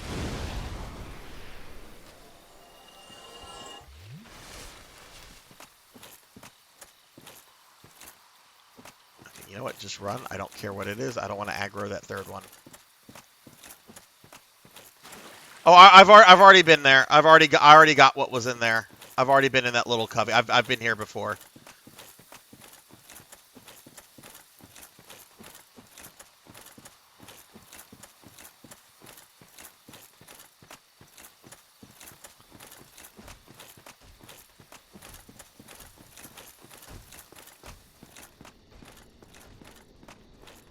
Okay, you know what? Just run. I don't care what it is. I don't want to aggro that third one. Oh, I've already been there. I already got what was in there. I've already been in that little cubby. I've been here before.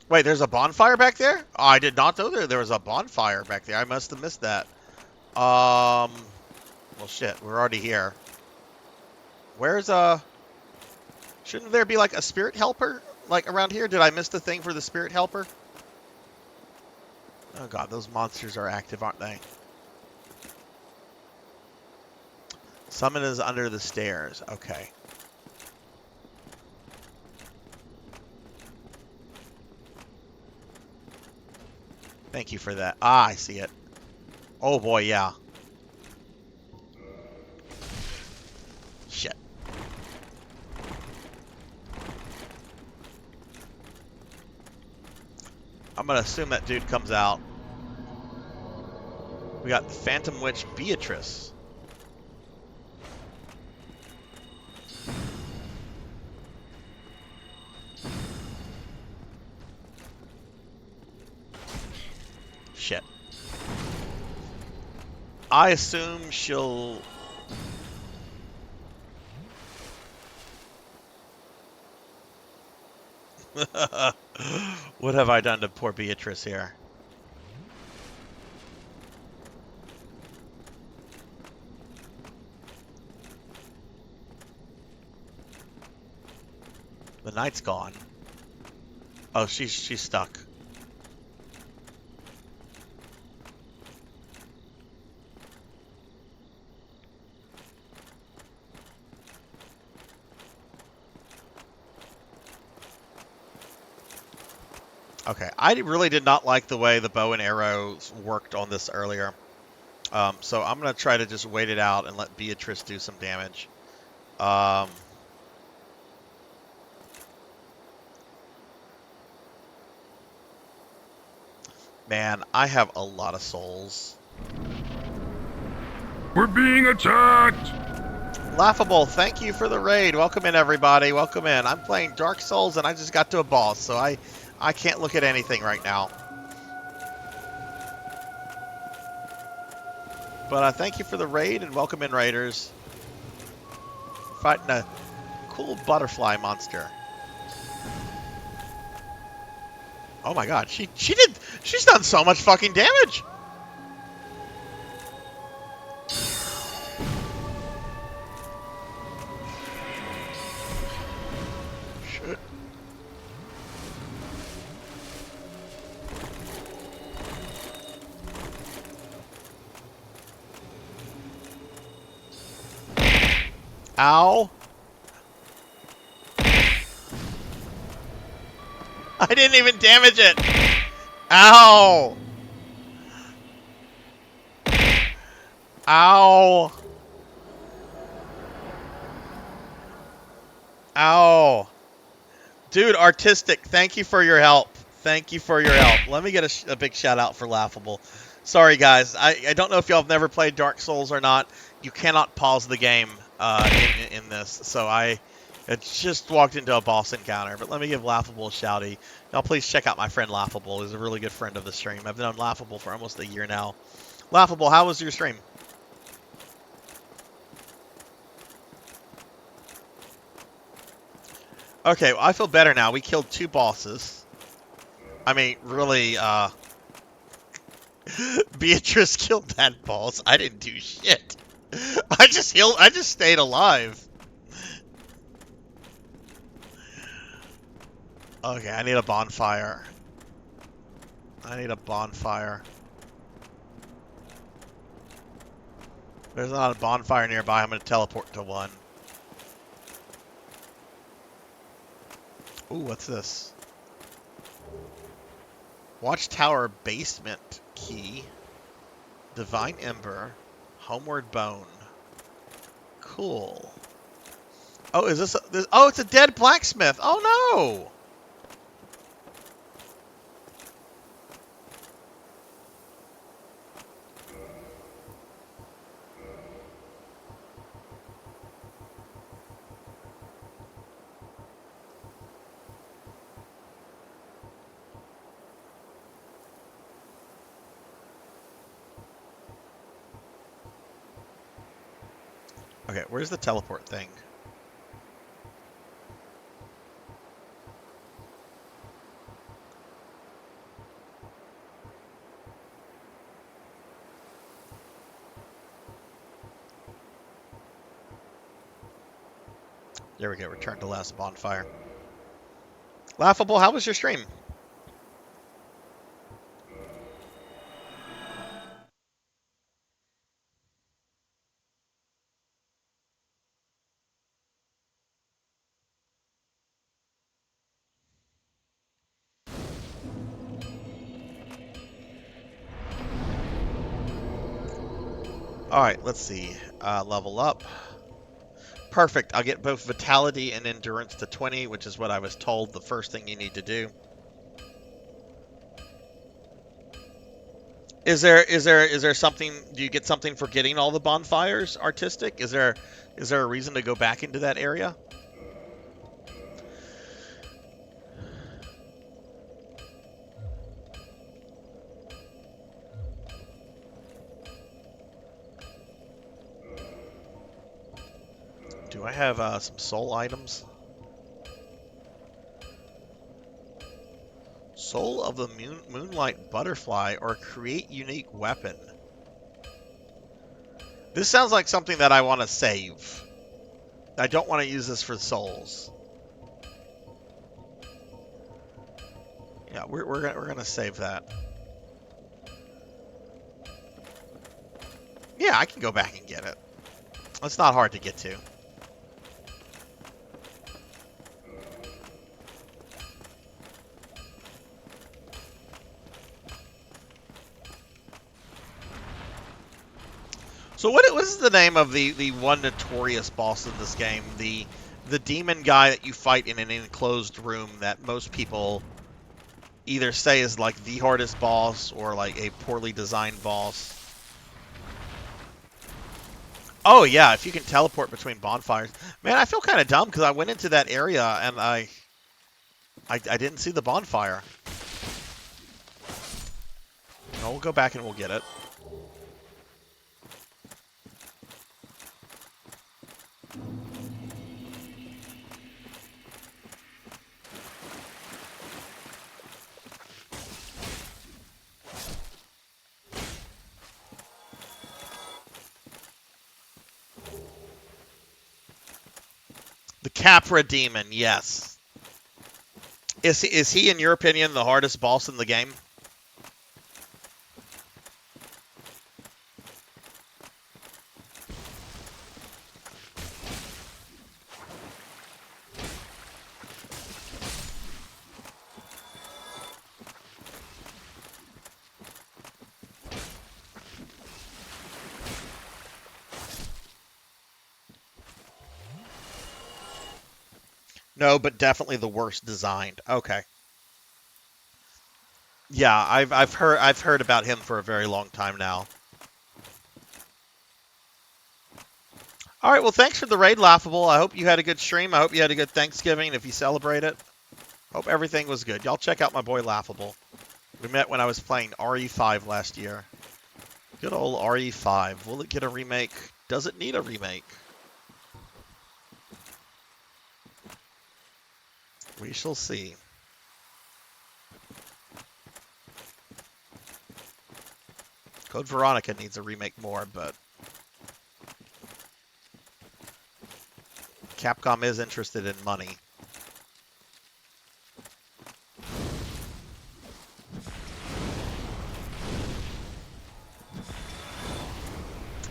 Wait, there's a bonfire back there? Oh, I did not know there was a bonfire back there. I must have missed that. Well, shit. We're already here. Where's shouldn't there be like a spirit helper like around here? Did I miss the thing for the spirit helper? Oh god, those monsters are active, aren't they? Summon is under the stairs. Okay. Thank you for that. Ah, I see it. Oh boy, yeah. Shit. I'm gonna assume that dude comes out. We got the Phantom Witch Beatrice. Shit. I assume she'll... What have I done to poor Beatrice here? The knight's gone. Oh, she's stuck. Okay, I really did not like the way the bow and arrows worked on this earlier. So I'm going to try to just wait it out and let Beatrice do some damage. Man, I have a lot of souls. We're being attacked! Laughable, thank you for the raid. Welcome in, everybody. Welcome in. I'm playing Dark Souls, and I just got to a boss, so I can't look at anything right now. But thank you for the raid, and welcome in, raiders. Fighting a cool butterfly monster. Oh my god, she's done so much fucking damage! Ow. I didn't even damage it. Ow. Ow. Ow. Dude, Artistic, thank you for your help. Thank you for your help. Let me get a big shout out for Laughable. Sorry, guys. I don't know if y'all have never played Dark Souls or not. You cannot pause the game in this. So I just walked into a boss encounter. But let me give Laughable a shouty. Y'all please check out my friend Laughable. He's a really good friend of the stream. I've known Laughable for almost a year now. Laughable, how was your stream? Okay, well, I feel better now. We killed 2 bosses. I mean, really, Beatrice killed that boss. I didn't do shit. I just stayed alive. Okay, I need a bonfire. I need a bonfire. There's not a bonfire nearby. I'm going to teleport to one. Ooh, what's this? Watchtower basement key. Divine Ember. Homeward Bone. Cool. Oh, is this, oh, it's a dead blacksmith. Oh, no. Okay, where's the teleport thing? There we go, return to last bonfire. Laughable, how was your stream? Alright, let's see. Level up. Perfect. I'll get both Vitality and Endurance to 20, which is what I was told the first thing you need to do. Is there something, do you get something for getting all the bonfires, Artistic? Is there a reason to go back into that area? Do I have some soul items? Soul of the Moonlight Butterfly or create unique weapon. This sounds like something that I want to save. I don't want to use this for souls. Yeah, we're gonna save that. Yeah, I can go back and get it. It's not hard to get to. So what is the name of the one notorious boss in this game? The demon guy that you fight in an enclosed room that most people either say is like the hardest boss or like a poorly designed boss. Oh yeah, if you can teleport between bonfires. Man, I feel kind of dumb because I went into that area and I didn't see the bonfire. No, we'll go back and we'll get it. The Capra Demon, yes. Is he, in your opinion, the hardest boss in the game? No, but definitely the worst designed. Okay. Yeah, I've heard about him for a very long time now. All right, well, thanks for the raid, Laughable. I hope you had a good stream. I hope you had a good Thanksgiving if you celebrate it. Hope everything was good. Y'all check out my boy Laughable. We met when I was playing RE5 last year. Good old RE5. Will it get a remake? Does it need a remake? We shall see. Code Veronica needs a remake more, but Capcom is interested in money.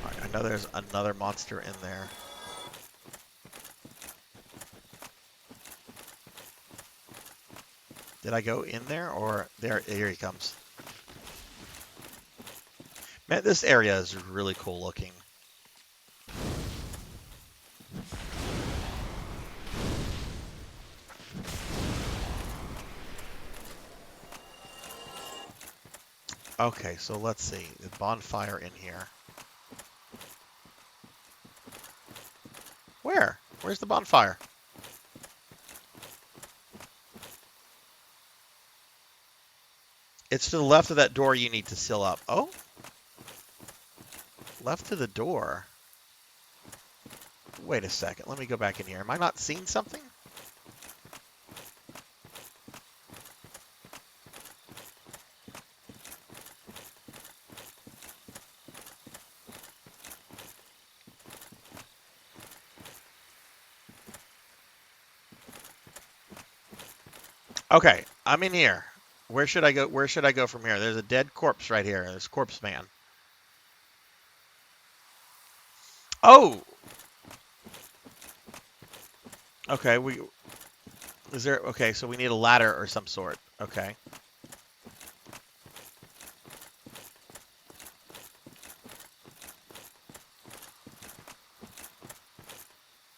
All right, I know there's another monster in there. Did I go in there or there? Here he comes. Man, this area is really cool looking. Okay, so let's see. The bonfire in here. Where? Where's the bonfire? It's to the left of that door you need to seal up. Oh? Left to the door. Wait a second. Let me go back in here. Am I not seeing something? Okay, I'm in here. Where should I go? Where should I go from here? There's a dead corpse right here. There's Corpse Man. Oh! Okay, okay, so we need a ladder or some sort. Okay.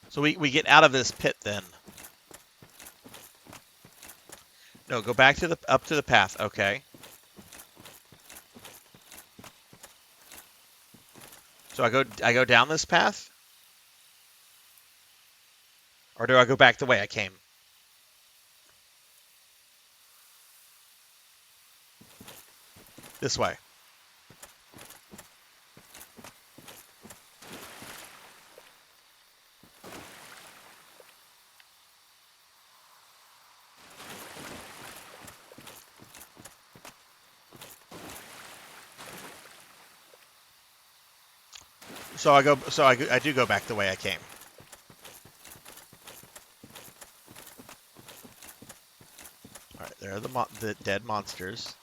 So we get out of this pit then. No, go back to the up to the path. Okay. So I go down this path? Or do I go back the way I came? This way. So I do go back the way I came. All right, there are the dead monsters.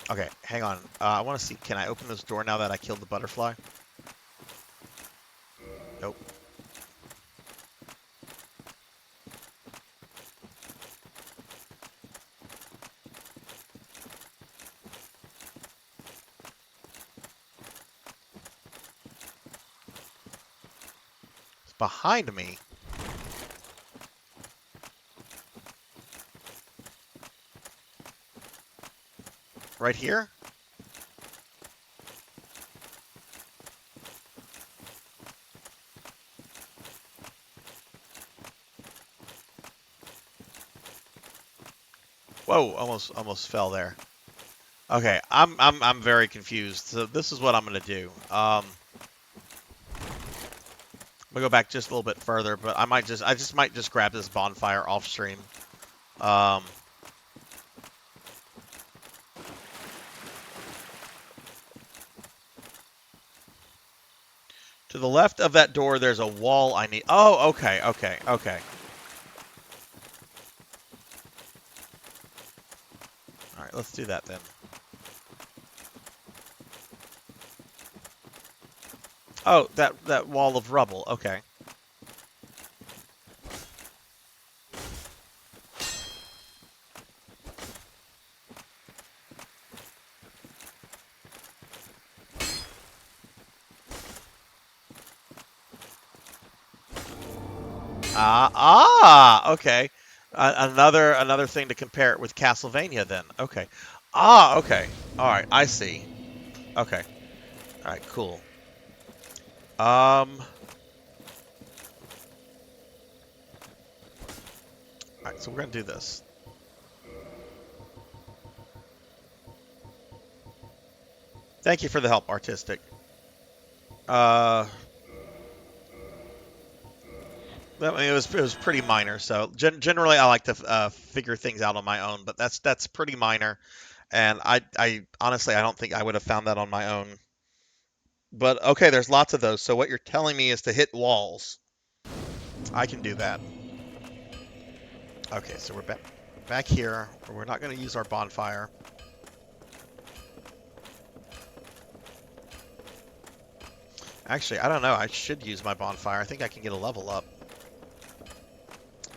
Okay, hang on. I want to see, can I open this door now that I killed the butterfly? Nope. It's behind me. Right here? Whoa, almost fell there. Okay, I'm very confused. So this is what I'm gonna do. I'm gonna go back just a little bit further, but I might just grab this bonfire off stream. To the left of that door, there's a wall I need. Oh, okay. All right, let's do that then. Oh, that wall of rubble. Okay. Okay. Another thing to compare it with Castlevania then. Okay. Okay. All right, I see. Okay. All right, cool. All right, so we're going to do this. Thank you for the help, Artistic. I mean, it was pretty minor. So generally, I like to figure things out on my own, but that's pretty minor. And I honestly, I don't think I would have found that on my own. But okay, there's lots of those. So what you're telling me is to hit walls. I can do that. Okay, so we're back here. We're not going to use our bonfire. Actually, I don't know. I should use my bonfire. I think I can get a level up.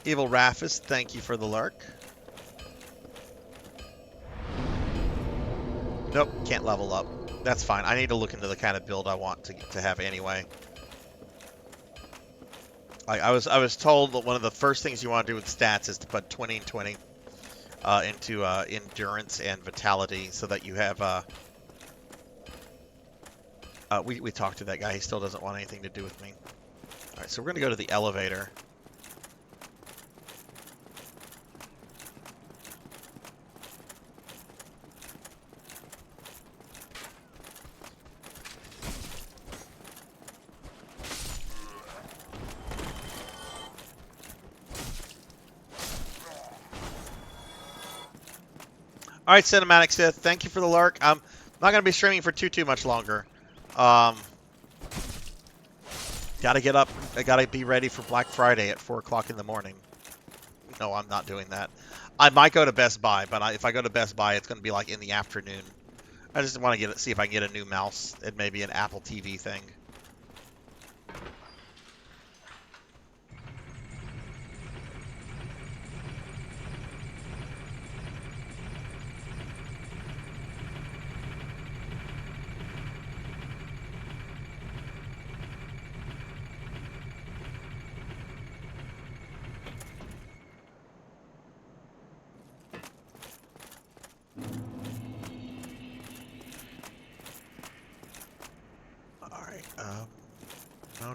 Evil Raphis, thank you for the lurk. Nope, can't level up. That's fine. I need to look into the kind of build I want to have anyway. Like I was told that one of the first things you want to do with stats is to put 20 and 20 into endurance and vitality, so that you have. We talked to that guy. He still doesn't want anything to do with me. All right, so we're gonna go to the elevator. All right, Cinematic Sith, thank you for the lurk. I'm not going to be streaming for too much longer. Got to get up. I got to be ready for Black Friday at 4 o'clock in the morning. No, I'm not doing that. I might go to Best Buy, but if I go to Best Buy, it's going to be like in the afternoon. I just want to see if I can get a new mouse. It may be an Apple TV thing.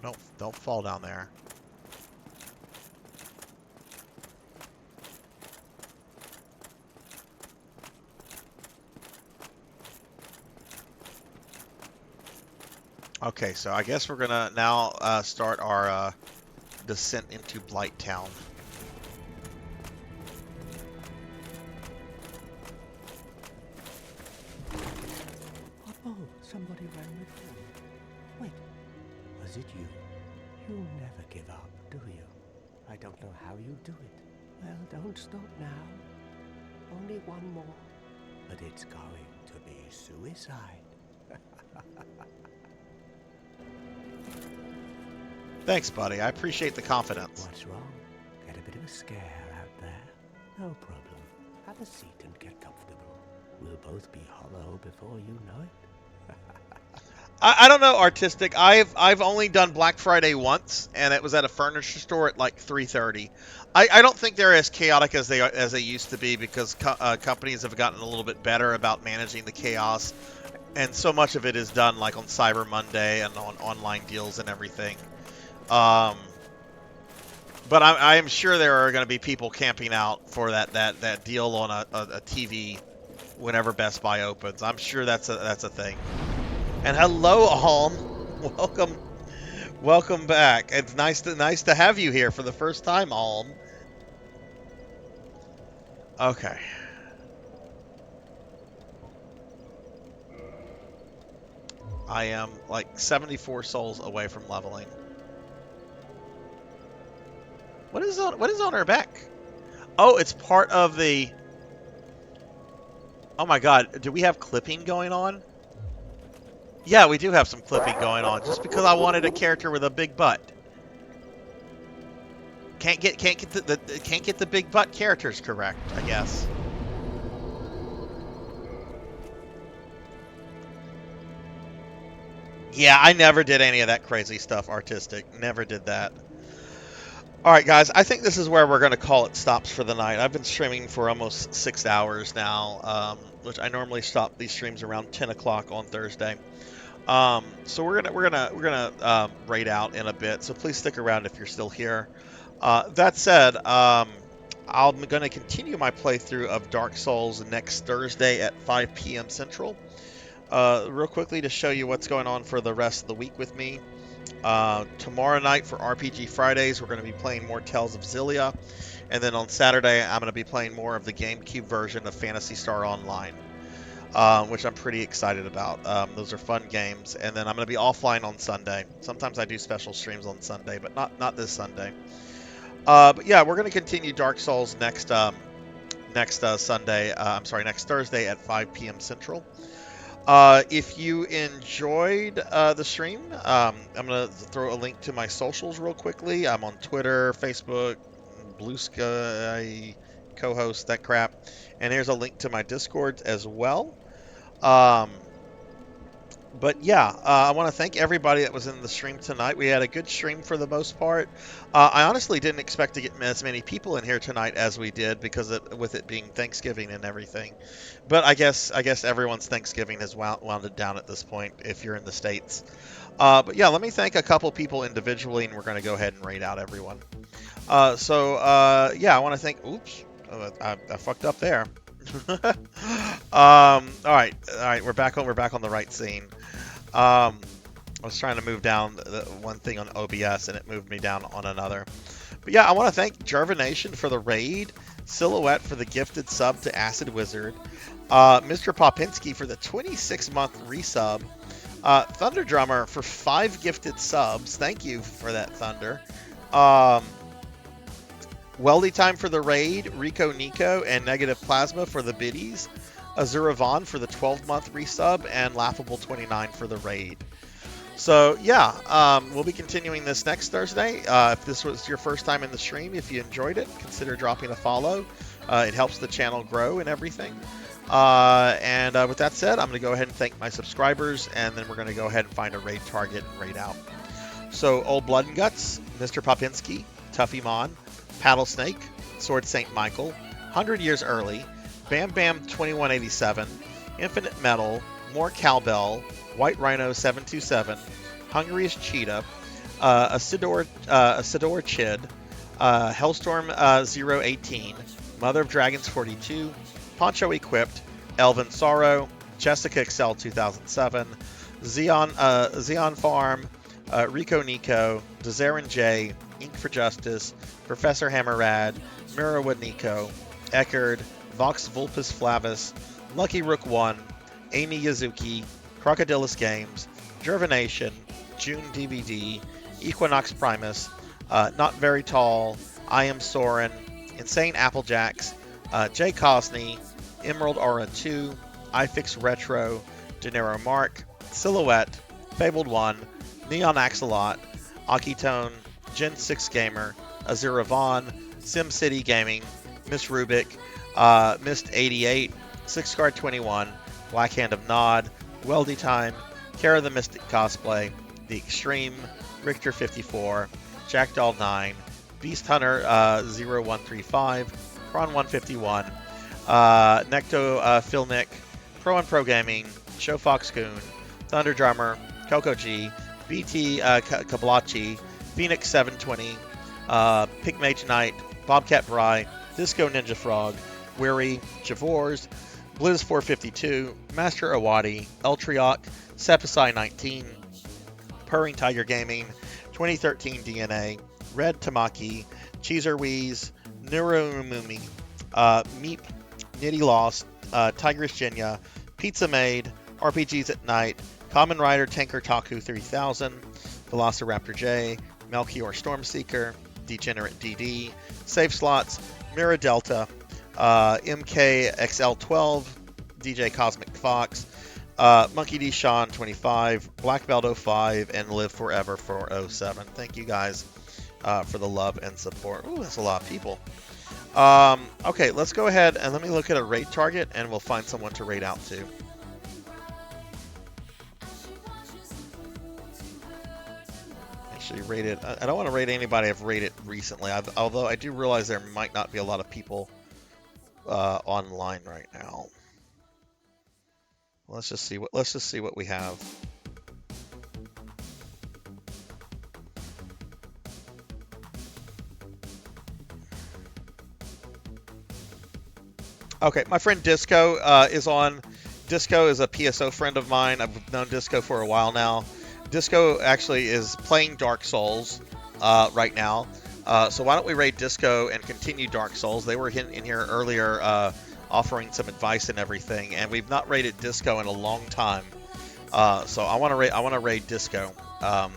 No, don't fall down there. Okay, so I guess we're gonna now start our descent into Blight Town. Oh, somebody ran with them. Wait, was it you? You never give up, do you? I don't know how you do it. Well, don't stop now. Only one more. But it's going to be suicide. Thanks, buddy. I appreciate the confidence. What's wrong? Get a bit of a scare out there? No problem. Have a seat and get comfortable. We'll both be hollow before you know it. I don't know, Artistic. I've only done Black Friday once, and it was at a furniture store at like 3:30. I don't think they're as chaotic as they used to be, because companies have gotten a little bit better about managing the chaos, and so much of it is done like on Cyber Monday and on online deals and everything. But I am sure there are going to be people camping out for that deal on a TV whenever Best Buy opens. I'm sure that's a thing. And hello, Alm. Welcome back. It's nice to have you here for the first time, Alm. Okay. I am like 74 souls away from leveling. What is on her back? Oh, it's part of the... Oh my god, do we have clipping going on? Yeah, we do have some clipping going on, just because I wanted a character with a big butt. Can't get the big butt characters correct, I guess. Yeah, I never did any of that crazy stuff artistic. Never did that. All right, guys, I think this is where we're going to call it stops for the night. I've been streaming for almost 6 hours now, which I normally stop these streams around 10 o'clock on Thursday. So we're gonna raid out in a bit. So please stick around if you're still here. That said, I'm going to continue my playthrough of Dark Souls next Thursday at 5 p.m. Central. Real quickly to show you what's going on for the rest of the week with me. Tomorrow night for RPG Fridays, we're going to be playing more Tales of Xillia. And then on Saturday, I'm going to be playing more of the GameCube version of Phantasy Star Online, which I'm pretty excited about. Those are fun games. And then I'm going to be offline on Sunday. Sometimes I do special streams on Sunday, but not this Sunday. But yeah, we're going to continue Dark Souls next Sunday. Next Thursday at 5 p.m. Central. If you enjoyed the stream, I'm going to throw a link to my socials real quickly. I'm on Twitter, Facebook, Blue Sky, co-host, that crap. And here's a link to my Discord as well. But yeah, I want to thank everybody that was in the stream tonight. We had a good stream for the most part. I honestly didn't expect to get as many people in here tonight as we did because with it being Thanksgiving and everything. But I guess everyone's Thanksgiving has wounded down at this point if you're in the States. But yeah, let me thank a couple people individually, and we're going to go ahead and raid out everyone. Yeah, I want to thank. Oops, I fucked up there. All right, we're back on the right scene. I was trying to move down the one thing on OBS and it moved me down on another. But yeah, I want to thank Jervination for the raid, Silhouette for the gifted sub to Acid Wizard, Mr. Popinski for the 26-month resub, Thunder Drummer for 5 gifted subs. Thank you for that, Thunder. Weldy Time for the raid, Rico Nico, and Negative Plasma for the biddies, Azura Vaughn for the 12-month resub, and Laughable29 for the raid. So yeah, we'll be continuing this next Thursday. If this was your first time in the stream, if you enjoyed it, consider dropping a follow. It helps the channel grow and everything. With that said, I'm going to go ahead and thank my subscribers, and then we're going to go ahead and find a raid target and raid out. So Old Blood and Guts, Mr. Popinski, Tuffy Mon, Paddle Snake, Sword St. Michael, 100 Years Early, Bam Bam 2187, Infinite Metal, More Cowbell, White Rhino 727, Hungriest Cheetah, Acidor Chid, Hellstorm 018, Mother of Dragons 42, Poncho Equipped, Elvin Sorrow, Jessica Excel 2007, Xeon Farm, Rico Nico, Dezarin J, Ink for Justice, Professor Hammerrad, Mirawood Nico, Eckerd, Vox Vulpus Flavus, Lucky Rook 1, Amy Yazuki, Crocodilus Games, Jervination, June DVD, Equinox Primus, Not Very Tall, I Am Soren, Insane Applejacks, Jay Cosney, Emerald Aura 2, iFix Retro, Dinero Mark, Silhouette, Fabled 1, Neon Axolot, Akitone, Gen 6 Gamer, Azura Vaughn, SimCity Gaming, Miss Rubik, Mist 88, 6 21, Black Hand of Nod, Weldy Time, Kara the Mystic Cosplay, The Extreme, Richter 54, Jackdoll 9, Beast Hunter 0135, Kron 151, Necto Philnick, Pro and Pro Gaming, Show Fox Goon, Thunder Drummer, Coco G, BT Kablachi, Phoenix 720, Pig Mage Knight, Bobcat Bry, Disco Ninja Frog, Weary, Javors, Blizz 452, Master Awadi, Eltriok, Sepusai 19, Purring Tiger Gaming, 2013 DNA, Red Tamaki, Cheezer Wheeze, Nurumumi, Meep, Nitty Lost, Tigress Jinya, Pizza Maid, RPGs at Night, Common Rider Tanker Taku 3000, Velociraptor J, Melchior Stormseeker, Degenerate DD, Save Slots, Mirror Delta, MKXL12, DJ Cosmic Fox, Monkey D. Sean 25, Black Belt 05, and Live Forever 407. Thank you guys for the love and support. Ooh, that's a lot of people. Okay, let's go ahead and let me look at a raid target, and we'll find someone to raid out to. Actually, raided. I don't want to raid anybody I've raided recently. Although I do realize there might not be a lot of people online right now. Let's just see what we have. Okay, my friend Disco is on. Disco is a PSO friend of mine. I've known Disco for a while now. Disco actually is playing Dark Souls right now. So why don't we raid Disco and continue Dark Souls? They were in here earlier offering some advice and everything, and we've not raided Disco in a long time. So I want to raid Disco.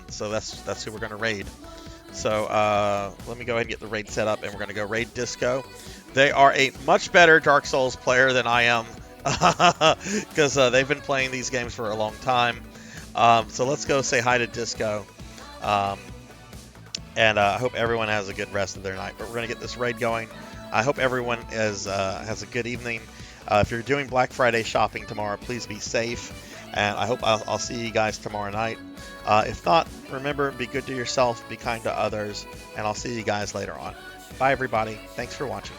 So that's who we're going to raid. So let me go ahead and get the raid set up, and we're going to go raid Disco. They are a much better Dark Souls player than I am, because they've been playing these games for a long time. So let's go say hi to Disco, and I hope everyone has a good rest of their night. But we're going to get this raid going. I hope everyone has a good evening. If you're doing Black Friday shopping tomorrow, please be safe, and I hope I'll see you guys tomorrow night. If not, remember, be good to yourself, be kind to others, and I'll see you guys later on. Bye, everybody. Thanks for watching.